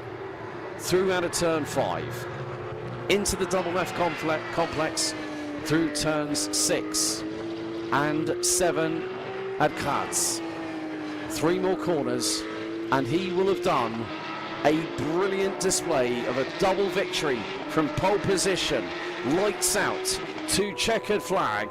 through out of turn 5, into the double left complex through turns 6 and 7 at Graz. 3 more corners, and he will have done a brilliant display of a double victory from pole position, lights out to checkered flag.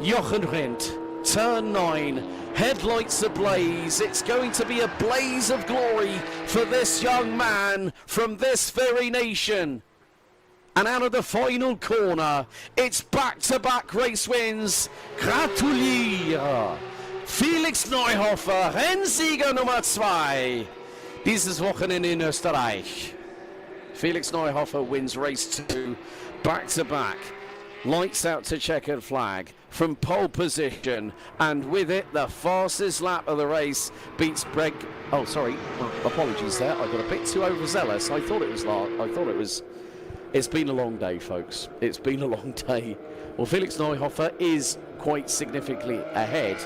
Jochen Rindt, turn 9, headlights ablaze. It's going to be a blaze of glory for this young man from this very nation. And out of the final corner, it's back-to-back race wins. Gratuliere! Felix Neuhofer, Rennsieger Nummer 2, dieses Wochenende in Österreich. Felix Neuhofer wins race 2, back-to-back. Lights out to checkered flag from pole position, and with it, the fastest lap of the race beats Greg. Oh, sorry, apologies there. I got a bit too overzealous. I thought it was. It's been a long day, folks. It's been a long day. Well, Felix Neuhofer is quite significantly ahead,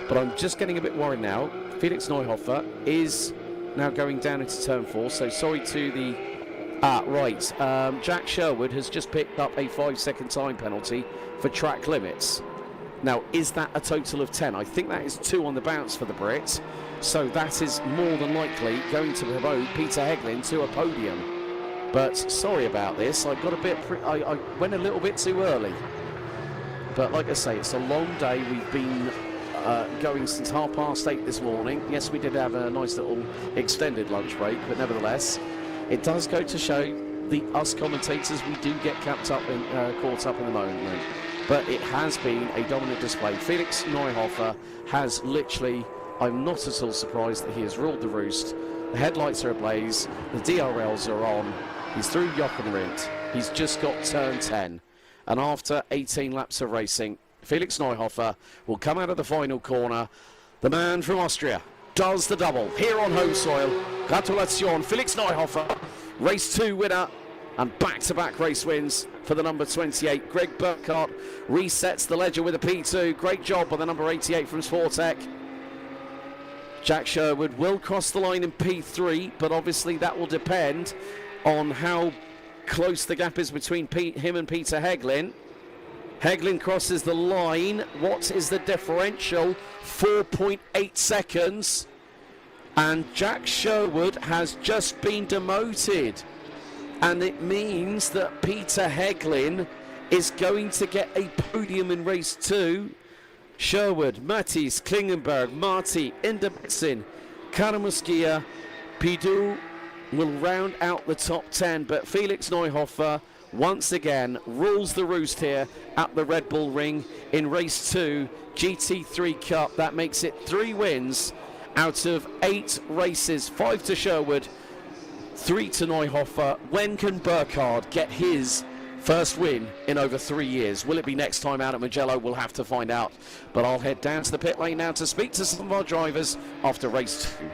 but I'm just getting a bit worried now. Felix Neuhofer is now going down into turn 4, so sorry to the... Jack Sherwood has just picked up a 5-second time penalty for track limits. Now, is that a total of 10? I think that is 2 on the bounce for the Brit, so that is more than likely going to promote Peter Heglin to a podium. But sorry about this, I got a bit, I went a little bit too early. But like I say, it's a long day. We've been going since 8:30 this morning. Yes, we did have a nice little extended lunch break, but nevertheless, it does go to show us commentators, we do get caught up in the moment. But it has been a dominant display. Felix Neuhofer has literally, I'm not at all surprised that he has ruled the roost. The headlights are ablaze, the DRLs are on. He's through Jochen Rindt. He's just got turn 10. And after 18 laps of racing, Felix Neuhofer will come out of the final corner The man from Austria does the double here on home soil. Gratulation, Felix Neuhofer, race 2 winner and back-to-back race wins for the number 28. Greg Burkhardt resets the ledger with a P2. Great job by the number 88 from Sportec. Jack Sherwood will cross the line in P3, but obviously that will depend on how close the gap is between him and Peter Heglin. Heglin crosses the line. What is the differential? 4.8 seconds. And Jack Sherwood has just been demoted. And it means that Peter Heglin is going to get a podium in race 2. Sherwood, Mattis, Klingenberg, Marti, Inderbitzin, Karamuskia, Pidou will round out the top 10. But Felix Neuhofer once again rules the roost here at the Red Bull Ring in race 2 GT3 Cup. That makes it 3 wins out of 8 races, 5 to Sherwood, 3 to Neuhofer. When can Burkhardt get his first win in over 3 years? Will it be next time out at Mugello? We'll have to find out. But I'll head down to the pit lane now to speak to some of our drivers after race 2.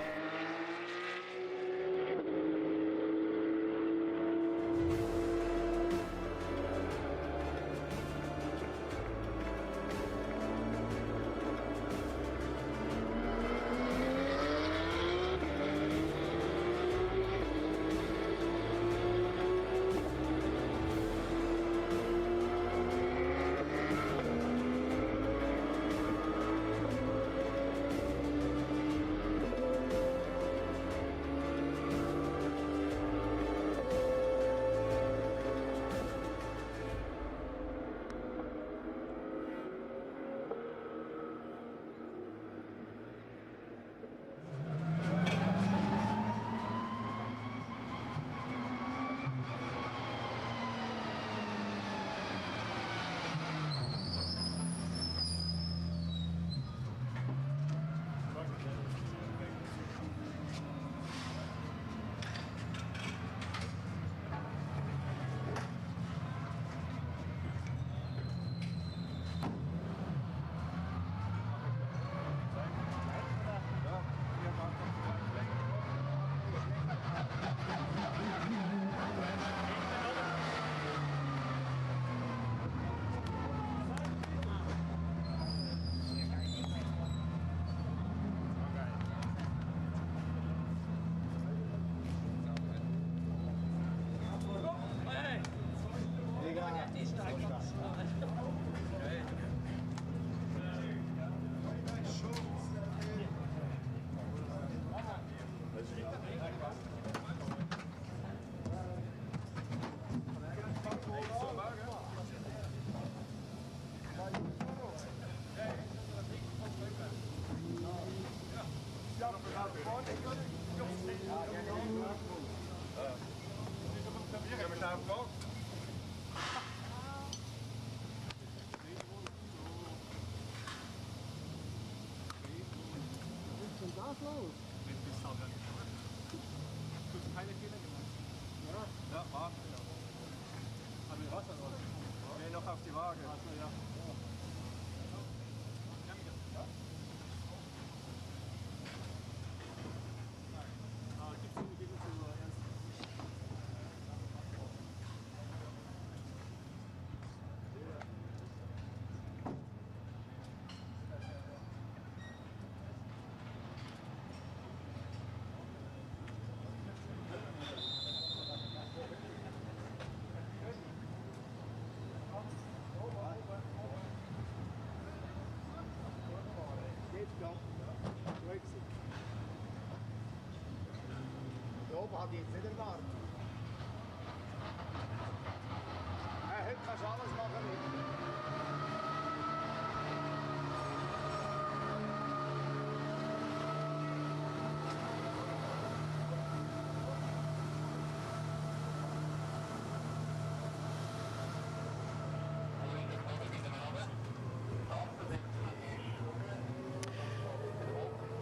Hat jetzt nicht erwartet. Heute kannst du alles machen.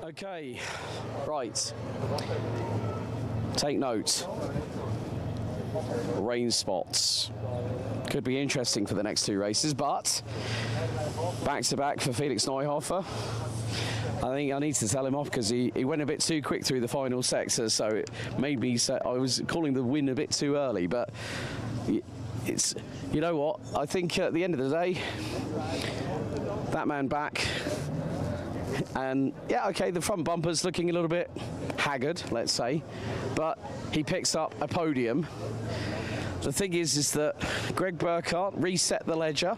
Okay, right. Take note. Rain spots. Could be interesting for the next 2 races, but back-to-back for Felix Neuhofer. I think I need to tell him off because he went a bit too quick through the final sector, so it made me say I was calling the win a bit too early. But it's, you know what? I think at the end of the day, that man back, and yeah, okay, the front bumper's looking a little bit haggard, let's say, but he picks up a podium. The thing is that Greg Burkhardt reset the ledger.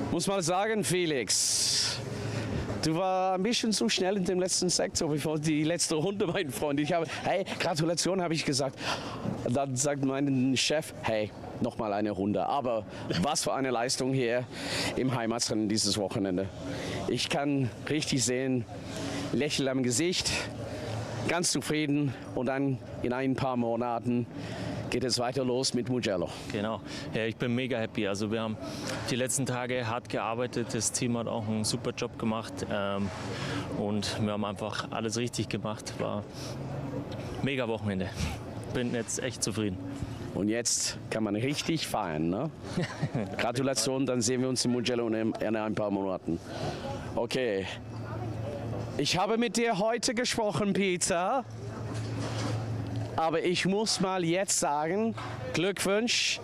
Muss mal sagen, Felix, du war ein bisschen zu schnell in dem letzten Sektor, bevor die letzte Runde, mein Freund. Ich habe, hey, Gratulation, habe ich gesagt. Dann sagt mein Chef, hey, nochmal eine Runde. Aber was für eine Leistung hier im Heimatrennen dieses Wochenende. Ich kann richtig sehen, Lächeln am Gesicht, ganz zufrieden und dann in ein paar Monaten geht es weiter los mit Mugello. Genau, ja, ich bin mega happy. Also wir haben die letzten Tage hart gearbeitet, das Team hat auch einen super Job gemacht und wir haben einfach alles richtig gemacht. War mega Wochenende. Bin jetzt echt zufrieden. Und jetzt kann man richtig feiern, ne? Gratulation, dann sehen wir uns in Mugello in ein paar Monaten. Okay. Ich habe mit dir heute gesprochen, Peter. Aber ich muss mal jetzt sagen, Glückwunsch,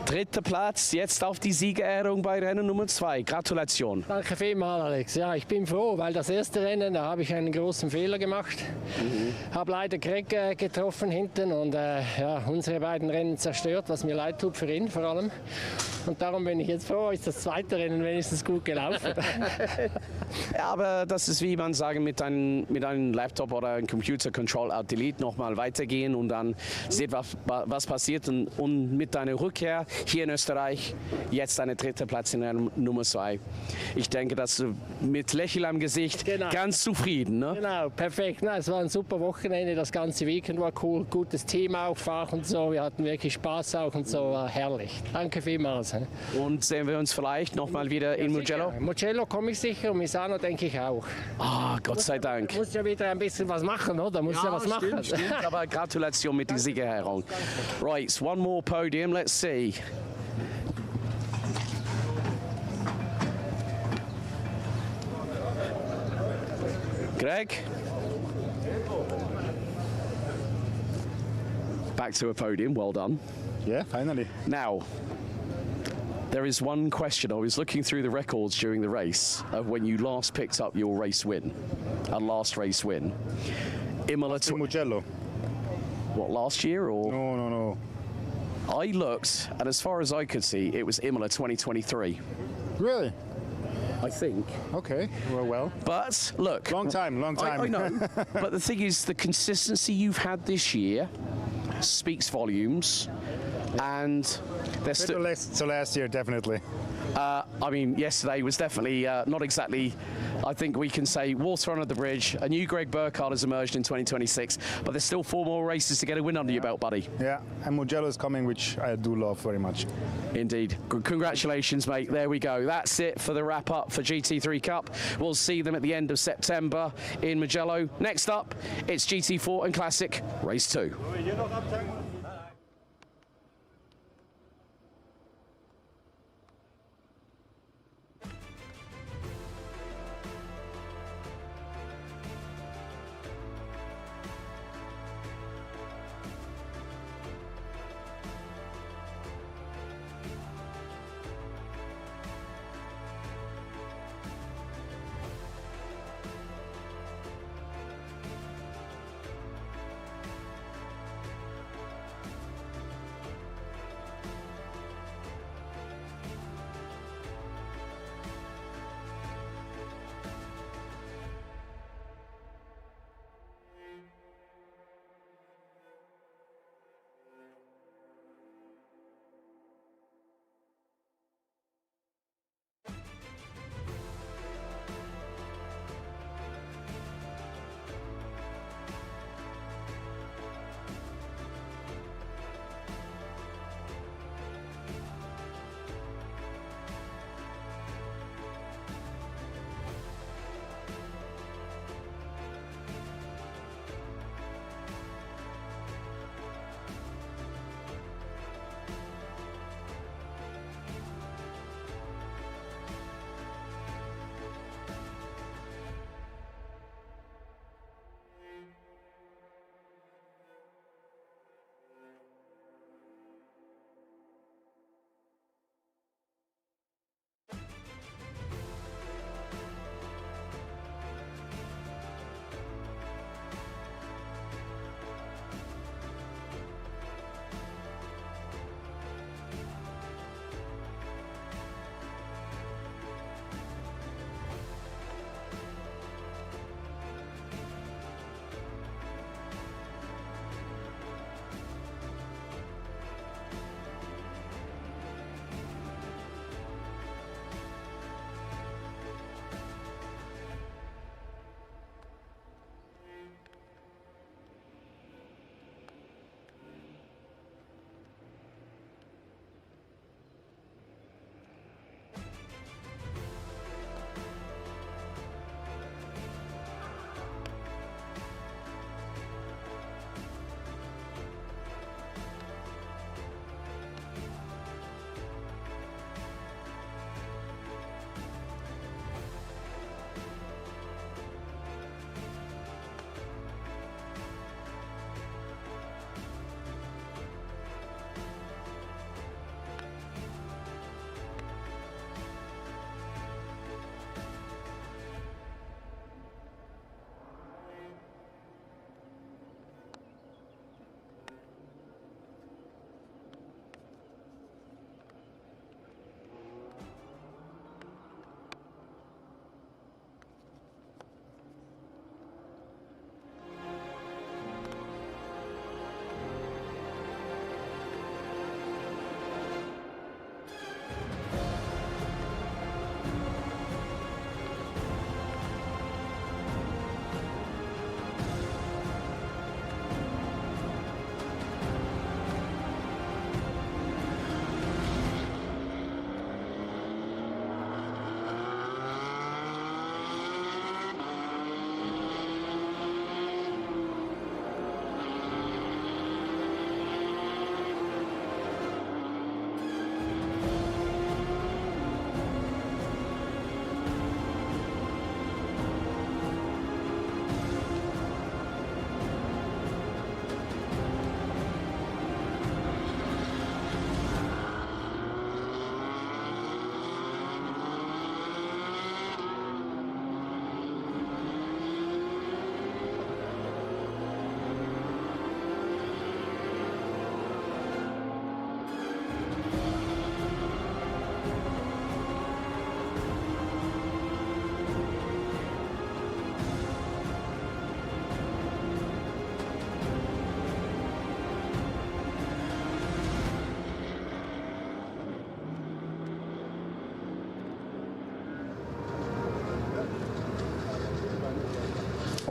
3. Platz, jetzt auf die Siegerehrung bei Rennen Nummer 2. Gratulation. Danke vielmals, Alex. Ja, ich bin froh, weil das erste Rennen, da habe ich einen großen Fehler gemacht. Habe leider Greg getroffen hinten und ja, unsere beiden Rennen zerstört, was mir leid tut für ihn vor allem. Und darum bin ich jetzt froh, ist das zweite Rennen wenigstens gut gelaufen. Ja, aber das ist, wie man sagen, mit einem Laptop oder einem Computer Control Alt Delete nochmal weitergehen und dann sieht, was passiert. Und mit deiner Rückkehr hier in Österreich jetzt eine 3. Platz in der Nummer 2. Ich denke, dass du mit Lächeln am Gesicht ganz zufrieden, ne? Genau, perfekt. Na, es war ein super Wochenende, das ganze Weekend war cool, gutes Team auch, Fach und so. Wir hatten wirklich Spaß auch und so, war herrlich. Danke vielmals. Und sehen wir uns vielleicht nochmal wieder in Mugello? In Mugello komme ich sicher und Misano denke ich auch. Ah, Gott sei Dank. Du musst ja wieder ein bisschen was machen, oder? Musst ja was machen. Stimmt, aber Gratulation mit der Siegerehrung. Right, one more podium, let's see. Greg? Back to a podium, well done. Yeah, finally. Now, there is one question. I was looking through the records during the race of when you last picked up your race win, a last race win. Imola to Mugello. What, last year or? No. I looked, and as far as I could see, it was Imola 2023. Really? I think. Okay, well. But look. Long time. I know. But the thing is, the consistency you've had this year speaks volumes. And they're still last year, definitely. I mean, yesterday was definitely not exactly. I think we can say water under the bridge. A new Greg Burkhardt has emerged in 2026, but there's still 4 more races to get a win under your belt, buddy. Yeah, and Mugello is coming, which I do love very much. Indeed. Congratulations, mate. There we go. That's it for the wrap-up for GT3 Cup. We'll see them at the end of September in Mugello. Next up, it's GT4 and Classic Race 2.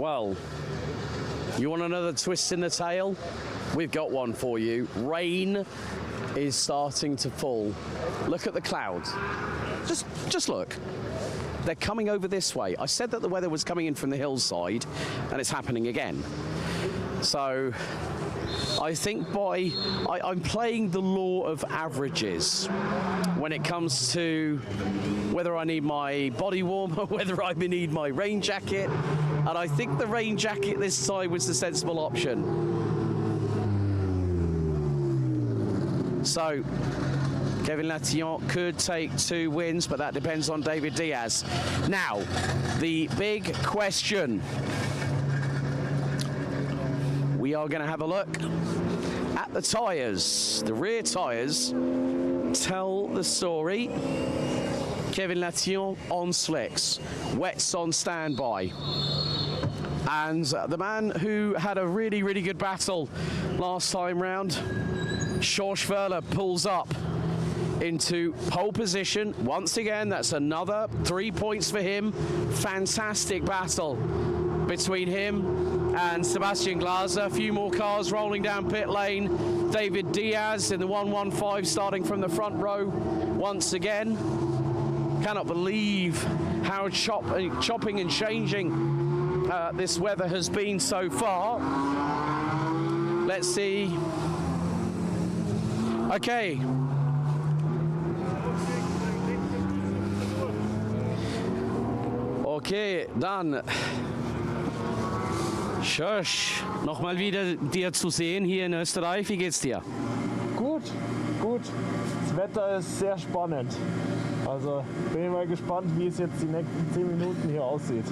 Well, you want another twist in the tail? We've got one for you. Rain is starting to fall. Look at the clouds. Just look. They're coming over this way. I said that the weather was coming in from the hillside, and it's happening again. So I think I'm playing the law of averages when it comes to whether I need my body warmer, whether I need my rain jacket, and I think the rain jacket this time was the sensible option. So Kevin Latillon could take 2 wins, but that depends on David Diaz. Now, the big question. We are going to have a look at the tyres. The rear tyres tell the story. Kevin Latillon on slicks, wets on standby. And the man who had a really, really good battle last time round, Schorschwerler, pulls up into pole position. Once again, that's another 3 points for him. Fantastic battle between him and Sebastian Glaser. A few more cars rolling down pit lane. David Diaz in the 115 starting from the front row once again. Cannot believe how chopping and changing this weather has been so far. Let's see. Okay. Okay, dann Schorsch, nochmal wieder dir zu sehen hier in Österreich. Wie geht's dir? Gut, gut. Das Wetter ist sehr spannend. Also bin ich mal gespannt, wie es jetzt die nächsten 10 Minuten hier aussieht.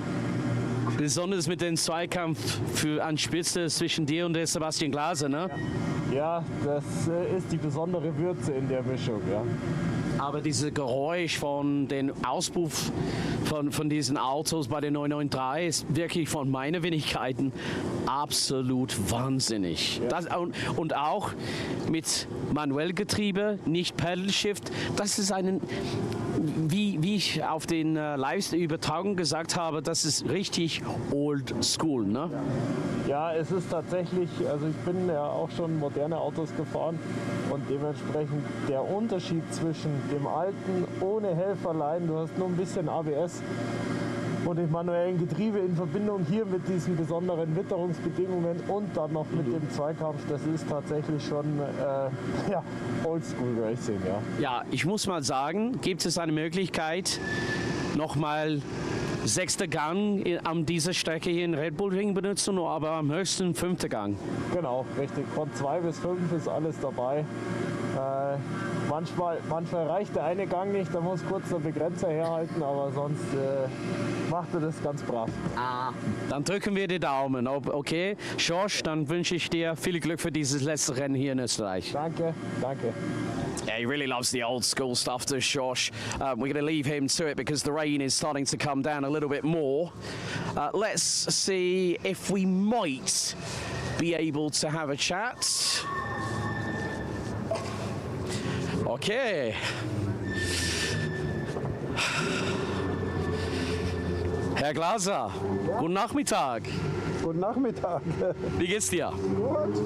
Besonders mit dem Zweikampf an Spitze zwischen dir und der Sebastian Glaser, ne? Ja, das ist die besondere Würze in der Mischung, ja. Aber dieses Geräusch von den Auspuff von diesen Autos bei der 993 ist wirklich von meinen Wenigkeiten absolut wahnsinnig. Ja. Das, und auch mit Manuellgetriebe, nicht Pedal-Shift. Das ist wie ich auf den Live-Übertragung gesagt habe, das ist richtig old school, ne? Ja, es ist tatsächlich, also ich bin ja auch schon moderne Autos gefahren und dementsprechend der Unterschied zwischen dem alten ohne Helferlein, du hast nur ein bisschen ABS und dem manuellen Getriebe in Verbindung hier mit diesen besonderen Witterungsbedingungen und dann noch mit dem Zweikampf, das ist tatsächlich schon ja, Oldschool Racing. Ja. Ja, ich muss mal sagen, gibt es eine Möglichkeit, nochmal 6. Gang an dieser Strecke hier in Red Bull Ring benutzen, aber am höchsten 5. Gang. Genau, richtig. Von 2 bis 5 ist alles dabei. Manchmal reicht der eine Gang nicht, da muss kurz der Begrenzer herhalten, aber sonst macht er das ganz brav. Dann drücken wir die Daumen. Okay, Schorsch, dann wünsche ich dir viel Glück für dieses letzte Rennen hier in Österreich. Danke, danke. Yeah, he really loves the old school stuff, does Schorsch. We're going to leave him to it because the rain is starting to come down a little bit more. Let's see if we might be able to have a chat. Okay. Herr Glaser, guten Nachmittag. Guten Nachmittag. Wie geht's dir? Gut.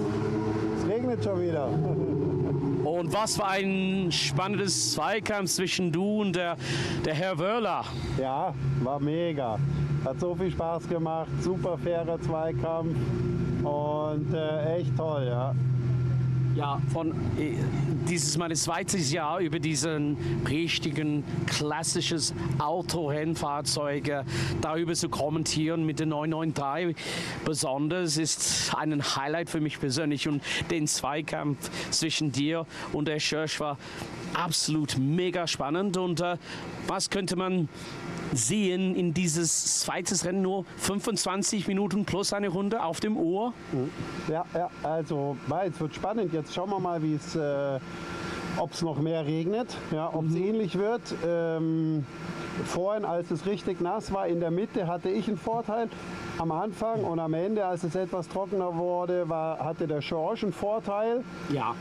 Es regnet schon wieder. Und was für ein spannendes Zweikampf zwischen du und der Herr Wörler. Ja, war mega. Hat so viel Spaß gemacht. Super fairer Zweikampf und echt toll, ja. Ja, dieses mein zweites Jahr über diesen richtigen klassisches Autorennfahrzeug darüber zu kommentieren mit der 993 besonders ist ein Highlight für mich persönlich und den Zweikampf zwischen dir und der Schorsch war absolut mega spannend und was könnte man sehen in dieses zweites Rennen, nur 25 Minuten plus eine Runde auf dem Uhr? Ja, also es wird spannend. Jetzt schauen wir mal, ob es noch mehr regnet, ja, ob es ähnlich wird. Vorhin, als es richtig nass war, in der Mitte hatte ich einen Vorteil am Anfang und am Ende, als es etwas trockener wurde, hatte der Schorsch einen Vorteil. Ja.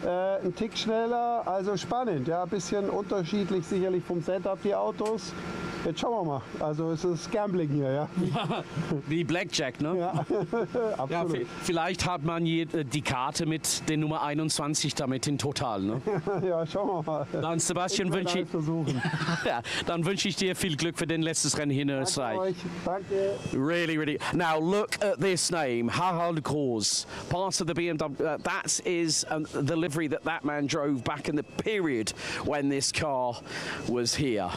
Ein Tick schneller, also spannend, ja, ein bisschen unterschiedlich sicherlich vom Setup die Autos. Jetzt schauen wir mal. Also es ist Gambling hier, ja. Wie Blackjack, ne? Ja, absolut. Ja, vielleicht hat man die Karte mit der Nummer 21 damit in Total, ne? Ja, schauen wir mal. Dann Sebastian wünsche ich, ja, dann wünsche ich dir viel Glück für den letzten Rennen hier in Österreich. Danke. Really, really. Now look at this name, Harald Kors, part of the BMW. That is the livery that man drove back in the period when this car was here,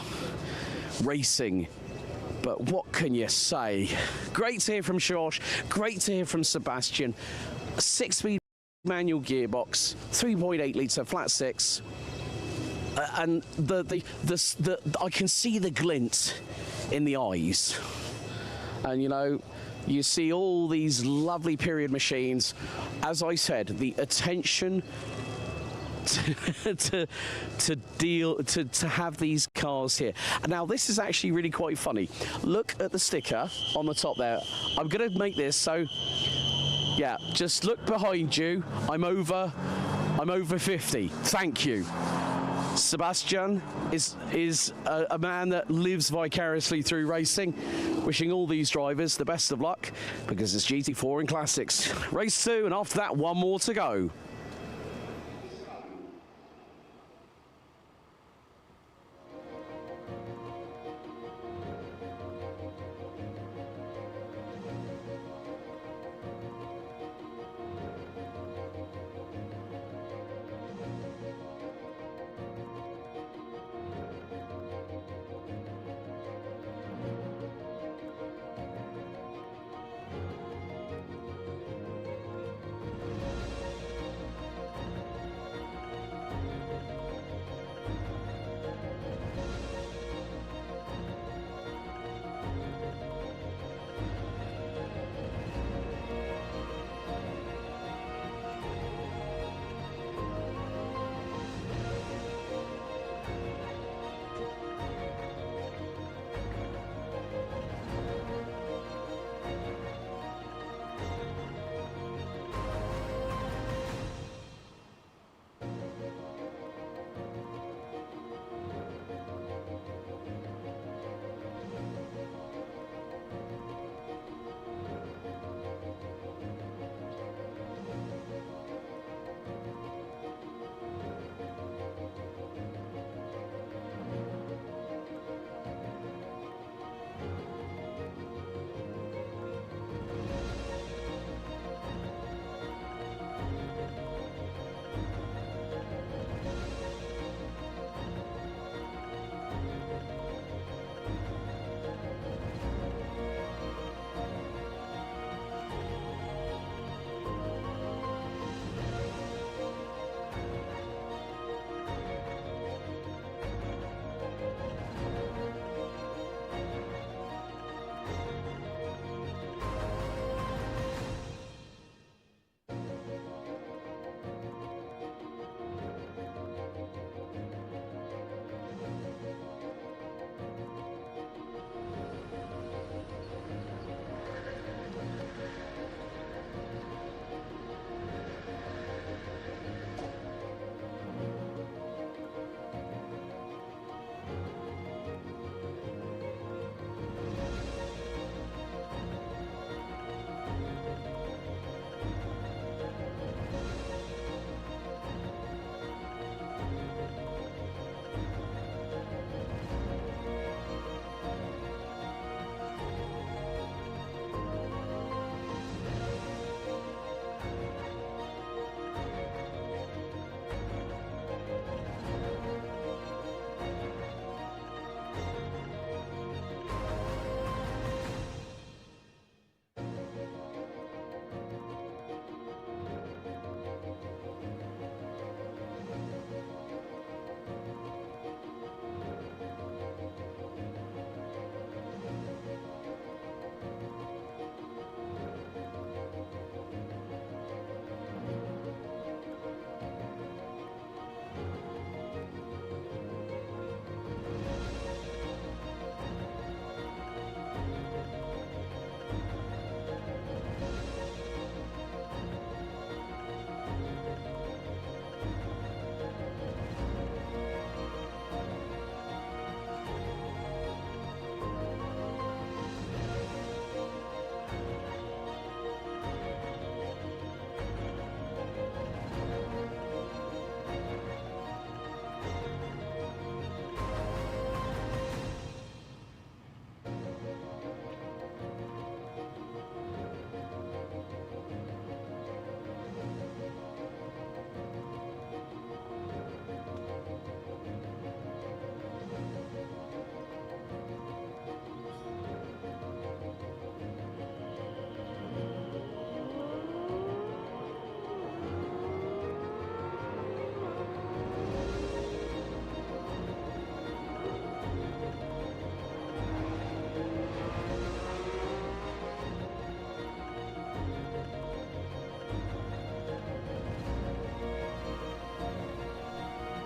racing. But what can you say? Great to hear from George, great to hear from Sebastian. A 6-speed manual gearbox, 3.8 litre flat six, and I can see the glint in the eyes. And you know, you see all these lovely period machines. As I said, the attention to have these cars here. And now this is actually really quite funny. Look at the sticker on the top there. I'm going to make this so, yeah, just look behind you. I'm over 50. Thank you. Sebastian is a man that lives vicariously through racing. Wishing all these drivers the best of luck, because it's GT4 in Classics. Race 2, and after that, one more to go.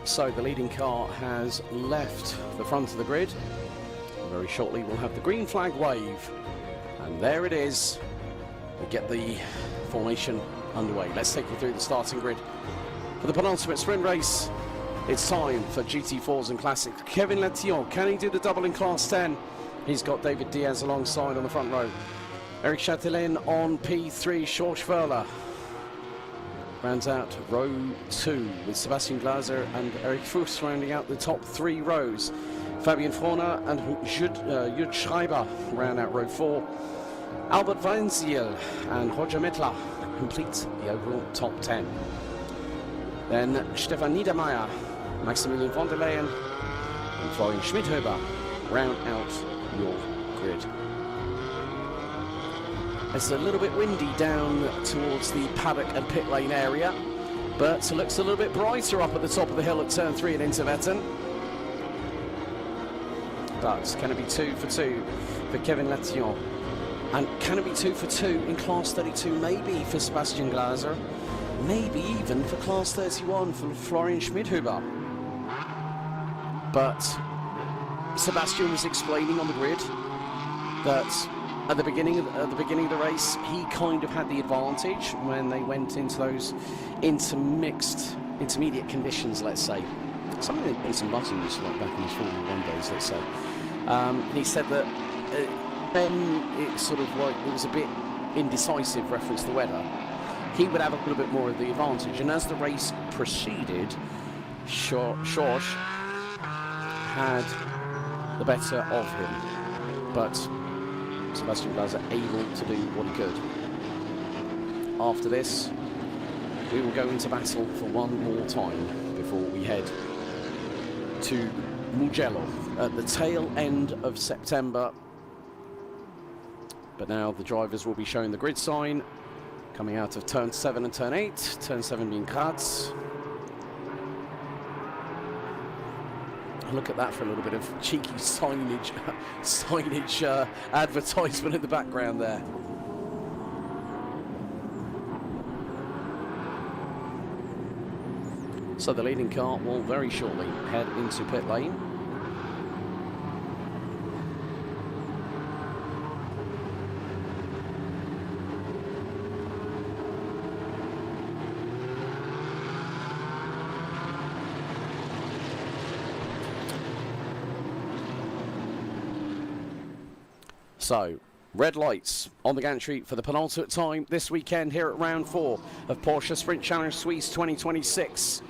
So the leading car has left the front of the grid. Very shortly we'll have the green flag wave. And there it is. We get the formation underway. Let's take you through the starting grid. For the penultimate sprint race, it's time for GT4s and Classics. Kevin Latillon, can he do the double in Class 10? He's got David Diaz alongside on the front row. Eric Chatelain on P3, George Verla rounds out row 2 with Sebastian Glaser and Eric Fuchs rounding out the top 3 rows. Fabian Frohner and Jud Schreiber round out row 4. Albert Weinziel and Roger Mittler complete the overall top 10. Then Stefan Niedermeyer, Maximilian von der Leyen and Florian Schmidhuber round out your grid. It's a little bit windy down towards the paddock and pit lane area, but it looks a little bit brighter up at the top of the hill at turn 3 at Intervetten. But can it be 2 for 2 for Kevin Latillon? And can it be 2 for 2 in Class 32? Maybe for Sebastian Glaser. Maybe even for Class 31 for Florian Schmidhuber. But Sebastian was explaining on the grid that at the beginning of the race, he kind of had the advantage when they went into those intermediate conditions, let's say. Something in some buttons like back in his Formula 1 days, let's say. He said that then it sort of like it was a bit indecisive, reference the weather. He would have a little bit more of the advantage, and as the race proceeded, George had the better of him, but Sebastian Glaser able to do what he could. After this, we will go into battle for one more time before we head to Mugello at the tail end of September. But now the drivers will be showing the grid sign coming out of turn 7 and turn 8, turn 7 being Graz. Look at that for a little bit of cheeky signage advertisement in the background there. So the leading car will very shortly head into pit lane. So, red lights on the gantry for the penultimate time this weekend here at round 4 of Porsche Sprint Challenge Suisse 2026.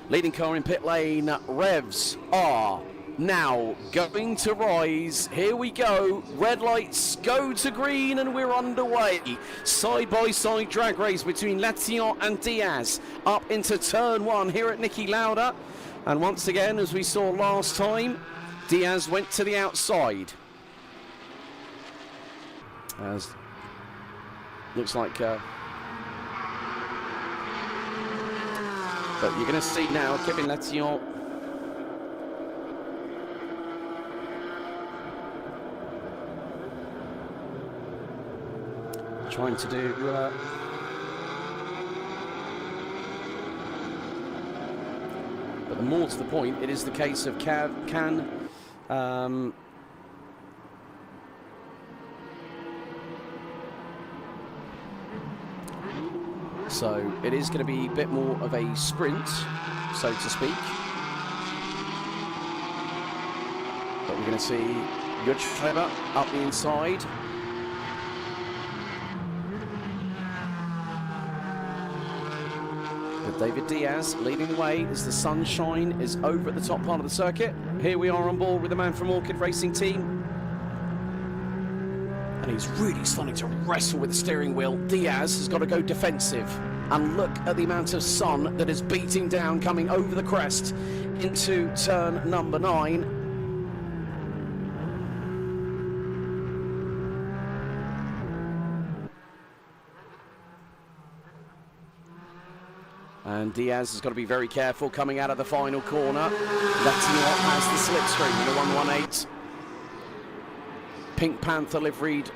Leading car in pit lane, revs are now going to rise. Here we go. Red lights go to green and we're underway. Side-by-side drag race between Latillon and Diaz up into turn 1 here at Niki Lauda. And once again, as we saw last time, Diaz went to the outside. As looks like but you're going to see now Kevin Latillon trying to do but the more to the point, it is the case of so it is going to be a bit more of a sprint, so to speak. But we're going to see Jud Schreiber up the inside. With David Diaz leading the way as the sunshine is over at the top part of the circuit. Here we are on board with the man from Orchid Racing Team. And he's really starting to wrestle with the steering wheel. Diaz has got to go defensive. And look at the amount of sun that is beating down, coming over the crest into turn number 9. And Diaz has got to be very careful coming out of the final corner. Latillon has the slipstream in the 118. Pink Panther liveried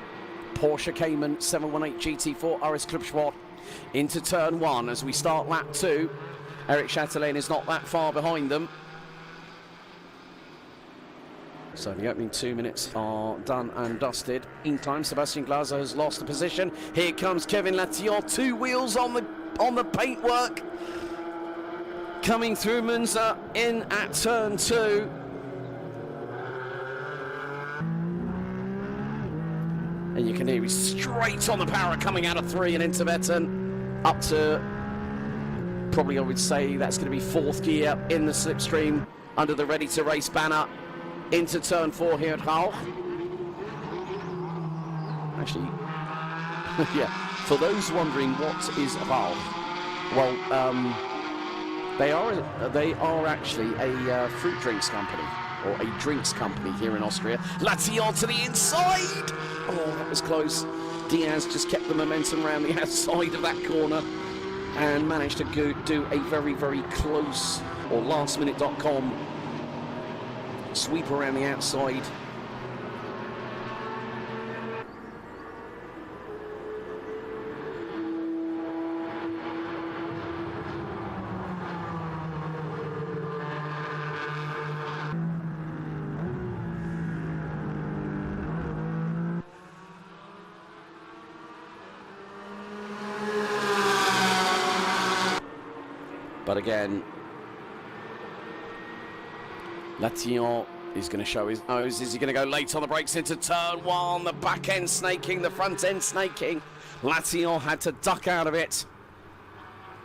Porsche Cayman 718 GT4 RS Club Sport into turn 1 as we start lap 2. Eric Chatelain is not that far behind them. So the opening 2 minutes are done and dusted. In time, Sebastian Glaser has lost the position. Here comes Kevin Latillon, 2 wheels on the paintwork. Coming through Monza in at turn 2. And you can hear he's straight on the power coming out of 3 and into Vetten. Up to, probably I would say that's going to be 4th gear in the slipstream under the ready to race banner. Into turn 4 here at Hull. Actually, yeah, for those wondering what is Hull, well, they are actually a fruit drinks company, or a drinks company here in Austria. Latillon to the inside! Oh, that was close. Diaz just kept the momentum around the outside of that corner and managed to do a very, very close, or lastminute.com sweep around the outside. But again, Latillon is going to show his nose. Is he going to go late on the brakes into turn 1? The back end snaking, the front end snaking. Latillon had to duck out of it.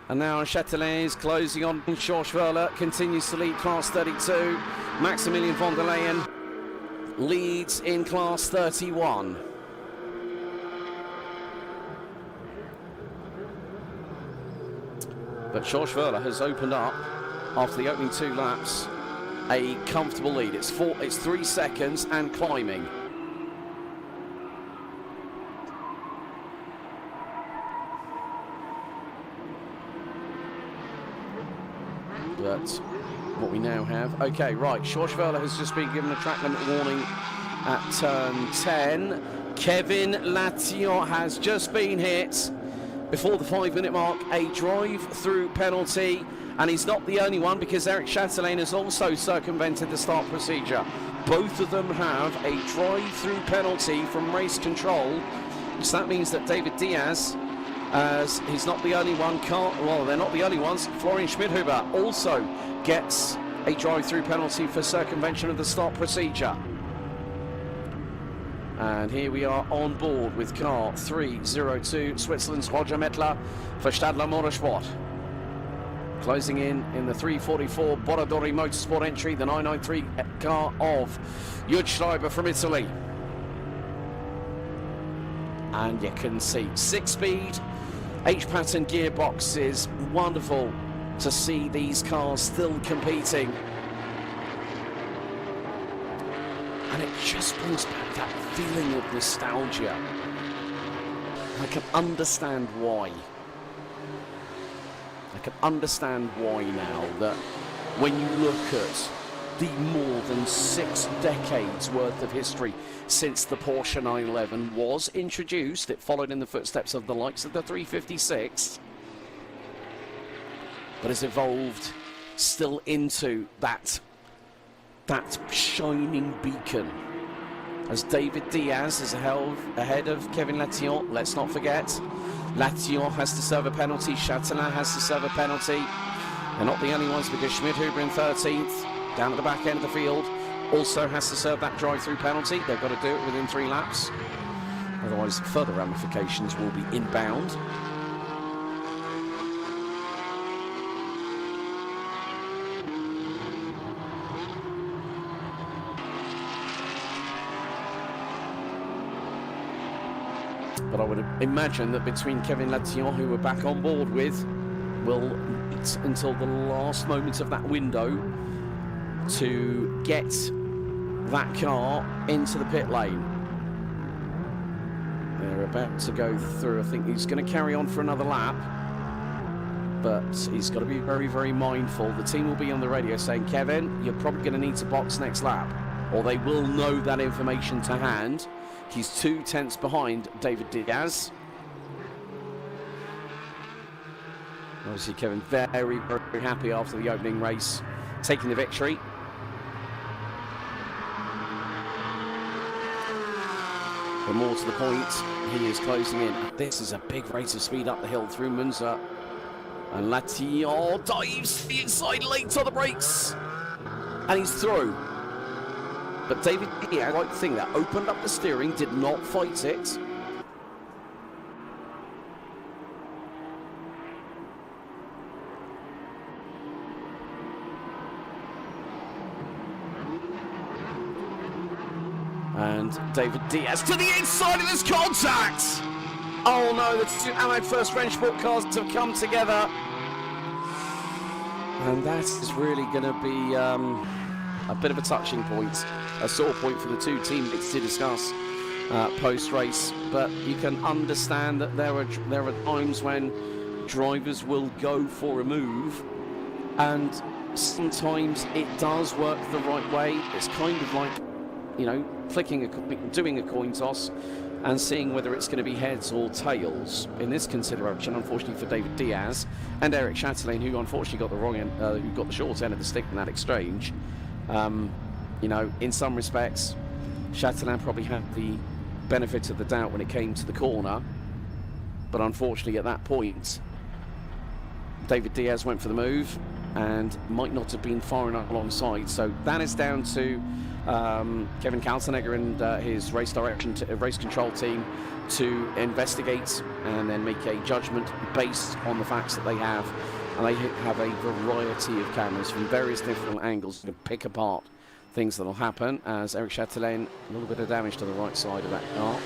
And now Chatelain is closing on. Schorschwerler continues to lead class 32. Maximilian von der Leyen leads in class 31. But Schorschwerler has opened up after the opening 2 laps a comfortable lead. It's 3 seconds and climbing. But what we now have, okay, right, Schorschwerler has just been given a track limit warning at turn 10. Kevin Latillon has just been hit before the 5-minute mark, a drive-through penalty. And he's not the only one, because Eric Chatelain has also circumvented the start procedure. Both of them have a drive-through penalty from race control. So that means that David Diaz, as he's not the only one, well, they're not the only ones. Florian Schmidhuber also gets a drive-through penalty for circumvention of the start procedure. And here we are on board with car 302, Switzerland's Roger Mettler for Stadler Motorsport. Closing in the 344 Boradori Motorsport entry, the 993 car of Jud Schreiber from Italy. And you can see 6-speed, H-pattern gearboxes. Wonderful to see these cars still competing. And it just brings back that feeling of nostalgia. I can understand why. I can understand why now, that when you look at the more than 6 decades worth of history since the Porsche 911 was introduced, it followed in the footsteps of the likes of the 356, but has evolved still into that shining beacon. As David Diaz is ahead of Kevin Latillon, let's not forget. Latillon has to serve a penalty, Chatelain has to serve a penalty. They're not the only ones, because Schmidhuber in 13th, down at the back end of the field, also has to serve that drive-through penalty. They've got to do it within 3 laps. Otherwise, further ramifications will be inbound. But I would imagine that between Kevin Latillon, who we're back on board with, will wait until the last moment of that window to get that car into the pit lane. They're about to go through. I think he's going to carry on for another lap, but he's got to be very, very mindful. The team will be on the radio saying, Kevin, you're probably going to need to box next lap, or they will know that information to hand. He's 2 tenths behind David Diaz. Obviously, Kevin very, very happy after the opening race, taking the victory. But more to the point, he is closing in. This is a big rate of speed up the hill through Munza. And Latillon dives to the inside late on the brakes. And he's through. But David Diaz, right thing, that opened up the steering, did not fight it. And David Diaz to the inside of this contact! Oh no, the two Allied First French Sport cars have come together. And that is really going to be a bit of a touching point, a sore point for the two teammates to discuss post-race. But you can understand that there are times when drivers will go for a move, and sometimes it does work the right way. It's kind of like, you know, doing a coin toss and seeing whether it's going to be heads or tails. In this consideration, unfortunately for David Diaz and Eric Chatelain, who unfortunately got the wrong end, who got the short end of the stick in that exchange. You know, in some respects, Chatelain probably had the benefit of the doubt when it came to the corner, but unfortunately at that point, David Diaz went for the move and might not have been far enough alongside. So that is down to Kevin Kaltenegger and his race control team to investigate and then make a judgment based on the facts that they have. And they have a variety of cameras from various different angles to pick apart things that will happen, as Eric Chatelain, a little bit of damage to the right side of that car.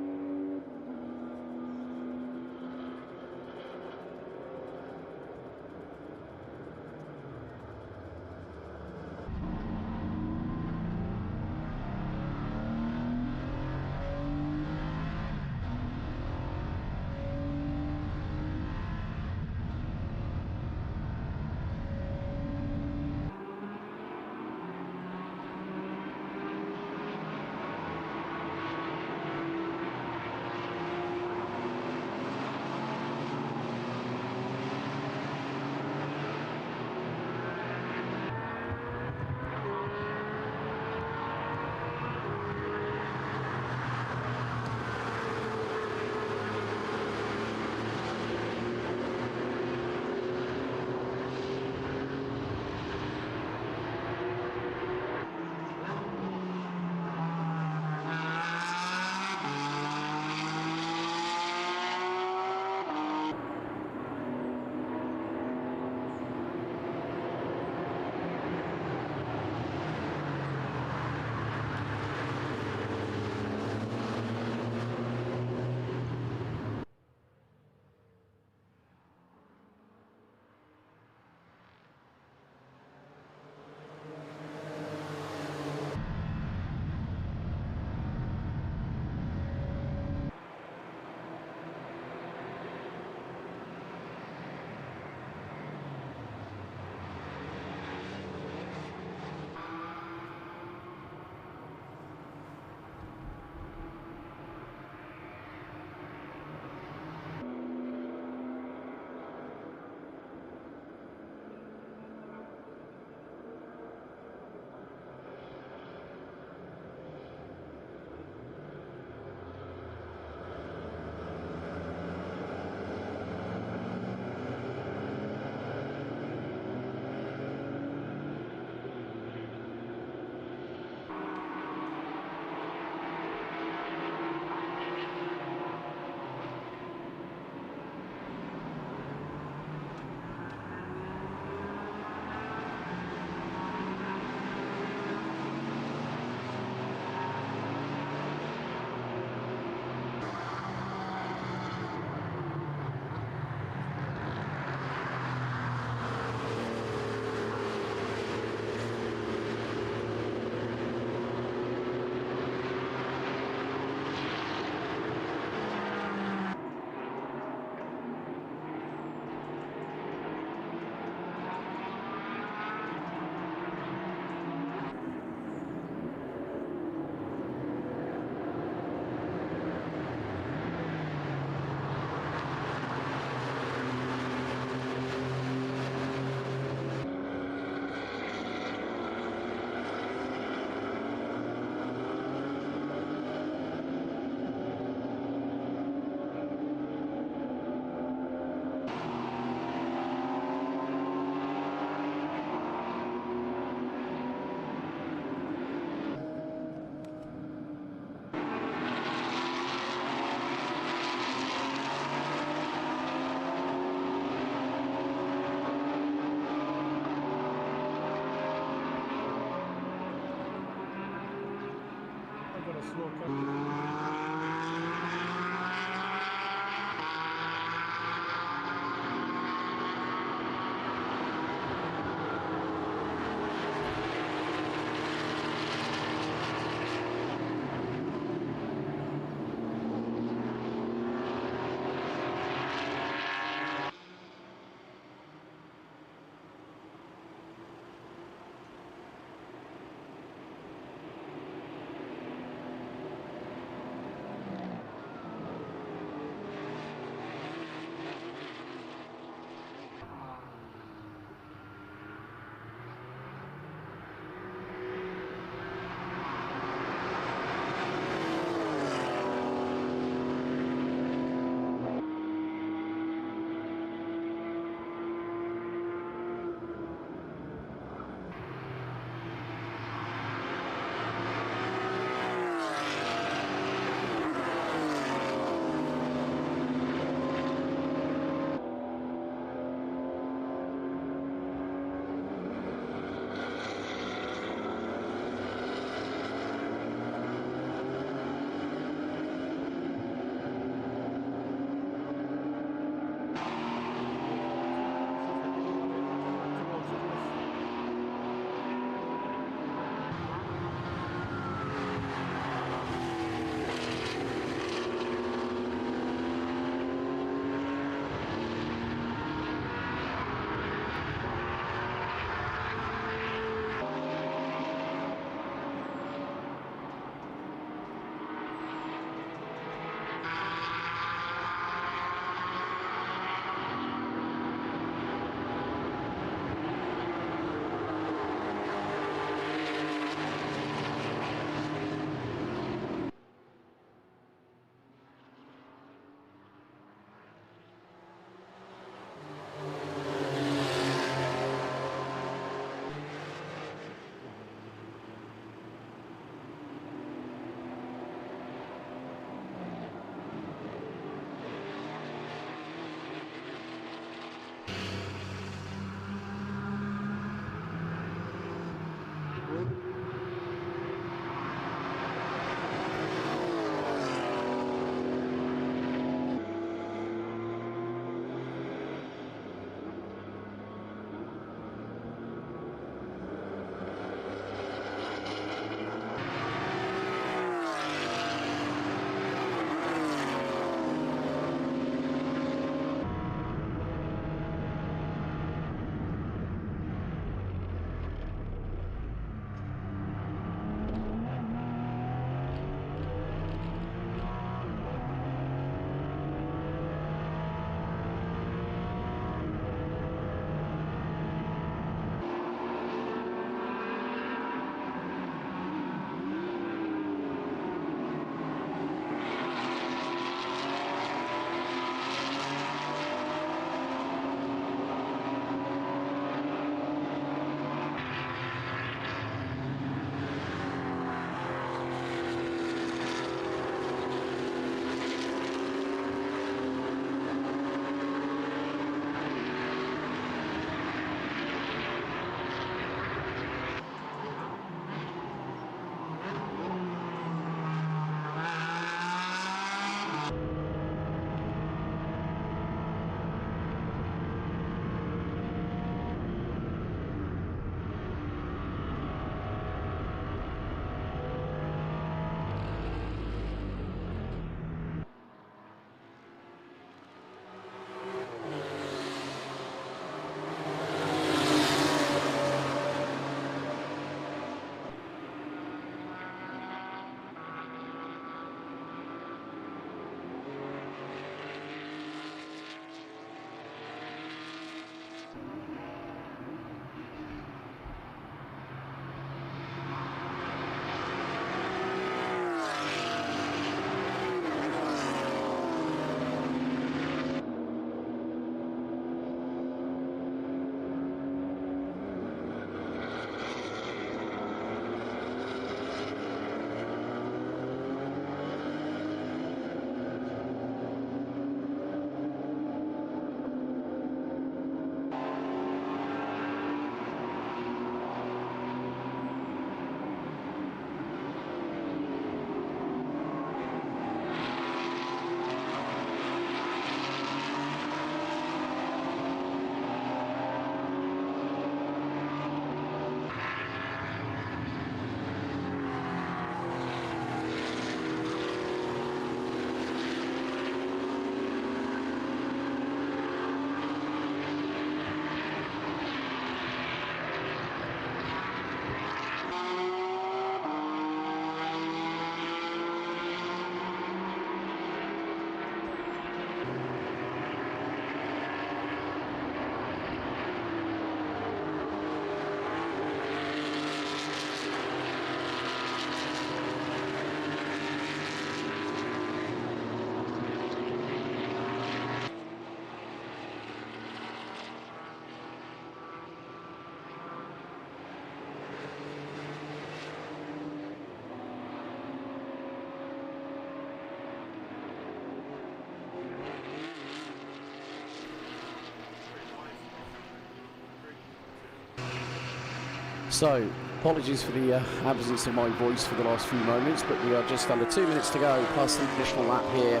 So, apologies for the absence of my voice for the last few moments, but we are just under 2 minutes to go, plus an additional lap here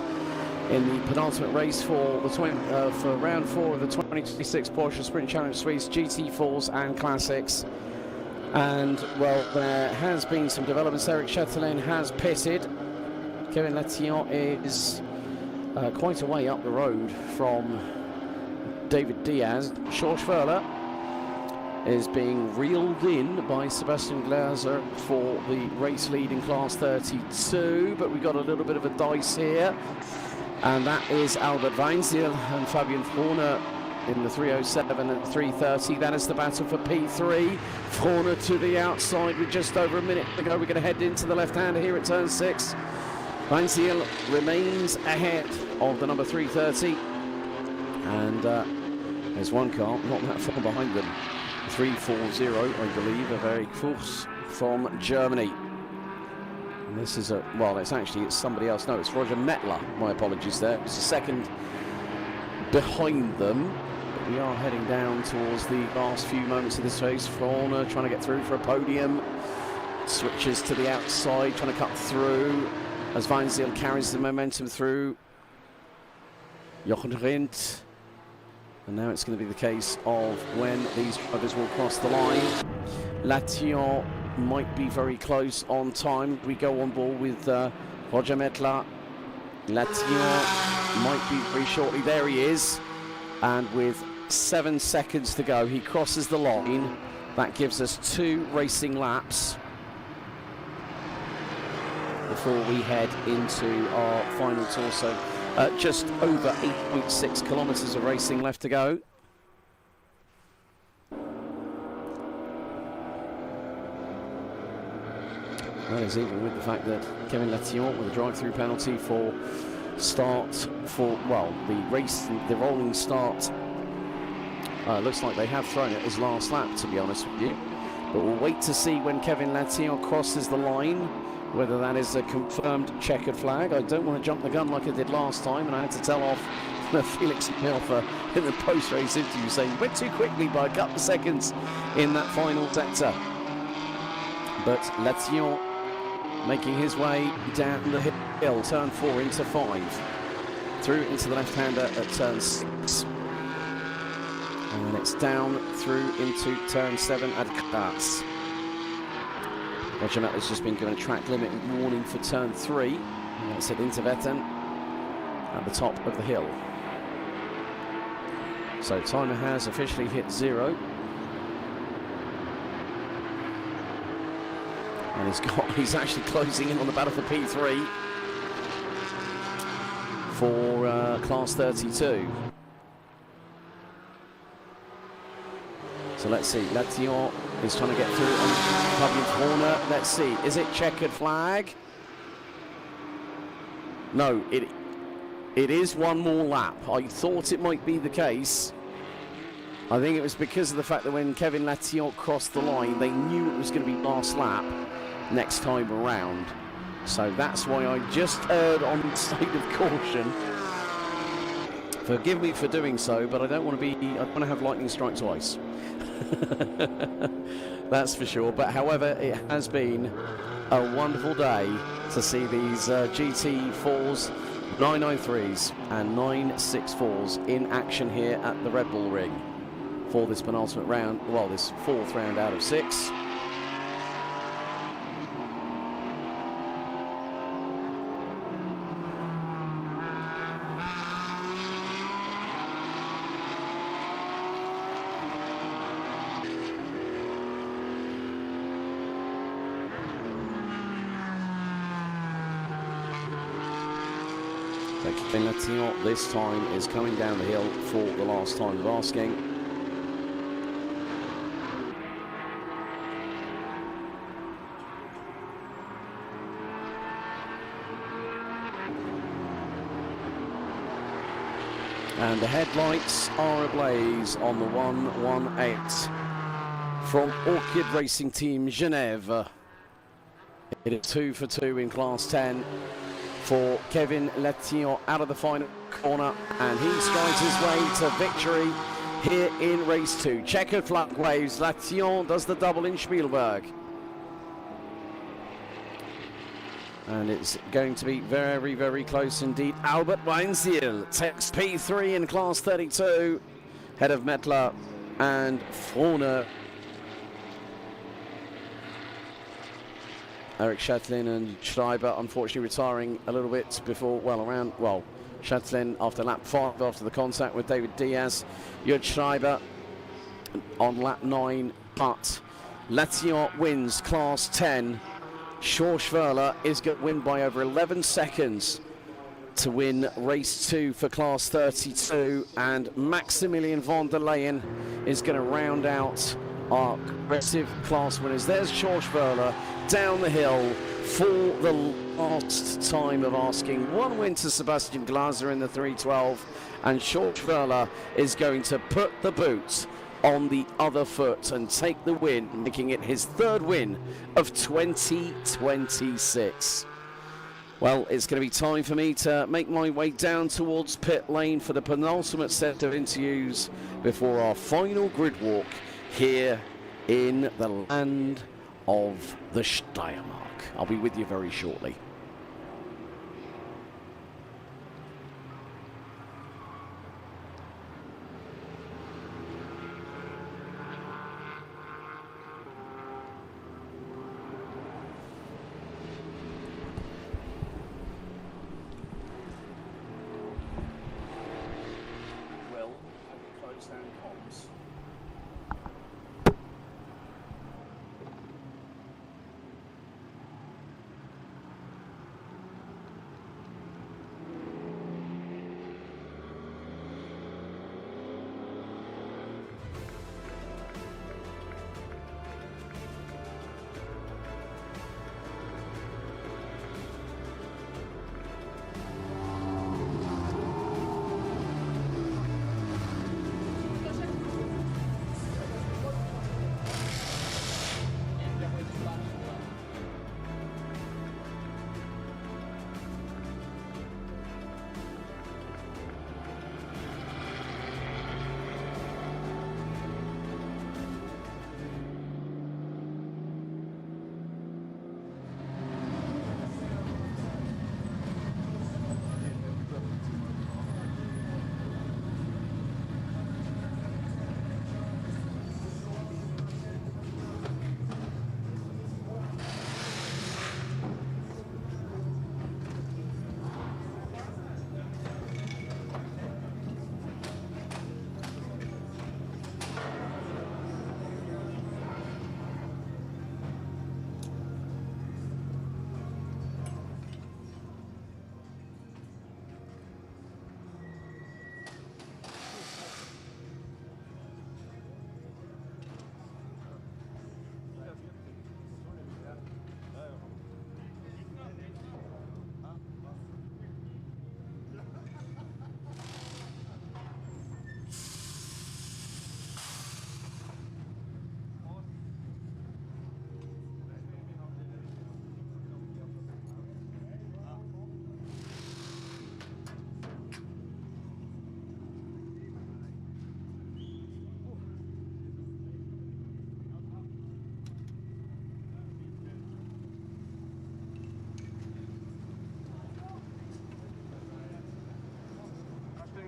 in the penultimate race for the for round 4 of the 2026 Porsche Sprint Challenge Suisse GT4s and Classics. And, well, there has been some developments. Eric Chatelain has pitted. Kevin Latillon is quite a way up the road from David Diaz. George Verler is being reeled in by Sebastian Glaser for the race lead in class 32, but we've got a little bit of a dice here, and that is Albert Weinziel and Fabian Frohner in the 307 and 330. That is the battle for P3. Frohner to the outside with just over a minute to go. We're going to head into the left-hander here at turn 6. Weinziel remains ahead of the number 330, and there's one car not that far behind them. 340, I believe, a very course from Germany. And this is it's somebody else. No, it's Roger Mettler. My apologies there. It's a second behind them. But we are heading down towards the last few moments of this race. Frohner trying to get through for a podium. Switches to the outside, trying to cut through as Weinziel carries the momentum through. Jochen Rindt. And now it's going to be the case of when these drivers will cross the line. Latillon might be very close on time. We go on board with Roger Mettler. Latillon might be very shortly. There he is. And with 7 seconds to go, he crosses the line. That gives us 2 racing laps before we head into our final tour. So just over 8.6 kilometres of racing left to go. That is even with the fact that Kevin Latillon with a drive-through penalty for the rolling start. Looks like they have thrown it as last lap, to be honest with you. But we'll wait to see when Kevin Latillon crosses the line, whether that is a confirmed checkered flag. I don't want to jump the gun like I did last time, and I had to tell off Felix Milfer in the post-race interview saying went too quickly by a couple of seconds in that final sector. But Latillon making his way down the hill, turn 4 into 5, through into the left-hander at turn 6. And then it's down through into turn 7 at Graz. Roger Mettler's just been given a track limit warning for turn 3. And that's at Interwetten at the top of the hill. So timer has officially hit 0. And he's actually closing in on the battle for P3 for class 32. So let's see, Latillon is trying to get through on Fabian Frohner. Let's see, is it checkered flag? No, it is one more lap. I thought it might be the case. I think it was because of the fact that when Kevin Latillon crossed the line, they knew it was going to be last lap next time around. So that's why I just erred on the side of caution. Forgive me for doing so, but I don't want to I want to have lightning strike twice. That's for sure. But however, it has been a wonderful day to see these GT4s, 993s and 964s in action here at the Red Bull Ring for this penultimate round, well, this 4th round out of 6. Kevin Latillon this time is coming down the hill for the last time of asking. And the headlights are ablaze on the 118 from Orchid Racing Team Genève. It is 2 for 2 in Class 10 for Kevin Latillon out of the final corner, and he strides his way to victory here in race 2. Checkered flag waves. Lation does the double in Spielberg. And it's going to be very, very close indeed. Albert Weinziel takes P3 in class 32, head of Mettler and Frohner. Eric Chatelain and Schreiber unfortunately retiring a little bit before, Chatelain after lap 5 after the contact with David Diaz. Jörg Schreiber on lap 9, but Lation wins class 10. Schorschwerler is going to win by over 11 seconds to win race 2 for class 32, and Maximilian von der Leyen is going to round out our aggressive class winners. There's Schorschwerler down the hill for the last time of asking. One win to Sebastian Glaser in the 312, and Schorschwerler is going to put the boot on the other foot and take the win, making it his 3rd win of 2026. Well, it's going to be time for me to make my way down towards pit lane for the penultimate set of interviews before our final grid walk here in the land of the Steiermark. I'll be with you very shortly.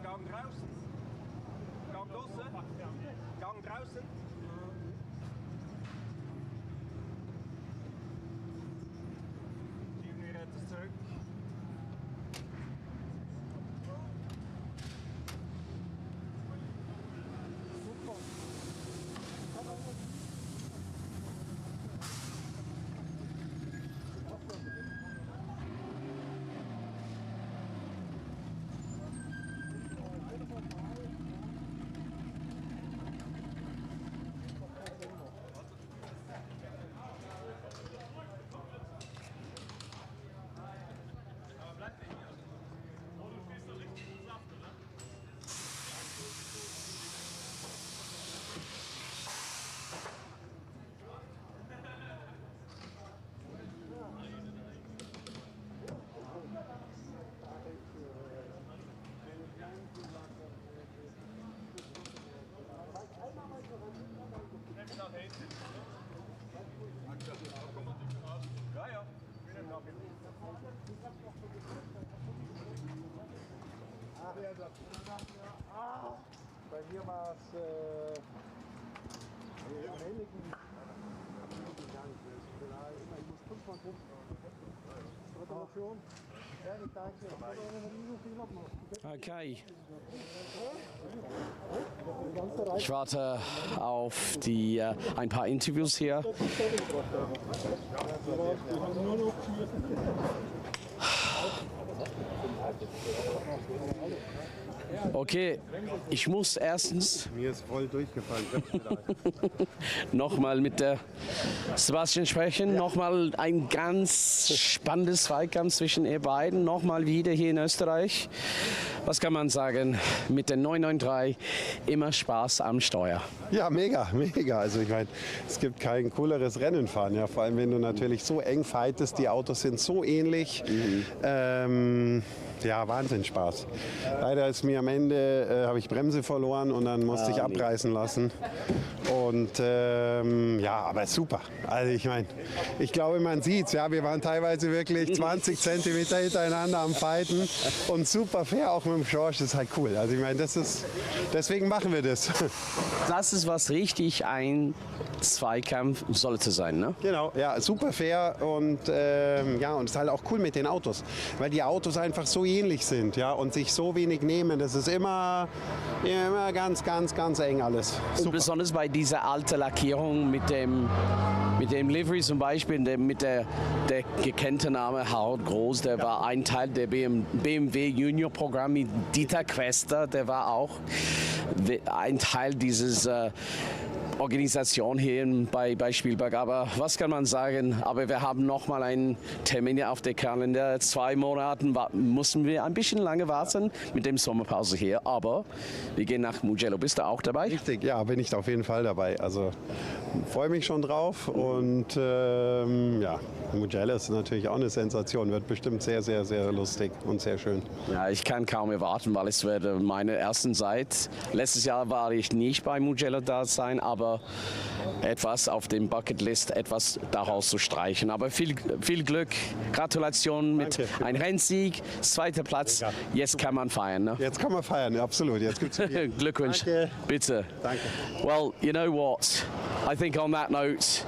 Gang draußen. Gang draußen. Gang draußen. Schieben wir etwas zurück. Bei mir war es ich muss 5-mal gucken. Gratulation. Ehrlich, danke. Okay. Ich warte auf ein paar Interviews hier. Okay, ich muss erstens Mir ist voll durchgefallen. nochmal mit der Sebastian sprechen. Nochmal ein ganz spannendes Zweikampf zwischen ihr beiden. Nochmal wieder hier in Österreich. Was kann man sagen? Mit der 993 immer Spaß am Steuer. Ja, mega, mega. Also ich meine, es gibt kein cooleres Rennen fahren. Ja, vor allem, wenn du natürlich so eng fightest, die Autos sind so ähnlich. Ja, Wahnsinnsspaß. Leider ist mir am Ende, habe ich Bremse verloren und dann musste ich abreißen lassen. Und ja, aber super. Also ich meine, ich glaube, man sieht's. Ja, wir waren teilweise wirklich 20 Zentimeter hintereinander am Fighten und super fair, auch mit dem Porsche. Das ist halt cool. Also ich meine, deswegen machen wir das. Das ist, was richtig ein Zweikampf sollte sein, ne? Genau, ja, super fair und ja, und es ist halt auch cool mit den Autos, weil die Autos einfach so ähnlich sind, ja, und sich so wenig nehmen. Das ist immer ganz, ganz, ganz eng alles. Und besonders bei dieser alten Lackierung mit dem Livery zum Beispiel, mit der gekannte Name Harold Groß, der war ein Teil der BMW Junior Programm mit Dieter Quester, der war auch ein Teil dieses Organisation hier bei Spielberg. Aber was kann man sagen? Aber wir haben noch mal einen Termin auf der Kalender. 2 Monaten mussten wir ein bisschen lange warten mit dem Sommerpause hier. Aber wir gehen nach Mugello. Bist du auch dabei? Richtig, ja, bin ich auf jeden Fall dabei. Also freue mich schon drauf und ja, Mugello ist natürlich auch eine Sensation. Wird bestimmt sehr, sehr, sehr lustig und sehr schön. Ja, ich kann kaum erwarten, weil es wird meine erste Zeit. Letztes Jahr war ich nicht bei Mugello da sein, aber etwas auf dem Bucketlist, etwas daraus zu streichen. Aber viel Glück, Gratulation mit einem Rennsieg, 2. Platz. Mega. Jetzt kann man feiern, ne? Jetzt kann man feiern, absolut. Jetzt gibt's Glückwunsch. Danke. Bitte. Danke. Well, you know what? I think on that note,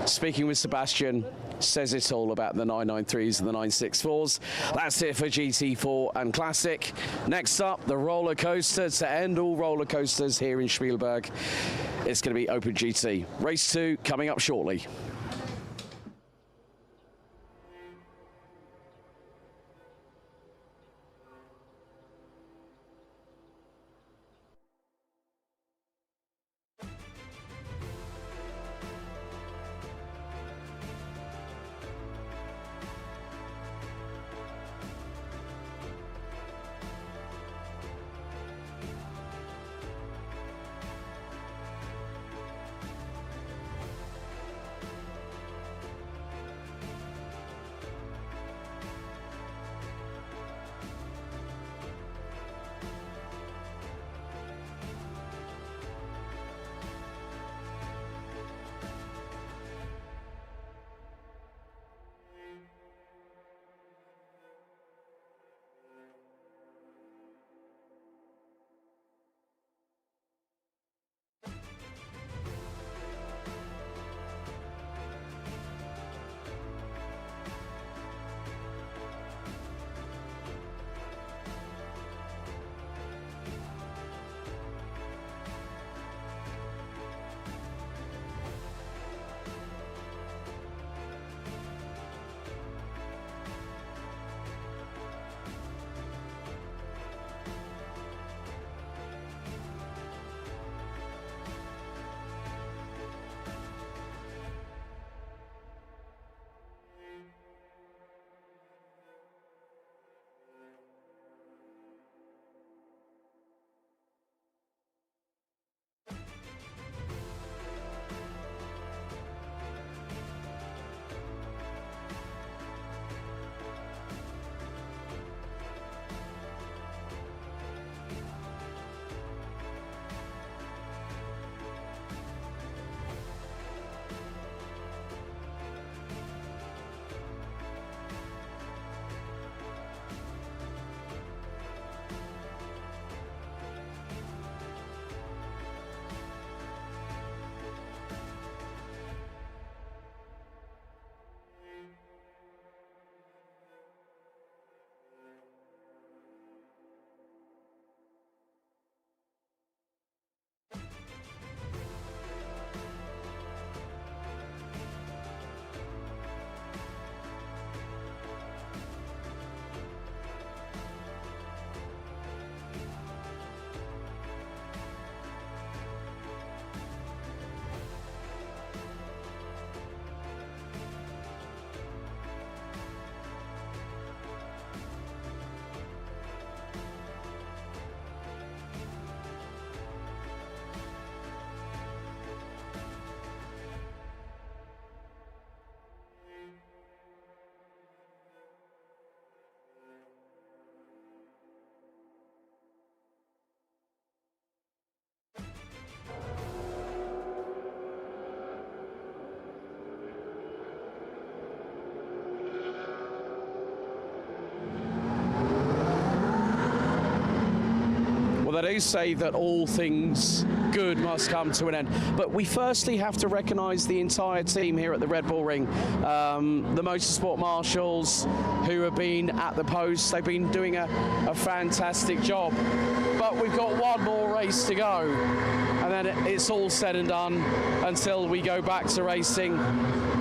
speaking with Sebastian says it all about the 993s and the 964s. That's it for GT4 and Classic. Next up, the roller coaster to end all roller coasters here in Spielberg. It's going to be Open GT. Race 2 coming up shortly. do say that all things good must come to an end. But we firstly have to recognise the entire team here at the Red Bull Ring. The Motorsport marshals who have been at the post, they've been doing a fantastic job. But we've got one more race to go, and then it's all said and done until we go back to racing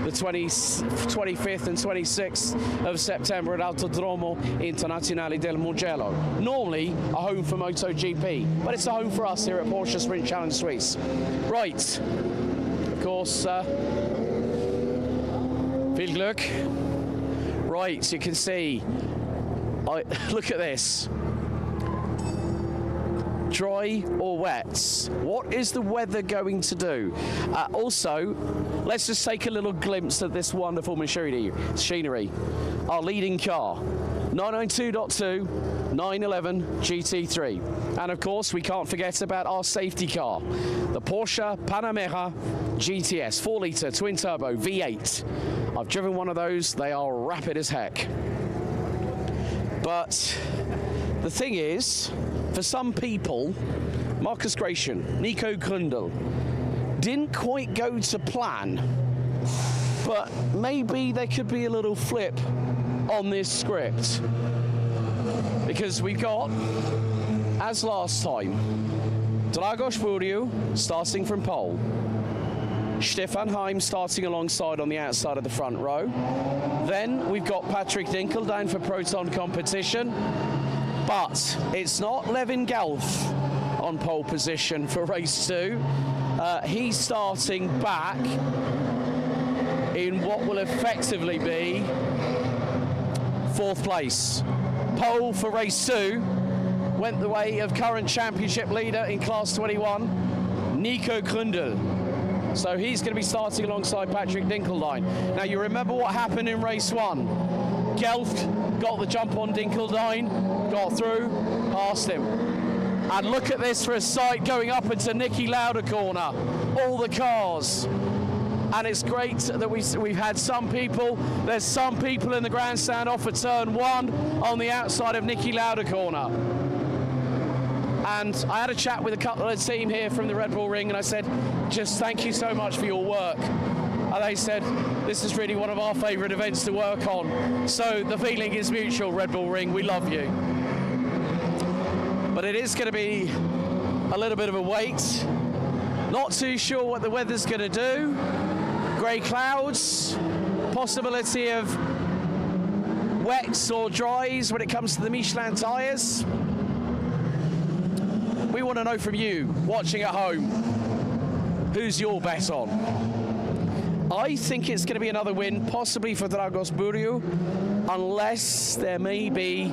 the 25th and 26th of September at Autodromo Internazionale del Mugello. Normally a home for MotoGP, but it's a home for us here at Porsche Sprint Challenge Suisse. Right, of course, viel Glück. Right, you can see, look at this. Dry or wet? What is the weather going to do? Also, let's just take a little glimpse of this wonderful machinery. Our leading car, 992.2 911 GT3. And of course, we can't forget about our safety car, the Porsche Panamera GTS, 4-litre twin-turbo V8. I've driven one of those. They are rapid as heck. But the thing is, for some people, Marcus Gratian, Nico Grundl, didn't quite go to plan, but maybe there could be a little flip on this script. Because we've got, as last time, Dragos Buriu starting from pole, Stefan Heim starting alongside on the outside of the front row. Then we've got Patrick Dinkelstein for Proton competition. But it's not Levin Gelf on pole position for race 2. He's starting back in what will effectively be 4th place. Pole for race 2 went the way of current championship leader in class 21, Nico Grundl. So he's going to be starting alongside Patrick Dinkelstein. Now you remember what happened in race 1. Gelf got the jump on Dinkelstein, got through, passed him. And look at this for a sight going up into Niki Lauda corner. All the cars. And it's great that we've had some people, there's some people in the grandstand off at turn 1 on the outside of Niki Lauda corner. And I had a chat with a couple of the team here from the Red Bull Ring, and I said, just thank you so much for your work. And they said, this is really one of our favourite events to work on. So the feeling is mutual, Red Bull Ring, we love you. But it is going to be a little bit of a wait. Not too sure what the weather's going to do. Grey clouds, possibility of wets or dries when it comes to the Michelin tyres. We want to know from you, watching at home, who's your bet on? I think it's going to be another win, possibly for Dragos Buriu, unless there may be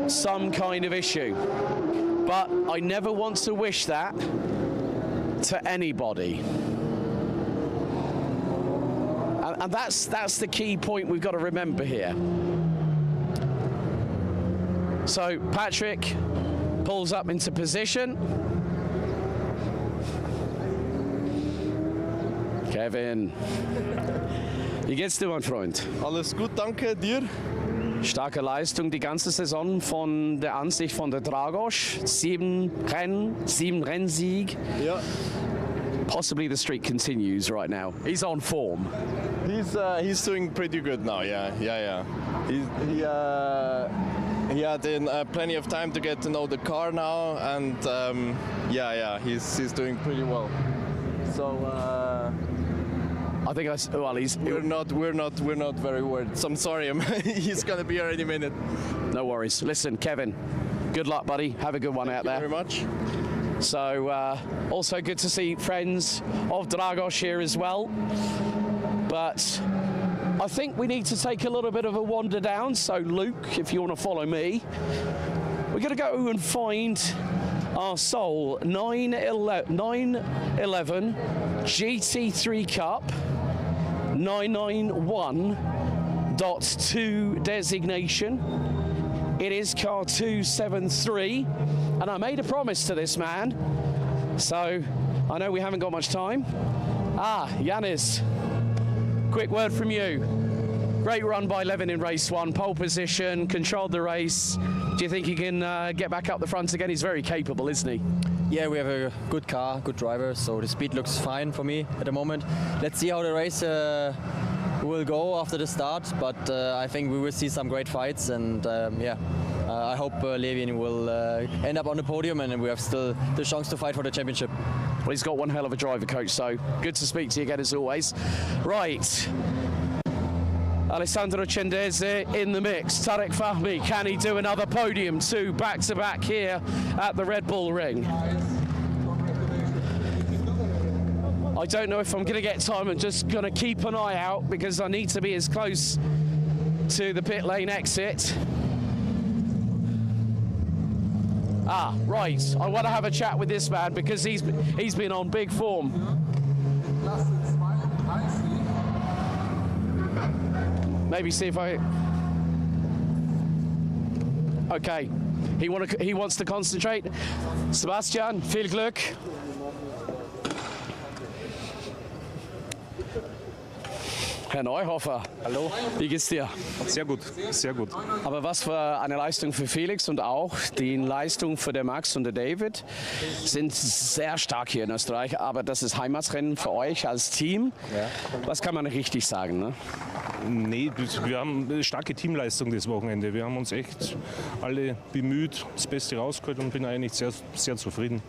some kind of issue. But I never want to wish that to anybody. And that's the key point we've got to remember here. So Patrick pulls up into position. Kevin. Wie geht's dir, mein Freund? Alles gut, danke. Dir? Starke Leistung die ganze Saison von der Ansicht von der Dragos. 7 Rennen, 7 Rennsieg. Ja. Possibly the streak continues right now. He's on form. He's doing pretty good now. Yeah. He had plenty of time to get to know the car now, and he's doing pretty well. So I think we're not very worried. So I'm sorry, he's gonna be here any minute. No worries. Listen, Kevin, good luck, buddy. Have a good one out there. Thank you very much. So also good to see friends of Dragos here as well. But I think we need to take a little bit of a wander down. So Luke, if you want to follow me, we're going to go and find our Soul 911 GT3 Cup 991.2 designation. It is car 273, and I made a promise to this man, so I know we haven't got much time. Yanis, quick word from you. Great run by Levin in race 1, pole position, controlled the race. Do you think he can get back up the front again? He's very capable, isn't he? Yeah, we have a good car, good driver, so the speed looks fine for me at the moment. Let's see how the race will go after the start, but I think we will see some great fights, and I hope Levin will end up on the podium and we have still the chance to fight for the championship. Well, he's got one hell of a driver, coach, so good to speak to you again as always. Right. Alessandro Cendese in the mix. Tarek Fahmy, can he do another podium? 2 back-to-back here at the Red Bull Ring. I don't know if I'm going to get time. I'm just going to keep an eye out because I need to be as close to the pit lane exit. Right. I want to have a chat with this man because he's been on big form. Maybe see if I... Okay. He wants to concentrate. Sebastian, viel Glück. Herr Neuhofer. Hallo. Wie geht's dir? Sehr gut, sehr gut. Aber was für eine Leistung für Felix und auch die Leistung für der Max und der David sind sehr stark hier in Österreich, aber das ist Heimatrennen für euch als Team. Ja. Das kann man nicht richtig sagen, ne? Nee, wir haben eine starke Teamleistung das Wochenende. Wir haben uns echt alle bemüht, das Beste rausgeholt und bin eigentlich sehr, sehr zufrieden.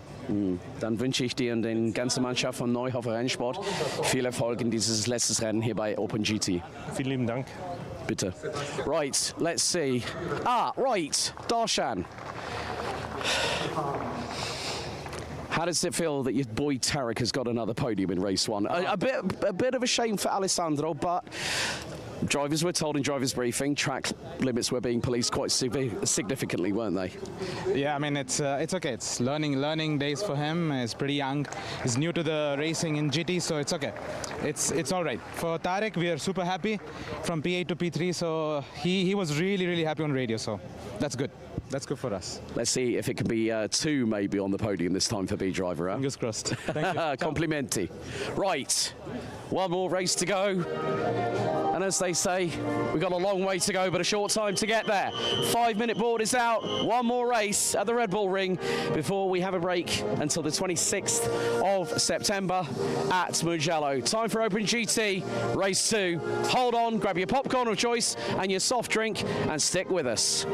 Dann wünsche ich dir und den ganzen Mannschaft von Neuhofer Rennsport viel Erfolg in dieses letztes Rennen hier bei OpenGT. Vielen lieben Dank. Bitte. Right, let's see. Right, Darshan. How does it feel that your boy Tarek has got another podium in race 1? A bit of a shame for Alessandro, but drivers were told in drivers' briefing track limits were being policed quite significantly, weren't they? Yeah, I mean it's okay. It's learning days for him. He's pretty young. He's new to the racing in GT, so it's okay. It's all right. For Tarek, we are super happy from P8 to P3. So he was really happy on radio. So that's good. That's good for us. Let's see if it can be 2 maybe on the podium this time for B driver. Huh? Fingers crossed. Thank you. Complimenti. Right, one more race to go. And as they say, we've got a long way to go, but a short time to get there. 5-minute board is out. One more race at the Red Bull Ring before we have a break until the 26th of September at Mugello. Time for Open GT, race 2. Hold on, grab your popcorn of choice and your soft drink and stick with us.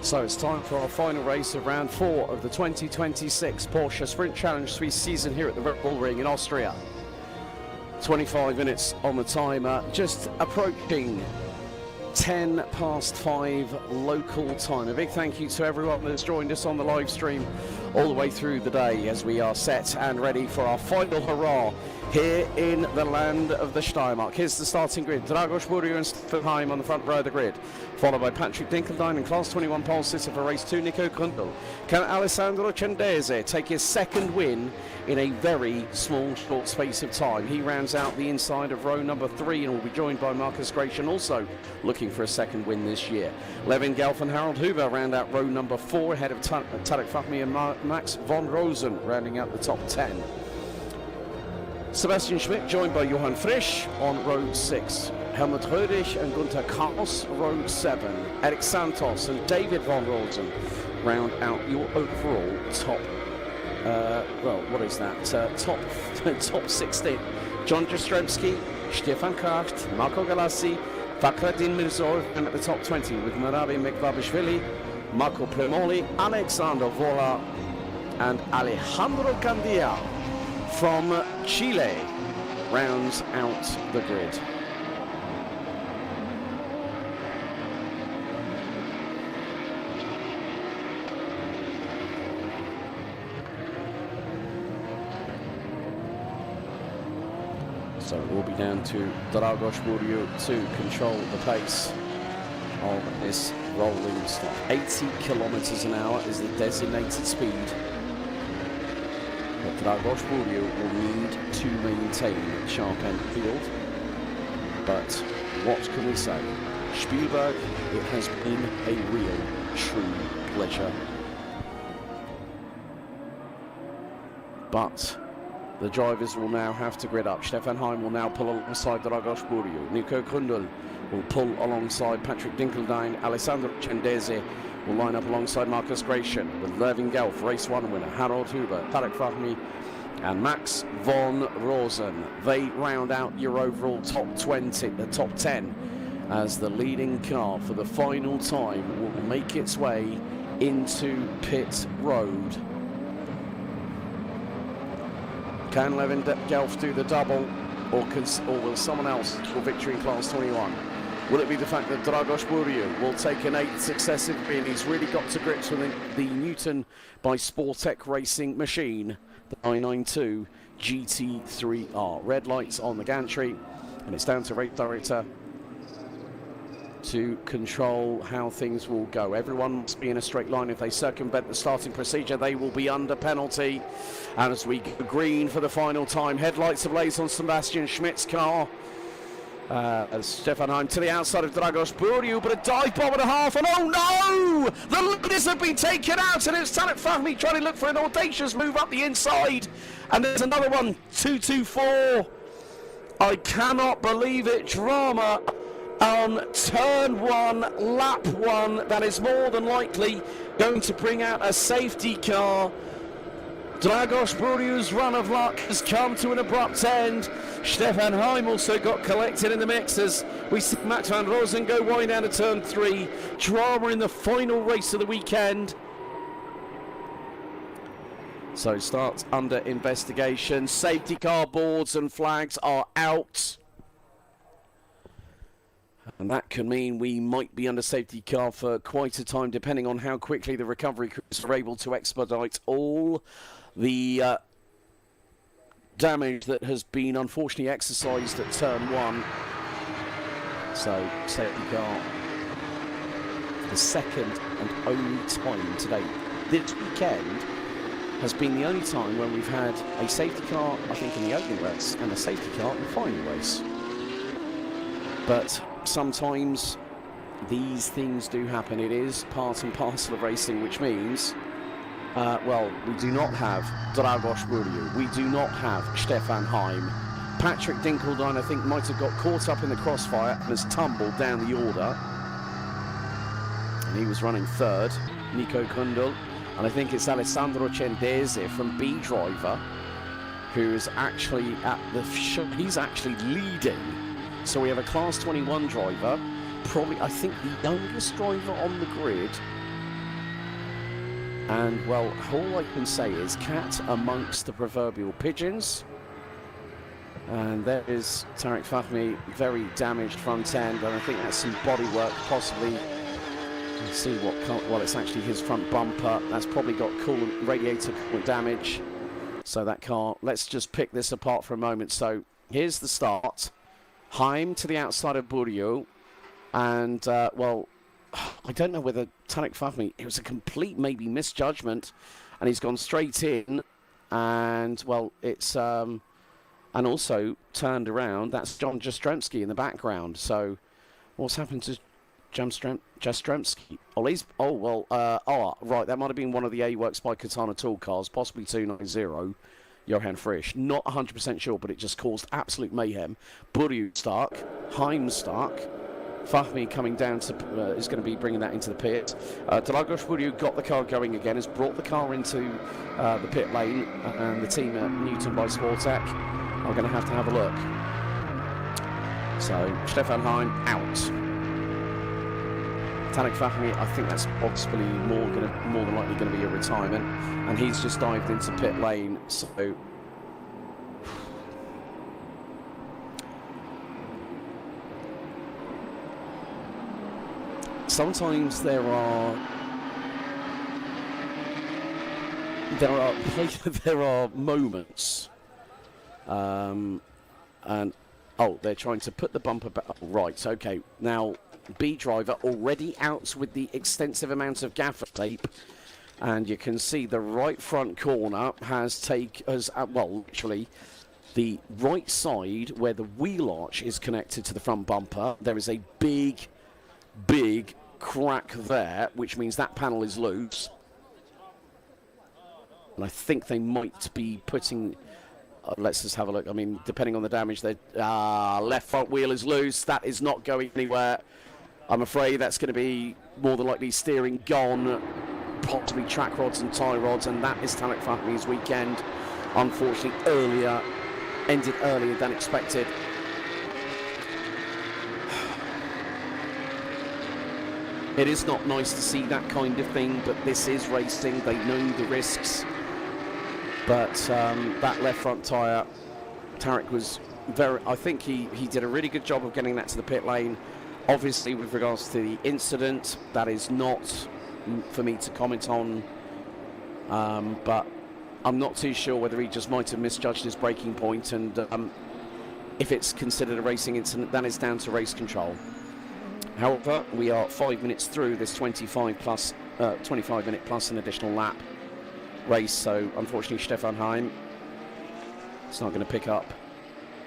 So it's time for our final race of round 4 of the 2026 Porsche Sprint Challenge Swiss season here at the Red Bull Ring in Austria. 25 minutes on the timer, just approaching 10 past 5 local time. A big thank you to everyone that's joined us on the live stream all the way through the day as we are set and ready for our final hurrah here in the land of the Steiermark. Here's the starting grid. Dragos Burju and Stefan Heim on the front row of the grid, followed by Patrick Dinkeldine and Class 21 pole sitter for race 2, Nico Grundl. Can Alessandro Cendese take his second win in a very small, short space of time? He rounds out the inside of row number 3 and will be joined by Marcus Gratian, also looking for a second win this year. Levin Gelf and Harold Huber round out row number 4 ahead of Tarek Fahmy and Max von Rosen rounding out the top 10. Sebastian Schmidt joined by Johann Frisch on row 6. Helmut Rödig and Gunther Kaus, row 7. Eric Santos and David von Rosen round out your overall top, top 16. John Jastrzębski, Stefan Kracht, Marco Galassi, Fakhreddin Mirzor and at the top 20 with Marabi Mekvabishvili, Marco Premoli, Alexander Vola and Alejandro Candia from Chile rounds out the grid. So it will be down to Dragos Burju to control the pace of this rolling stop. 80 kilometers an hour is the designated speed. But Dragos Burju will need to maintain sharp end field. But what can we say? Spielberg, it has been a real, true pleasure. But the drivers will now have to grid up. Stefan Heim will now pull alongside Dragos Burju. Nico Grundl will pull alongside Patrick Dinkeldine. Alessandro Cendese will line up alongside Marcus Gratian with Levin Gelf, race 1 winner, Harold Huber, Tarek Fahmy and Max von Rosen. They round out your overall top 20, the top 10, as the leading car for the final time will make its way into pit road. Can Levin Gelf do the double, or will someone else score victory in Class 21? Will it be the fact that Dragos Burju will take an 8th successive win? He's really got to grips with the Newton by Sportec Racing machine, the 992 GT3R. Red lights on the gantry, and it's down to race director to control how things will go. Everyone must be in a straight line. If they circumvent the starting procedure, they will be under penalty. And as we go green for the final time, headlights ablaze on Sebastian Schmidt's car. As Stefan Heim to the outside of Dragos Burju, but a dive bomb and a half, and oh no! The leaders have been taken out, and it's Tarek Fahmy trying to look for an audacious move up the inside. And there's another one, 224. I cannot believe it, drama on turn 1, lap 1. That is more than likely going to bring out a safety car. Dragos Burju's run of luck has come to an abrupt end. Stefan Heim also got collected in the mix as we see Max van Rosen go wide down to turn 3. Drama in the final race of the weekend. So starts under investigation. Safety car boards and flags are out. And that can mean we might be under safety car for quite a time, depending on how quickly the recovery crews are able to expedite all the damage that has been unfortunately exercised at turn 1. So safety car for the second and only time today. This weekend has been the only time when we've had a safety car, I think, in the opening race and a safety car in the final race. But sometimes these things do happen. It is part and parcel of racing, which means, well, we do not have Dragos Burju. We do not have Stefan Heim. Patrick Dinkeldine, I think, might have got caught up in the crossfire and has tumbled down the order. And he was running 3rd, Nico Grundl. And I think it's Alessandro Cendese from B Driver who is actually at the he's actually leading. So we have a Class 21 driver, probably, I think, the youngest driver on the grid, And, well, all I can say is cat amongst the proverbial pigeons. And there is Tarek Fahmy, very damaged front end, and I think that's some bodywork, possibly. Let's see what, well, it's actually his front bumper. That's probably got coolant, radiator coolant damage. So that car, let's just pick this apart for a moment. So here's the start. Heim to the outside of Burio. And, well, I don't know whether Tarek Fahmy, it was a complete maybe misjudgment, and he's gone straight in, and, well, it's, and also turned around. That's John Jastrzemski in the background. So what's happened to Jastrzemski? Right, that might have been one of the A-Works by Katana Tool cars, possibly 290, Johan Frisch. Not 100% sure, but it just caused absolute mayhem. Burio stuck, Heim stuck. Fahmy coming down to is going to be bringing that into the pit. Dragos Burio got the car going again, has brought the car into the pit lane, and the team at Newton by Sportec are going to have a look. So Stefan Heim out. Tarek Fahmy, I think that's possibly more than likely going to be a retirement, and he's just dived into pit lane. So. Sometimes there are moments, and they're trying to put the bumper back. Right, okay. Now, B driver already out with the extensive amount of gaffer tape, and you can see the right front corner literally the right side where the wheel arch is connected to the front bumper. There is a big crack there, which means that panel is loose. And I think they might be putting... let's just have a look. I mean, depending on the damage, left front wheel is loose. That is not going anywhere. I'm afraid that's going to be more than likely steering gone, possibly track rods and tie rods, and that is Tarek Fahmy's weekend. Unfortunately, ended earlier than expected. It is not nice to see that kind of thing, but this is racing. They know the risks. But that left front tyre, Tarek was I think he did a really good job of getting that to the pit lane. Obviously, with regards to the incident, that is not for me to comment on. But I'm not too sure whether he just might have misjudged his braking point. And if it's considered a racing incident, that is down to race control. However, we are 5 minutes through this 25 minute plus an additional lap race, so unfortunately Stefan Heim is not going to pick up.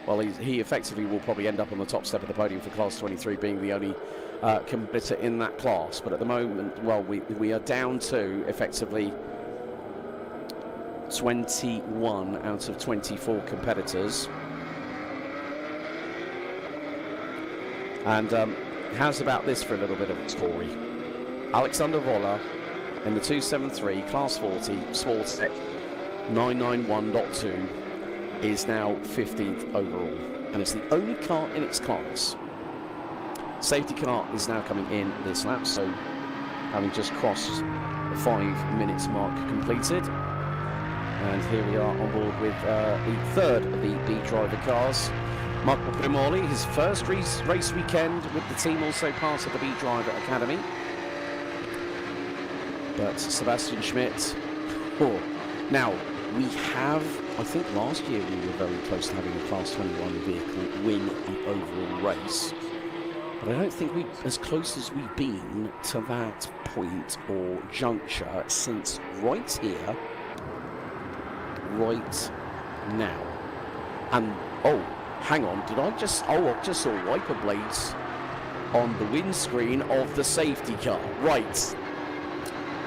Well, he effectively will probably end up on the top step of the podium for Class 23, being the only competitor in that class. But at the moment, well, we are down to effectively 21 out of 24 competitors. And how's about this for a little bit of a story? Alexander Voller in the 273 Class 40 Sportec 991.2 is now 15th overall, and it's the only car in its class. Safety car is now coming in this lap, so having just crossed the 5 minutes mark completed. And here we are on board with the third of the B driver cars. Marco Primoli, his first race weekend with the team, also part of the B Driver Academy. But Sebastian Schmidt, now we have, I think last year we were very close to having a Class 21 vehicle win the overall race. But I don't think as close as we've been to that point or juncture since right here, right now. And, hang on, I just saw wiper blades on the windscreen of the safety car. Right.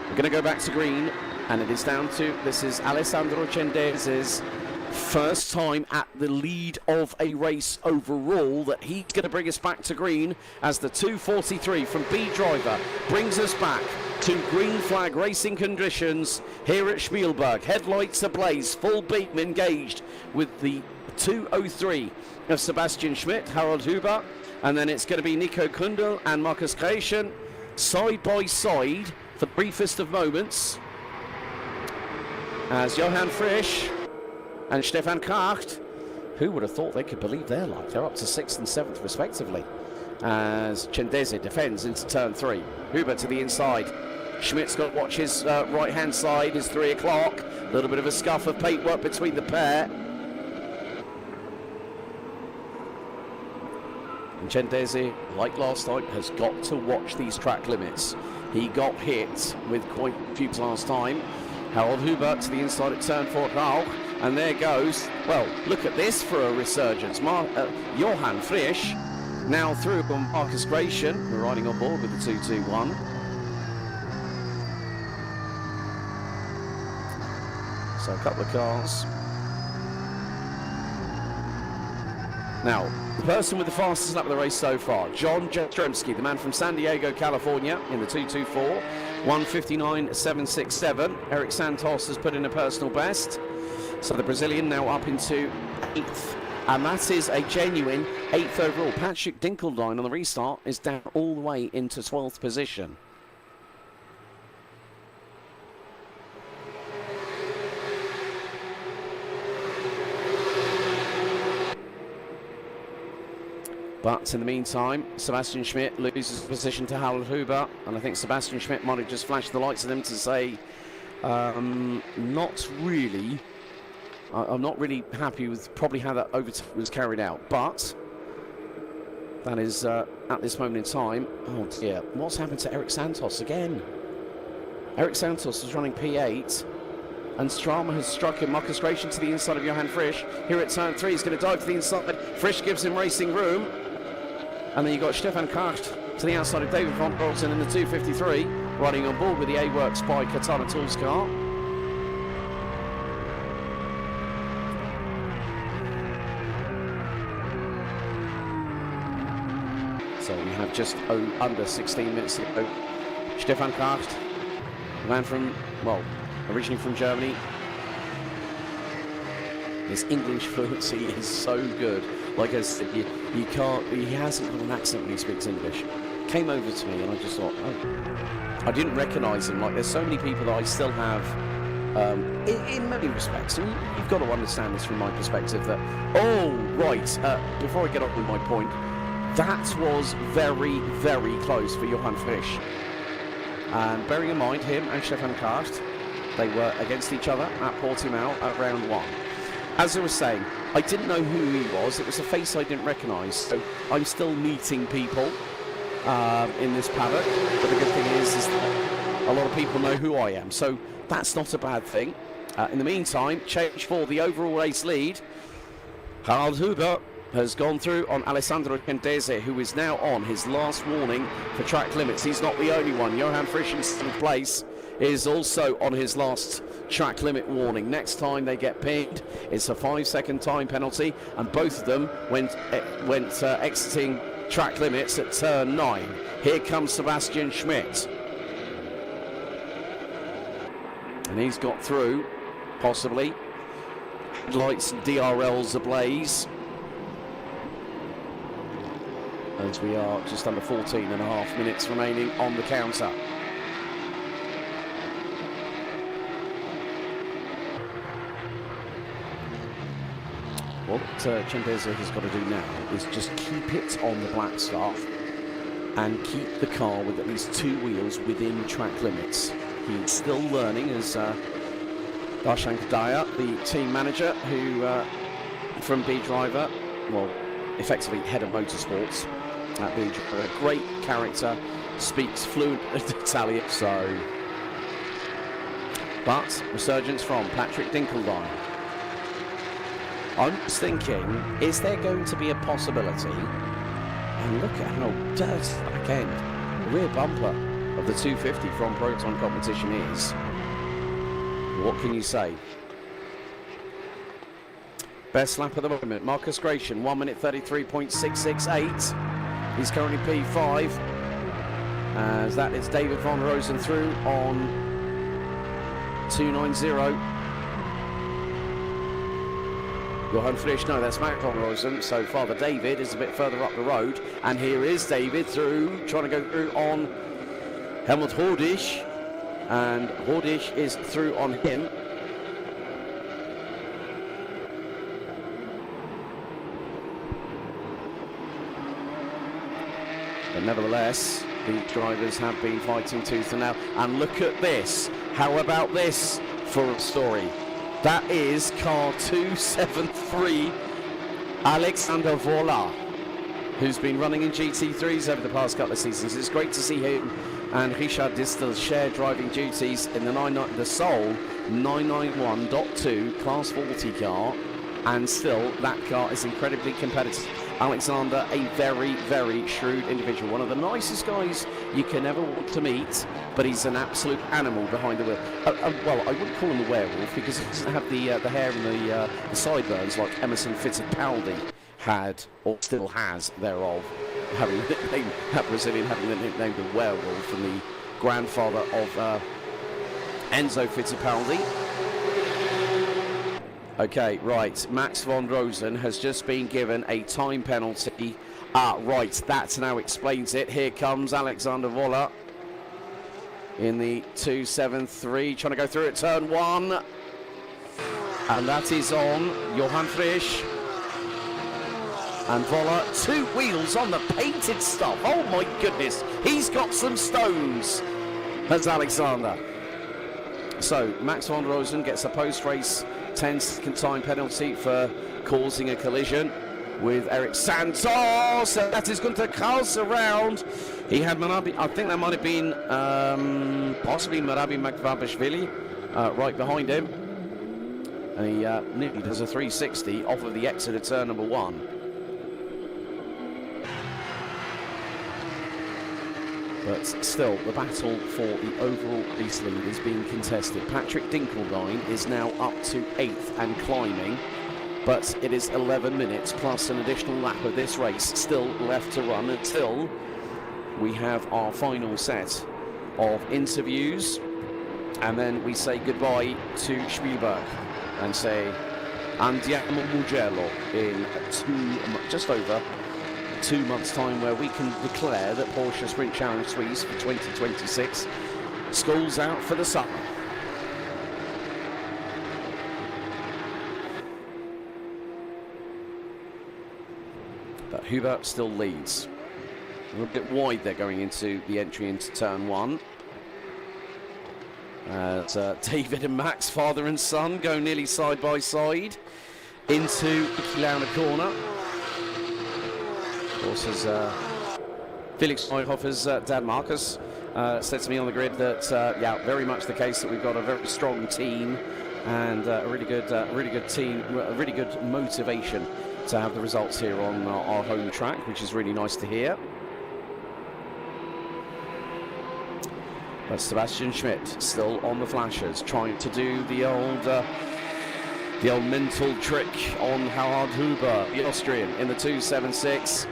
We're going to go back to green, and it is down to, this is Alessandro Cendese's first time at the lead of a race overall, that he's going to bring us back to green as the 243 from B Driver brings us back to green flag racing conditions here at Spielberg. Headlights ablaze, full beam engaged with the 203 of Sebastian Schmidt, Harald Huber, and then it's going to be Nico Kundel and Markus Kreischen side by side for the briefest of moments. as Johann Frisch and Stefan Kracht, who would have thought they could believe their luck? They're up to 6th and 7th respectively, as Cendese defends into turn 3. Huber to the inside. Schmidt's got to watch his right-hand side. It's 3 o'clock. A little bit of a scuff of paintwork between the pair. And Cendese, like last time, has got to watch these track limits. He got hit with quite a few last time. Harold Huber to the inside at turn 4 Rauch. And there goes, well, look at this for a resurgence. Johann Frisch now through on Marcus Gratian. We're riding on board with the 221. So a couple of cars. Now, the person with the fastest lap of the race so far, John Jastrzemski, the man from San Diego, California, in the 224, 1:59.767. Eric Santos has put in a personal best. So the Brazilian now up into 8th. And that is a genuine 8th overall. Patrick Dinkeldine on the restart is down all the way into 12th position. But in the meantime, Sebastian Schmidt loses position to Harold Huber, and I think Sebastian Schmidt might have just flashed the lights at him to say, not really. I'm not really happy with probably how that overtake was carried out, but that is at this moment in time. Oh dear, what's happened to Eric Santos again? Eric Santos is running P8, and Strama has struck him. Marcus Gratian to the inside of Johann Frisch. Here at turn 3, he's going to dive to the inside. Frisch gives him racing room. And then you've got Stefan Kracht to the outside of David von Rolton in the 253, riding on board with the A-Works by Katana Tools car. So we have just under 16 minutes to go. Stefan Kracht, the man from, well, originally from Germany. His English fluency is so good. Like I said, you can't, he hasn't got an accent when he speaks English. Came over to me and I just thought, oh. I didn't recognise him. Like, there's so many people that I still have, in many respects. And you've got to understand this from my perspective that, oh, right, before I get on with my point, that was very, very close for Johann Frisch. And bearing in mind, him and Stefan Kraft, they were against each other at Portimao at round 1. As I was saying, I didn't know who he was. It was a face I didn't recognise. So I'm still meeting people in this paddock. But the good thing is that a lot of people know who I am. So that's not a bad thing. In the meantime, change for the overall race lead. Harald Huber has gone through on Alessandro Cendese, who is now on his last warning for track limits. He's not the only one. Johann Frisch in 7th place is also on his last track limit warning. Next time they get pinged, it's a 5-second time penalty, and both of them went exiting track limits at turn 9. Here comes Sebastian Schmidt, and he's got through, possibly. Lights and DRLs ablaze, as we are just under 14.5 minutes remaining on the counter. What Cendese has got to do now is just keep it on the black stuff and keep the car with at least 2 wheels within track limits. He's still learning as Darshan Daya, the team manager, who from B Driver, well, effectively head of motorsports at B Driver, a great character, speaks fluent Italian, so. But resurgence from Patrick Dinkeldine. I'm just thinking, is there going to be a possibility, and look at how dirty back end, the rear bumper of the 250 from Proton competition is. What can you say? Best lap at the moment, Marcus Gratian, 1:33.668. He's currently P5, as that is David von Rosen through on 290. Johann Frisch, no, that's Matt von Rosen. So Father David is a bit further up the road. And here is David through, trying to go through on Helmut Hordisch. And Hordisch is through on him. But nevertheless, the drivers have been fighting tooth and nail. And look at this. How about this for a story? That is car 273, Alexander Vola, who's been running in GT3s over the past couple of seasons. It's great to see him and Richard Distel share driving duties in the sole 991.2 Class 40 car, and still that car is incredibly competitive. Alexander, a very, very shrewd individual, one of the nicest guys you can ever want to meet, but he's an absolute animal behind the wheel. Well, I wouldn't call him a werewolf because he doesn't have the hair and the sideburns like Emerson Fittipaldi had, or still has, thereof, having the nickname, that Brazilian having the nickname the werewolf, and the grandfather of Enzo Fittipaldi. Okay, right, Max von Rosen has just been given a time penalty. Right, that now explains it. Here comes Alexander Vola in the 273, trying to go through at turn 1. And that is on Johan Frisch. And Vola, 2 wheels on the painted stuff. Oh my goodness, he's got some stones, has Alexander. So, Max von Rosen gets a post-race 10-second time penalty for causing a collision with Eric Santos. That is Gunter Kraus around. He had Marabi, I think that might have been possibly Marabi Makvabashvili right behind him. And he nearly does a 360 off of the exit of turn number 1. But still, the battle for the overall race lead is being contested. Patrick Dinkelbein is now up to 8th and climbing, but it is 11 minutes plus an additional lap of this race still left to run until we have our final set of interviews, and then we say goodbye to Spielberg and say andiamo Mugello in just over 2 months' time, where we can declare that Porsche Sprint Challenge Suisse for 2026 school's out for the summer. But Huber still leads. A little bit wide there going into the entry into turn 1. As David and Max, father and son, go nearly side by side into the Kilauna corner. Of course, as Felix Neuhofer's dad Marcus said to me on the grid that, yeah, very much the case that we've got a very strong team and a really good team, a really good motivation to have the results here on our home track, which is really nice to hear. But Sebastian Schmidt still on the flashers, trying to do the old mental trick on Harald Huber, the Austrian, in the 276.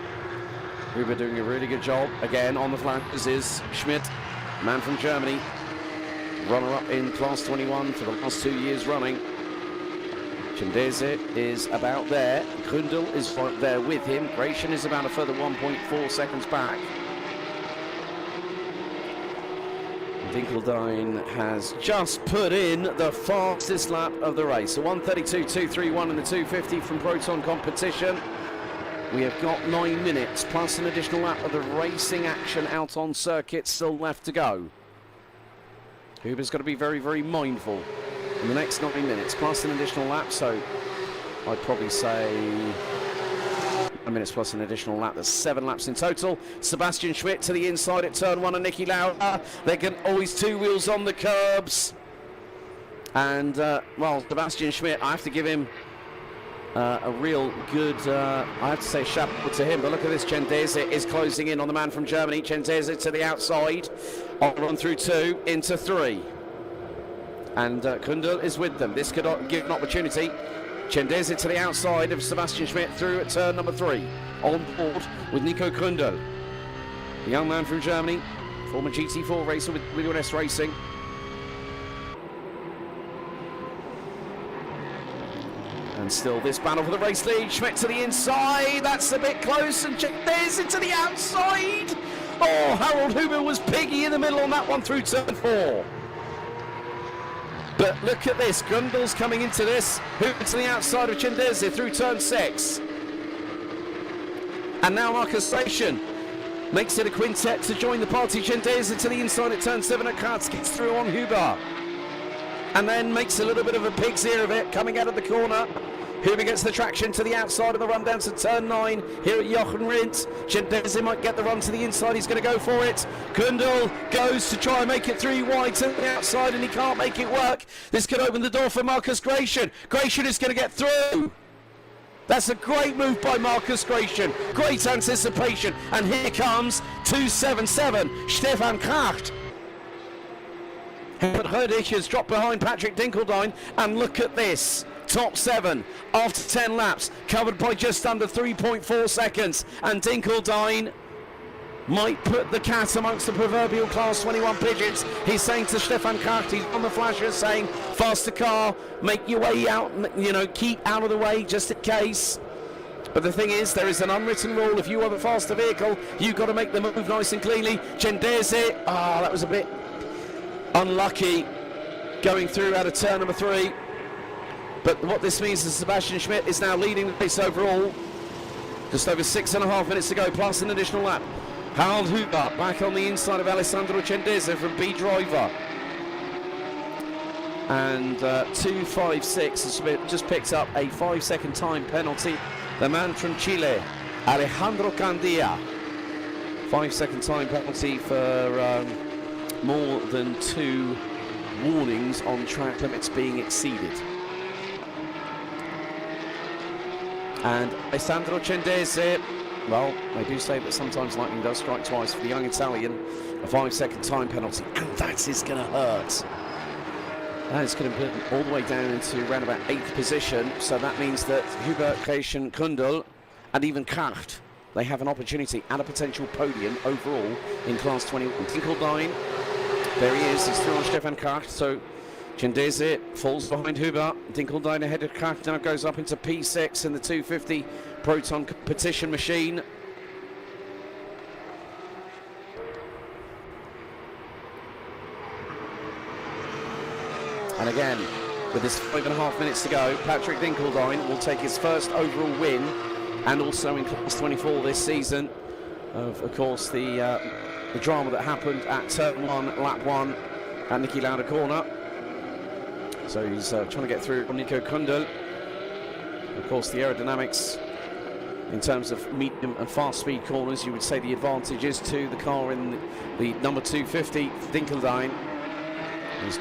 Huber doing a really good job. Again, on the flanks is Schmidt, man from Germany, runner-up in Class 21 for the last 2 years running. Chendese is about there. Gründel is right there with him. Gratian is about a further 1.4 seconds back. Dinkelbein has just put in the fastest lap of the race. A 1:32.231 in the 250 from Proton competition. We have got 9 minutes plus an additional lap of the racing action out on circuit still left to go. Huber's got to be very, very mindful in the next 9 minutes plus an additional lap, so I'd probably say 9 minutes plus an additional lap. There's 7 laps in total. Sebastian Schmidt to the inside at turn 1 and Niki Lauda. They can always 2 wheels on the curbs. And, well, Sebastian Schmidt, I have to give him a real good, I have to say chapeau to him, but look at this. Chendese is closing in on the man from Germany. Chendese to the outside. I'll run through 2 into 3. And Gründel is with them. This could give an opportunity. Chendese to the outside of Sebastian Schmidt through at turn number 3. On board with Nico Gründel, the young man from Germany, former GT4 racer with WS Racing. And still this battle for the race lead. Schmidt to the inside. That's a bit close. And Chendese to the outside. Oh, Harald Huber was piggy in the middle on that one through turn 4. But look at this, Grundel's coming into this, Huber to the outside of Chendese through turn 6. And now Marcus Station makes it a quintet to join the party. Gendese to the inside at turn 7 at Katz, gets through on Huber. And then makes a little bit of a pig's ear of it, coming out of the corner. Huber gets the traction to the outside of the run down to turn 9 here at Jochen Rindt. Gendese might get the run to the inside, he's going to go for it. Kundl goes to try and make it 3 wide to the outside and he can't make it work. This could open the door for Marcus Gratian. Gratian is going to get through. That's a great move by Marcus Gratian. Great anticipation. And here comes 277, Stefan Kracht. But Rödig has dropped behind Patrick Dinkeldine, and look at this. Top 7 after 10 laps, covered by just under 3.4 seconds. And Dinkeldine might put the cat amongst the proverbial class 21 pigeons. He's saying to Stefan Kracht, he's on the flasher, saying, faster car, make your way out, you know, keep out of the way just in case. But the thing is, there is an unwritten rule. If you have a faster vehicle, you've got to make the move nice and cleanly. Gendese, that was a bit unlucky going through out of turn number 3. But what this means is Sebastian Schmidt is now leading the race overall. Just over 6.5 minutes to go, plus an additional lap. Harald Huber back on the inside of Alessandro Gendese from B driver. And 2.56 just picked up a 5-second time penalty. The man from Chile, Alejandro Candia. 5-second time penalty for more than 2 warnings on track limits being exceeded. And Alessandro Gendese, well, they do say that sometimes lightning does strike twice. For the young Italian, a 5-second time penalty, and that is going to hurt. That is going to put him all the way down into around about 8th position. So that means that Huber, Gratian, Kundl, and even Kracht, they have an opportunity at a potential podium overall in Class 21. Dinkeldine, there he is, he's through on Stefan Kracht. So Gendese falls behind Huber. Dinkeldine ahead of Kracht, now goes up into P6 in the 250 Proton competition machine. And again, with this 5.5 minutes to go, Patrick Dinkeldine will take his first overall win, and also in Class 24 this season. Of course, the drama that happened at turn 1, lap 1 at Niki Lauda corner. So he's trying to get through on Nico Kundl. Of course, the aerodynamics in terms of medium and fast speed corners, you would say the advantage is to the car in the number 250, Dinkeldine. He's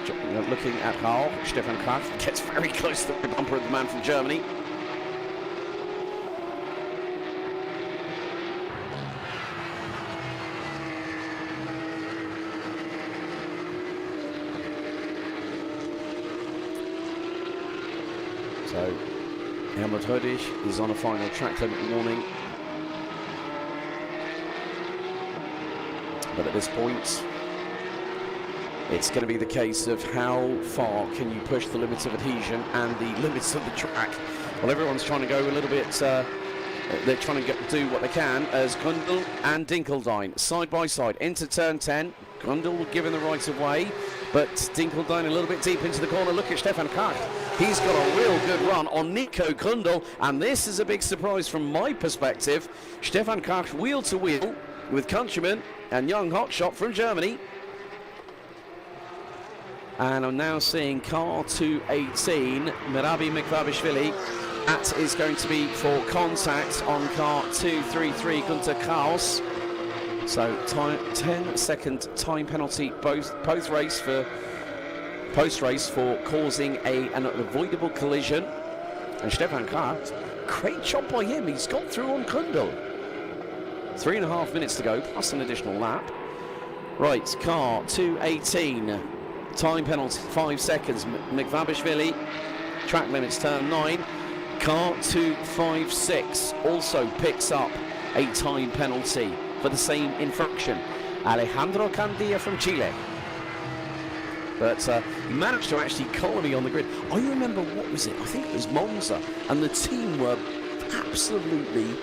looking at how Stefan Kraft gets very close to the bumper of the man from Germany. So Helmut Rödig is on a final track limit warning. But at this point, it's going to be the case of how far can you push the limits of adhesion and the limits of the track. Well, everyone's trying to go a little bit, they're trying to do what they can as Kundl and Dinkeldine side by side into turn 10. Kundl given the right of way, but Dinkeldine a little bit deep into the corner. Look at Stefan Kracht. He's got a real good run on Nico Kundl, and this is a big surprise from my perspective. Stefan Kracht wheel to wheel with countryman and young hotshot from Germany. And I'm now seeing car 218, Mirabi Mikvabishvili. That is going to be for contact on car 233, Gunter Kraus. So 10-second time penalty post-race for causing an unavoidable collision. And Stefan Kraft, great job by him. He's got through on Kundl. 3.5 minutes to go, plus an additional lap. Right, car 218. Time penalty, 5 seconds. Mikvabishvili, track limits, turn 9. Car 256 also picks up a time penalty for the same infraction. Alejandro Candia from Chile. But he managed to actually collar me on the grid. I remember, what was it? I think it was Monza. And the team were absolutely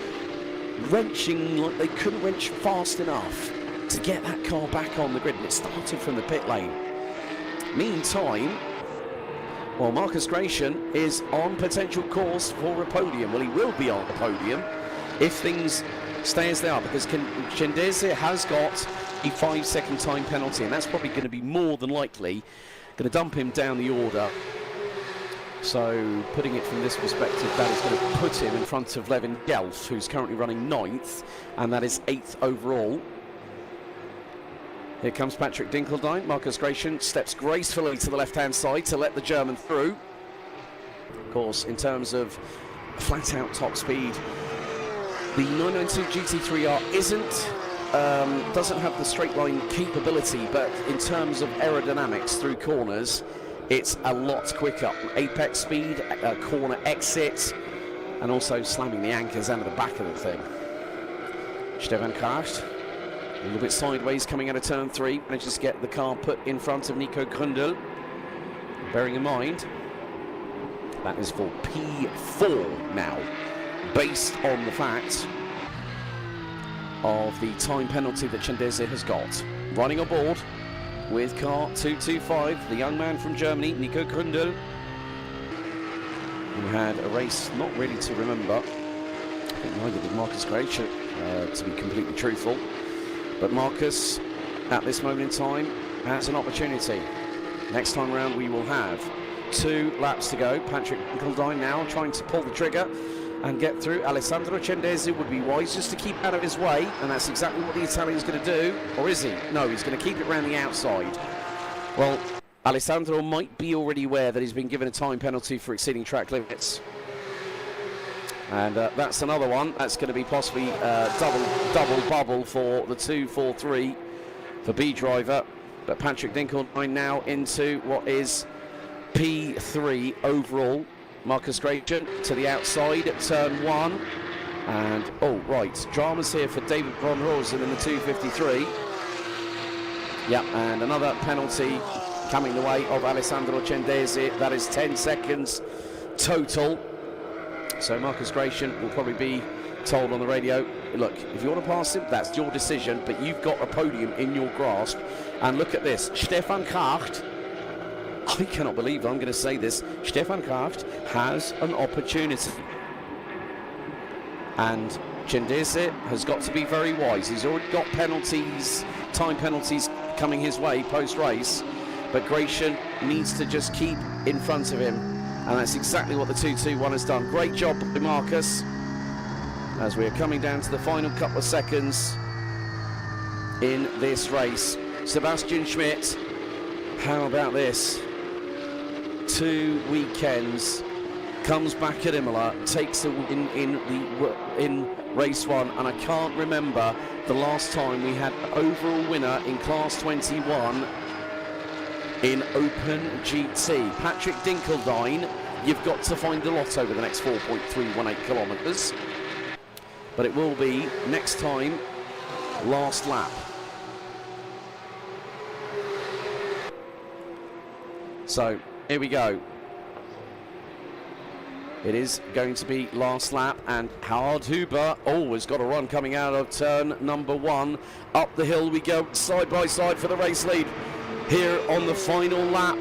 wrenching, like they couldn't wrench fast enough to get that car back on the grid. And it started from the pit lane. Meantime, well, Marcus Gratian is on potential course for a podium. Well, he will be on the podium if things stay as they are, because Cendese has got a 5-second time penalty, and that's probably going to be more than likely going to dump him down the order. So putting it from this perspective, that is going to put him in front of Levin Gelf, who's currently running 9th, and that is 8th overall. Here comes Patrick Dinkeldine. Marcus Gratian steps gracefully to the left-hand side to let the German through. Of course, in terms of flat-out top speed, the 992 GT3R doesn't have the straight line capability, but in terms of aerodynamics through corners, it's a lot quicker. Apex speed, corner exit, and also slamming the anchors out of the back of the thing. Stefan Kraft, a little bit sideways coming out of turn 3, manages to get the car put in front of Nico Grundl. Bearing in mind, that is for P4 now, based on the fact of the time penalty that Cendese has got. Running aboard with car 225, the young man from Germany, Nico Grundl, who had a race not really to remember. I think neither did Marcus Gratian, to be completely truthful. But Marcus, at this moment in time, has an opportunity. Next time round, we will have 2 laps to go. Patrick Dinkeldine now trying to pull the trigger and get through. Alessandro Cendese would be wise just to keep out of his way, and that's exactly what the Italian's going to do. Or is he? No, he's going to keep it around the outside. Well, Alessandro might be already aware that he's been given a time penalty for exceeding track limits. And that's another one. That's going to be possibly double bubble for the 2-4-3 for B driver. But Patrick Dinkeldine now into what is P3 overall. Marcus Gratian to the outside at turn 1. And, oh, right, dramas here for David von Rosen in the 253. Yep, and another penalty coming the way of Alessandro Cendese. That is 10 seconds total. So Marcus Gratian will probably be told on the radio, look, if you want to pass him, that's your decision, but you've got a podium in your grasp. And look at this, Stefan Kraft, I cannot believe I'm going to say this, Stefan Kraft has an opportunity. And Cendese has got to be very wise. He's already got penalties, time penalties coming his way post-race, but Gratian needs to just keep in front of him. And that's exactly what the 2-2-1 has done. Great job by Marcus. As we are coming down to the final couple of seconds in this race. Sebastian Schmidt, how about this? 2 weekends, comes back at Imola, takes a win in race 1, and I can't remember the last time we had an overall winner in Class 21 in Open GT. Patrick Dinkeldine, you've got to find a lot over the next 4.318 kilometres. But it will be, next time, last lap. So, here we go. It is going to be last lap, and Howard Huber always got a run coming out of turn number 1. Up the hill we go, side by side for the race lead. Here on the final lap.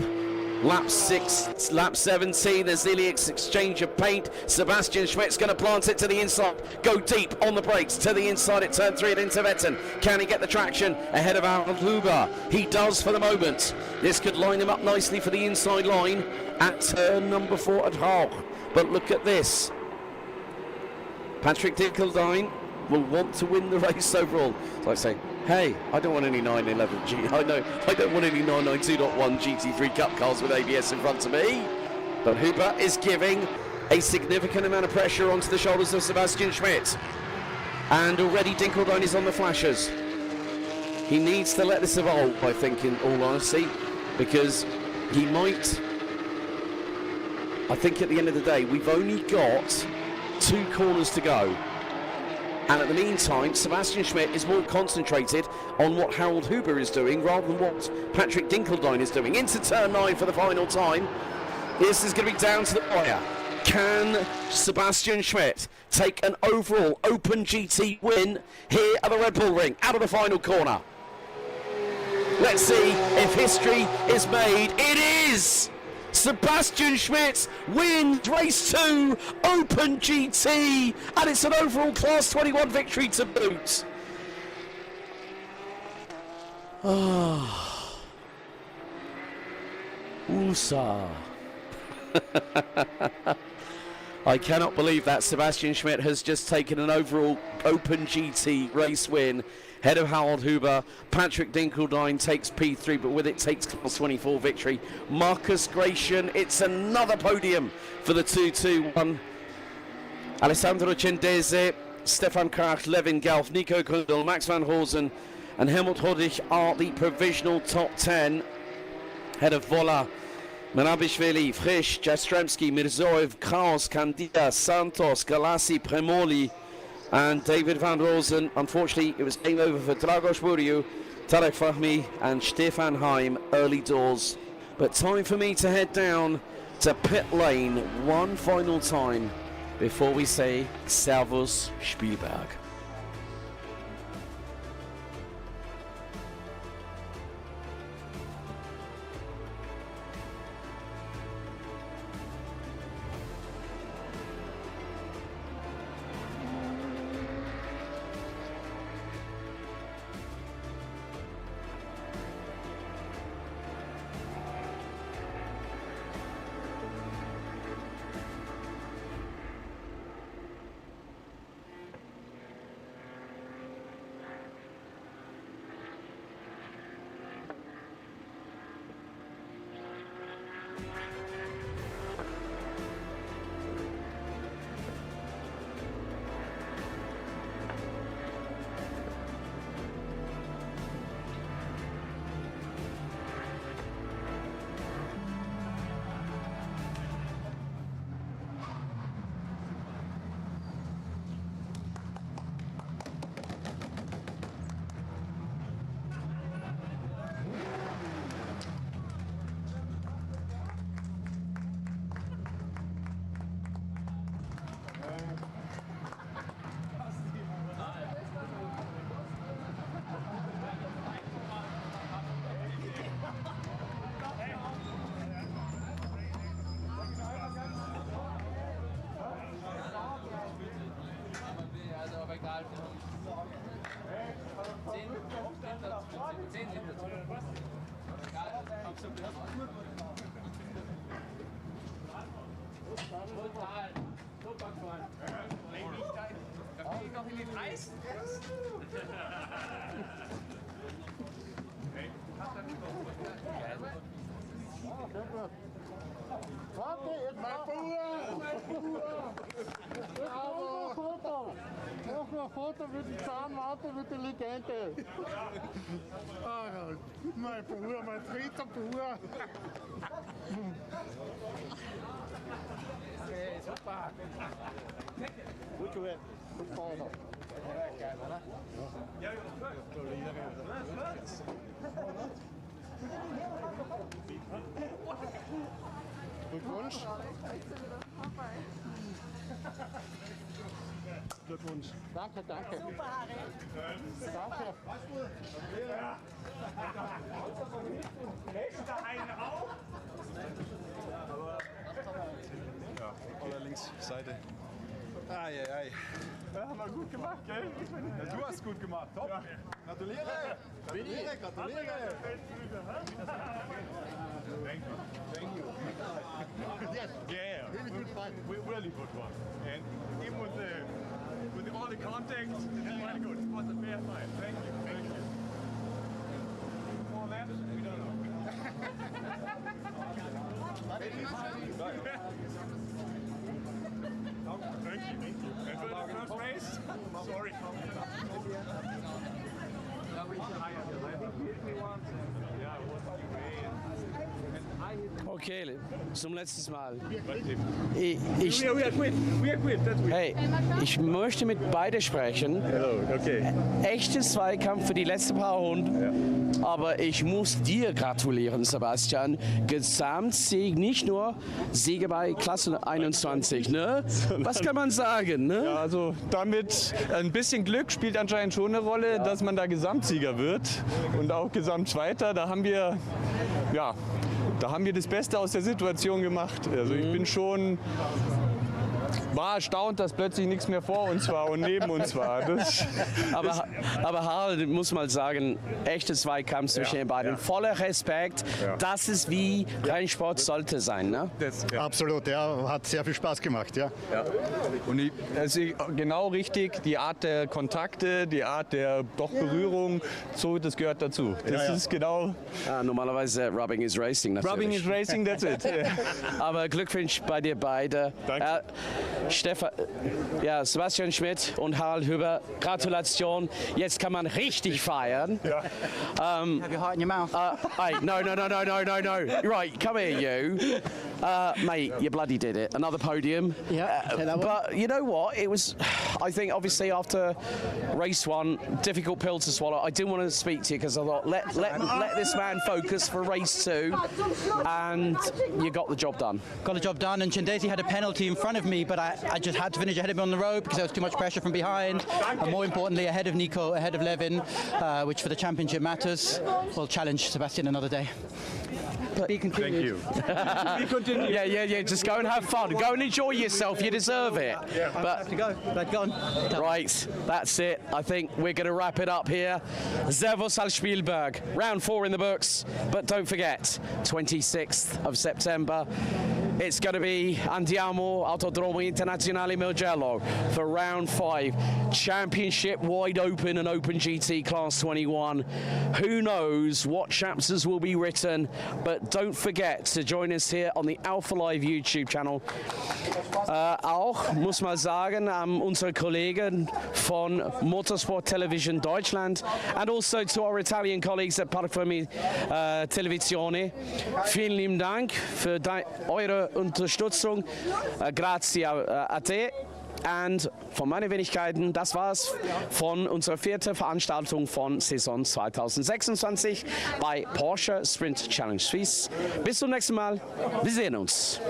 Lap 6, lap 17, there's nearly an exchange of paint. Sebastian Schmidt's going to plant it to the inside, go deep on the brakes to the inside at turn 3 at Intervetten. Can he get the traction ahead of Harald Huber? He does for the moment. This could line him up nicely for the inside line at turn number 4 at Rauch. But look at this. Patrick Dinkeldine will want to win the race overall. So I say, hey, I don't want any 911 G. I don't want any 992.1 GT3 Cup cars with ABS in front of me. But Huber is giving a significant amount of pressure onto the shoulders of Sebastian Schmidt. And already Dinkeldine is on the flashers. He needs to let this evolve, I think, in all honesty, because he might... I think at the end of the day, we've only got 2 corners to go. And at the meantime, Sebastian Schmidt is more concentrated on what Harald Huber is doing rather than what Patrick Dinkeldine is doing. Into turn 9 for the final time. This is going to be down to the wire. Can Sebastian Schmidt take an overall Open GT win here at the Red Bull Ring, out of the final corner? Let's see if history is made. It is! Sebastian Schmidt wins race 2, Open GT, and it's an overall Class 21 victory to boot. Ah, USA. I cannot believe that Sebastian Schmidt has just taken an overall Open GT race win. Head of Harold Huber, Patrick Dinkeldine takes P3, but with it takes Class 24 victory. Marcus Gratian, it's another podium for the 2-2-1. Alessandro Cendese, Stefan Krach, Levin Galf, Nico Kundel, Max van Horsen and Helmut Hodich are the provisional top 10. Head of Vola, Manabishvili, Frisch, Jastremski, Mirzoev, Kraus, Candida, Santos, Galassi, Premoli and David van Rosen. Unfortunately, it was game over for Dragos Buriu, Tarek Fahmi and Stefan Heim early doors. But time for me to head down to pit lane one final time before we say Servus Spielberg. Foto mit dem Zahnwarte mit der Legende. Mein Bruder, mein dritter Bruder. Okay, super. Gut gemacht. Gut vorne. Geil, oder? Ja, Glückwunsch. Glückwunsch. Danke, danke. Super, Harry. Danke. Rechts da einen auf. Ja, oder links Seite. Ei. Ja, haben wir gut gemacht, gell? Ja, du hast gut gemacht, top. Ja. Gratuliere. Gratuliere. Thank you. Yes. Yeah. Really good fight. Really good one. And even with all the contact, it's really good. It was a fair fight. Thank you. More than we don't know. Thank you. And for the first race, sorry. Okay, zum letzten Mal. Hey, ich möchte mit beiden sprechen. Echtes Zweikampf für die letzten paar Runden. Aber ich muss dir gratulieren, Sebastian. Gesamtsieg, nicht nur Siege bei Klasse 21. Ne? Was kann man sagen? Ne? Ja, also damit ein bisschen Glück spielt anscheinend schon eine Rolle, dass man da Gesamtsieger wird und auch Gesamtzweiter. Da haben wir da haben wir das Beste aus der Situation gemacht. Also ich bin schon war erstaunt, dass plötzlich nichts mehr vor uns war und neben uns war. Aber Harald, muss mal sagen, echtes Zweikampf zwischen den beiden. Voller Respekt. Ja. Das ist wie Rennsport sollte sein, ne? Absolut, ja, hat sehr viel Spaß gemacht, ja. Und genau richtig, die Art der Kontakte, die Art der Berührung, so, das gehört dazu. Das ist genau... Ja, normalerweise Rubbing is Racing natürlich. Rubbing is Racing, that's it. Aber Glückwunsch bei dir beide. Danke. Sebastian Schmidt und Harald Hüber, Gratulation. Jetzt kann man richtig feiern. Ja. Have your heart in your mouth. Hey, no. Right, come here, you. Mate, you bloody did it. Another podium. Yeah. But you know what? It was, I think, obviously after race one, difficult pill to swallow. I didn't want to speak to you because I thought, let this man focus for race two. And you got the job done. Got the job done, and Chendesi had a penalty in front of me, but I just had to finish ahead of him on the road because there was too much pressure from behind. And more importantly, ahead of Nico, ahead of Levin, which for the championship matters. We'll challenge Sebastian another day. Be continued. Thank you. Be continued. Yeah. Just go and have fun. Go and enjoy yourself. You deserve it. Yeah, I have to go. But go on. Right, that's it. I think we're going to wrap it up here. Servus al Spielberg. Round 4 in the books. But don't forget, 26th of September, it's going to be Andiamo Autodromo Internazionale Mugello for round 5. Championship wide open and Open GT Class 21. Who knows what chapters will be written, but don't forget to join us here on the Alpha Live YouTube channel. Auch muss man sagen, unsere Kollegen von Motorsport Television Deutschland and also to our Italian colleagues at Parfumi Televisione. Vielen lieben Dank für eure Unterstützung. Grazie a te. Und von meinen Wenigkeiten, das war's von unserer 4. Veranstaltung von Saison 2026 bei Porsche Sprint Challenge Suisse. Bis zum nächsten Mal. Wir sehen uns.